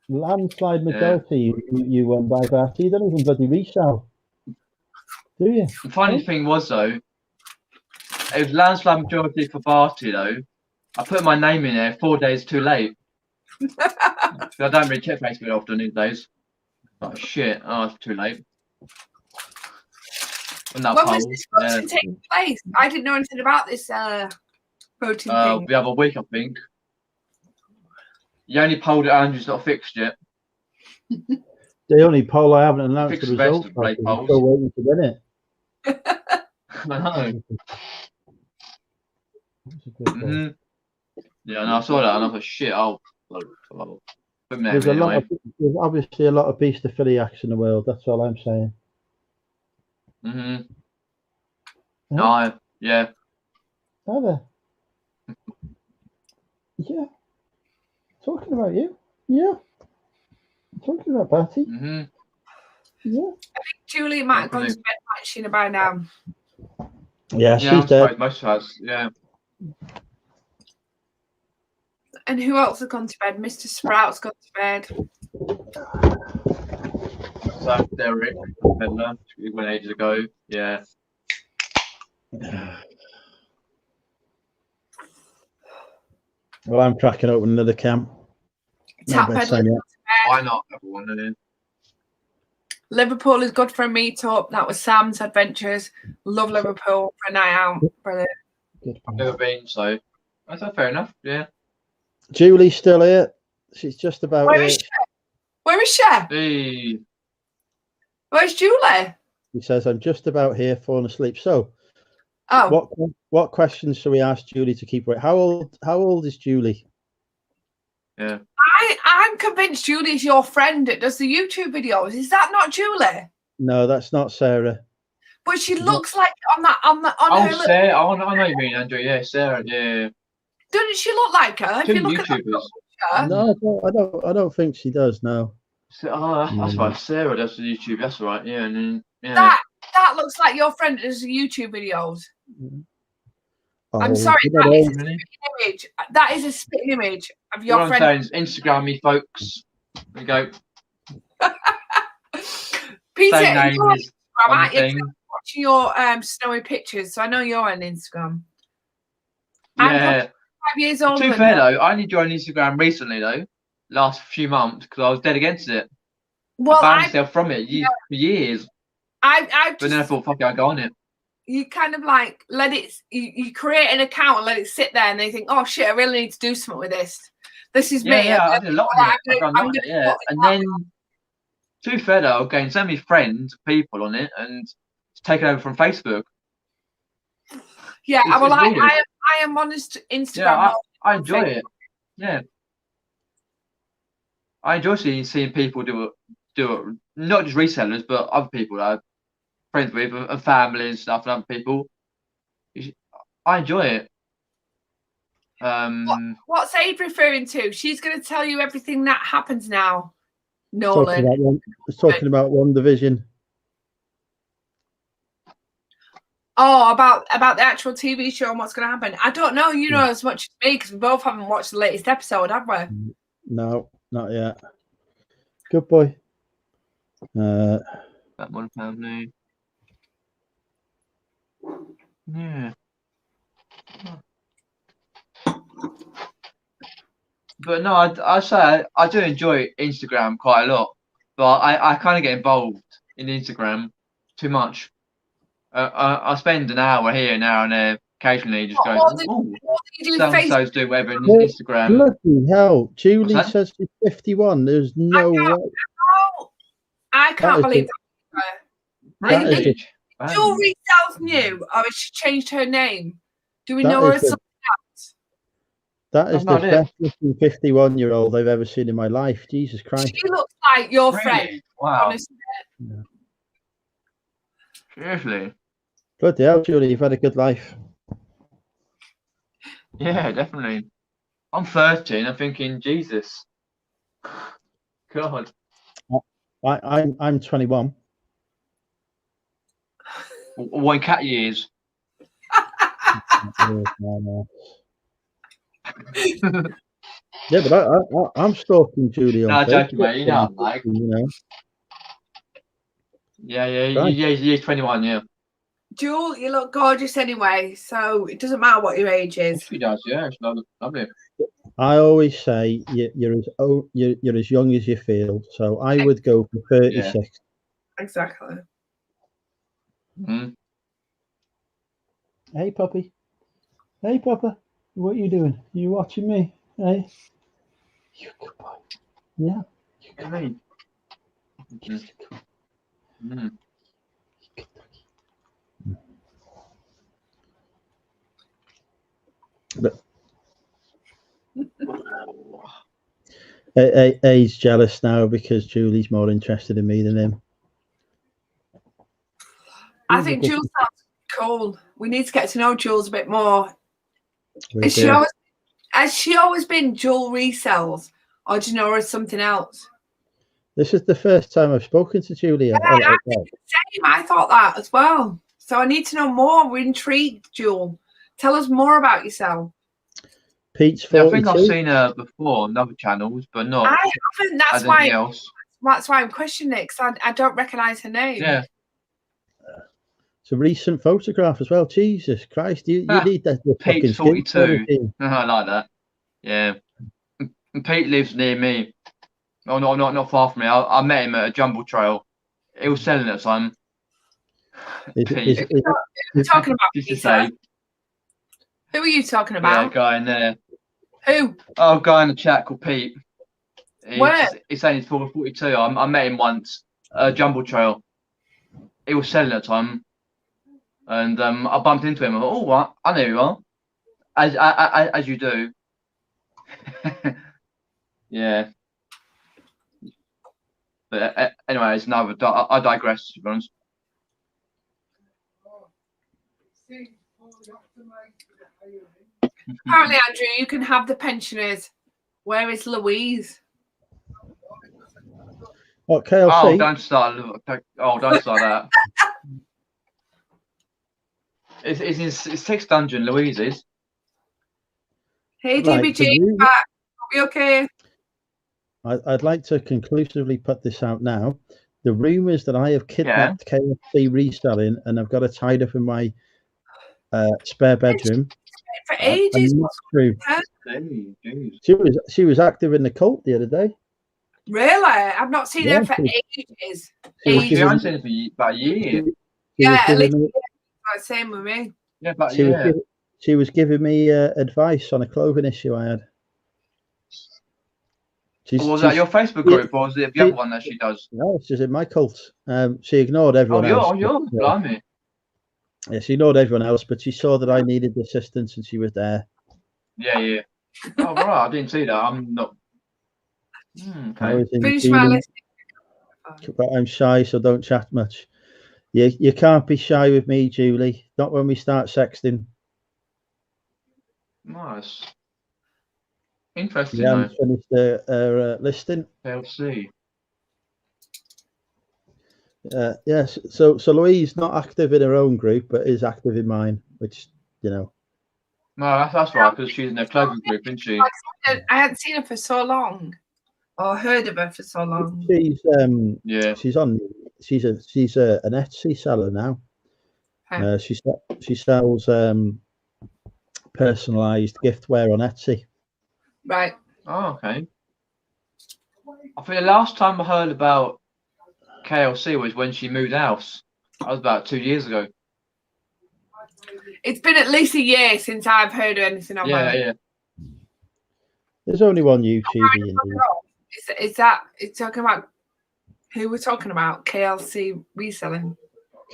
Landslide majority, you won by Barty. You don't even bloody resell, do you? The funny thing was, though, it was landslide majority for Barty, though. I put my name in there 4 days too late. I don't really check Facebook often these days. Oh, shit. Oh, it's too late. When was this voting taking place? I didn't know anything about this voting thing. The other week, I think. You only polled it, Andrew's not fixed yet. The only poll I haven't announced the results. I'm still waiting to win it. I know. Yeah, no, I saw that and I thought, shit, there's obviously a lot of beastophiliacs in the world. That's all I'm saying. No, yeah. Are there? Yeah. Talking about you. Yeah. Talking about Barty. Yeah. I think Julie might have gone to bed, might she, by now? Yeah, she's dead. Most of us, yeah. And who else has gone to bed? Mr. Sprout's gone to bed. So Derek, he went ages ago. Yeah. Well, I'm cracking open another cam. Why not? Everyone. Liverpool is good for a meet-up. That was Sam's adventures. Love Liverpool for a night out. Brilliant. I've never been, so that's fair enough. Yeah. Julie's still here. She's just about Where here. is she? Where is she? Hey. Where's Julie? He says, I'm just about here falling asleep. So, oh, what questions should we ask Julie to keep awake? How old is Julie? Yeah. I'm convinced Julie's your friend that does the YouTube videos. Is that not Julie? No, that's not Sarah. But she looks like on her. Sarah. I know what you mean, Andrew. Yeah, Sarah. Yeah. Doesn't she look like her? If Two you look YouTubers. at that No, I don't think she does. No. So, that's right. Sarah does the YouTube. That's right. Yeah, and then that looks like your friend does the YouTube videos. Oh, I'm sorry, you that know, is a spitting image. That is a spitting image of your what friend. I'm saying is Instagram me, folks. There you go. Peter, Same you're name on is Instagram, on aren't the you? thing. I'm watching your snowy pictures, so I know you're on Instagram. I'm Yeah. probably 5 years older. To be fair though, I only joined Instagram recently though, last few months, because I was dead against it. Well, I banned myself from it for years. I've But then I thought, fuck it, I'll go on it. You kind of like let it. You create an account and let it sit there, and they think, "Oh shit, I really need to do something with this. This is me." Yeah, I did a lot on it. I'm gonna yeah. And then, to be fair though, I've gained so many friends, people on it, and it's taken over from Facebook. Yeah, It's well, weird. I am on Instagram. Yeah, I enjoy it. Yeah, I enjoy seeing people do it. Not just resellers, but other people that I'm friends with, and family and stuff, and other people. I enjoy it. What's Abe referring to? She's going to tell you everything that happens now. Nolan. Talking about One Division. Oh, about the actual TV show and what's going to happen. I don't know. You know as much as me because we both haven't watched the latest episode, have we? No, not yet. Good boy. That one family. Yeah. But no, I say I do enjoy Instagram quite a lot, but I kind of get involved in Instagram too much. I spend an hour here, an hour there, occasionally just going, oh, so-and-so's do whatever on Instagram. Bloody hell. Julie says she's 51. There's no way. I can't believe that. Really? Jewelry sells new, or has she changed her name? Do we know her as something else? That is the best looking 51-year-old I've ever seen in my life. Jesus Christ. She looks like your friend. Wow. Honestly. Yeah. Seriously. Bloody hell, Julie, you've had a good life. Yeah, definitely. I'm 30 and I'm thinking, Jesus. God. I'm 21. One cat years. Yeah, but I'm stalking Julie on Facebook. Joking, mate. You know, like. Yeah, you're 21, yeah. Jewel, you look gorgeous anyway, so it doesn't matter what your age is. She does, yeah. It's lovely. I always say you're as young as you feel, so I would go for 36. Yeah. Exactly. Mm-hmm. Hey, puppy. Hey, Papa. What are you doing? You watching me? Hey. You good boy. Yeah. You good boy. Mm-hmm. But he's jealous now because Julie's more interested in me than him. I think Jules sounds cool. We need to get to know Jules a bit more. Has she always been Jewel Resells, or do you know her as something else? This is the first time I've spoken to Julie. Yeah, I think the same. I thought that as well. So I need to know more. We're intrigued, Jewel. Tell us more about yourself. Pete's 42. Yeah, I think I've seen her before on other channels, but not. I haven't. That's why. Else. That's why I'm questioning it, because I don't recognise her name. Yeah. It's a recent photograph as well. Jesus Christ, you need that. Pete's 42. I like that. Yeah. And Pete lives near me. Oh, not far from me. I met him at a jumble trail. He was selling at the time. We're talking about Peter. Who are you talking about? Yeah, a guy in there. Who? Oh, a guy in the chat called Pete. Where? He's saying he's 42. I met him once at a jumble trail. He was selling at the time. And I bumped into him. I thought, oh, what? I know you are. As you do. Yeah. But anyway, it's another. I digress, to be honest. Apparently, Andrew, you can have the pensioners. Where is Louise? What, Oh, KLC? don't start. Oh, don't start that. It's Text Dungeon, Louise is. Hey, Right, DBG, the room- back. Are we okay? I'd like to conclusively put this out now. The rumours that I have kidnapped KFC reselling and I've got it tied up in my spare bedroom For are ages. not true. Huh? Hey, geez. She was active in the cult the other day. Really? I've not seen Yeah, her for she- ages. She was She giving hasn't me- seen it for about a year. she was Yeah, at giving least me- same with me. Yeah, about a she was year. giving- she was giving me advice on a clothing issue I had. Was that your Facebook group, or was it the other one that she does? No, she's in my cult. She ignored everyone else. You're blimey. Yeah, she ignored everyone else, but she saw that I needed the assistance and she was there. Yeah. Oh, right. I didn't see that. I'm not. I Okay. was in Finish my Julie, list. but I'm shy, so don't chat much. You can't be shy with me, Julie. Not when we start sexting. Nice. Interesting, Yeah, though. I'm finished her listing. LC. Yes. So Louise not active in her own group, but is active in mine, which No, that's right, because she's in a clothing group, isn't she? I hadn't seen her for so long, or heard of her for so long. Yeah. she's an Etsy seller now. Okay. She sells personalized giftware on Etsy. Right. Oh, okay. I think the last time I heard about KLC was when she moved house. That was about 2 years ago. It's been at least a year since I've heard of anything on mine. Yeah. There's only one YouTuber. Is that it's talking about who we're talking about? KLC reselling.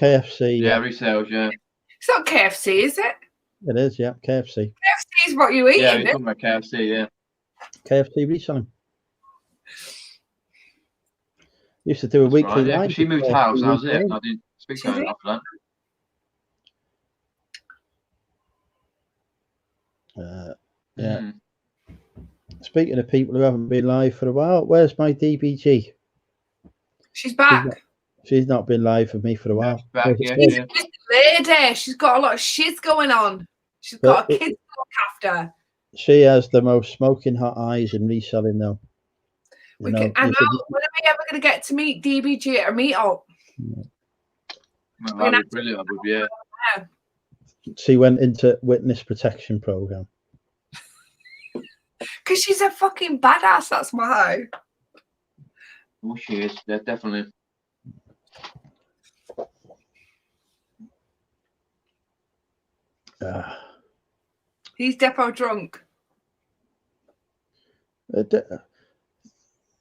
KFC. Yeah, resales, yeah. It's not KFC, is it? It is, yeah. KFC. KFC is what you eat, Yeah, isn't we're it? talking about KFC, yeah. KFC reselling. Used to do a That's weekly right, yeah, 'cause live. she moved with house, and that was KFC it. I didn't speak to her after that. that. Yeah. Speaking of people who haven't been live for a while, where's my DBG? She's back. She's not been live with me for a while. She's back, yeah. She's a busy lady. She's got a lot of shit going on. She's got a kid to look after. She has the most smoking hot eyes in reselling, though. I know. When are we ever going to get to meet DBG at a meetup? That'd be brilliant, I would, yeah. She went into witness protection program. Because she's a fucking badass, that's why. Oh, she is, yeah, definitely. He's depot drunk.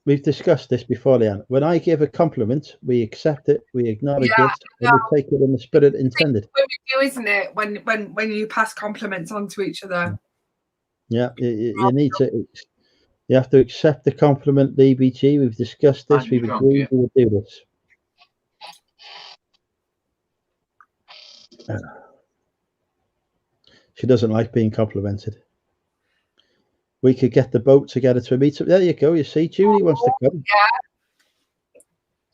We've discussed this before, Leanne. When I give a compliment, we accept it, we acknowledge it, and we take it in the spirit intended. It's what we do, isn't it? When you pass compliments on to each other. Yeah, you need to. You have to accept the compliment, DBG. We've discussed this. We've agreed we will do this. She doesn't like being complimented. We could get the boat together to a meetup. There you go. You see, Julie wants to come. Yeah.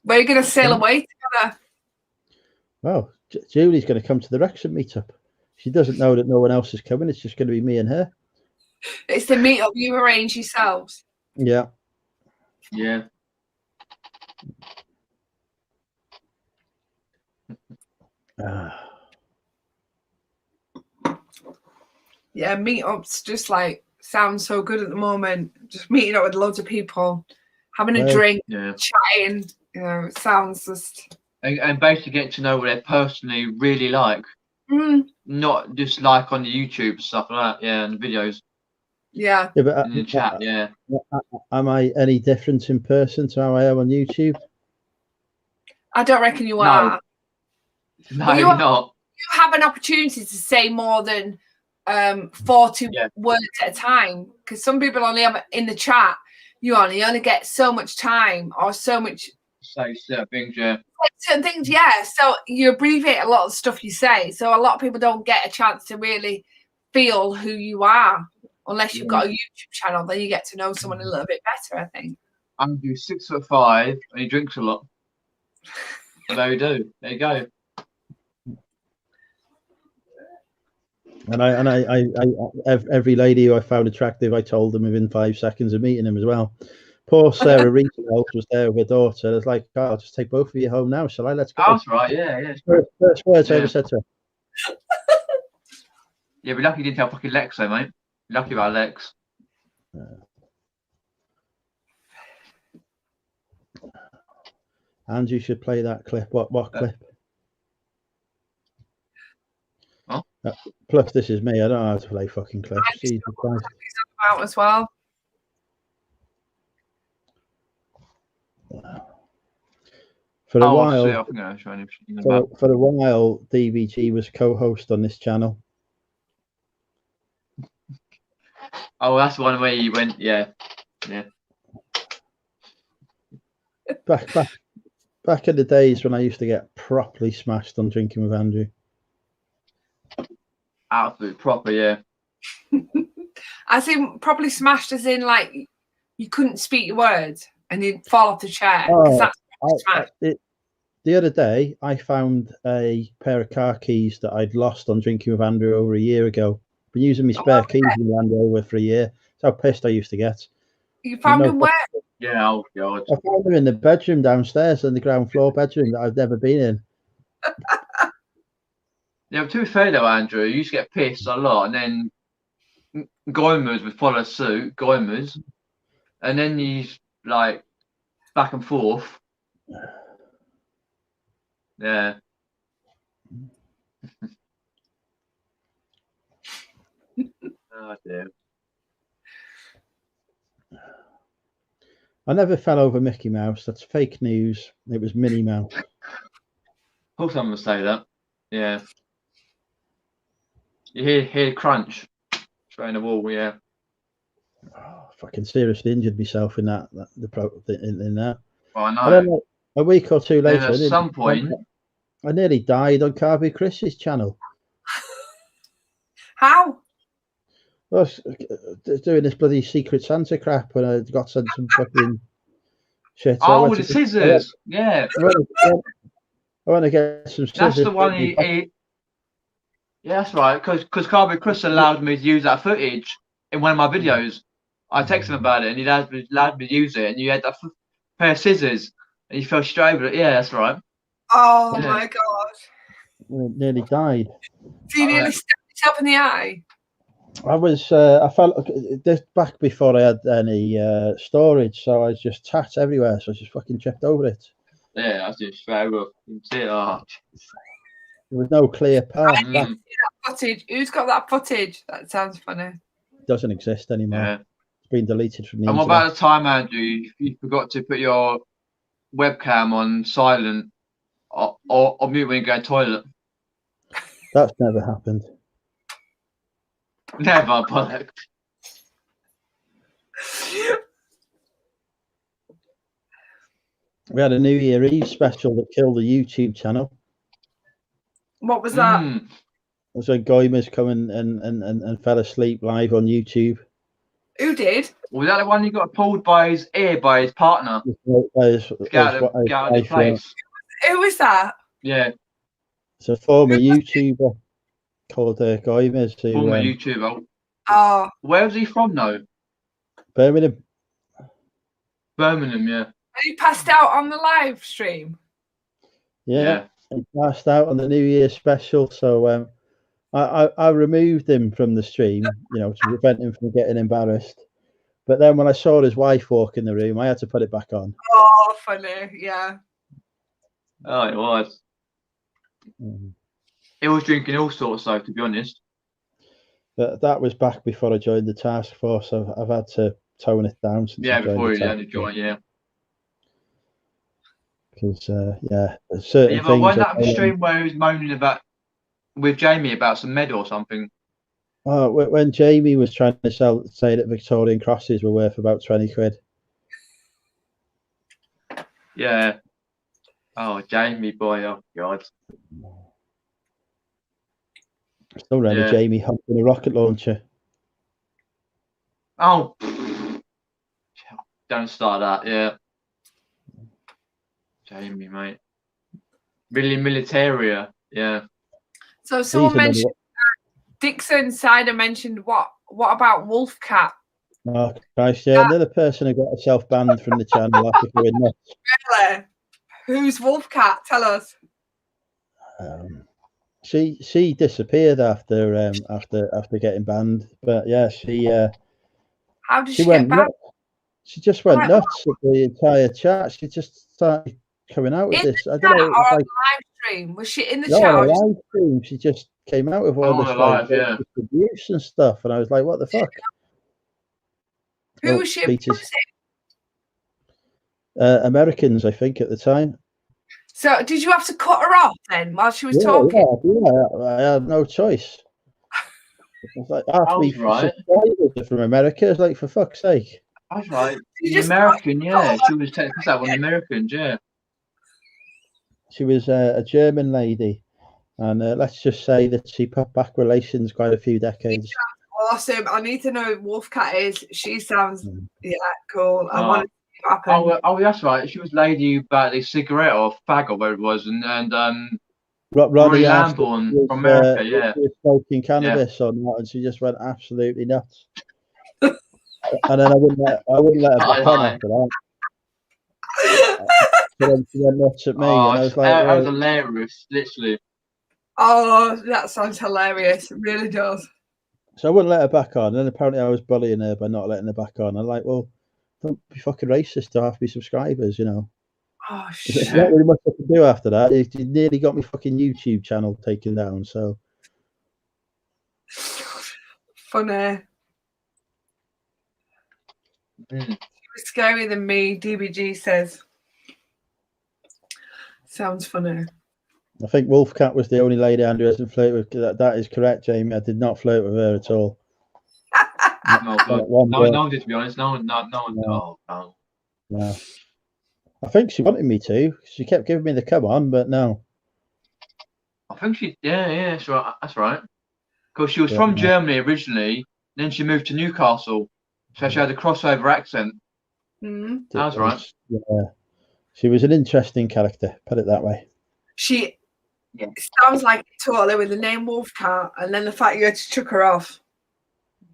We're going to sail away together. Wow, Julie's going to come to the Wrexham meetup. She doesn't know that no one else is coming. It's just going to be me and her. It's the meetup you arrange yourselves. Yeah. Yeah. Yeah, meetups just like sound so good at the moment. Just meeting up with loads of people, having a drink, chatting. You know, it sounds just. And basically get to know what they personally really like. Not just like on the YouTube and stuff like that, yeah, and the videos. Yeah. But in the chat, yeah. Am I any different in person to how I am on YouTube? I don't reckon you are. No, you're not. You have an opportunity to say more than 40 words at a time, because some people only have in the chat. You only get so much time or so much say certain things, yeah. Certain things, yeah. So you abbreviate a lot of stuff you say. So a lot of people don't get a chance to really feel who you are unless you've got a YouTube channel. Then you get to know someone a little bit better, I think. Andrew's 6'5" and he drinks a lot. There you do. There you go. And every lady who I found attractive, I told them within 5 seconds of meeting them as well. Poor Sarah Reselling was there with her daughter. I was like, oh, I'll just take both of you home now, shall I? Let's go. Oh, that's right, yeah. First words I ever said to her. Yeah, we're lucky you didn't tell fucking Lex though, mate. Lucky about Lex. And you should play that clip. What clip? Oh. Plus, this is me. I don't know how to play fucking clips. Jesus Christ. Out as well. For a while, for a while, DVG was co-host on this channel. Oh, that's the one where you went, yeah. Back in the days when I used to get properly smashed on Drinking with Andrew. Absolute proper, yeah. As in properly smashed, as in like you couldn't speak your words and you'd fall off the chair. The other day, I found a pair of car keys that I'd lost on Drinking with Andrew over a year ago. Been using my spare keys in Land Rover for a year. That's how pissed I used to get. You found them where? Yeah, oh God. I found them in the bedroom downstairs, in the ground floor bedroom that I've never been in. Yeah, but to be fair though, Andrew, you used to get pissed a lot, and then Goimers would follow suit, Goimers, and then you like back and forth. Yeah. Oh dear. I never fell over Mickey Mouse. That's fake news. It was Minnie Mouse. Of course I'm gonna say that. Yeah. You hear crunch straight in the wall, yeah. Oh, fucking seriously injured myself in that. In that. Well, I know. And then a week or two later, at some point, I nearly died on Carby Chris's channel. How? I was doing this bloody Secret Santa crap when I got sent some fucking shit. Oh, the scissors. Yeah. I want to get some scissors. That's the one he yeah, that's right. Because Carby Chris allowed me to use that footage in one of my videos. I texted him about it and he allowed me to use it. And you had that pair of scissors and you fell straight over it. Yeah, that's right. Oh my God. Nearly died. Do you nearly stabbed yourself in the eye? I felt this back before I had any storage, so I was just tats everywhere. So I just fucking tripped over it. Yeah, that's just fair enough. You can see it. Oh. There was no clear path. That footage. Who's got that footage? That sounds funny. It doesn't exist anymore. Yeah. It's been deleted from the And internet. what about the time, Andrew, you forgot to put your webcam on silent or mute when you go to the toilet? That's never happened. Never, but We had a New Year Eve special that killed the YouTube channel. What was that? It was when Goimers come and fell asleep live on YouTube. Who did? Was that the one you got pulled by his ear by his partner? Get out of the place. Who was that? Yeah. It's a former YouTuber called Goimers. Former YouTuber. Oh. Where was he from, though? Birmingham. Birmingham, yeah. And he passed out on the live stream. Yeah. He passed out on the New Year special, so I removed him from the stream, to prevent him from getting embarrassed. But then when I saw his wife walk in the room, I had to put it back on. Oh, funny, yeah. Oh, it was. He was drinking all sorts, though, to be honest. But that was back before I joined the task force. I've had to tone it down since. Yeah, before you had to join, yeah. Because certain things. Wasn't that the stream where he was moaning with Jamie about some med or something? Oh, when Jamie was trying to say that Victorian crosses were worth about 20 quid. Yeah. Oh, Jamie boy, oh god. Still remember Yeah. Jamie humping a rocket launcher. Oh, don't start that. Yeah. Jamie, mate. Militaria. Yeah. So someone These are mentioned Dixon Sider mentioned what about Wolfcat? Oh Christ, yeah, another person who got herself banned from the channel after going nuts. Really? Who's Wolfcat? Tell us. She disappeared after getting banned, but yeah, How did she she went get back? nuts. She just went Right, nuts at the entire chat. She just started coming out with in this. the I chat don't know, or on like the live stream? Was she in the no, chat? on Or a just, live stream, she just came out with all Oh, this alive, like yeah. abuse and stuff, and I was like, what the fuck? who was she Peter's abusing? Americans, I think, at the time. So did you have to cut her off then while she was Yeah, talking? I had no choice. It's like half I me was right. subscribers are from America. It's like, for fuck's sake. That's right. You The just American, yeah. She was taking us out on the Americans, yeah. She was a German lady, and let's just say that she put back relations quite a few decades. Awesome. I need to know who Wolfcat is. She sounds cool. I Oh. want to see what happens. Oh, that's right. She was lady about the cigarette or fag or whatever it was, and Ronnie asked if Lamborn she was, from America, if yeah. she was smoking cannabis or not, and she just went absolutely nuts. And then I wouldn't let her back on after that. So then she went nuts at me, and I was like, that was hilarious, literally. Oh, that sounds hilarious. It really does. so I wouldn't let her back on. And then apparently I was bullying her by not letting her back on. I'm like, well, don't be fucking racist to half my subscribers, you know. Oh, There's shit. not really much I can do after that. You nearly got my fucking YouTube channel taken down. So Funny. Mm. She was scarier than me, DBG says. Sounds funny. I think Wolfcat was the only lady Andrew hasn't flirted with. That is correct, Jamie. I did not flirt with her at all. No, no, to be honest, no one. Oh, no. No. I think she wanted me to. She kept giving me the come on, but no. I think yeah, that's right. That's right. Because she was from Germany originally, then she moved to Newcastle, so she had a crossover accent. Mm. That's right. Yeah, she was an interesting character. Put it that way. She sounds like totally with the name Wolfcat, and then the fact you had to chuck her off.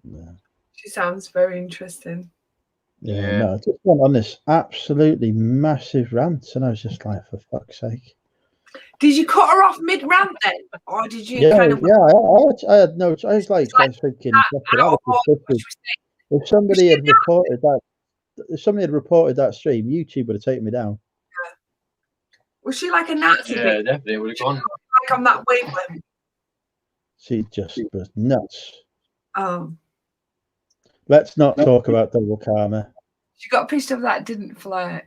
Yeah. She sounds very interesting. Yeah, no, I just went on this absolutely massive rant, and I was just like, for fuck's sake. Did you cut her off mid-rant then? Or did you Yeah, kind of... I had no, I was thinking, if somebody had reported that stream, YouTube would have taken me down. Was she like a Nazi? Yeah, definitely would have gone. Like on that wavelength? She just was nuts. Oh. Let's not talk about double karma. She got pissed off that didn't flirt.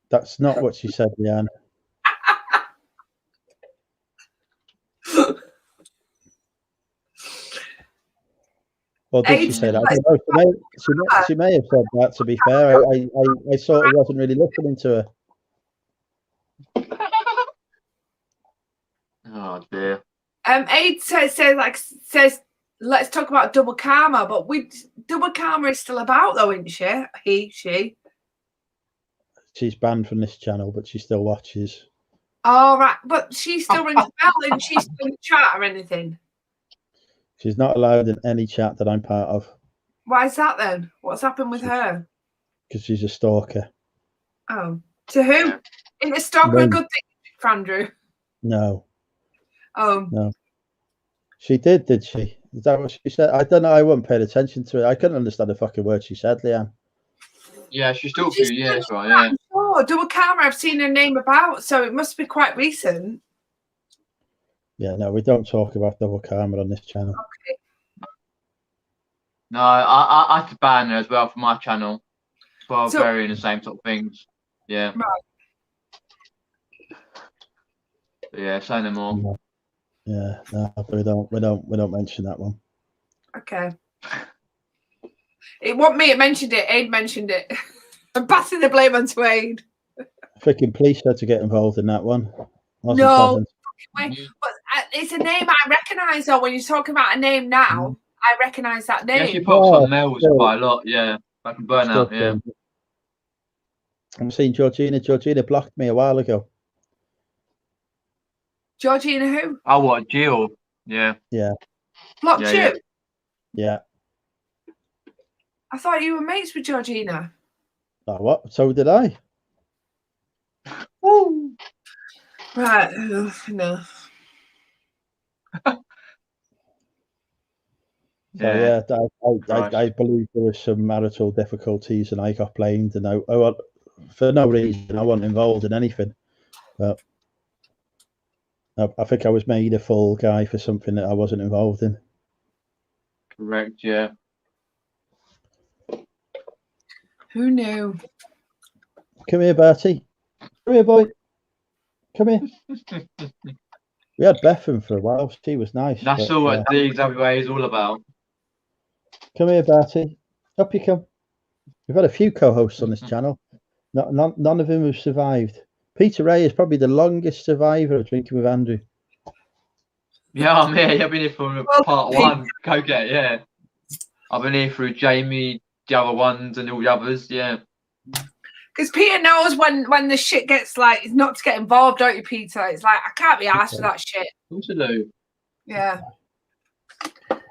That's not what she said, Leanne. Or did she say that? I don't know. She may have said that, to be fair. I sort of wasn't really listening to her. Oh dear. Aid says let's talk about double karma, but double karma is still about though, isn't she? She. She's banned from this channel, but she still watches. All right, but she still rings a bell, and she's still in the chat or anything. She's not allowed in any chat that I'm part of. Why is that then? What's happened with her? Because she's a stalker. Oh, to who? Isn't a stalker a good thing for Andrew? No. Oh. No. She did she? Is that what she said? I don't know. I wasn't paying attention to it. I couldn't understand a fucking word she said, Leanne. Yeah, she's still few years, right? Yeah. Oh, double karma. I've seen her name about, so it must be quite recent. Yeah, no, we don't talk about double karma on this channel. Okay. No, I had to ban her as well for my channel. Well, So- varying the same sort of things. Yeah. Right. Yeah, say no more. Yeah, no, we don't mention that one. Okay. It wasn't me. It mentioned it. Aid mentioned it. I'm passing the blame on to Aid. Freaking police had to get involved in that one. Wasn't No, pleasant. but it's a name I recognise. Though when you're talking about a name now, I recognise that name. Yeah, she pops on Mel's quite a lot. Yeah, back in Burnout. Yeah. I'm seeing Georgina. Georgina blocked me a while ago. Georgina who? Oh, what, Jill? Yeah. Yeah. Blocked Yeah, you? yeah. Yeah. I thought you were mates with Georgina. Oh, what? So did I. Woo. Right. No. So yeah, I believe there was some marital difficulties, and I got blamed, and I for no reason I wasn't involved in anything, but I think I was made a fool guy for something that I wasn't involved in. Correct. Yeah. Who knew? Come here, Bertie. Come here, boy. Come here. We had Bethan for a while. She was nice. That's all what DWA is all about. Come here, Bertie. Up you come. We've had a few co-hosts on this channel. None of them have survived. Peter Ray is probably the longest survivor of Drinking with Andrew. Yeah, I'm here. I've been here for part one. Go get it, yeah. I've been here through Jamie, the other ones, and all the others. Yeah. Because Peter knows when the shit gets like, it's not to get involved, don't you, Peter? It's like, I can't be asked for that shit. What to do? Yeah.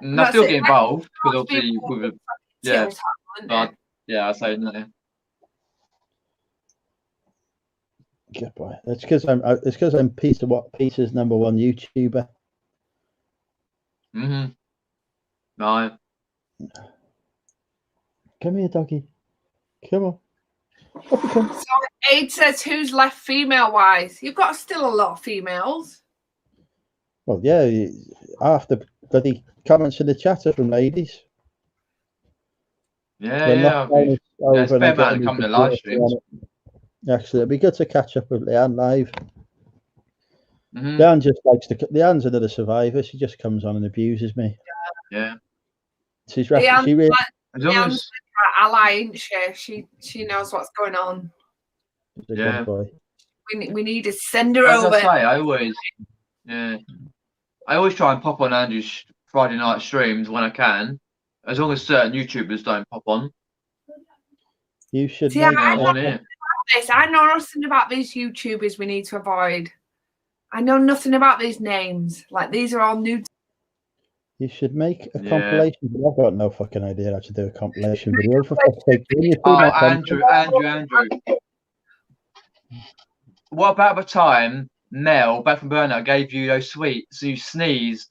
And I still get involved because obviously with a, yeah. But yeah, I say no. Good boy. It's because I'm Peter's #1 YouTuber. No. Come here, doggy. Come on. So Aid says, who's left female-wise? You've got still a lot of females. Well, yeah, after bloody comments in the chat are from ladies. Yeah. It's better than coming to live streams. Actually, it'd be good to catch up with Leanne live. Leanne just likes to. Leanne's another survivor. She just comes on and abuses me. Yeah. She's really. Leanne's our ally, isn't she? She knows what's going on. Yeah. Boy. We need to send her over. I always try and pop on Andrew's Friday night streams when I can, as long as certain YouTubers don't pop on. You should. See, I know nothing about these YouTubers we need to avoid. I know nothing about these names. Like, these are all new. You should make a compilation. I've got no fucking idea how to do a compilation video. For fuck's sake. Andrew. What about the time Mel, back from Burnout, gave you those sweets? So you sneezed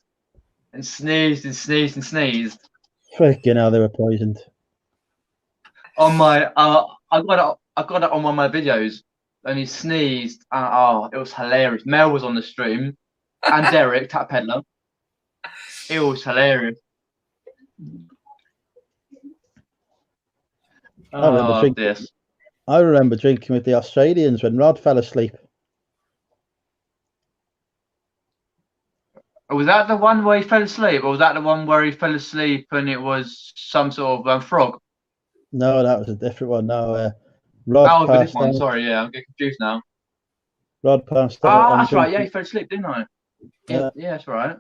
and sneezed and sneezed and sneezed. Freaking hell, they were poisoned. On my, I got it on one of my videos, and he sneezed. It was hilarious. Mel was on the stream, and Derek, Tap Peddler. It was hilarious. I remember drinking with the Australians when Rod fell asleep. Was that the one where he fell asleep, or was that the one where he fell asleep and it was some sort of frog? No, that was a different one. No, Rod. Oh, but this one. Sorry, yeah, I'm getting confused now. Rod passed out. That's right. Yeah, he fell asleep, didn't I? Yeah, that's right.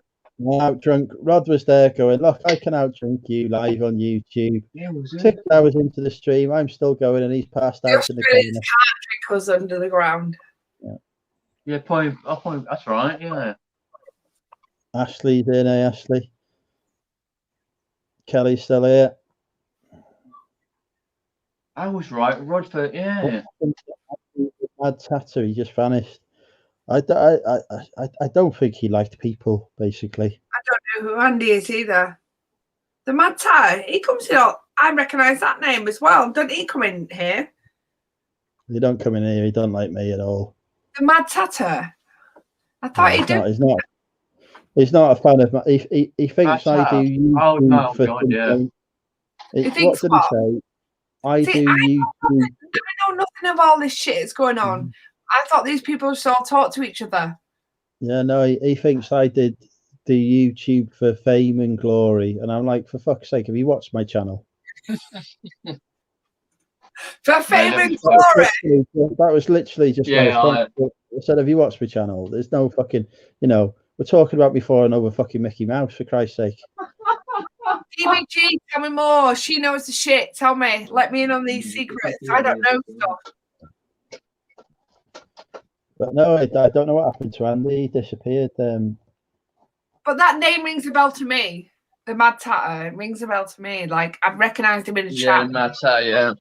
Out drunk. Rod was there going, look, I can out drink you live on YouTube. Yeah, was it? 6 hours into the stream, I'm still going, and he's passed out in the corner. Can't drink us under the ground. Yeah, point. That's right. Yeah. Ashley's in, Ashley. Kelly's still here. I was right. Rodford, yeah. Mad tattoo, he just vanished. I don't think he liked people, basically. I don't know who Andy is either. The Mad Tatter, he comes in. I recognise that name as well. Don't he come in here? He don't come in here. He don't like me at all. The Mad Tatter. I thought he did. He's not a fan of my. He thinks I do YouTube. Oh no, God, yeah. He thinks what did he say? I do YouTube. I know nothing of all this shit that's going on. I thought these people just all talk to each other. Yeah, no, he thinks I did the YouTube for fame and glory, and I'm like, for fuck's sake, have you watched my channel? For fame let me and tell you. glory. That was literally just my Yeah, response. I said, have you watched my channel? There's no fucking, we're talking about before another fucking Mickey Mouse, for Christ's sake. DBG, tell me more. She knows the shit. Tell me. Let me in on these secrets. I don't know stuff. But no, I don't know what happened to Andy. He disappeared. But that name rings a bell to me. The Mad Tatter. It rings a bell to me. Like, I've recognised him in a Yeah, chat. Mad Tatter, yeah.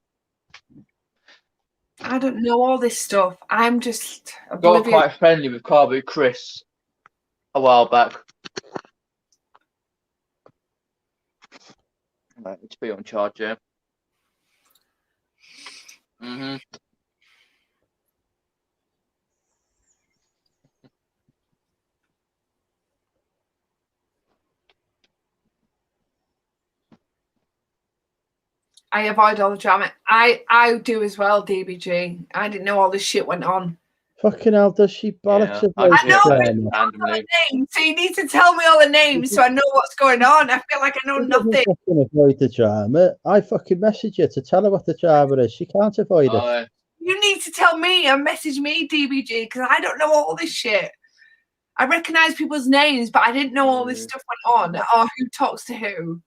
I don't know all this stuff. I'm just Got oblivious. quite friendly with Carbo Chris a while back. Right, let's be on charge, yeah. I avoid all the drama. I do as well, DBG. I didn't know all this shit went on. Fucking hell, does she bollocks Yeah, avoid I know, the but drama? you don't know the names, so you need to tell me all the names so I know what's going on. I feel like I know She doesn't nothing. fucking avoid the drama. I fucking message her to tell her what the drama is. She can't avoid it. You need to tell me and message me, DBG, because I don't know all this shit. I recognise people's names, but I didn't know all this stuff went on or who talks to who.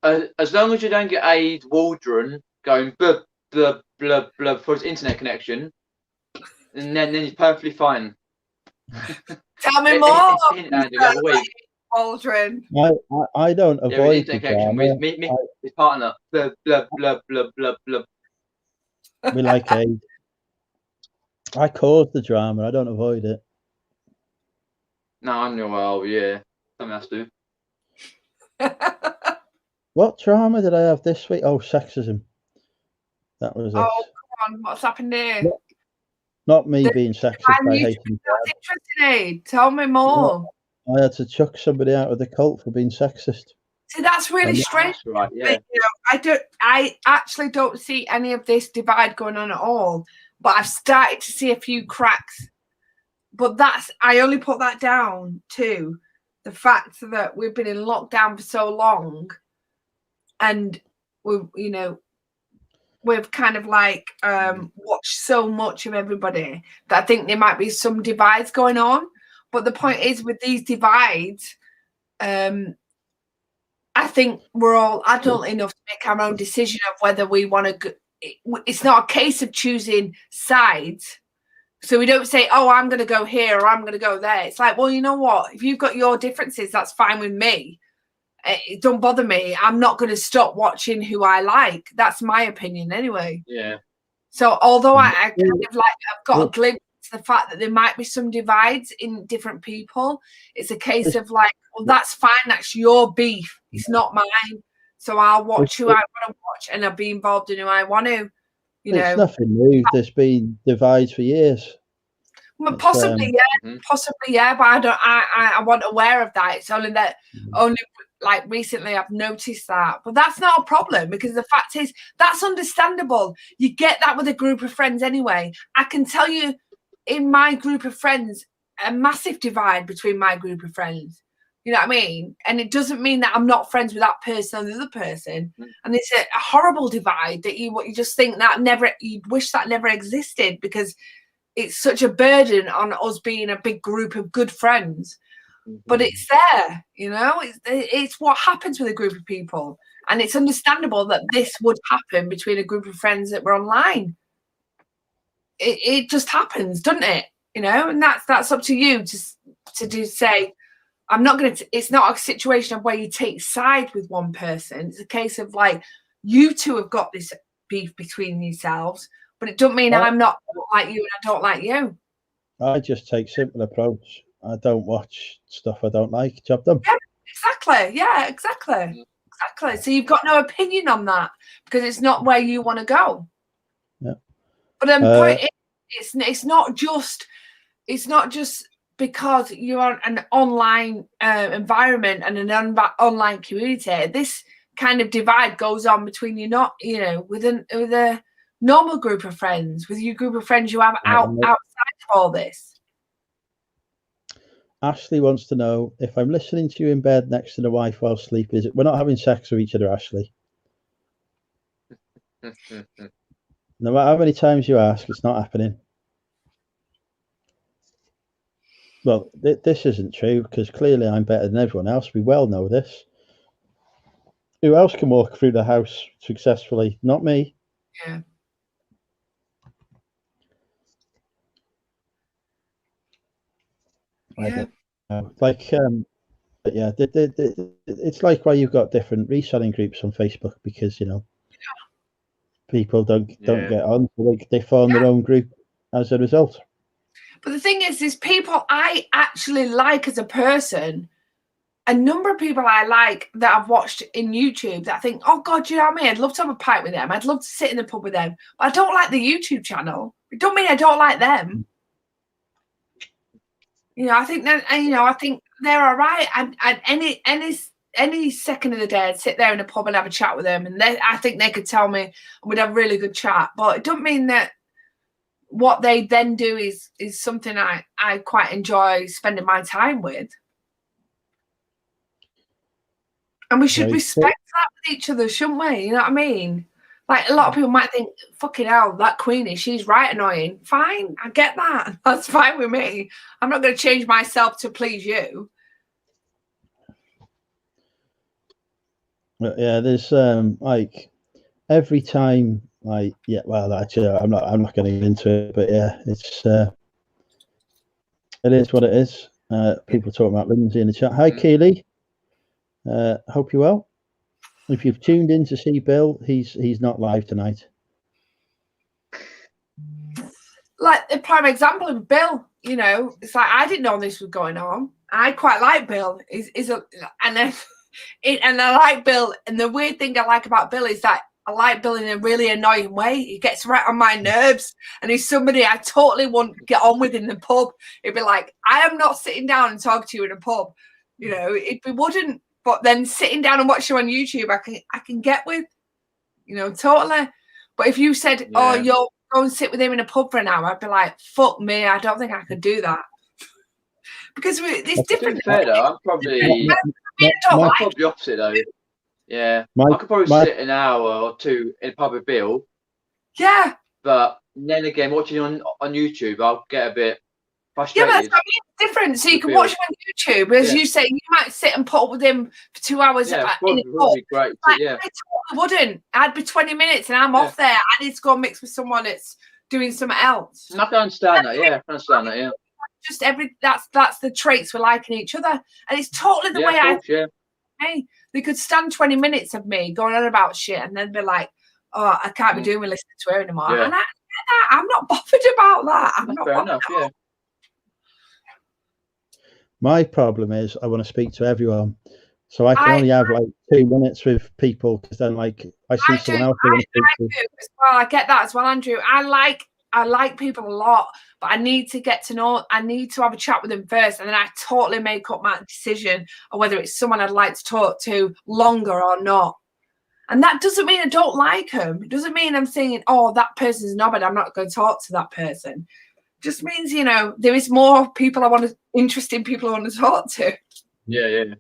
As long as you don't get a Waldron going blah blah blah blah for his internet connection, and then he's perfectly fine. Tell me more. Waldron. I don't avoid the drama. His partner. Blah blah blah blah blah blah. We like AIDS. I cause the drama. I don't avoid it. No, I know. Well, yeah, something has to. What drama did I have this week? Oh, sexism. That was it. Oh, come on. What's happened here? Not me being sexist by hating. That's interesting. Tell me more. I had to chuck somebody out of the cult for being sexist. See, that's really strange. That's right, yeah. I actually don't see any of this divide going on at all. But I've started to see a few cracks. But I only put that down to the fact that we've been in lockdown for so long, and we've kind of like watched so much of everybody that I think there might be some divides going on. But the point is, with these divides, I think we're all adult enough to make our own decision of whether we want to go. It's not a case of choosing sides. So we don't say, oh, I'm going to go here or I'm going to go there. It's like, well, you know what? If you've got your differences, that's fine with me. It don't bother me. I'm not going to stop watching who I like. That's my opinion anyway. Yeah. So although I kind of like, I've got a glimpse of the fact that there might be some divides in different people. It's a case of like, well, that's fine. That's your beef. It's not mine. So I'll watch who I want to watch and I'll be involved in who I want to. It's nothing new. There's been divides for years. Well, possibly, yeah, but I wasn't aware of that. It's only that like recently I've noticed that. But that's not a problem because the fact is that's understandable. You get that with a group of friends anyway. I can tell you in my group of friends, a massive divide between my group of friends. You know what I mean? And it doesn't mean that I'm not friends with that person or the other person. And it's a horrible divide that you just think that you wish that never existed because it's such a burden on us being a big group of good friends. But it's there, it's what happens with a group of people. And it's understandable that this would happen between a group of friends that were online. It just happens, doesn't it? And that's up to you to say, I'm not going to, it's not a situation of where you take side with one person. It's a case of like, you two have got this beef between yourselves, but it doesn't mean I'm not like you and I don't like you. I just take simple approach. I don't watch stuff I don't like. Job done. Yeah, exactly. Yeah, exactly. So you've got no opinion on that because it's not where you want to go. Yeah. But then point is, it's not just because you're on an online environment and an online community. This kind of divide goes on between with a normal group of friends, with your group of friends you have outside of all this. Ashley wants to know if I'm listening to you in bed next to the wife while sleep. We're not having sex with each other, Ashley. No matter how many times you ask, it's not happening. Well, this isn't true because clearly I'm better than everyone else. We well know this. Who else can walk through the house successfully? Not me. Yeah. I don't know. Like, but yeah, it's like why you've got different reselling groups on Facebook because people don't get on, so they form their own group as a result. But the thing is people I actually like as a person. A number of people I like that I've watched in YouTube that I think, oh God, you know what I mean? I'd love to have a pint with them. I'd love to sit in the pub with them. But I don't like the YouTube channel. It don't mean I don't like them. I think that, I think they're all right. And any second of the day, I'd sit there in a pub and have a chat with them. And I think they could tell me and we'd have a really good chat. But it don't mean that what they then do is something I quite enjoy spending my time with. And we should respect that with each other, shouldn't we? You know what I mean? Like, a lot of people might think, fucking hell, that Queenie, she's right annoying. Fine, I get that. That's fine with me. I'm not going to change myself to please you. Yeah, there's like every time actually I'm not going to get into it, but yeah, it is what it is. People talking about Lindsay in the chat. Hi, Keely. Hope you're well. If you've tuned in to see Bill, he's not live tonight. Like the prime example of Bill, it's like I didn't know this was going on. I quite like Bill. And I like Bill. And the weird thing I like about Bill is that I like Bill in a really annoying way. He gets right on my nerves, and he's somebody I totally won't get on with in the pub. It'd be like, I am not sitting down and talking to you in a pub. It wouldn't. But then sitting down and watching on YouTube, I can get with, totally. But if you said, oh, you'll go and sit with him in a pub for an hour, I'd be like, fuck me, I don't think I could do that. Because it's different. To be fair, though, I'm probably opposite, though. Yeah. I could probably sit an hour or two in a pub with Bill. Yeah. But then again, watching on YouTube, I'll get a bit frustrated. Yeah, but that's different. So you can watch him on YouTube, as you say, you might sit and put up with him for 2 hours. Yeah, would be great. I totally wouldn't. I'd be 20 minutes and I'm off there. I need to go and mix with someone that's doing something else. I can understand that. Yeah, I understand that. Yeah. Just that's the traits we like in each other, and it's totally the way Hey, they could stand 20 minutes of me going on about shit, and then be like, "Oh, I can't be doing with listening to her anymore." Yeah. And I'm not bothered about that. I'm not bothered enough, yeah. My problem is I want to speak to everyone, so I can only have like 2 minutes with people because then like I see someone else. I get that as well, Andrew. I like people a lot, but I need to get to know. I need to have a chat with them first, and then I totally make up my decision on whether it's someone I'd like to talk to longer or not. And that doesn't mean I don't like them. It doesn't mean I'm saying, "Oh, that person's knobhead, I'm not going to talk to that person." Just means, there is more people interesting people I want to talk to. Yeah.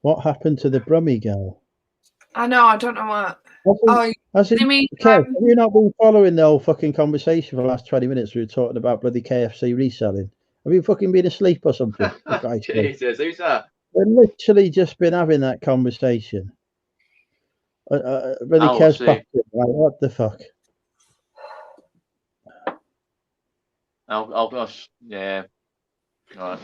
What happened to the Brummy girl? I know, I don't know what. Have you not been following the whole fucking conversation for the last 20 minutes? We were talking about bloody KFC reselling. Have you fucking been asleep or something? Jesus, who's that? We've literally just been having that conversation. Bloody Kev's back. Like, what the fuck? Yeah. All right.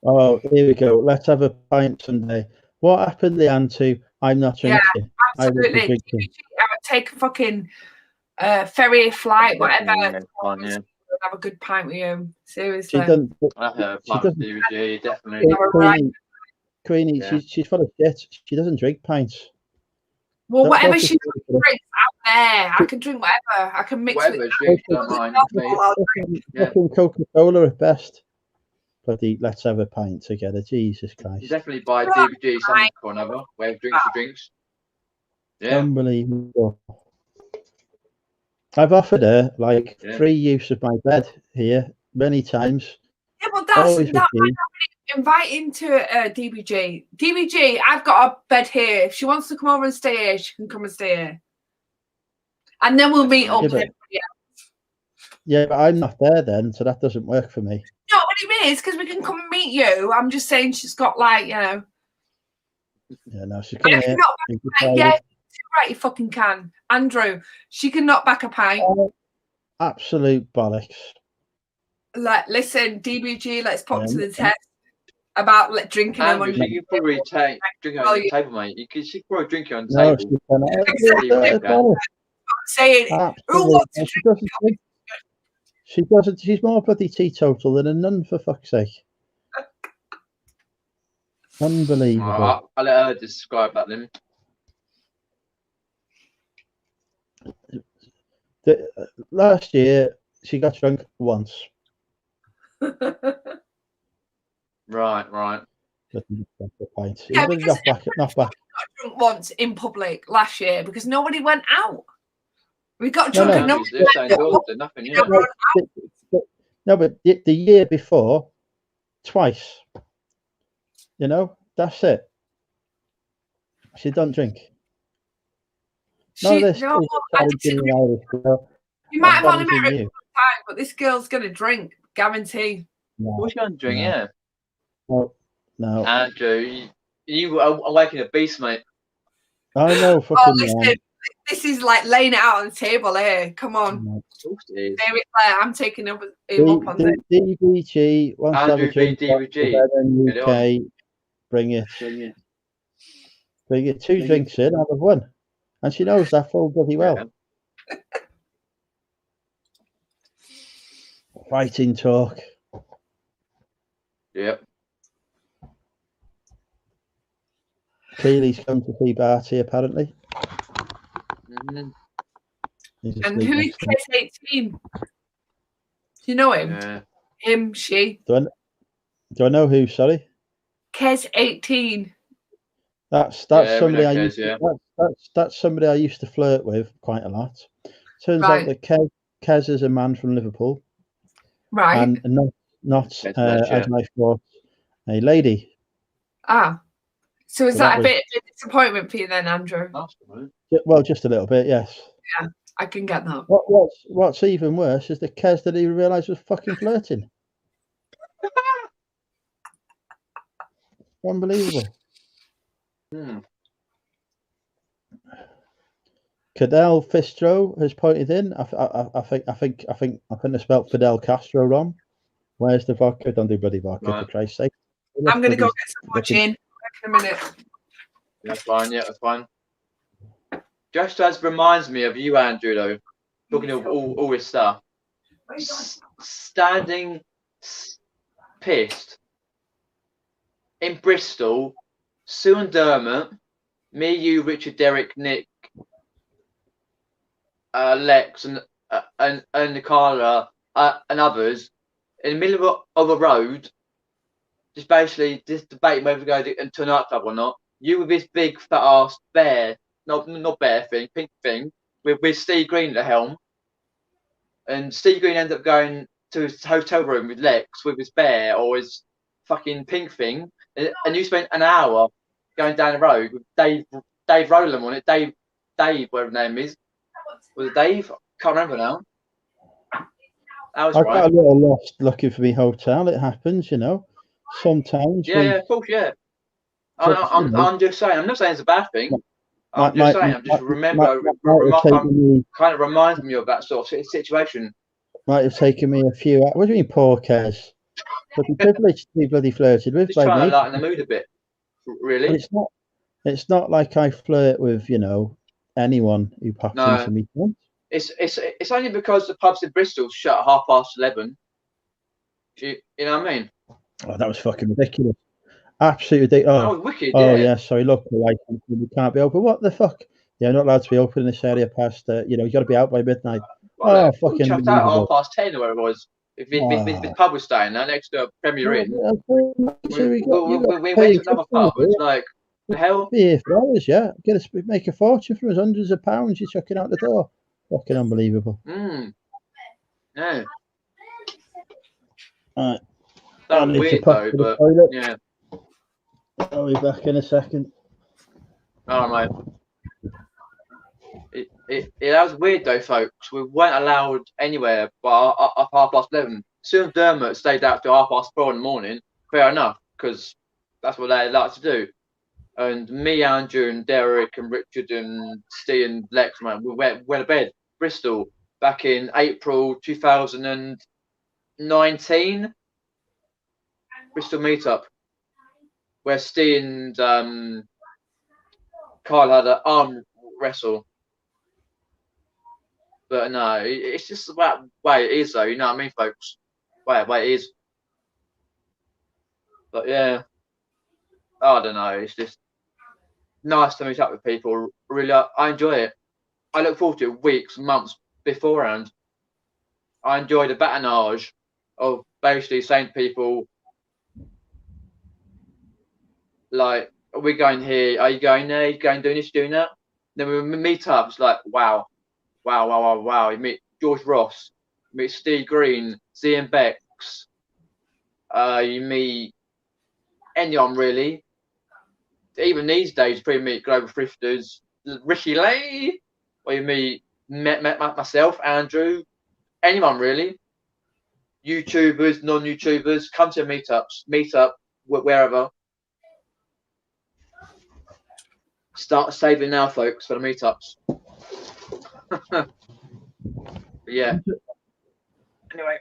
Oh, here we go. Let's have a pint Sunday. What happened, Leanne? I'm not drinking. Yeah, absolutely. I would take a fucking ferry flight, whatever. Have a good pint with you. Seriously. Definitely. Queenie, she's full of shit. She doesn't drink pints. Well, whatever that's she drinks out there, I can drink whatever. I can mix Whatever with. drinks, don't mind me. Yeah. Fucking Coca-Cola at best. Bloody, let's have a pint together. Jesus Christ. Definitely buy DBG something or another. Whatever drinks she drinks. Yeah. Unbelievable. I've offered her like free use of my bed here many times. Yeah, but that Always might refused. not be inviting to DBG. DBG, I've got a bed here. If she wants to come over and stay here, she can come and stay here. And then we'll meet up with everybody else. Yeah, but I'm not there then, so that doesn't work for me. No, what it is, because we can come and meet you. I'm just saying she's got like, you know. Yeah, no, she's coming here. Yeah, right, you fucking can. Andrew, she can knock back a pint. Absolute bollocks. Like, listen, DBG, let's put to the test about drinking them. Andrew, you can probably drinking on the table, mate. She can probably drink it on the No, table. Saying, who wants to drink? She doesn't. She's more bloody teetotal than a nun, for fuck's sake. Unbelievable. I'll let her describe that then. Last year, she got drunk once. Right. Yeah, because not back. Got drunk once in public last year because nobody went out. We got drunk and nobody went out. Nothing, No, but the year before, twice. You know, that's it. She don't drink. You might have only met her a time, but this girl's gonna drink, guarantee. No. Who's gonna drink? Yeah. No. Andrew, you are awakening a beast, mate. I know. Fucking listen, this is like laying it out on the table here. Come on. I'm taking him up on this. DBG wants to have a drink in UK. Bring it. Bring it. 2 drinks in out of 1. And she knows that full bloody well. Fighting talk. Yep. Keely's come to see Barty, apparently. And who is Kes 18? Do you know him? Yeah. Him, she. Do I know who? Sorry. Kes 18. That's somebody I used that's somebody I used to flirt with quite a lot. Turns out that Kes is a man from Liverpool, right? And not as I thought, a lady. So is that a bit of a disappointment for you then, Andrew? Well, just a little bit, yes. Yeah, I can get that. What's even worse is the Kes that he realised was fucking flirting. Unbelievable. Cadell Fistro has pointed in. I think I spelled Fidel Castro wrong. Where's the vodka? Don't do bloody vodka, for Christ's sake. I'm gonna go get some more gin. In a minute. That's fine. Yeah, that's fine. Just as reminds me of you, Andrew, though. Talking of all this stuff. Standing pissed in Bristol. Sue and Dermot, me, you, Richard, Derek, Nick, Lex, and Nicola, and others, in the middle of a road, just basically this debate whether to go into a nightclub or not. You with this big fat ass bear, not bear thing, pink thing, with Steve Green at the helm, and Steve Green ended up going to his hotel room with Lex with his bear or his fucking pink thing, and you spent an hour going down the road with Dave Rowland on it. Dave, whatever his name is. Was it Dave? Can't remember now. I got a little lost looking for my hotel. It happens, you know. Sometimes. Yeah, of course, yeah. I'm just saying. I'm not saying it's a bad thing. I'm just saying. I'm just kind of reminds me of that sort of situation. Might have taken me a few. What do you mean, poor Kes? But the privilege to be bloody flirted with. Just trying to lighten the mood a bit. Really? But it's not like I flirt with, you know, anyone who pops into me. It's only because the pubs in Bristol shut at 11:30. You know what I mean? Oh, that was fucking ridiculous. Absolutely ridiculous. That was wicked. Oh yeah, sorry. Look, we can't be open. What the fuck? You're not allowed to be open in this area past, you know, you got to be out by midnight. Well, Oh, fucking chuffed out unbelievable. at 10:30 or where it was. If the Wow. pub was staying there next to a Premier Inn, So we you got went pay to another pub. It's like, the hell? be here for hours, yeah. Make a fortune from us, hundreds of pounds you're chucking out the door. Fucking unbelievable. Yeah. Right. That was weird though, but toilet. yeah. I'll be back in a second. I don't know. It was weird though, folks. We weren't allowed anywhere but up 11:30. Soon as Dermot stayed out till 4:30 in the morning, fair enough, because that's what they like to do. And me, Andrew, and Derek, and Richard, and Steve, and Lex, man, we went to bed. Bristol back in April 2019. Bristol meetup, where Steve and Kyle had an arm wrestle. But no, it's just the way it is, though. You know what I mean, folks? Way it is. But yeah, I don't know. It's just nice to meet up with people. Really, I enjoy it. I look forward to it weeks, months beforehand. I enjoy the batonage of basically saying to people, like, are we going here? Are you going there? Are you going doing this, doing that? Then we meet up. It's like, wow. You meet George Ross, you meet Steve Green, Zian Bex, you meet anyone really. Even these days, you probably meet Global Thrifters, Rishi Lay, or you meet myself, Andrew, anyone really. YouTubers, non-YouTubers, come to meetups, meet up wherever. Start saving now, folks, for the meetups. Yeah. Anyway.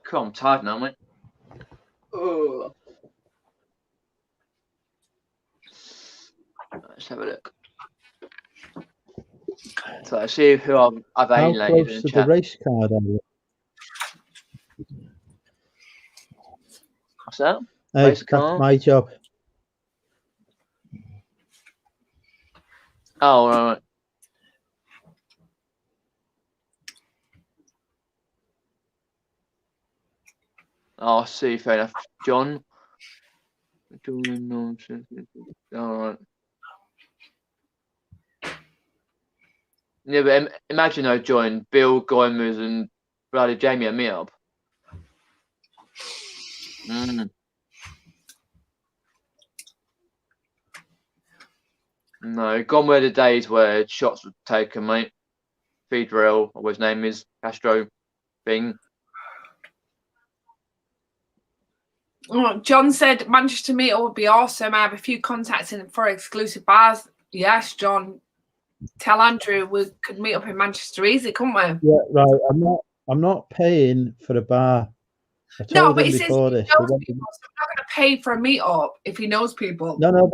Cool, I'm tired now, mate. Oh. Let's have a look. So I see who I've alienated in the chat. race card are you? What's that? Hey, Race car? that's my job. Oh, right. Oh, I see, fair enough. John. Alright. Yeah, but imagine though, John, Bill, Goimers, and bloody Jamie at meetup. No, gone were the days where shots were taken, mate. Federal, or his name is, Castro, Bing. Oh, John said Manchester meetup would be awesome. I have a few contacts in for exclusive bars. Yes, John. Tell Andrew we could meet up in Manchester easy, couldn't we? Yeah, right. I'm not paying for a bar. I told him before this. I'm not going to pay for a meetup if he knows people. No.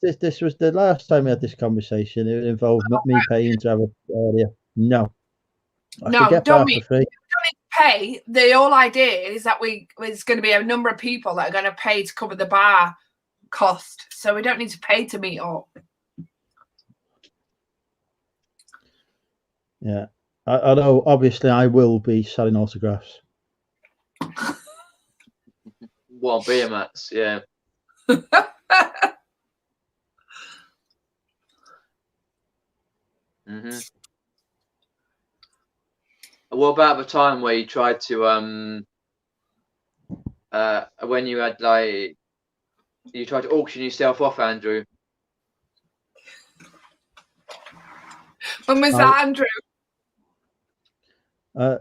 This was the last time we had this conversation. It involved me paying to have an area. No. I could get bar for free. Pay. The whole idea is that there's going to be a number of people that are going to pay to cover the bar cost, so we don't need to pay to meet up. Yeah, I know. Obviously, I will be selling autographs. What beer mats? Yeah. What about the time where you tried to when you had like you tried to auction yourself off, Andrew? When was that, Andrew? How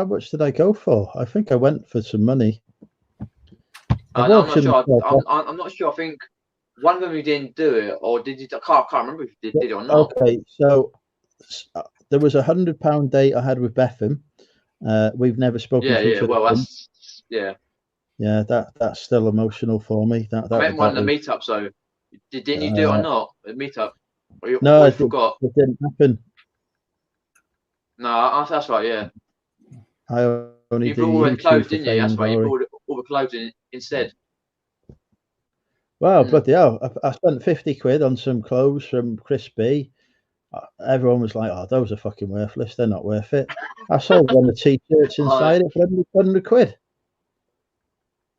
much did I go for? I think I went for some money. I'm not sure. I'm not sure. I think one of them you didn't do it, or did you? I can't remember if you did it or not. Okay, so there was £100 date I had with Betham. We've never spoken to each other. Well, that's yeah. That's still emotional for me. That I meant one of the meetups. So didn't you do it or not? A meetup? No, I forgot. It didn't happen. No, that's right. Yeah. I only you do bought all the YouTube clothes, for didn't you? fame That's and why you glory. bought all the clothes instead. Wow, bloody hell. I spent 50 quid on some clothes from Chris B. Everyone was like, oh, those are fucking worthless. They're not worth it. I sold one of the t-shirts inside it for 100 quid.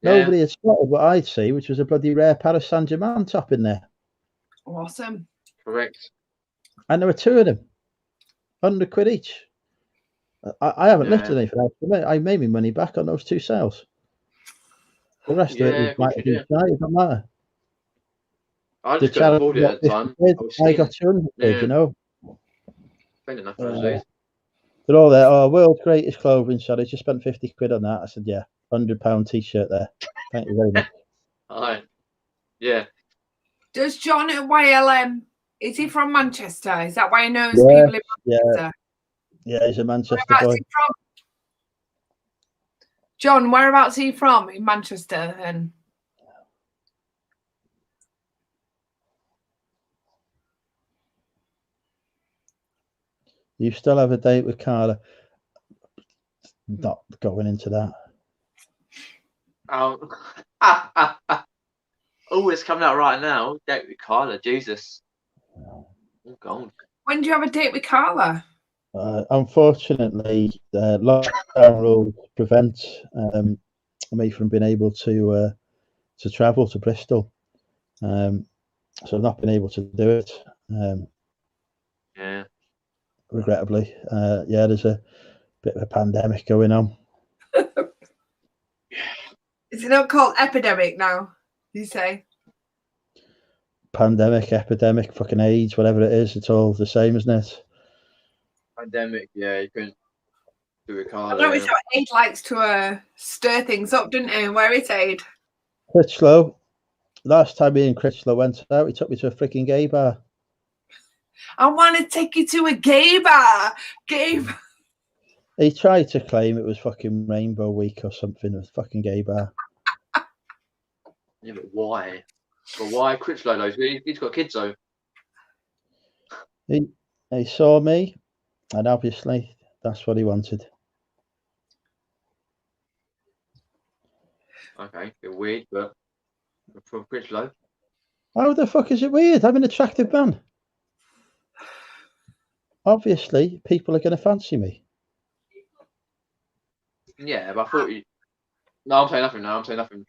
Nobody had spotted what I'd see, which was a bloody rare Paris Saint-Germain top in there. Awesome. Correct. And there were two of them. 100 quid each. I haven't lifted anything else. I made my money back on those two sales. The rest of it might have been shite. It doesn't matter. I just couldn't afford it at the time. I got 200 quid, you know. Fair enough for those. They're all there. Oh, world's greatest clothing. So I just spent 50 quid on that. I said, yeah, £100 t-shirt there. Thank you very much. Alright. Yeah. Does John at YLM, is he from Manchester? Is that why he knows people in Manchester? Yeah, he's a Manchester boy. John, whereabouts are you from in Manchester then? You still have a date with Carla? Not going into that. Oh, it's coming out right now. Date with Carla, Jesus. Oh, God. When do you have a date with Carla? Unfortunately, lockdown rules prevent me from being able to travel to Bristol. So I've not been able to do it. Yeah. Regrettably, there's a bit of a pandemic going on. Is it not called epidemic now? You say pandemic, epidemic, fucking AIDS, whatever it is, it's all the same, isn't it? Pandemic, yeah, you couldn't do it, Carla. I know it's how Aid likes to stir things up, didn't he? Where is Aid? Critchlow. Last time me and Critchlow went out, he took me to a freaking gay bar. I want to take you to a gay bar. Gay bar. He tried to claim it was fucking Rainbow Week or something. It was fucking gay bar. Yeah, but why? But why Critchlow though? He's got kids though. He saw me, and obviously that's what he wanted. Okay, a bit weird, but from Critchlow. How the fuck is it weird? I'm an attractive man. Obviously, people are going to fancy me. Yeah, but I thought you. No, I'm saying nothing. No, I'm saying nothing.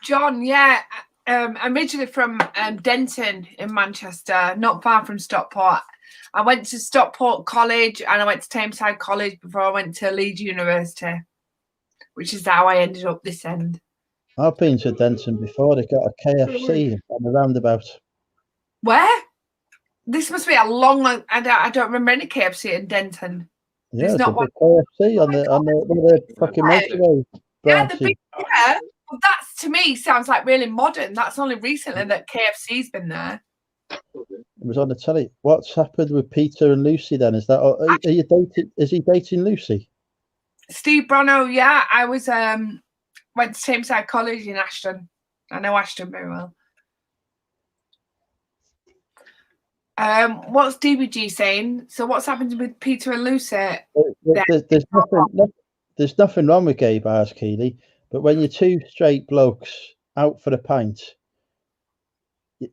John, yeah, originally from Denton in Manchester, not far from Stockport. I went to Stockport College and I went to Tameside College before I went to Leeds University, which is how I ended up this end. I've been to Denton before. They got a KFC on the roundabout. Where? This must be a long. I don't remember any KFC in Denton. Yeah, it's a big KFC on the fucking motorway. Yeah, the big. Yeah, well, that's to me sounds like really modern. That's only recently that KFC's been there. It was on the telly. What's happened with Peter and Lucy then? Is that are you dating? Is he dating Lucy? Steve Brono, yeah. I was went to Tameside College in Ashton. I know Ashton very well. What's DBG saying? So what's happened with Peter and Lucy? There's nothing wrong with gay bars, Keely. But when you're two straight blokes out for a pint,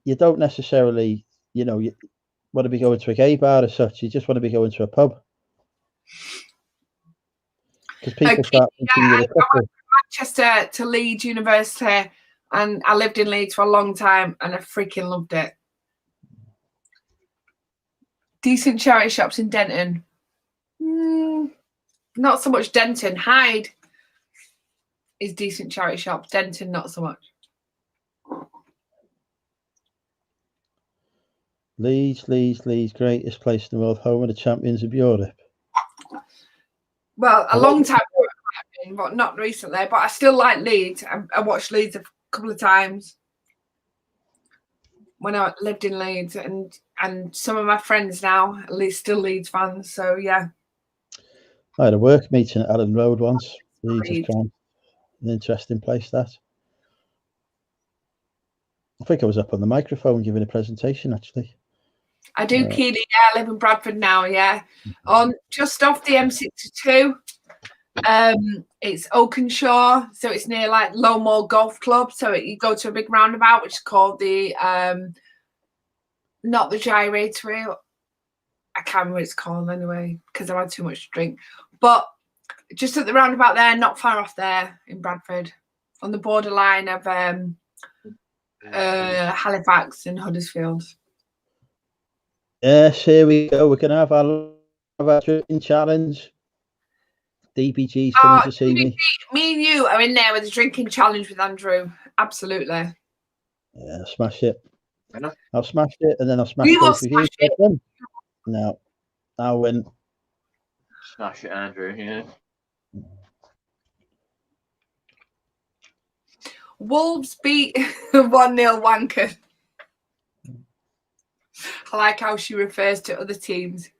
you don't necessarily, you want to be going to a gay bar as such. You just want to be going to a pub. Because people start thinking you're a couple. I went from Manchester to Leeds University, and I lived in Leeds for a long time, and I freaking loved it. Decent charity shops in Denton. Not so much Denton. Hyde is decent charity shop. Denton, not so much. Leeds, greatest place in the world, home of the champions of Europe. Well, a long time ago, but not recently. But I still like Leeds. I watched Leeds a couple of times when I lived in Leeds, and some of my friends now are still Leeds fans. So yeah. I had a work meeting at Allen Road once. Leeds is an interesting place, that. I think I was up on the microphone giving a presentation, actually. I do, Keely. Yeah, I live in Bradford now. Yeah, on just off the M62. It's Oakenshaw, so it's near like Lowmore Golf Club. So you go to a big roundabout, which is called the not the gyratory. I can't remember what it's called anyway, because I've had too much to drink. But just at the roundabout there, not far off there in Bradford, on the borderline of Halifax and Huddersfield. Yes, here we go. We're going to have our drinking challenge. DPG's coming to see me. Me and you are in there with a drinking challenge with Andrew. Absolutely. Yeah, I'll smash it. Enough. I'll smash it, and then I'll smash We will both of you. smash it. No, I'll win. Smash it, Andrew. Yeah. Wolves beat 1-0 Wanker. I like how she refers to other teams.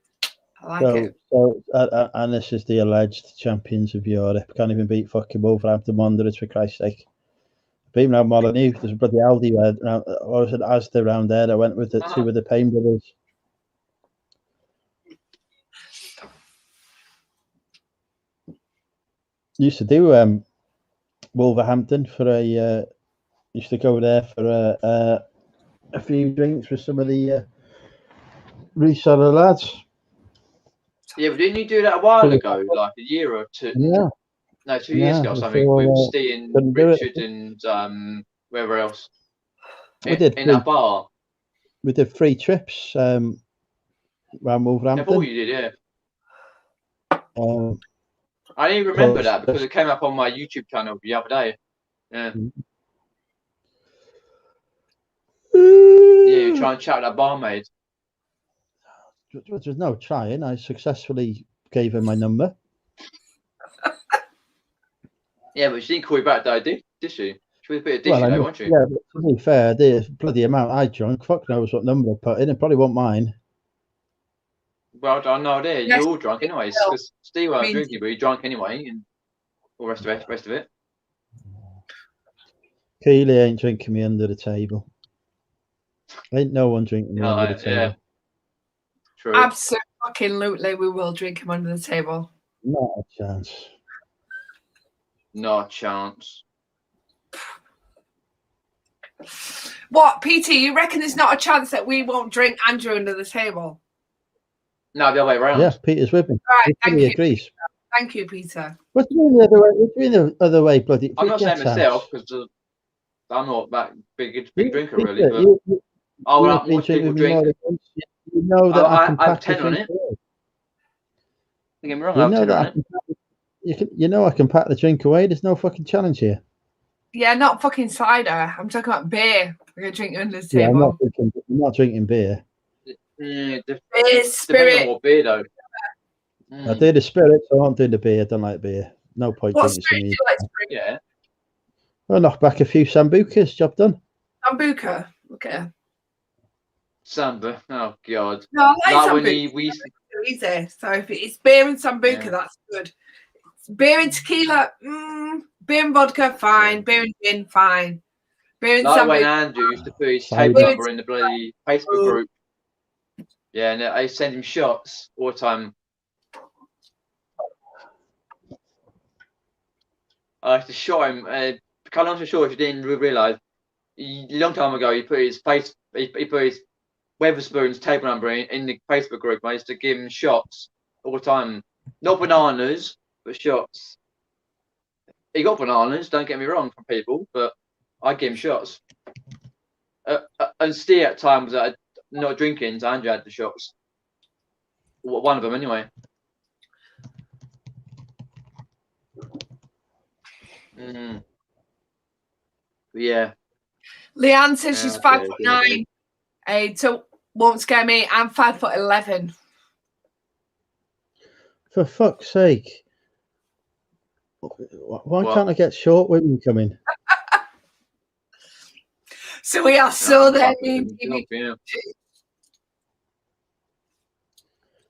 I like it. And this is the alleged champions of Europe. Can't even beat fucking Wolverhampton Wanderers, for Christ's sake. Beat them around Molyneux. There's a bloody Aldi around, or was it Asda around there? I went with the two of the Payne brothers. Used to do Wolverhampton for a. Used to go there for a few drinks with some of the reseller lads. Yeah, but didn't you do that a while ago, like a year or two? Yeah. No, 2 years ago or something. Before, With Steve and Richard and wherever else. We did in that bar. We did 3 trips around Wolverhampton. I thought you did, yeah. I didn't even remember that because it came up on my YouTube channel the other day. Yeah. Yeah, you try and chat that barmaid. There's no trying. I successfully gave her my number. Yeah, but she didn't call you back, though, did she? She was a bit of dishy, though, wasn't she? Yeah, but to be fair, the bloody amount I drunk, fuck knows what number I put in. It probably wasn't mine. Well, I know there. Yes, You're all drunk anyway. Because Steve wasn't drinking, but you're drunk anyway, and all the rest of it. Keely ain't drinking me under the table. Ain't no one drinking me under the table. Yeah. True. Absolutely, we will drink him under the table. Not a chance. Not a chance. What, Peter, you reckon there's not a chance that we won't drink Andrew under the table? No, the other way around. Yes, Peter's with me. Right, thank you. Agrees. Thank you, Peter. What do you mean the other way? What do you mean the other way, bloody? I'm not saying myself because I'm not that big drinker, really. But most people drink. You know that I can I have pack 10 on it. Don't get me wrong, I have 10 on it. You know I can pack the drink away. There's no fucking challenge here. Yeah, not fucking cider. I'm talking about beer. We're going to drink under the table. I'm not drinking beer. Beer, spirit. What beer, though? I do the spirit, so I won't do the beer. I don't like beer. No point What drinking spirit do some. you like to drink? Yeah. I'll knock back a few Sambucas. Job done. Sambuca. Okay. Samba. Oh, God. No, I like When Sambuca. we Easy. So if it's beer and Sambuca, that's good. Beer and tequila, beer and vodka, fine. Beer and gin, fine. Beer and like Sambuca. when Andrew used to put his table number in the bloody Facebook group. Yeah, and I send him shots all the time. I used to shot him. Cut long story short, if you didn't realise, a long time ago, he put his Weatherspoon's table number in the Facebook group. I used to give him shots all the time. Not bananas, but shots. He got bananas, don't get me wrong, from people, but I give him shots. And Steve at times not drinking, so Andrew had the shots. One of them, anyway. Yeah. Leanne says she's 5'9". So won't scare me. I'm 5'11". For fuck's sake! Why can't I get short women coming? So we are so there.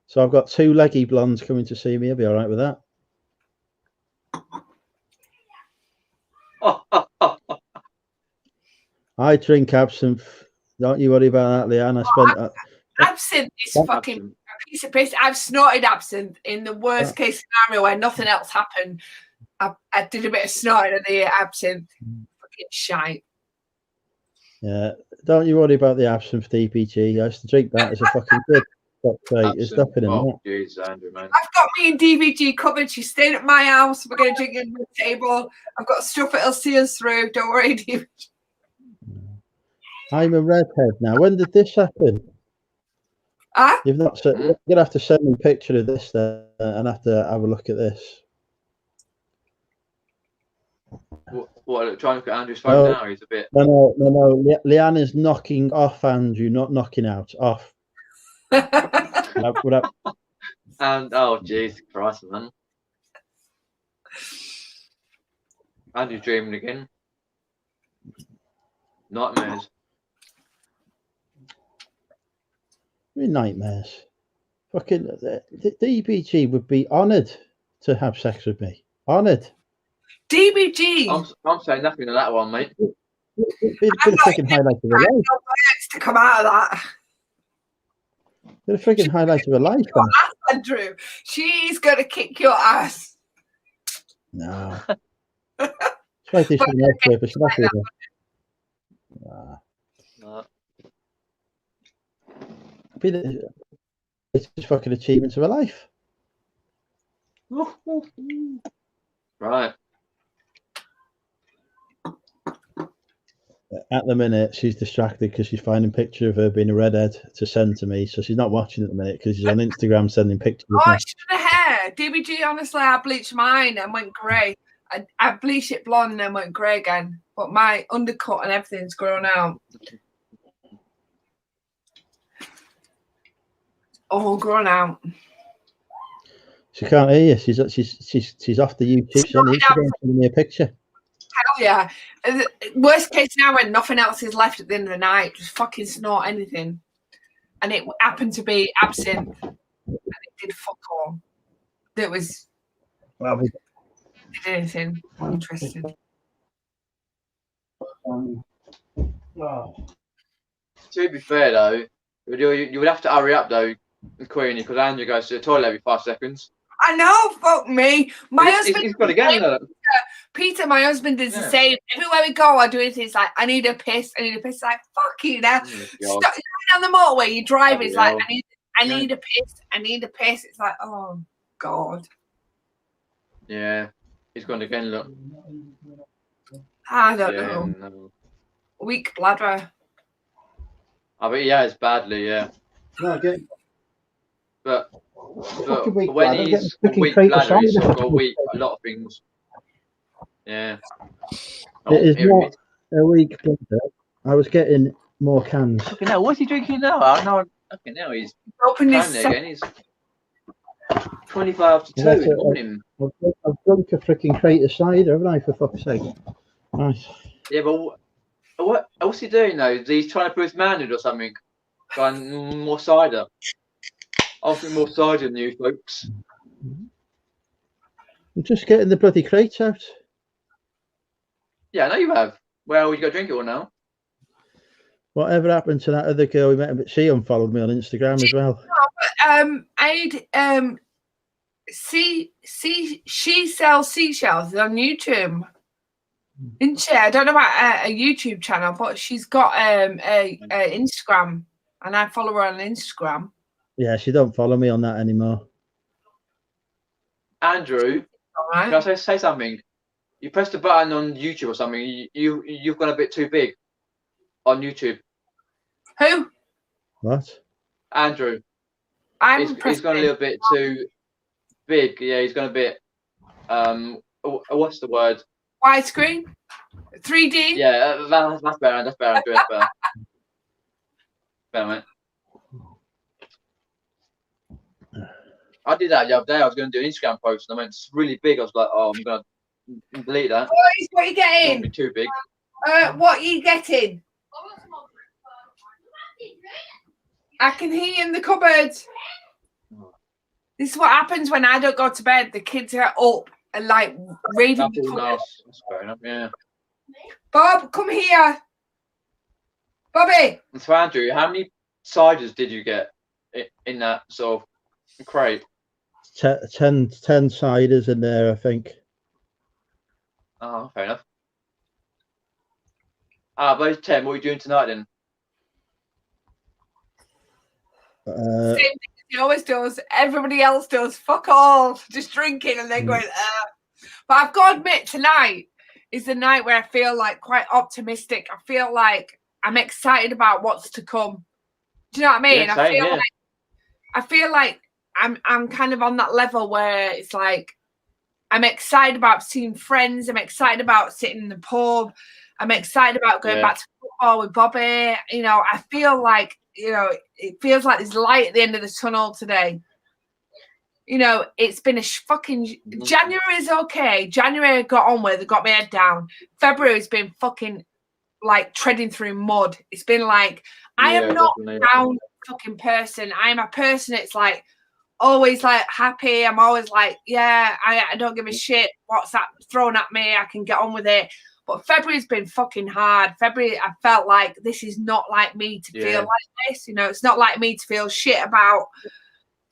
So I've got 2 leggy blondes coming to see me. I'll be all right with that. I drink absinthe. Don't you worry about that, Leanne. I spent absinthe is fucking a piece of piss. I've snorted absinthe in the worst case scenario where nothing else happened. I did a bit of snorting of the absinthe. Fucking shite. Yeah, don't you worry about the absinthe DPG. I used to drink that as a fucking kid. There's nothing in that. Jesus, Andrew, man. I've got me and DVG covered. She's staying at my house. We're going to drink at the table. I've got stuff that'll see us through. Don't worry, DVG. I'm a redhead now. When did this happen? Huh? You've not said. You're gonna have to send me a picture of this then, and have to have a look at this. What? Trying to look at Andrew's phone now. He's a bit. No. Leanna's knocking off Andrew, not knocking out. Off. Without. And oh, jeez, Christ, man. Andrew's dreaming again. Nightmares. Nightmares. Fucking the DBG would be honoured to have sex with me. Honoured. DBG. I'm saying nothing to that one, mate. It'd be the freaking highlight of her life. To come out of that. The freaking highlight of her life. Andrew, she's gonna kick your ass. No. It's like this on purpose. No. It's just fucking achievements of her life. Right. At the minute, she's distracted because she's finding a picture of her being a redhead to send to me. So she's not watching at the minute because she's on Instagram sending pictures. Oh, she's got the hair. DBG, honestly, I bleached mine and went grey. I bleached it blonde and then went grey again. But my undercut and everything's grown out. All grown out. She can't hear you. She's off the YouTube. She's on Instagram sending me a picture. Hell yeah. Worst case now when nothing else is left at the end of the night, just fucking snort anything. And it happened to be absinthe. And it did fuck all. That was did anything interesting. To be fair though, you would have to hurry up though, Queenie, because Andrew goes to the toilet every 5 seconds. I know, fuck me. My husband. He's got to get in. Peter, my husband, does the same. Everywhere we go, I do it. It's like, I need a piss. I need a piss. It's like, fuck you now. Stop down the motorway. You drive. It's like, I need a piss. I need a piss. It's like, oh God. Yeah, he's gone again. Look. I don't know. No. Weak bladder. I bet he has badly. Yeah. No, again. But weak when bladder, he's a weak bladder, he's sort of got a lot of things. Yeah. It is not a weak bladder. I was getting more cans. Fucking hell, what's he drinking now? I know. Fucking hell, he's open his again. He's 25 to 2 in the morning. I've drunk a freaking crate of cider, haven't I? For fuck's sake. Nice. Yeah, but what's he doing though? He's trying to prove manhood or something. Going more cider. I'll think more cider than you folks. I'm just getting the bloody crate out. Yeah, I know you have. Well, you got to drink it all now. Whatever happened to that other girl we met? But she unfollowed me on Instagram as well. She sells seashells on YouTube. Isn't she? I don't know about a YouTube channel, but she's got a Instagram, and I follow her on Instagram. Yeah, she don't follow me on that anymore. Andrew, can I say something? You pressed a button on YouTube or something. You've gone a bit too big on YouTube. Who? What? Andrew. He's gone a little bit too big. Yeah, he's gone a bit. What's the word? Widescreen, 3D. Yeah, that's better. That's better. Andrew, that's better. Better, mate. I did that the other day. I was going to do an Instagram post, and I went, it's really big. I was like, oh, I'm going to delete that. Boys, what are you getting? Don't be too big. What are you getting? I can hear you in the cupboard. This is what happens when I don't go to bed. The kids are up and like raving. That's fair enough, yeah. Bob, come here. Bobby. So Andrew, how many ciders did you get in that sort of crate? 10 ciders in there, I think. Oh, fair enough. But Tim, what are you doing tonight then? Uh, Same thing as he always does. Everybody else does. Fuck all. Just drinking and then going, But I've got to admit, tonight is the night where I feel like quite optimistic. I feel like I'm excited about what's to come. Do you know what I mean? Yeah, same, I feel like I'm kind of on that level where it's like I'm excited about seeing friends. I'm excited about sitting in the pub. I'm excited about going back to football with Bobby. You know, I feel like, you know, it feels like there's light at the end of the tunnel today. You know, it's been a fucking January is okay. January I got on with, got my head down. February has been fucking like treading through mud. It's been like I am not a down fucking person. I am a person. It's like always like happy. I'm always like, yeah, I don't give a shit what's that thrown at me. I can get on with it. But February's been fucking hard. February, I felt like this is not like me to feel like this. You know, it's not like me to feel shit about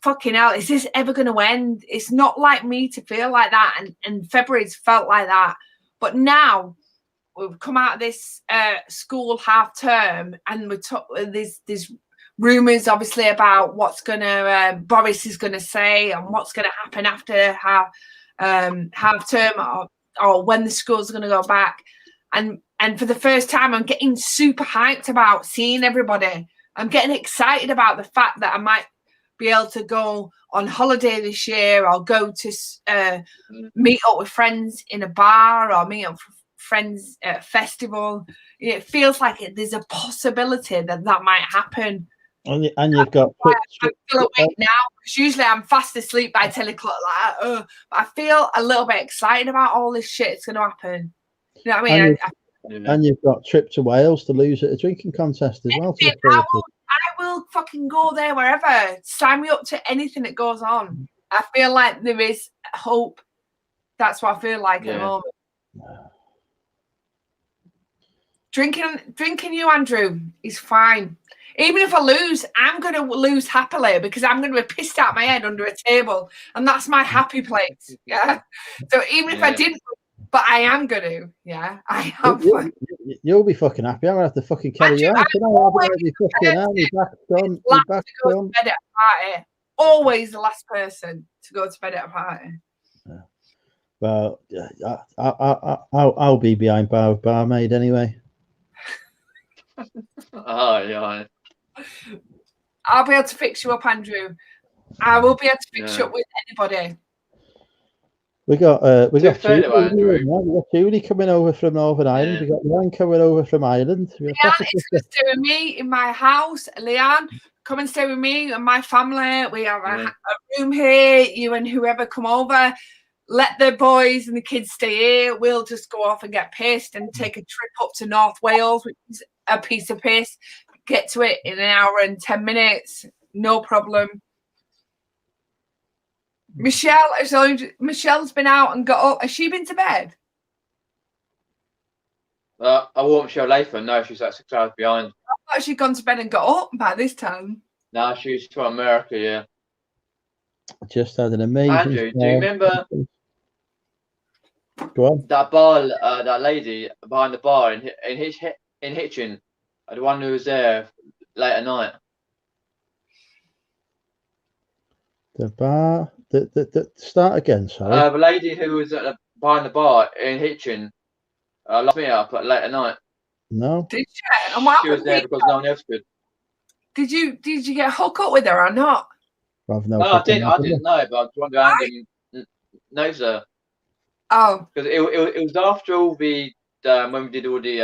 fucking hell. Is this ever going to end? It's not like me to feel like that. And February's felt like that. But now we've come out of this school half term and there's rumours obviously about what's going to Boris is going to say and what's going to happen after half term or when the school's going to go back. And for the first time, I'm getting super hyped about seeing everybody. I'm getting excited about the fact that I might be able to go on holiday this year or go to meet up with friends in a bar or meet up with friends at a festival. It feels like there's a possibility that might happen. And you've got. I'm still awake now because usually I'm fast asleep by 10 o'clock. But I feel a little bit excited about all this shit that's going to happen. You know what I mean? And you've got trip to Wales to lose at a drinking contest as well. I will fucking go there wherever. Sign me up to anything that goes on. I feel like there is hope. That's what I feel like at the moment. Drinking you, Andrew, is fine. Even if I lose, I'm going to lose happily because I'm going to be pissed out my head under a table. And that's my happy place. Yeah. So even if I didn't, but I am going to. Yeah. I am. You'll be fucking happy. I'm going to have to fucking carry you out. Always the last person to go to bed at a party. Yeah. Well, I'll be behind bar with barmaid anyway. Oh, yeah. I'll be able to fix you up, Andrew. I will be able to fix you up with anybody. We got Julie coming over from Northern Ireland. We got Leanne coming over from Ireland. Leanne is going to stay with me in my house. Leanne, come and stay with me and my family. We have a room here. You and whoever come over, let the boys and the kids stay here. We'll just go off and get pissed and take a trip up to North Wales, which is a piece of piss. Get to it in an hour and 10 minutes. No problem. Michelle's been out and got up. Has she been to bed? I won't show Lathan. No, she's like 6 hours behind. I thought she'd gone to bed and got up by this time. No, she's to America, yeah. Just had an amazing. Andrew, do you remember Go on. that bar, that lady behind the bar in Hitchin, the one who was there late at night? The bar. The start again. Sorry. The lady who was behind the bar in Hitchin locked me up at late at night. No. Did you? And what she was there because no one else could. Did you get hooked up with her or not? No, I didn't know, but I was wondering Andy knows her. Oh. Because it was after all the when we did all the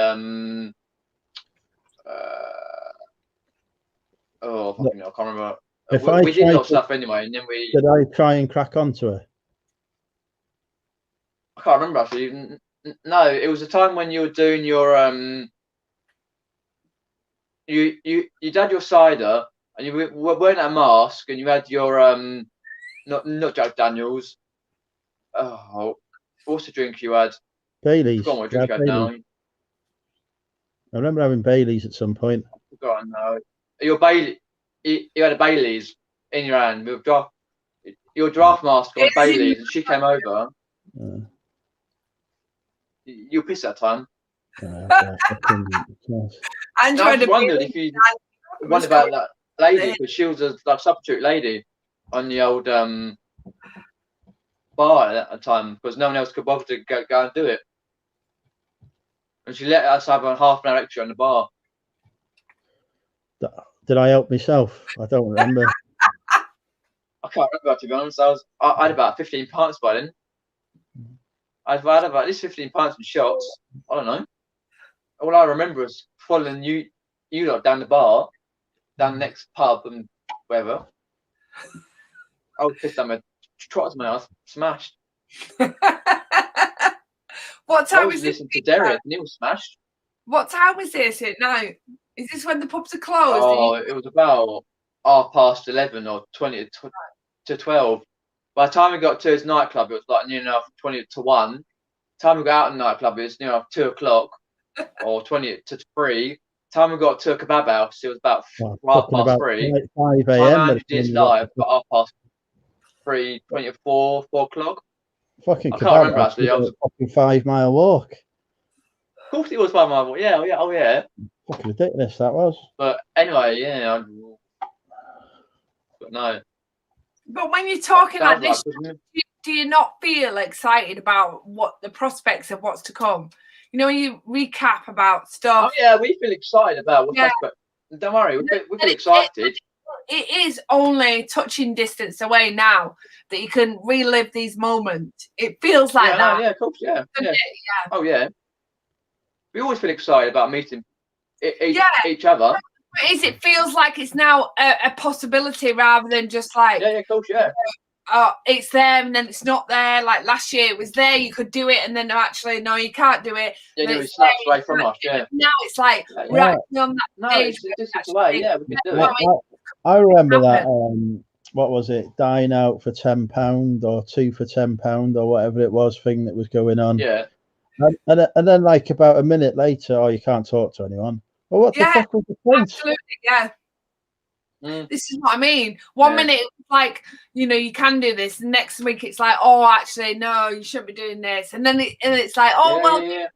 fucking hell, I can't remember. We did a lot of stuff anyway, and then we. Did I try and crack onto her? I can't remember actually. No, it was the time when you were doing your you did your cider and you were wearing a mask and you had your not Jack Daniels. Oh, what's the drink you had? Baileys. Go on, what drink you had now? I remember having Baileys at some point. Go on now. Your Bailey. You had a Baileys in your hand with your draft mask on Baileys, and she came over. You piss that time. Oh, gosh, I couldn't- gosh. And I just wondered if you wondered about that lady, because she was a like substitute lady on the old bar at the time, because no one else could bother to go and do it. And she let us have a half an hour extra on the bar. Did I help myself? I don't remember. I can't remember, to be honest. I had about 15 pints by then. I'd had about at least 15 pints and shots. I don't know. All I remember is following you lot down the bar, down the next pub and wherever. I was pissed at my trot to my house, smashed. What I time was is this? listening to Derek and he was smashed. What time was this at night? Is this when the pubs are closed? Oh, it was about 11:30 or 20 to 12. By the time we got to his nightclub, it was like near enough 20 to 1. By the time we got out of the nightclub, it was near enough 2 o'clock or 20 to 3. By the time we got to a kebab house, it was about half past 3. 5 Time a.m. Andrew did his live, about half past 3, 20 to 4 o'clock. Fucking I kebab can't remember house actually. was a fucking 5-mile walk. Of course it was 5 miles. Yeah, oh yeah. Fucking ridiculous that was. But anyway, yeah. But no. But when you're talking like Sounds this, do you not feel excited about what the prospects of what's to come? You know, when you recap about stuff. Oh yeah, we feel excited about what's but don't worry, we feel excited. It is only touching distance away now that you can relive these moments. It feels like that. No, yeah, of course, yeah. Oh yeah. We always feel excited about meeting each other. It feels like it's now a possibility rather than just like of course, yeah. It's there and then it's not there. Like last year it was there, you could do it, and then actually no, you can't do it. Yeah, it snaps away from us, yeah. Now it's like we're actually on that stage. It's away, yeah, we can do it. I remember that what was it, dine out for £10 or 2 for £10 or whatever it was thing that was going on. Yeah. And then like about a minute later, you can't talk to anyone. Well, what the fuck was the point? Absolutely, yeah. This is what I mean. One minute it's like, you can do this. The next week it's like, oh, actually, no, you shouldn't be doing this. And then it's like, oh,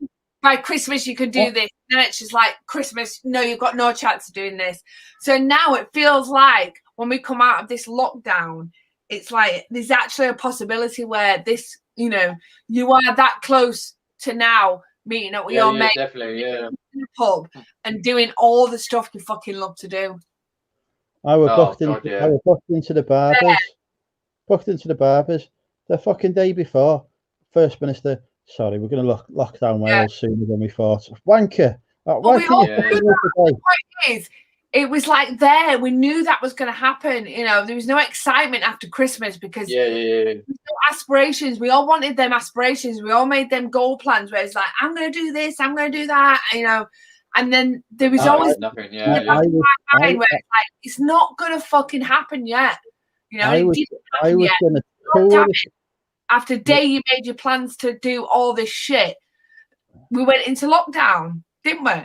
by Christmas you can do this. And then it's just like, Christmas, no, you've got no chance of doing this. So now it feels like when we come out of this lockdown, it's like there's actually a possibility where this, you are that close to now meeting up with your mate definitely, in the pub and doing all the stuff you fucking love to do. I was booked into the barbers. Booked into the barbers the fucking day before. First Minister, sorry, we're going to lock down Wales sooner than we thought. Wanker. The point is, it was like there. We knew that was going to happen. There was no excitement after Christmas because there was no aspirations. We all wanted them aspirations. We all made them goal plans where it's like, I'm going to do this, I'm going to do that, And then there was always nothing. Where it's like, it's not going to fucking happen yet. I was going to tour after day you made your plans to do all this shit. We went into lockdown, didn't we?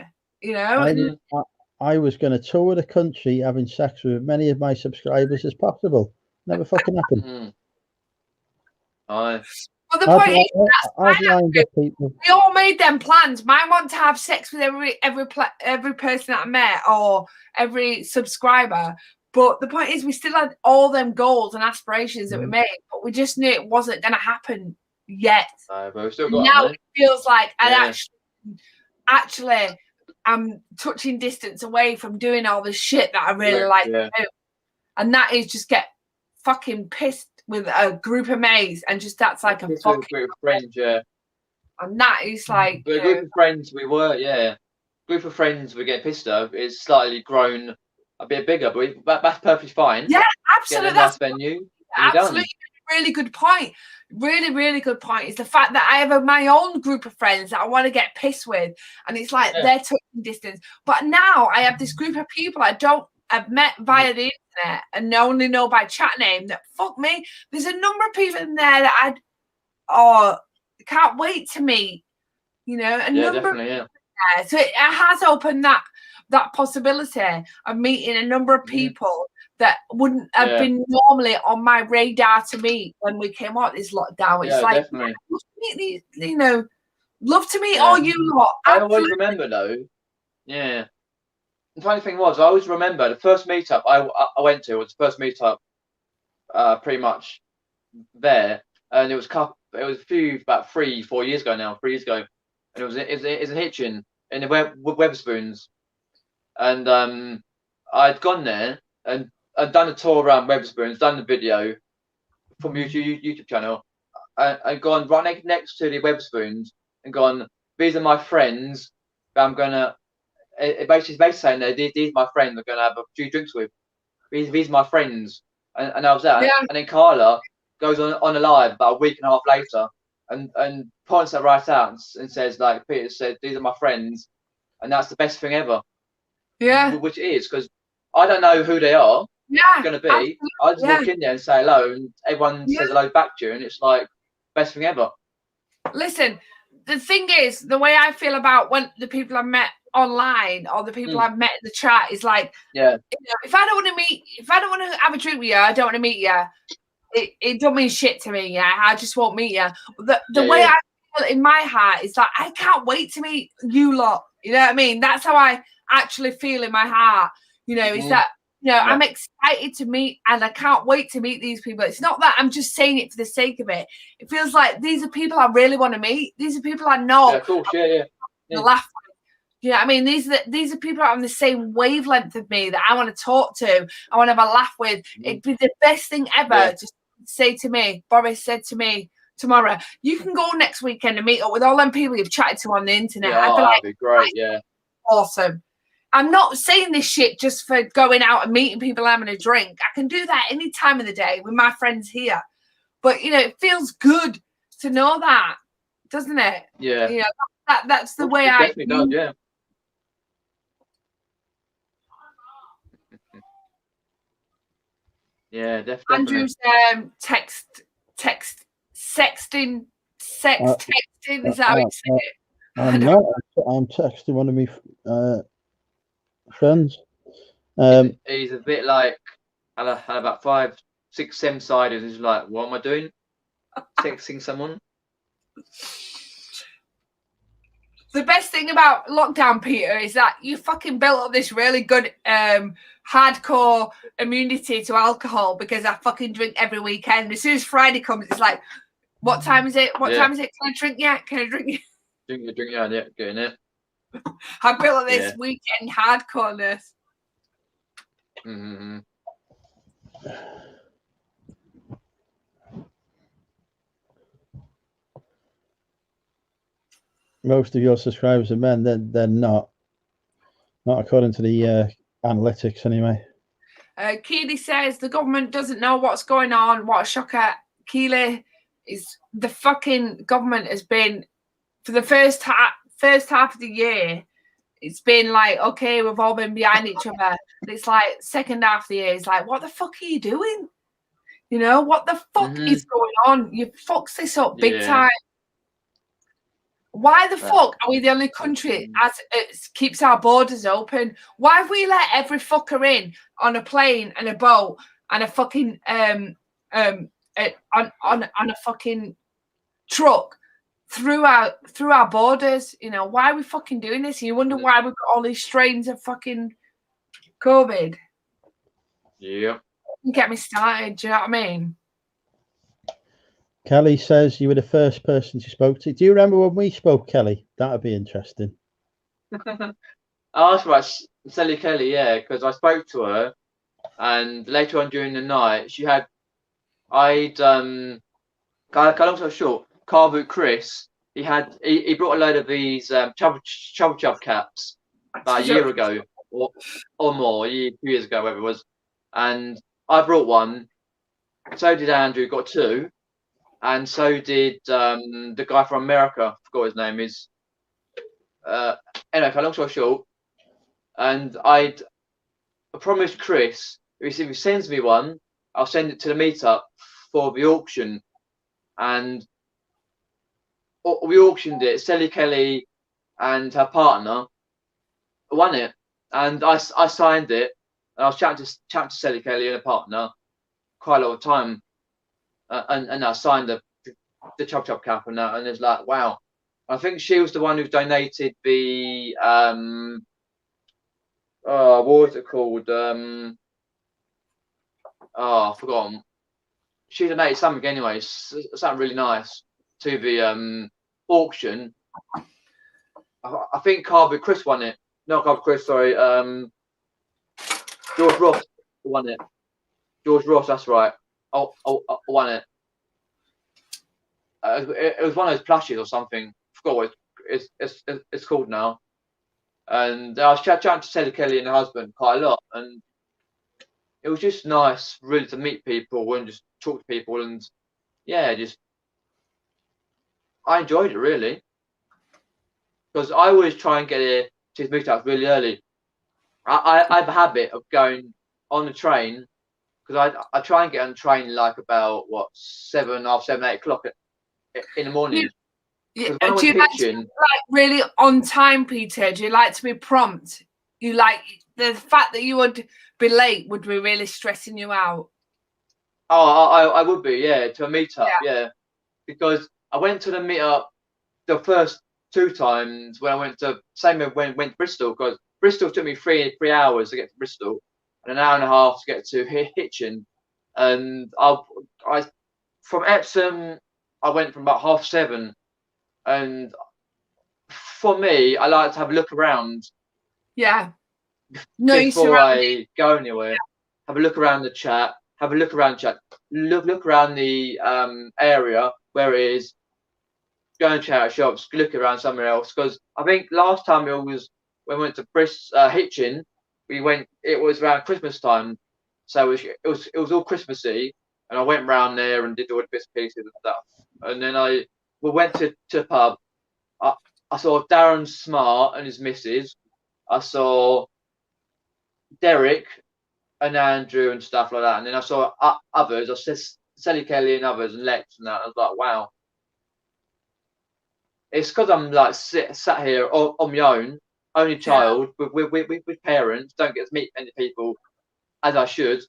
I was going to tour the country having sex with as many of my subscribers as possible. Never fucking happened. Well, the point is, we all made them plans. Mine want to have sex with every person that I met or every subscriber. But the point is, we still had all them goals and aspirations that we made, but we just knew it wasn't going to happen yet. But we still got now it feels like actually I'm touching distance away from doing all the shit that I really like to do. And that is just get fucking pissed with a group of mates and just that's like a fucking group of friends, and that is like a group of friends group of friends we get pissed off is slightly grown a bit bigger, but that's perfectly fine. Yeah, absolutely. Get a nice venue. Absolutely, really good point. Really, really good point is the fact that I have my own group of friends that I want to get pissed with, and it's like they're touching distance. But now I have this group of people I've met via the internet and only know by chat name that fuck me. There's a number of people in there that I can't wait to meet. So it has opened that possibility of meeting a number of people that wouldn't have been normally on my radar to meet when we came out this lockdown. It's like, definitely. Love to meet Yeah. all you lot. I always Absolutely. remember though. Yeah. The funny thing was, I always remember the first meetup I went to was the first meetup, pretty much there, and it was about 3-4 years ago now, 3 years ago, and it was in Hitchin in the Weatherspoons, and I'd gone there and I'd done a tour around Weatherspoons, done the video from YouTube channel, and gone right next to the Weatherspoons and gone, these are my friends that I'm gonna. It basically saying that these are my friends I'm gonna have a few drinks with. These are my friends, and I was there. Yeah. And then Carla goes on a live about a week and a half later, and points that right out and says, like Peter said, these are my friends, and that's the best thing ever. Yeah. Which it is, because I don't know who they are Yeah. going to be. Absolutely. I just Yeah. walk in there and say hello, and everyone Yeah. says hello back to you, and it's like best thing ever. Listen, the thing is, the way I feel about when the people I've met online or the people I've met in the chat is like, Yeah. you know, if I don't want to have a drink with you, I don't want to meet you. It don't mean shit to me. Yeah, I just won't meet you. The way I feel in my heart is like, I can't wait to meet you lot. You know what I mean? That's how I actually feel in my heart. You know, is that, you know, I'm excited to meet, and I can't wait to meet these people. It's not that I'm just saying it for the sake of it. It feels like these are people I really want to meet. These are people I know. Yeah, of course, yeah. Laugh with. You know what I mean? These are people on the same wavelength of me that I want to talk to. I want to have a laugh with. It'd be the best thing ever. Just say to me, Boris said to me tomorrow, you can go next weekend and meet up with all them people you've chatted to on the internet. Yeah, I'd be that'd be great. Yeah. Awesome. I'm not saying this shit just for going out and meeting people, having a drink. I can do that any time of the day with my friends here. But, you know, it feels good to know that, doesn't it? Yeah. You know, that's the way it I definitely does, yeah. Yeah, definitely. Andrew's sexting. Is that how you say it? I'm not. I'm texting one of my friends. He's a bit like, had about 5, 6, 7 siders. He's like, what am I doing? Texting someone. The best thing about lockdown, Peter, is that you fucking built up this really good hardcore immunity to alcohol, because I fucking drink every weekend. As soon as Friday comes, it's like, what time is it? What time is it? Can I drink yet? Can I drink yet? Drink yeah, getting it. I built up this weekend hardcoreness. Mm-hmm. Most of your subscribers are men. They're not according to the analytics anyway. Keely says the government doesn't know what's going on. What a shocker. Keely, is the fucking government has been, for the first half of the year, it's been like, okay, we've all been behind each other. But it's like second half of the year, it's like, what the fuck are you doing? You know, what the fuck is going on? You fucks this up big time. Why the fuck are we the only country as it keeps our borders open? Why have we let every fucker in on a plane and a boat and a fucking on a fucking truck through our borders? You know, why are we fucking doing this? And you wonder why we've got all these strains of fucking COVID. Yeah. Get me started. Do you know what I mean? Kelly says you were the first person she spoke to. Do you remember when we spoke, Kelly? That'd be interesting. Oh, that's right, Sally Kelly, yeah, because I spoke to her, and later on during the night, cut long story short, Carboot Chris, he brought a load of these chub caps about a year ago, or more, 2 years ago, whatever it was, and I brought one. So did Andrew, got 2. And so did the guy from America. I forgot what his name is. Anyway, long story short, and I promised Chris, if he sends me one, I'll send it to the meetup for the auction. And we auctioned it. Sally Kelly and her partner won it, and I signed it. And I was chatting to Sally Kelly and her partner quite a lot of time. And I signed the chub cap and that, and it's like, wow, I think she was the one who donated the what was it called? I've forgotten. She donated something anyway, something really nice to the auction. I think Carver Chris won it. No, Carver Chris, sorry. George Ross won it. George Ross, that's right. I won it. It was one of those plushies or something. I forgot what it's called now. And I was chatting to Sally Kelly and her husband quite a lot, and it was just nice, really, to meet people and just talk to people, and yeah, just I enjoyed it really, because I always try and get here to his meetups really early. I have a habit of going on the train, because I try and get on the train like about 7, half 7, 8 o'clock in the morning. Yeah. When I Do you went like to be, pitching, like, really on time, Peter? Do you like to be prompt? You like the fact that you would be late would be really stressing you out? I would be, yeah, to a meetup, yeah, because I went to the meetup the first 2 times when I went to went to Bristol, because Bristol took me three hours to get to Bristol and an hour and a half to get to Hitchin, and I from Epsom I went from about 7:30, and for me I like to have a look around. Yeah. No, before I go anywhere, have a look around the chat, look around the area where it is, go and check out shops, look around somewhere else. Because I think last time it was when we went to Hitchin, it was around Christmas time, so it was all Christmassy, and I went round there and did all the bits and pieces and stuff. And then we went to the pub. I saw Darren Smart and his missus. I saw Derek and Andrew and stuff like that, and then I saw others. I said Sally Kelly and others and Lex and that. I was like, wow. It's because I'm like sat here on my own, only child, with parents. Don't get to meet many people as I should,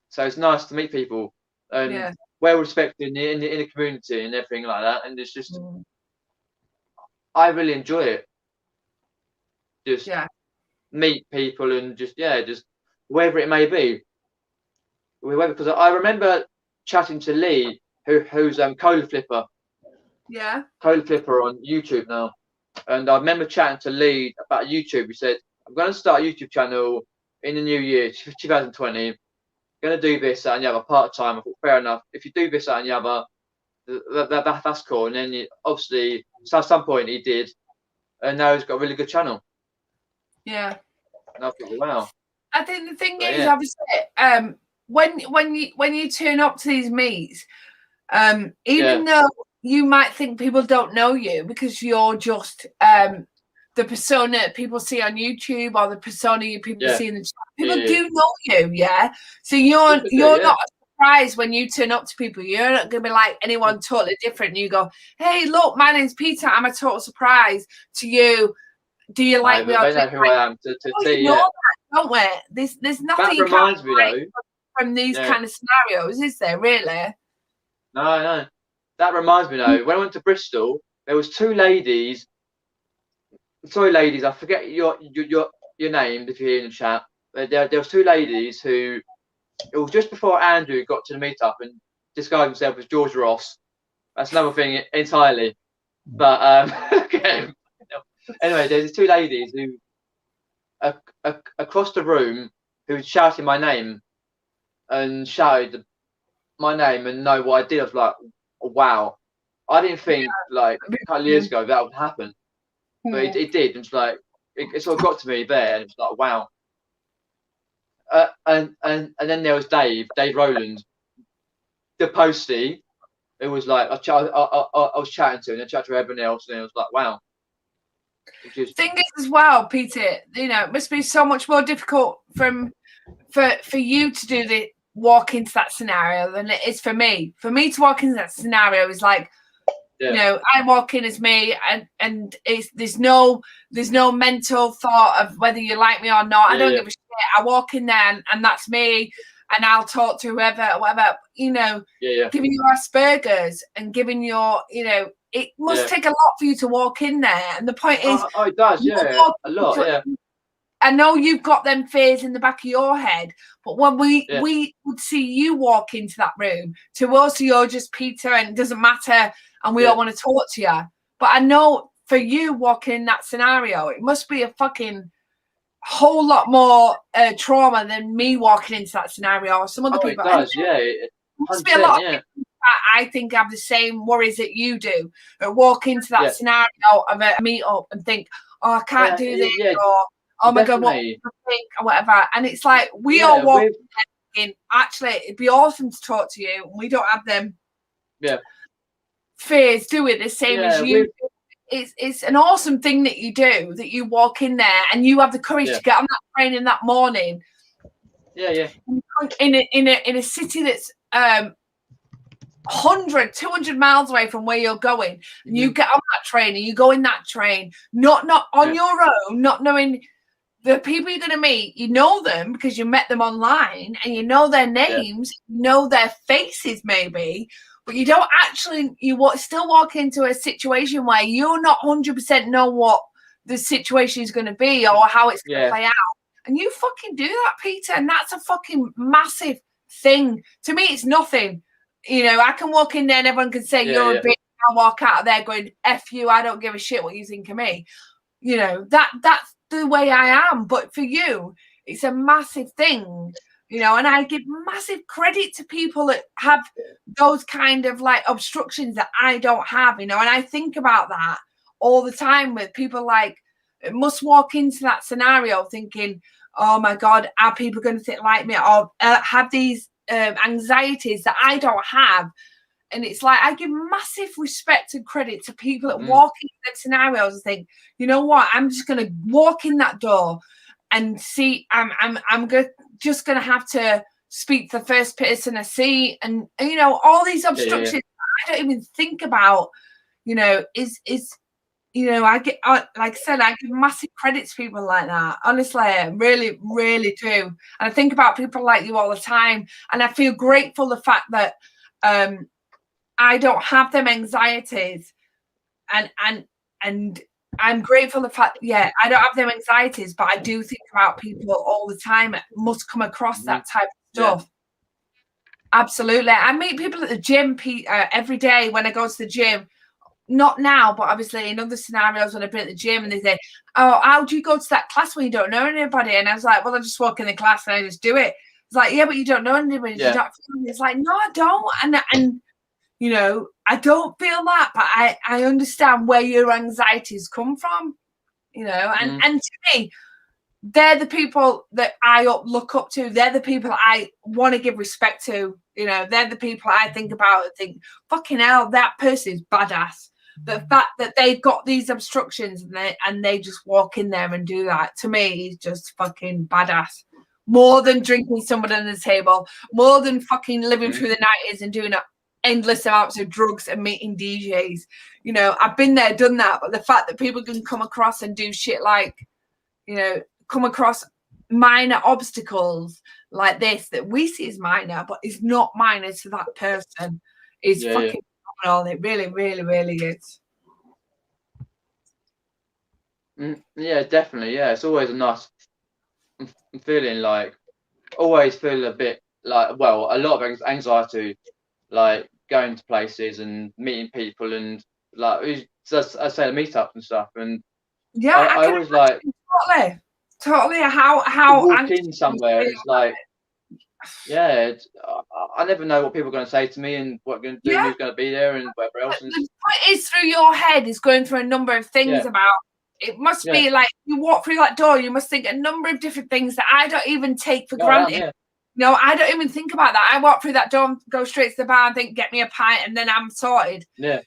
so it's nice to meet people and well respected in the community and everything like that. And it's just, I really enjoy it. Just meet people and just wherever it may be. Because I remember chatting to Lee, who's Cola Flipper. Yeah. Cola Flipper on YouTube now. And I remember chatting to Lee about YouTube. He said, I'm going to start a YouTube channel in the new year, 2020. I'm going to do this, that, and the other part-time. I thought, fair enough. If you do this, that, and the other, that's cool. And then obviously, so at some point he did. And now he's got a really good channel. Yeah. And I thought, wow. I think the thing is, obviously, when you turn up to these meets, even though you might think people don't know you because you're just the persona people see on YouTube or the persona people see in the chat, people do know you, so you're not surprised when you turn up to people. You're not gonna be like anyone totally different. You go, hey, look, my name's Peter, I'm a total surprise to you. Do you like me? They know who I am to see. You know that, don't we? There's nothing that you reminds can't me though from these kind of scenarios, is there really? No. That reminds me though, when I went to Bristol, there was 2 ladies. Sorry, ladies, I forget your name if you're here in the chat. But there was 2 ladies who, it was just before Andrew got to the meetup and disguised himself as George Ross. That's another thing entirely. But anyway, there's 2 ladies who across the room who shouted my name and shouted my name and know what I did. I was like, wow. I didn't think like a couple of years ago that would happen. But it did. It's like it sort of got to me there, and it's like, wow. And then there was Dave Rowland, the postie. It was like I was chatting to, and I chatted to everyone else, and it was like, wow. Thing is, as well, Peter, you know, it must be so much more difficult for you to do the walk into that scenario than it is for me. For me to walk into that scenario is like, you know, I walk in as me, and there's no mental thought of whether you like me or not. I don't give a shit. I walk in there and that's me. and I'll talk to whoever, whatever, you know, giving you Asperger's and giving your, you know, it must take a lot for you to walk in there. And the point is, it does, a lot, I know you've got them fears in the back of your head, but when we would see you walk into that room, to us, you're just Peter and it doesn't matter, and we all want to talk to you. But I know for you walking in that scenario, it must be a fucking whole lot more trauma than me walking into that scenario or some other people. It does, it must be a lot of people that I think have the same worries that you do, and walk into that scenario of a meet-up and think, oh, I can't do this, or oh my God, what do you think, or whatever. And it's like, we all walk in, actually, it'd be awesome to talk to you, and we don't have them fears, do it the same as you. It's an awesome thing that you do, that you walk in there and you have the courage to get on that train in that morning. In a city that's 100, 200 miles away from where you're going, and you get on that train and you go in that train, not on your own, not knowing the people you're going to meet. You know them because you met them online, and you know their names, you know their faces maybe, but you don't actually, still walk into a situation where you're not 100% know what the situation is going to be or how it's going to play out. And you fucking do that, Peter. And that's a fucking massive thing. To me, it's nothing. You know, I can walk in there and everyone can say, you're a bitch. I'll walk out of there going, F you, I don't give a shit what you think of me. You know, that's the way I am. But for you, it's a massive thing. You know, and I give massive credit to people that have those kind of like obstructions that I don't have, you know, and I think about that all the time with people like must walk into that scenario thinking, oh my God, are people going to think like me, or have these anxieties that I don't have? And it's like, I give massive respect and credit to people that walk into the scenarios and think, you know what, I'm just going to walk in that door and see, I'm just going to have to speak to the first person I see. And, you know, all these obstructions I don't even think about, you know, is, you know, I get, like I said, I give massive credit to people like that. Honestly, I really, really do. And I think about people like you all the time. And I feel grateful the fact that I don't have them anxieties. And I'm grateful the fact, I don't have them anxieties, but I do think about people all the time. It must come across that type of stuff. Absolutely. I meet people at the gym every day when I go to the gym. Not now, but obviously in other scenarios when I've been at the gym, and they say, oh, how do you go to that class when you don't know anybody? And I was like, well, I just walk in the class and I just do it. It's like, yeah, but you don't know anybody. It's like, no, I don't. And you know, I don't feel that, but I understand where your anxieties come from, you know, and to me, they're the people that I look up to. They're the people I want to give respect to, you know, they're the people I think about and think, fucking hell, that person is badass. The fact that they've got these obstructions and they just walk in there and do that, to me, is just fucking badass. More than drinking somebody on the table, more than fucking living through the 90s and doing endless amounts of drugs and meeting DJs. You know, I've been there, done that, but the fact that people can come across and do shit like, you know, come across minor obstacles like this that we see as minor, but is not minor to that person, is fucking phenomenal. It really, really, really is. Yeah, definitely. Yeah, it's always a nice feeling, like, always feel a bit like, well, a lot of anxiety, like going to places and meeting people and like, just I say, the meetups and stuff. And I always like totally how walk in somewhere and it's like, I never know what people are going to say to me and what they're going to do, who's going to be there and whatever else. And what is through your head is going through a number of things about. It must be like you walk through that door, you must think a number of different things that I don't even take for granted. No, I don't even think about that. I walk through that door and go straight to the bar and think, get me a pint, and then I'm sorted. Yeah.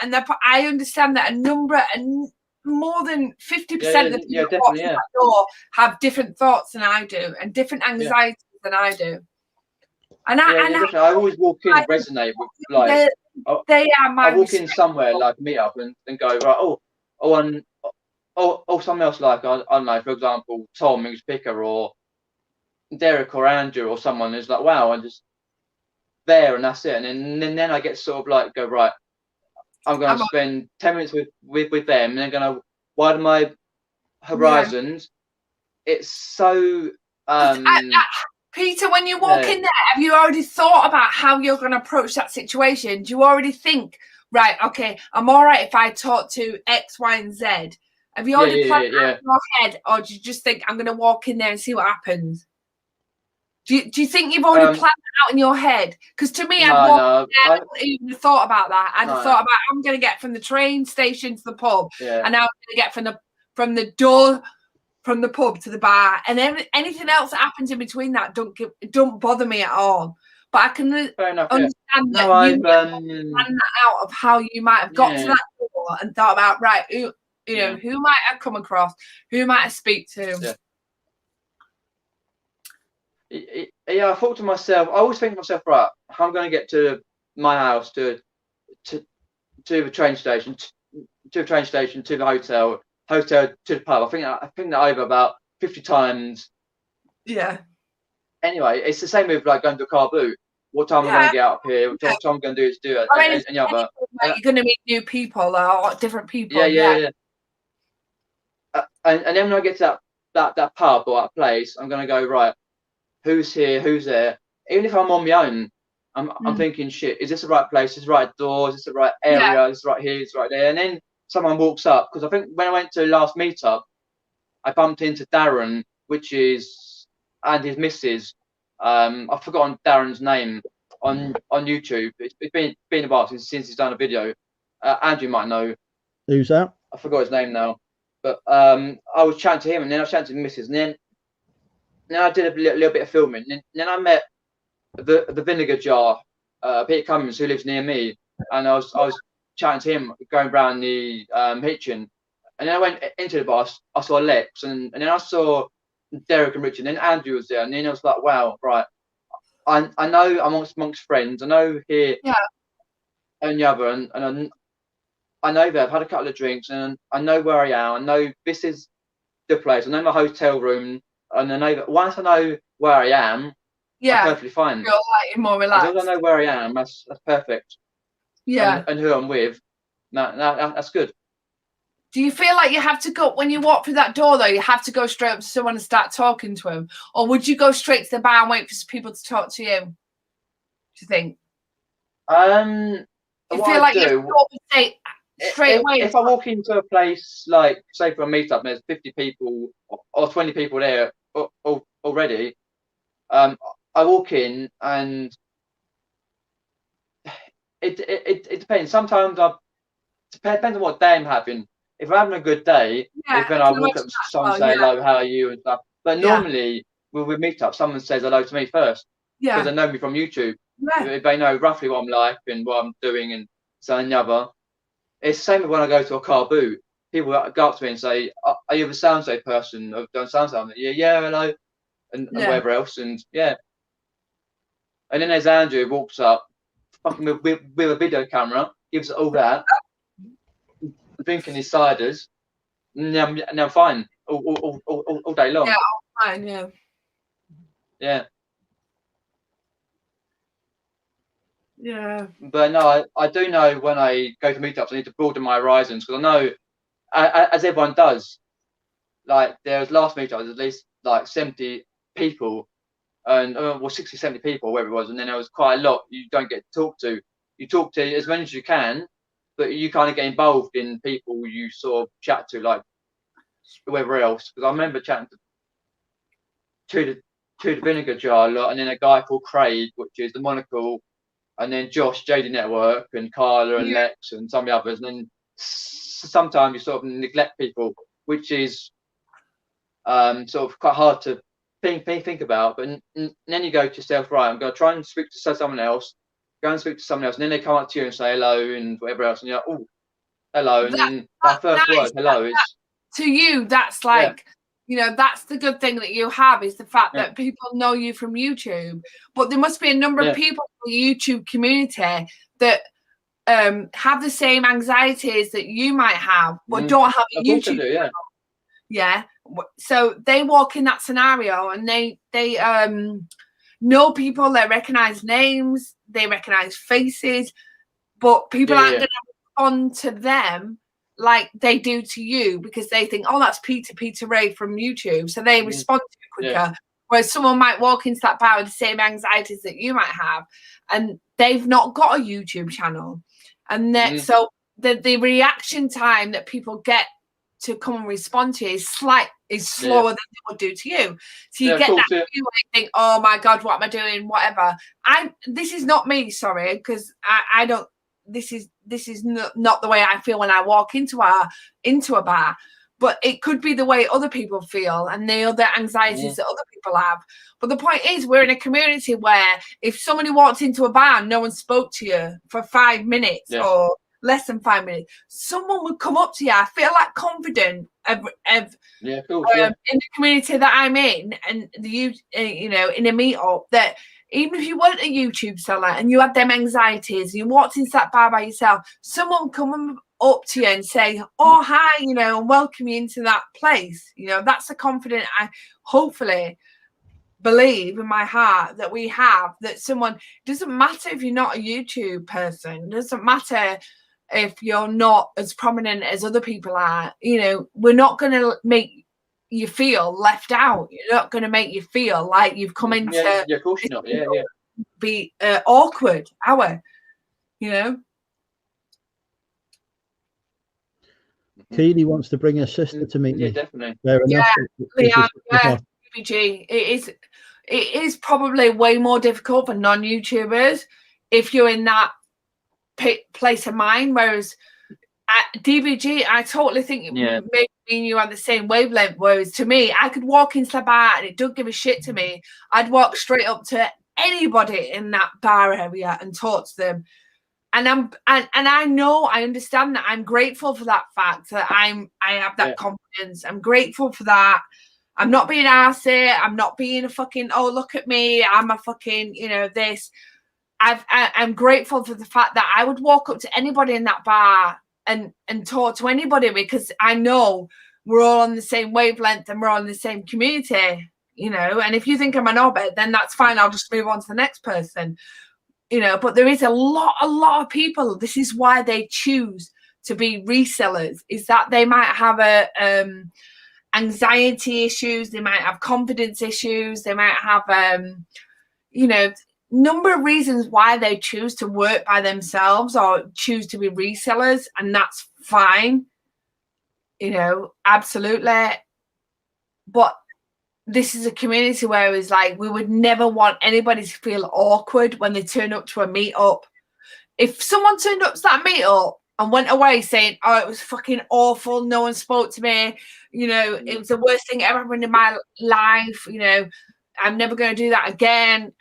You know, and I understand that a number and more than 50% of the people who walk through that door have different thoughts than I do and different anxieties than I do. And I always walk in and resonate with, like, they are my. I walk in somewhere like meet up and go, right, someone else, like I don't know, for example, Tom who's picker, or Derek or Andrew or someone who's like, wow, I'm just there and that's it. And then I get sort of like go, right, I'm going to spend 10 minutes with them, and they're going to widen my horizons. It's so Peter, when you walk in there, have you already thought about how you're going to approach that situation? Do you already think, right, okay, I'm all right if I talk to X, Y, and Z? Have you already planned that in your head, or do you just think, I'm going to walk in there and see what happens? Do you think you've already planned it out in your head? Because to me, I hadn't even thought about that. I'd thought about, I'm going to get from the train station to the pub, and now I'm going to get from the door from the pub to the bar, and then anything else that happens in between that don't bother me at all. But I can understand that you plan that out of how you might have got to that door and thought about, right, who might I come across, who might I speak to. I thought to myself, I always think to myself, right, how I'm going to get to my house, to the train station, to the hotel to the pub. I think that over about 50 times. Yeah. Anyway, it's the same with like going to a car boot. What time am I going to get up here? What time I'm going to do it? And other. You're going to meet new people or different people. Yeah. And then when I get to that pub or that place, I'm going to go, right, who's here, who's there? Even if I'm on my own, I'm thinking, shit, is this the right place? Is this the right door? Is this the right area? Is this right here? Is this right there? And then someone walks up, because I think when I went to the last meetup, I bumped into Darren, and his missus. I've forgotten Darren's name on YouTube. It's been a while since he's done a video. Andrew might know. Who's that? I forgot his name now. But I was chatting to him, and then I was chatting to the missus, and then I did a little bit of filming. And then I met the vinegar jar, Peter Cummins, who lives near me, and I was chatting to him, going around the kitchen, and then I went into the bar. I saw Lex, and then I saw Derek and Richard, and then Andrew was there, and then I was like, wow, right, I know amongst friends, I know here and the other, and I know that I've had a couple of drinks, and I know where I am. I know this is the place. I know my hotel room, and I know that once I know where I am, I'm perfectly fine. You're like more relaxed. As long as I know where I am, that's perfect. Yeah. And who I'm with, that's good. Do you feel like you have to go, when you walk through that door, though, you have to go straight up to someone and start talking to them? Or would you go straight to the bar and wait for people to talk to you? Do you think? Do you feel like you have to go and say straight away? If I walk into a place, like, say, for a meetup, and there's 50 people or 20 people there already, I walk in, and it depends. Sometimes depends on what day I'm having. If I'm having a good day, then I walk up to someone and say hello, how are you, and stuff. But normally, with meetup, someone says hello to me first, because they know me from YouTube. They know roughly what I'm like and what I'm doing, and so and the other. It's the same when I go to a car boot. People go up to me and say, "Are you the sound person? I've done sound?" Yeah, hello, and whatever else, and And then there's Andrew who walks up, fucking with a video camera, gives all that, drinking his ciders, and I'm fine all day long. Yeah, all fine, yeah. But no, I do know when I go to meetups, I need to broaden my horizons, because I know, as everyone does, like there was last meetup, there's at least like 70 people, and 60, 70 people, whatever it was, and then there was quite a lot you don't get to talk to. You talk to as many as you can, but you kind of get involved in people you sort of chat to, like whoever else. Because I remember chatting to the vinegar jar a lot, and then a guy called Craig, which is the Monocle, and then Josh, JD Network, and Carla and Lex, and some of the others. And then sometimes you sort of neglect people, which is sort of quite hard to think about. But then you go to yourself, right, I'm going to try and speak to someone else, go and speak to someone else, and then they come up to you and say hello and whatever else, and you're like, oh, hello, and then that first word, hello, is to you. That's like, that's the good thing that you have, is the fact that people know you from YouTube. But there must be a number of people in the YouTube community that have the same anxieties that you might have, but don't have a YouTube channel. Yeah. So they walk in that scenario and they know people, they recognize names, they recognize faces, but people aren't going to respond to them like they do to you because they think, oh, that's Peter Ray from YouTube. So they respond to you quicker. Yeah. Whereas someone might walk into that bar with the same anxieties that you might have, and they've not got a YouTube channel. And so the reaction time that people get to come and respond to you is slower than they would do to you. So you get that view where you think, oh my God, what am I doing? Whatever. This is not me, sorry, because I don't. This is not the way I feel when I walk into a bar. But it could be the way other people feel and the other anxieties that other people have. But the point is, we're in a community where if somebody walked into a bar and no one spoke to you for 5 minutes or less than 5 minutes, someone would come up to you. I feel like confident in the community that I'm in, and in a meetup, that even if you weren't a YouTube seller and you had them anxieties, you walked into that bar by yourself, someone would come up to you and say, oh, hi, and welcome you into that place. That's the confidence I hopefully believe in my heart that we have, that someone, doesn't matter if you're not a YouTube person, doesn't matter if you're not as prominent as other people are, we're not going to make you feel left out. You're not going to make you feel like you've come into of course you're not. Be awkward hour, Keely wants to bring her sister to meet me. Definitely. DBG. It is probably way more difficult for non-YouTubers if you're in that place of mind, whereas at DBG, I totally think maybe me and you are the same wavelength, whereas to me, I could walk into the bar and it don't give a shit to me. I'd walk straight up to anybody in that bar area and talk to them. And I understand that. I'm grateful for that fact that I have that confidence. I'm grateful for that. I'm not being arsey. I'm not being a fucking, oh, look at me, I'm a fucking, this. I'm grateful for the fact that I would walk up to anybody in that bar and talk to anybody, because I know we're all on the same wavelength and we're all in the same community, and if you think I'm an orbit, then that's fine. I'll just move on to the next person, but there is a lot of people. This is why they choose to be resellers, is that they might have anxiety issues, they might have confidence issues, they might have number of reasons why they choose to work by themselves or choose to be resellers, and that's fine, absolutely. But this is a community where it's like, we would never want anybody to feel awkward when they turn up to a meetup. If someone turned up to that meetup and went away saying, oh, it was fucking awful, no one spoke to me, it was the worst thing ever happened in my life, I'm never going to do that again.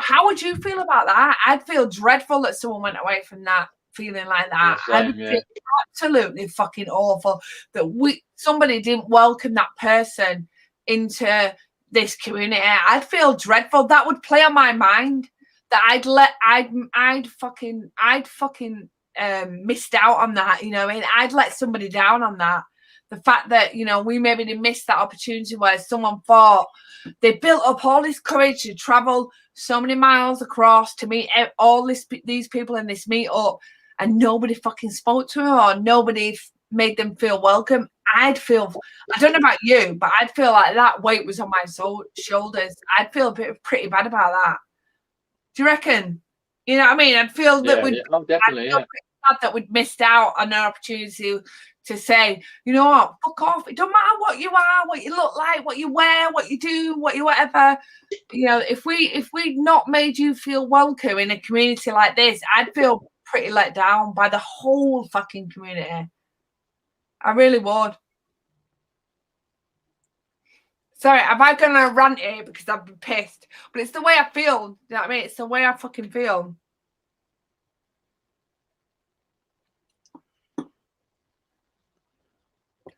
How would you feel about that? I'd feel dreadful that someone went away from that feeling like that. I'd feel absolutely fucking awful that somebody didn't welcome that person into this community. I'd feel dreadful. That would play on my mind, that I'd fucking missed out on that. I'd let somebody down on that. The fact that, we maybe missed that opportunity where someone thought they built up all this courage to travel so many miles across to meet all these people in this meetup, and nobody fucking spoke to them or nobody made them feel welcome. I don't know about you, but I'd feel like that weight was on my shoulders. I'd feel pretty bad about that. Do you reckon? You know what I mean? I'd feel that that we'd missed out on an opportunity to say, you know what, fuck off. It don't matter what you are, what you look like, what you wear, what you do, what you whatever. If we not made you feel welcome in a community like this, I'd feel pretty let down by the whole fucking community. I really would. Sorry, am I gonna rant here because I've been pissed? But it's the way I feel. You know what I mean? It's the way I fucking feel.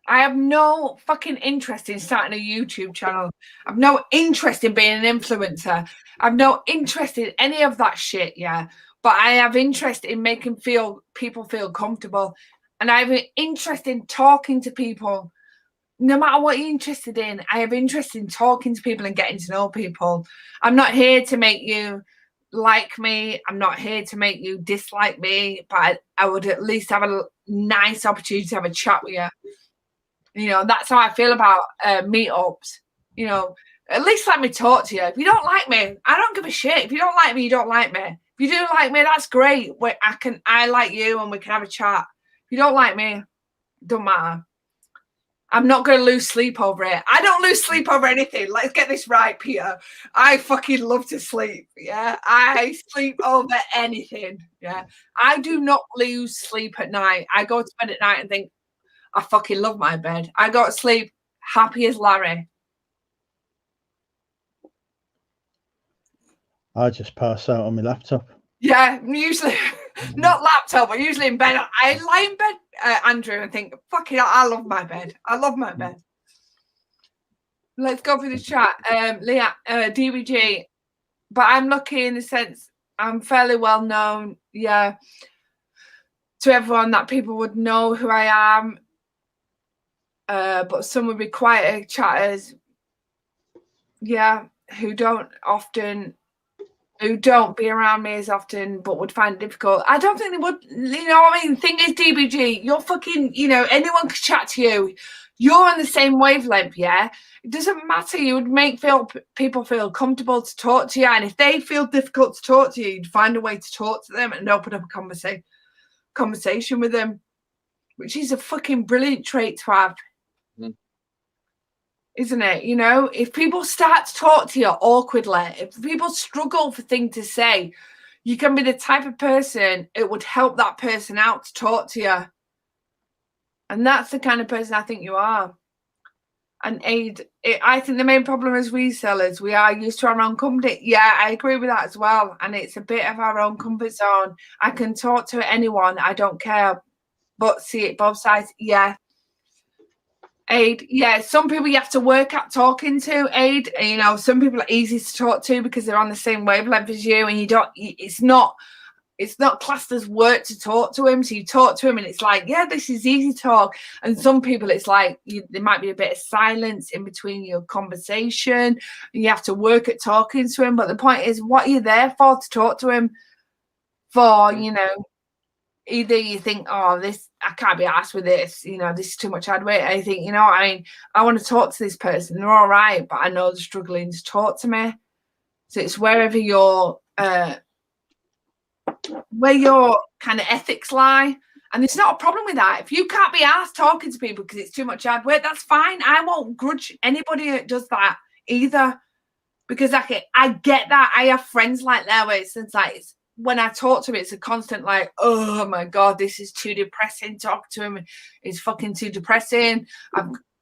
I have no fucking interest in starting a YouTube channel. I've no interest in being an influencer. I've no interest in any of that shit, yeah. But I have interest in making people feel comfortable. And I have an interest in talking to people no matter what you're interested in, I have interest in talking to people and getting to know people. I'm not here to make you like me. I'm not here to make you dislike me, but I would at least have a nice opportunity to have a chat with you. You know, that's how I feel about meetups. You know, at least let me talk to you. If you don't like me, I don't give a shit. If you don't like me, you don't like me. If you do like me, that's great. I like you and we can have a chat. If you don't like me, it don't matter. I'm not going to lose sleep over it. I don't lose sleep over anything. Let's get this right, Peter. I fucking love to sleep. Yeah. I sleep over anything. Yeah. I do not lose sleep at night. I go to bed at night and think, I fucking love my bed. I go to sleep happy as Larry. I just pass out on my laptop. Yeah, usually not laptop, but usually in bed. I lie in bed, Andrew, and think, fucking hell, I love my bed. I love my bed. Let's go for the chat. Leah, DBG. But I'm lucky in the sense I'm fairly well known, yeah, to everyone that people would know who I am. But some would be quieter chatters, yeah, who don't be around me as often, but would find it difficult. I don't think they would, you know what I mean? Thing is, DBG, you're fucking, you know, anyone can chat to you. You're on the same wavelength, yeah? It doesn't matter. You would make people feel comfortable to talk to you. And if they feel difficult to talk to you, you'd find a way to talk to them and open up a conversation with them, which is a fucking brilliant trait to have. Isn't it? You know, if people start to talk to you awkwardly, if people struggle for things to say, you can be the type of person it would help that person out to talk to you. And that's the kind of person I think you are. And I think the main problem as resellers, we are used to our own company. Yeah, I agree with that as well. And it's a bit of our own comfort zone. I can talk to anyone, I don't care, but see it both sides. Yeah. Aid, yeah, some people you have to work at talking to. Aid, you know, some people are easy to talk to because they're on the same wavelength as you, and it's not classed as work to talk to him. So you talk to him and it's like, yeah, this is easy talk. And some people it's like there might be a bit of silence in between your conversation and you have to work at talking to him. But the point is, what are you there for? To talk to him for, you know, either you think, oh, this, I can't be asked with this, you know, this is too much hard work. I think, you know, I mean, I want to talk to this person. They're all right, but I know they're struggling to talk to me. So it's wherever your where your kind of ethics lie. And there's not a problem with that. If you can't be asked talking to people because it's too much hard work, that's fine. I won't grudge anybody that does that either. Because I get that. I have friends like that where it's like, when I talk to him, it's a constant like, oh my God, this is too depressing. Talk to him. It's fucking too depressing.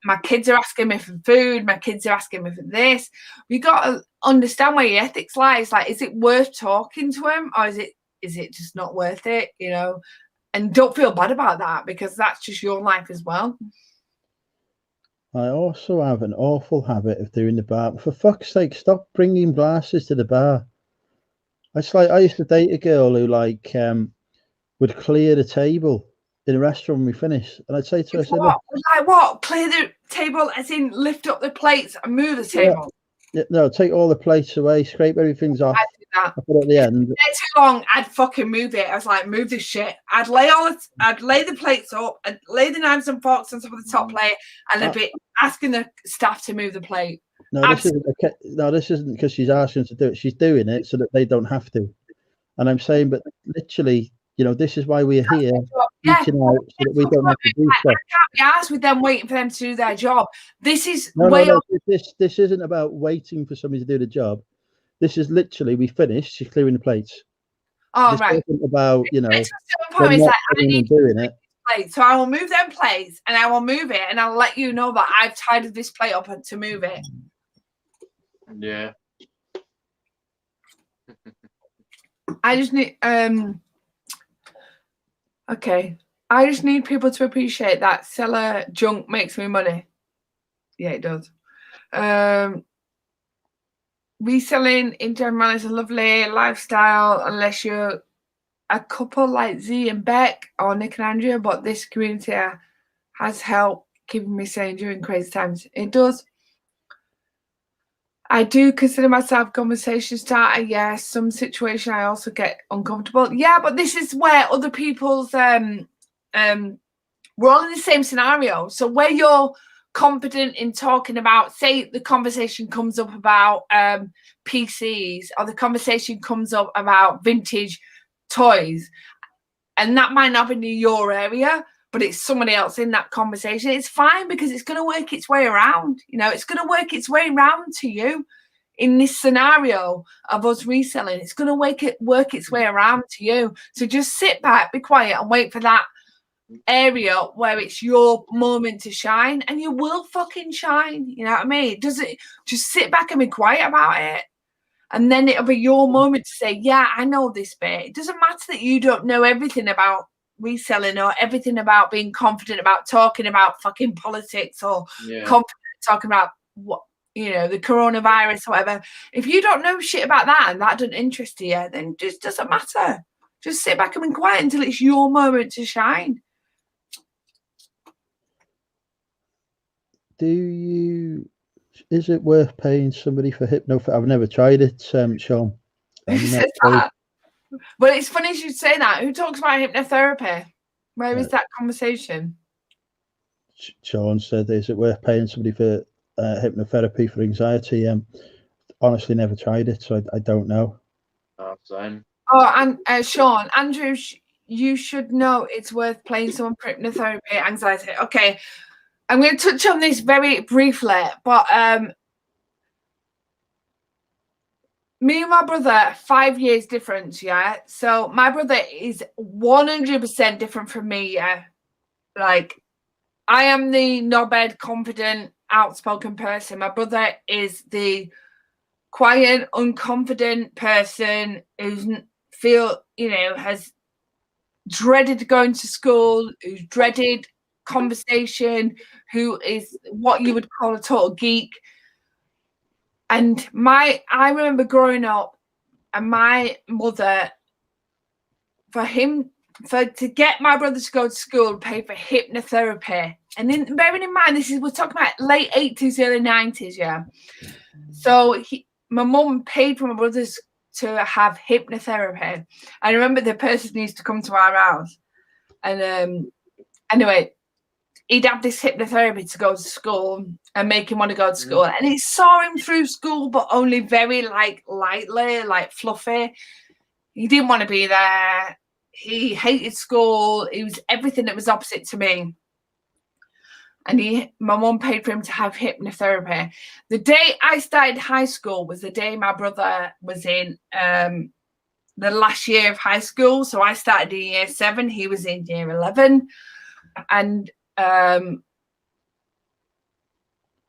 My kids are asking me for food. My kids are asking me for this. You got to understand where your ethics lie. It's like, is it worth talking to him or is it just not worth it? You know, and don't feel bad about that because that's just your life as well. I also have an awful habit of doing the bar. For fuck's sake, stop bringing glasses to the bar. It's like I used to date a girl who like would clear the table in a restaurant when we finish, and I'd say to her, what? Clear the table as in lift up the plates and move the table? Yeah, no, take all the plates away, scrape everything's off. I'd do that. I put it at the end. If it's too long, I'd fucking move it. I was like, move this shit. I'd lay the plates up, I'd lay the knives and forks on top of the top plate, and I'd be asking the staff to move the plate. No, this isn't because she's asking to do it. She's doing it so that they don't have to. And I'm saying, but literally, you know, this is why we're here, reaching out so that we don't have to do stuff. I can't be asked with them waiting for them to do their job. This is This isn't about waiting for somebody to do the job. This is literally, we finished. She's clearing the plates. Oh, this right. Isn't about, you know, point is like, I need doing it. Plate. So I will move them plates and I will move it and I'll let you know that I've tidied this plate up to move it. Yeah. I just need okay. I just need people to appreciate that seller junk makes me money. Yeah, it does. Reselling in general is a lovely lifestyle unless you're a couple like Z and Beck or Nick and Andrea, but this community has helped keeping me sane during crazy times. It does. I do consider myself a conversation starter. Yes, some situation I also get uncomfortable. Yeah, but this is where other people's we're all in the same scenario. So where you're confident in talking about, say the conversation comes up about PCs, or the conversation comes up about vintage toys, and that might not be in your area, but it's somebody else in that conversation, it's fine, because it's going to work its way around. You know, it's going to work its way around to you. In this scenario of us reselling, it's going to work its way around to you. So just sit back, be quiet, and wait for that area where it's your moment to shine, and you will fucking shine. You know what I mean? Does it? Just sit back and be quiet about it, and then it'll be your moment to say, yeah, I know this bit. It doesn't matter that you don't know everything about reselling or everything about being confident about talking about fucking politics, or confident talking about what, you know, the coronavirus or whatever. If you don't know shit about that and that doesn't interest you, then it just doesn't matter. Just sit back and be quiet until it's your moment to shine. Is it worth paying somebody for hypnotherapy? I've never tried it, Sean. Who says that? Well, it's funny you should say that. Who talks about hypnotherapy? Where is that conversation? Sean said, is it worth paying somebody for hypnotherapy for anxiety? Honestly, never tried it, so I don't know. Same. Oh, and Sean, Andrew, you should know it's worth paying someone for hypnotherapy, anxiety. Okay, I'm going to touch on this very briefly, but me and my brother, 5 years difference, yeah? So my brother is 100% different from me, yeah? Like, I am the knobhead, confident, outspoken person. My brother is the quiet, unconfident person who's has dreaded going to school, who's dreaded conversation, who is what you would call a total geek. And I remember growing up, and my mother, to get my brother to go to school, pay for hypnotherapy. And then bearing in mind, we're talking about late 80s, early 90s, yeah. So my mum paid for my brothers to have hypnotherapy. I remember the person used to come to our house, and anyway, he'd have this hypnotherapy to go to school and make him want to go to school. And it saw him through school, but only very lightly, like fluffy. He didn't want to be there. He hated school. He was everything that was opposite to me. And my mum paid for him to have hypnotherapy. The day I started high school was the day my brother was in the last year of high school. So I started in year 7. He was in year 11. And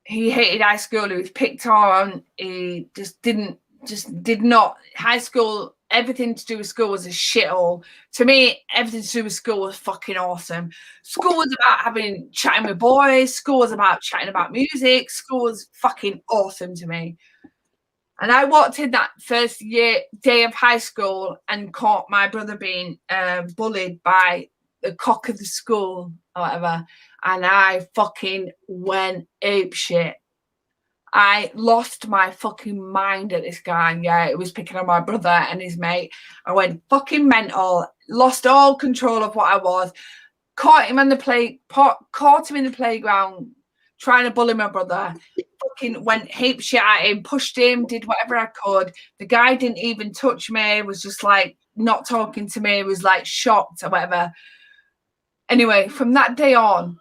he hated high school. He was picked on. He did not. High school, everything to do with school was a shithole. To me, everything to do with school was fucking awesome. School was about chatting with boys. School was about chatting about music. School was fucking awesome to me. And I walked in that first day of high school and caught my brother being bullied by the cock of the school or whatever. And I fucking went apeshit. I lost my fucking mind at this guy. Yeah, it was picking on my brother and his mate. I went fucking mental, lost all control of what I was, caught him in the playground, trying to bully my brother. Fucking went ape shit at him, pushed him, did whatever I could. The guy didn't even touch me, was just like not talking to me, was like shocked or whatever. Anyway, from that day on,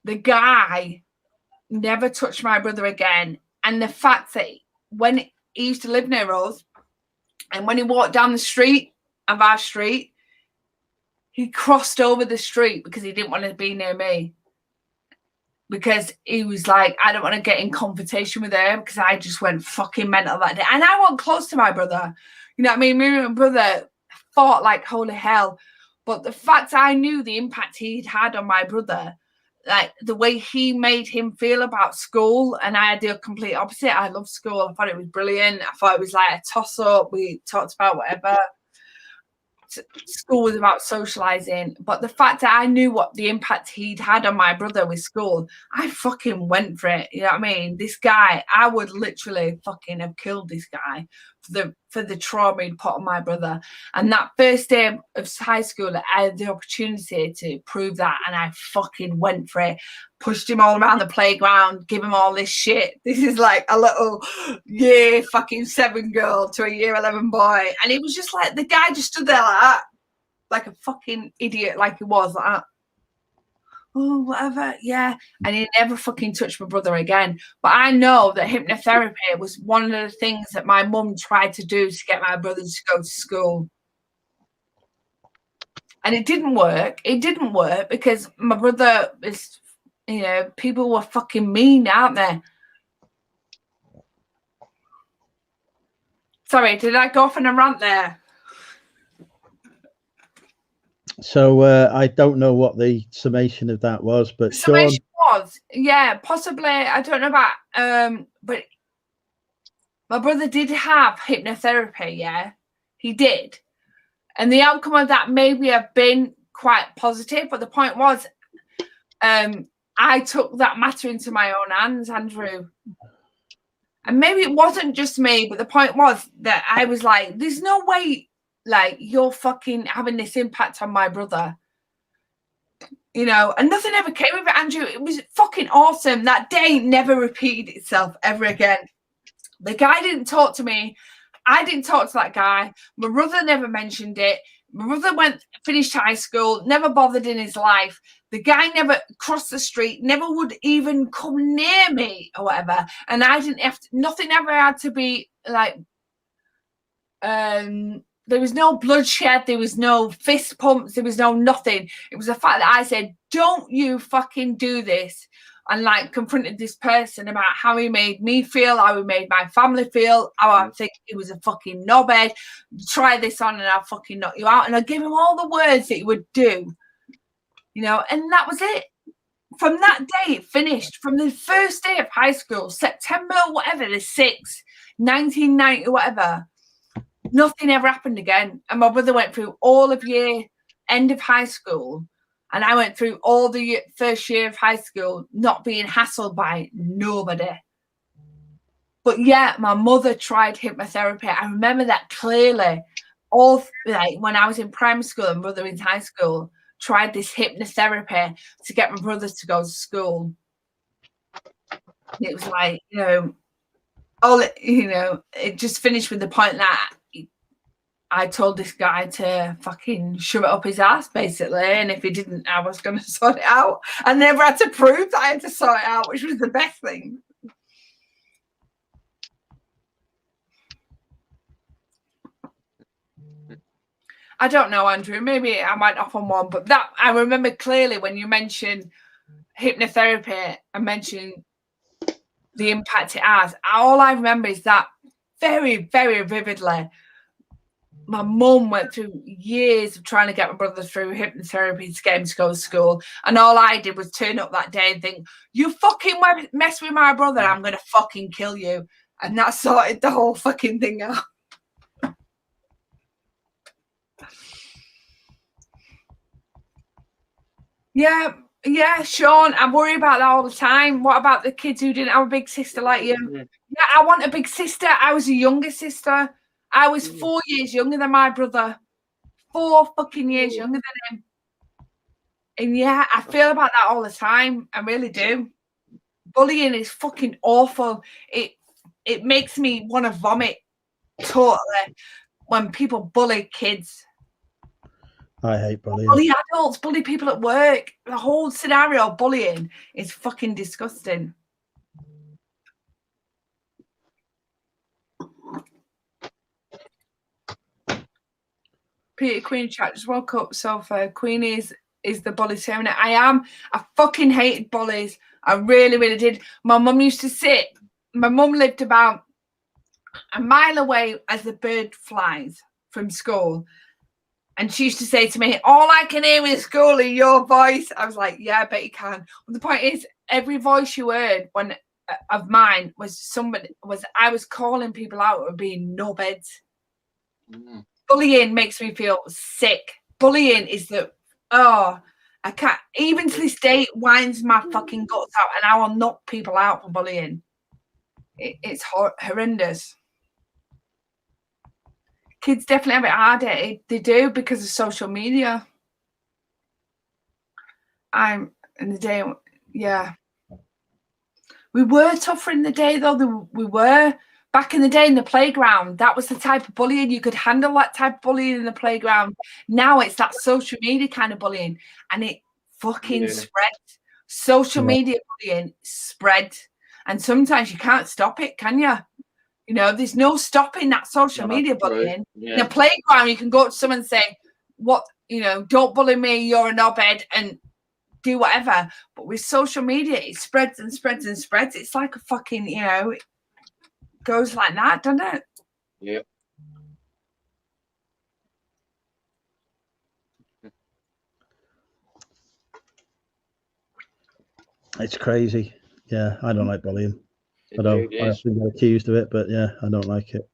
the guy never touched my brother again. And the fact that when he used to live near us, and when he walked down the street of our street, he crossed over the street because he didn't want to be near me. Because he was like, I don't want to get in confrontation with him, because I just went fucking mental that day. And I wasn't close to my brother. You know what I mean? Me and my brother fought like holy hell. But the fact I knew the impact he'd had on my brother, like the way he made him feel about school, and I had the complete opposite. I loved school. I thought it was brilliant. I thought it was like a toss-up. We talked about whatever. school was about socializing, but the fact that I knew what the impact he'd had on my brother with school, I fucking went for it. You know what I mean? This guy, I would literally fucking have killed this guy for the trauma he'd put on my brother. And that first day of high school, I had the opportunity to prove that, and I fucking went for it. Pushed him all around the playground, give him all this shit. This is like a little year fucking 7 girl to a year 11 boy. And it was just like, the guy just stood there like that, like a fucking idiot, like he was, like that. Oh, whatever, yeah. And he never fucking touched my brother again. But I know that hypnotherapy was one of the things that my mum tried to do to get my brother to go to school. And it didn't work. It didn't work because my brother is, you know, people were fucking mean, aren't they? Sorry, did I go off on a rant there? So I don't know what the summation of that was, but Summation Sean, was, yeah, possibly. I don't know about, but my brother did have hypnotherapy. Yeah, he did, and the outcome of that maybe have been quite positive. But the point was, I took that matter into my own hands, Andrew. And maybe it wasn't just me, but the point was that I was like, there's no way, like, you're fucking having this impact on my brother. You know, and nothing ever came of it, Andrew. It was fucking awesome. That day never repeated itself ever again. The guy didn't talk to me. I didn't talk to that guy. My brother never mentioned it. My brother finished high school, never bothered in his life. The guy never crossed the street, never would even come near me or whatever. And I didn't have to, nothing ever had to be like, there was no bloodshed, there was no fist pumps, there was no nothing. It was the fact that I said, don't you fucking do this. And like confronted this person about how he made me feel, how he made my family feel, how I think he was a fucking knobhead. Try this on and I'll fucking knock you out. And I gave him all the words that he would do, you know, and that was it. From that day, it finished. From the first day of high school, September, whatever, the 6th, 1990, whatever, nothing ever happened again. And my brother went through all of end of high school. And I went through all the first year of high school not being hassled by nobody. But yeah, my mother tried hypnotherapy. I remember that clearly. All like when I was in primary school and brother in high school, tried this hypnotherapy to get my brothers to go to school. It was like, you know, it just finished with the point that I told this guy to fucking shove it up his ass, basically. And if he didn't, I was going to sort it out. I never had to prove that I had to sort it out, which was the best thing. I don't know, Andrew. Maybe I might off on one, but that I remember clearly when you mentioned hypnotherapy and mentioned the impact it has. All I remember is that very, very vividly. My mum went through years of trying to get my brother through hypnotherapy to get him to go to school. And all I did was turn up that day and think, you fucking mess with my brother, I'm going to fucking kill you. And that sorted the whole fucking thing out. Yeah, Sean, I worry about that all the time. What about the kids who didn't have a big sister like you? Yeah, I want a big sister. I was a younger sister. I was 4 years younger than my brother. 4 fucking years younger than him. And yeah, I feel about that all the time. I really do. Bullying is fucking awful. It makes me want to vomit totally when people bully kids. I hate bullying. Bully adults, bully people at work. The whole scenario of bullying is fucking disgusting. Peter Queen chat just woke up, Sofa. Queen is the bully terminator. I fucking hated bullies. I really, really did. My mum used to sit. My mum lived about a mile away as the bird flies from school. And she used to say to me, all I can hear in school is your voice. I was like, yeah, I bet you can. But the point is, every voice you heard of mine was I was calling people out or being knobheads. Bullying makes me feel sick. Bullying is I can't, even to this day, it winds my fucking guts out, and I will knock people out for bullying. It's horrendous. Kids definitely have it harder. They do because of social media. I'm in the day, yeah. We were tougher in the day, though. We were. Back in the day in the playground, that was the type of bullying. You could handle that type of bullying in the playground. Now it's that social media kind of bullying, and it fucking spreads. Social media bullying spread, and sometimes you can't stop it, can you? You know, there's no stopping that social media bullying. In the playground, you can go to someone and say, "What? You know, don't bully me. You're a knobhead," and do whatever. But with social media, it spreads and spreads and spreads. It's like a fucking, you know, it goes like that, doesn't it? Yep. It's crazy. Yeah, I don't like bullying. I Indeed, often get accused of it, but yeah, I don't like it.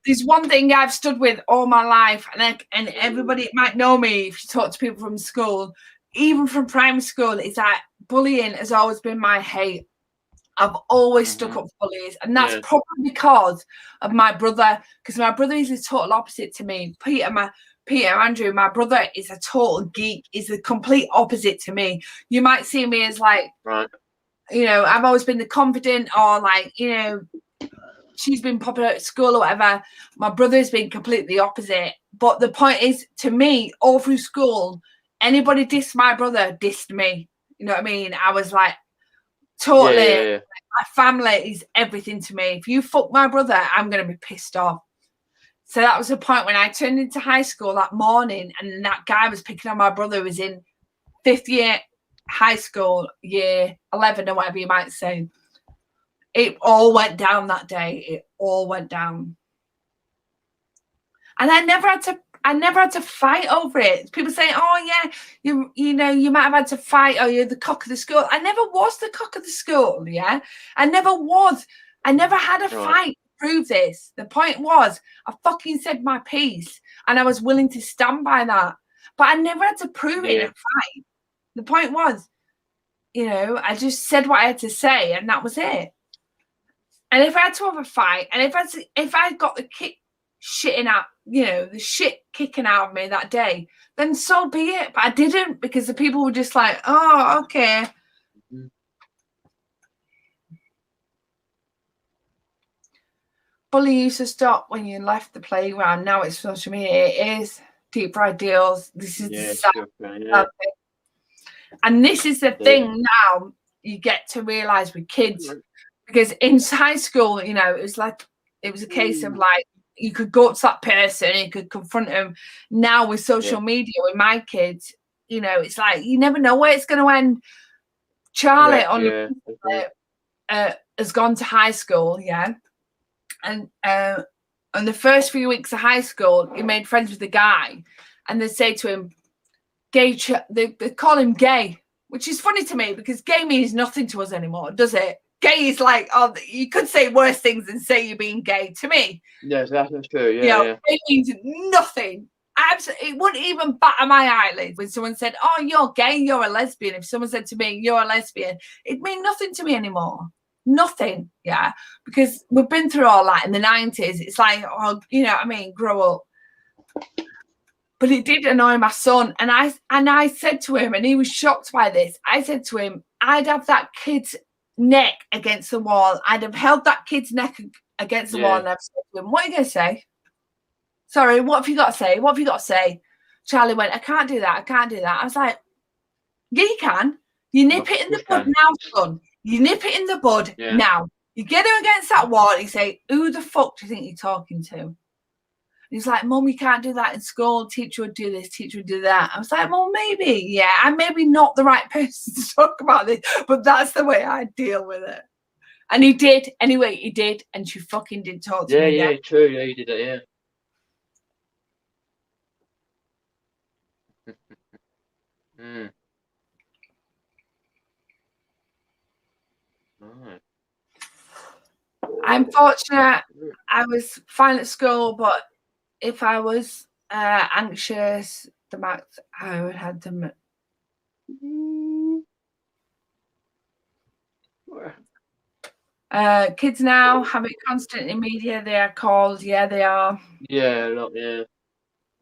There's one thing I've stood with all my life, and everybody might know me if you talk to people from school, even from primary school, is that bullying has always been my hate. I've always stuck up for bullies, and that's probably because of my brother, because my brother is the total opposite to me. Andrew, my brother is a total geek, is the complete opposite to me. You might see me as like, you know, I've always been the confident, or like, you know, she's been popular at school or whatever. My brother's been completely opposite. But the point is, to me, all through school, anybody dissed my brother, dissed me. You know what I mean? I was like, totally, like, my family is everything to me. If you fuck my brother, I'm going to be pissed off. So that was the point when I turned into high school that morning, and that guy was picking on my brother who was in 5th year high school, year 11 or whatever you might say. It all went down that day. It all went down. And I never had to fight over it. People say, "Oh yeah, you know, you might have had to fight, or you're the cock of the school." I never was the cock of the school, yeah? I never was. I never had a fight to prove this. The point was, I fucking said my piece, and I was willing to stand by that. But I never had to prove it in a fight. The point was, you know, I just said what I had to say, and that was it. And if I had to have a fight, and if I got the shitting out, you know, the shit kicking out of me that day, then so be it. But I didn't, because the people were just like, "Oh, okay." Bullying used to stop when you left the playground. Now it's social media. It is deep fried deals. This is the sad thing. And this is the thing now you get to realize with kids. Because in high school, you know, it was a case of like, you could go up to that person, you could confront them. Now with social media, with my kids, you know, it's like you never know where it's going to end. Charlie has gone to high school, and the first few weeks of high school, he made friends with a guy, and they say to him, "Gay." They call him gay, which is funny to me because gay means nothing to us anymore, does it? Gay is like, oh, you could say worse things than say you're being gay to me. Yes, that's true. Yeah, you know, Gay means nothing. Absolutely, it wouldn't even batter my eyelids when someone said, "Oh, you're gay, you're a lesbian." If someone said to me, "You're a lesbian," it means nothing to me anymore. Nothing, because we've been through all that in the 90s. It's like, oh, you know what I mean, grow up. But it did annoy my son, and I said to him, and he was shocked by this. I said to him, I'd have that kid's neck against the wall. I'd have held that kid's neck against the wall, and I've said to him, "What are you going to say? Sorry, what have you got to say? What have you got to say?" Charlie went, "I can't do that. I can't do that." I was like, "Yeah, you can. You nip it in the bud now, son. You nip it in the bud now. You get him against that wall and you say, 'Who the fuck do you think you're talking to?'" He's like, "Mum, you can't do that in school. Teacher would do this, teacher would do that." I was like, "Well, maybe, yeah. I'm maybe not the right person to talk about this, but that's the way I deal with it." And he did. Anyway, he did. And she fucking did talk to me again. Yeah, true. Yeah, you did that, I'm fortunate. I was fine at school, but if I was anxious, the max I would have them. Kids now have it constant in media. They are called. Yeah, they are. Yeah, look, yeah.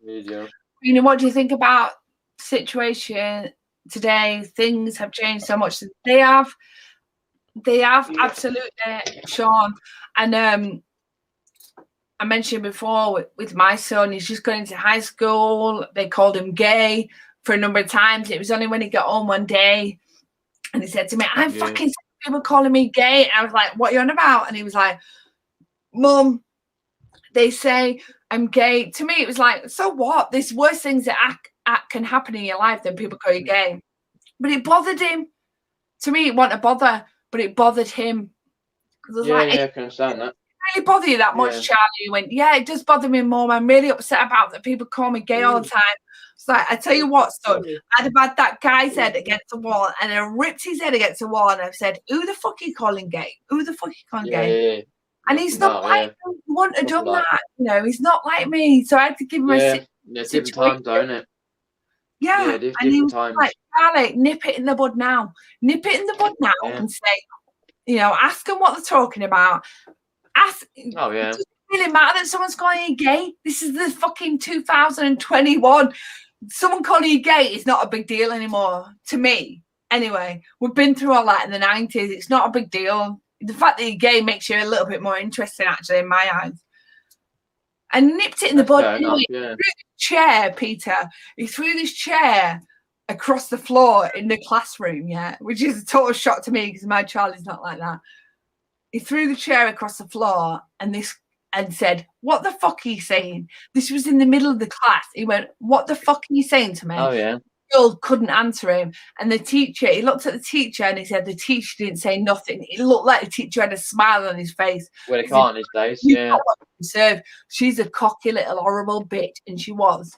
Media. You know, what do you think about the situation today? Things have changed so much. They have absolutely, Sean. And I mentioned before with my son, he's just going into high school. They called him gay for a number of times. It was only when he got home one day and he said to me, I'm fucking sick of people calling me gay. And I was like, what are you on about? And he was like, Mum, they say I'm gay. To me, it was like, so what? There's worse things that can happen in your life than people call you gay. But it bothered him. To me, it wasn't a bother, but it bothered him. I can understand that. Really bother you that much, Charlie? He went, yeah, it does bother me, Mum. I'm really upset about that people call me gay all the time. It's like, I tell you what, son, I'd have had that guy's head against the wall and I ripped his head against the wall and I've said, who the fuck are you calling gay? Who the fuck are you calling gay? Yeah. And he's not like me. He wouldn't have done that. You know, he's not like me. So I had to give him a different times, don't it? Yeah. And he was like, Charlie, nip it in the bud now. Nip it in the bud now and say, you know, ask them what they're talking about. It doesn't really matter that someone's calling you gay. This is the fucking 2021. Someone calling you gay is not a big deal anymore to me. Anyway, we've been through all that in the 90s. It's not a big deal. The fact that you're gay makes you a little bit more interesting, actually, in my eyes. And nipped it in the bud. Anyway, he threw this chair, Peter. He threw this chair across the floor in the classroom, which is a total shock to me because my child is not like that. He threw the chair across the floor and said, what the fuck are you saying? This was in the middle of the class. He went, what the fuck are you saying to me? Oh, yeah. Girl couldn't answer him. And the teacher, he looked at the teacher and he said the teacher didn't say nothing. It looked like the teacher had a smile on his face. Well, it can't these days, yeah. She's a cocky little horrible bitch, and she was.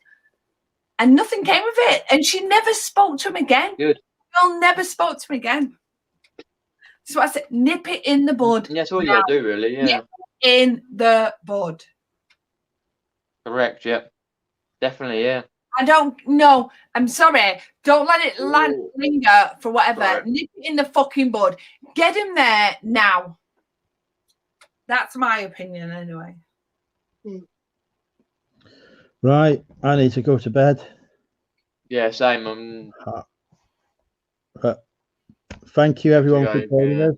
And nothing came of it. And she never spoke to him again. Good. Girl never spoke to him again. So I said, nip it in the bud. Yeah, that's all you got to do, really, yeah. Nip it in the bud. Correct, yeah. Definitely, yeah. I don't know. I'm sorry. Don't let it linger for whatever. Right. Nip it in the fucking bud. Get him there now. That's my opinion, anyway. Right. I need to go to bed. Yeah, same. Thank you, everyone, for joining us.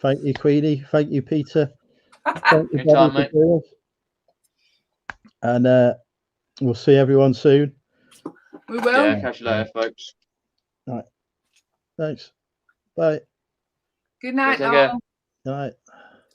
Thank you, Queenie. Thank you, Peter. Thank you, Bobby, for us. And we'll see everyone soon. We will. Yeah, catch you later, folks. All right. Thanks. Bye. Good night. Good night.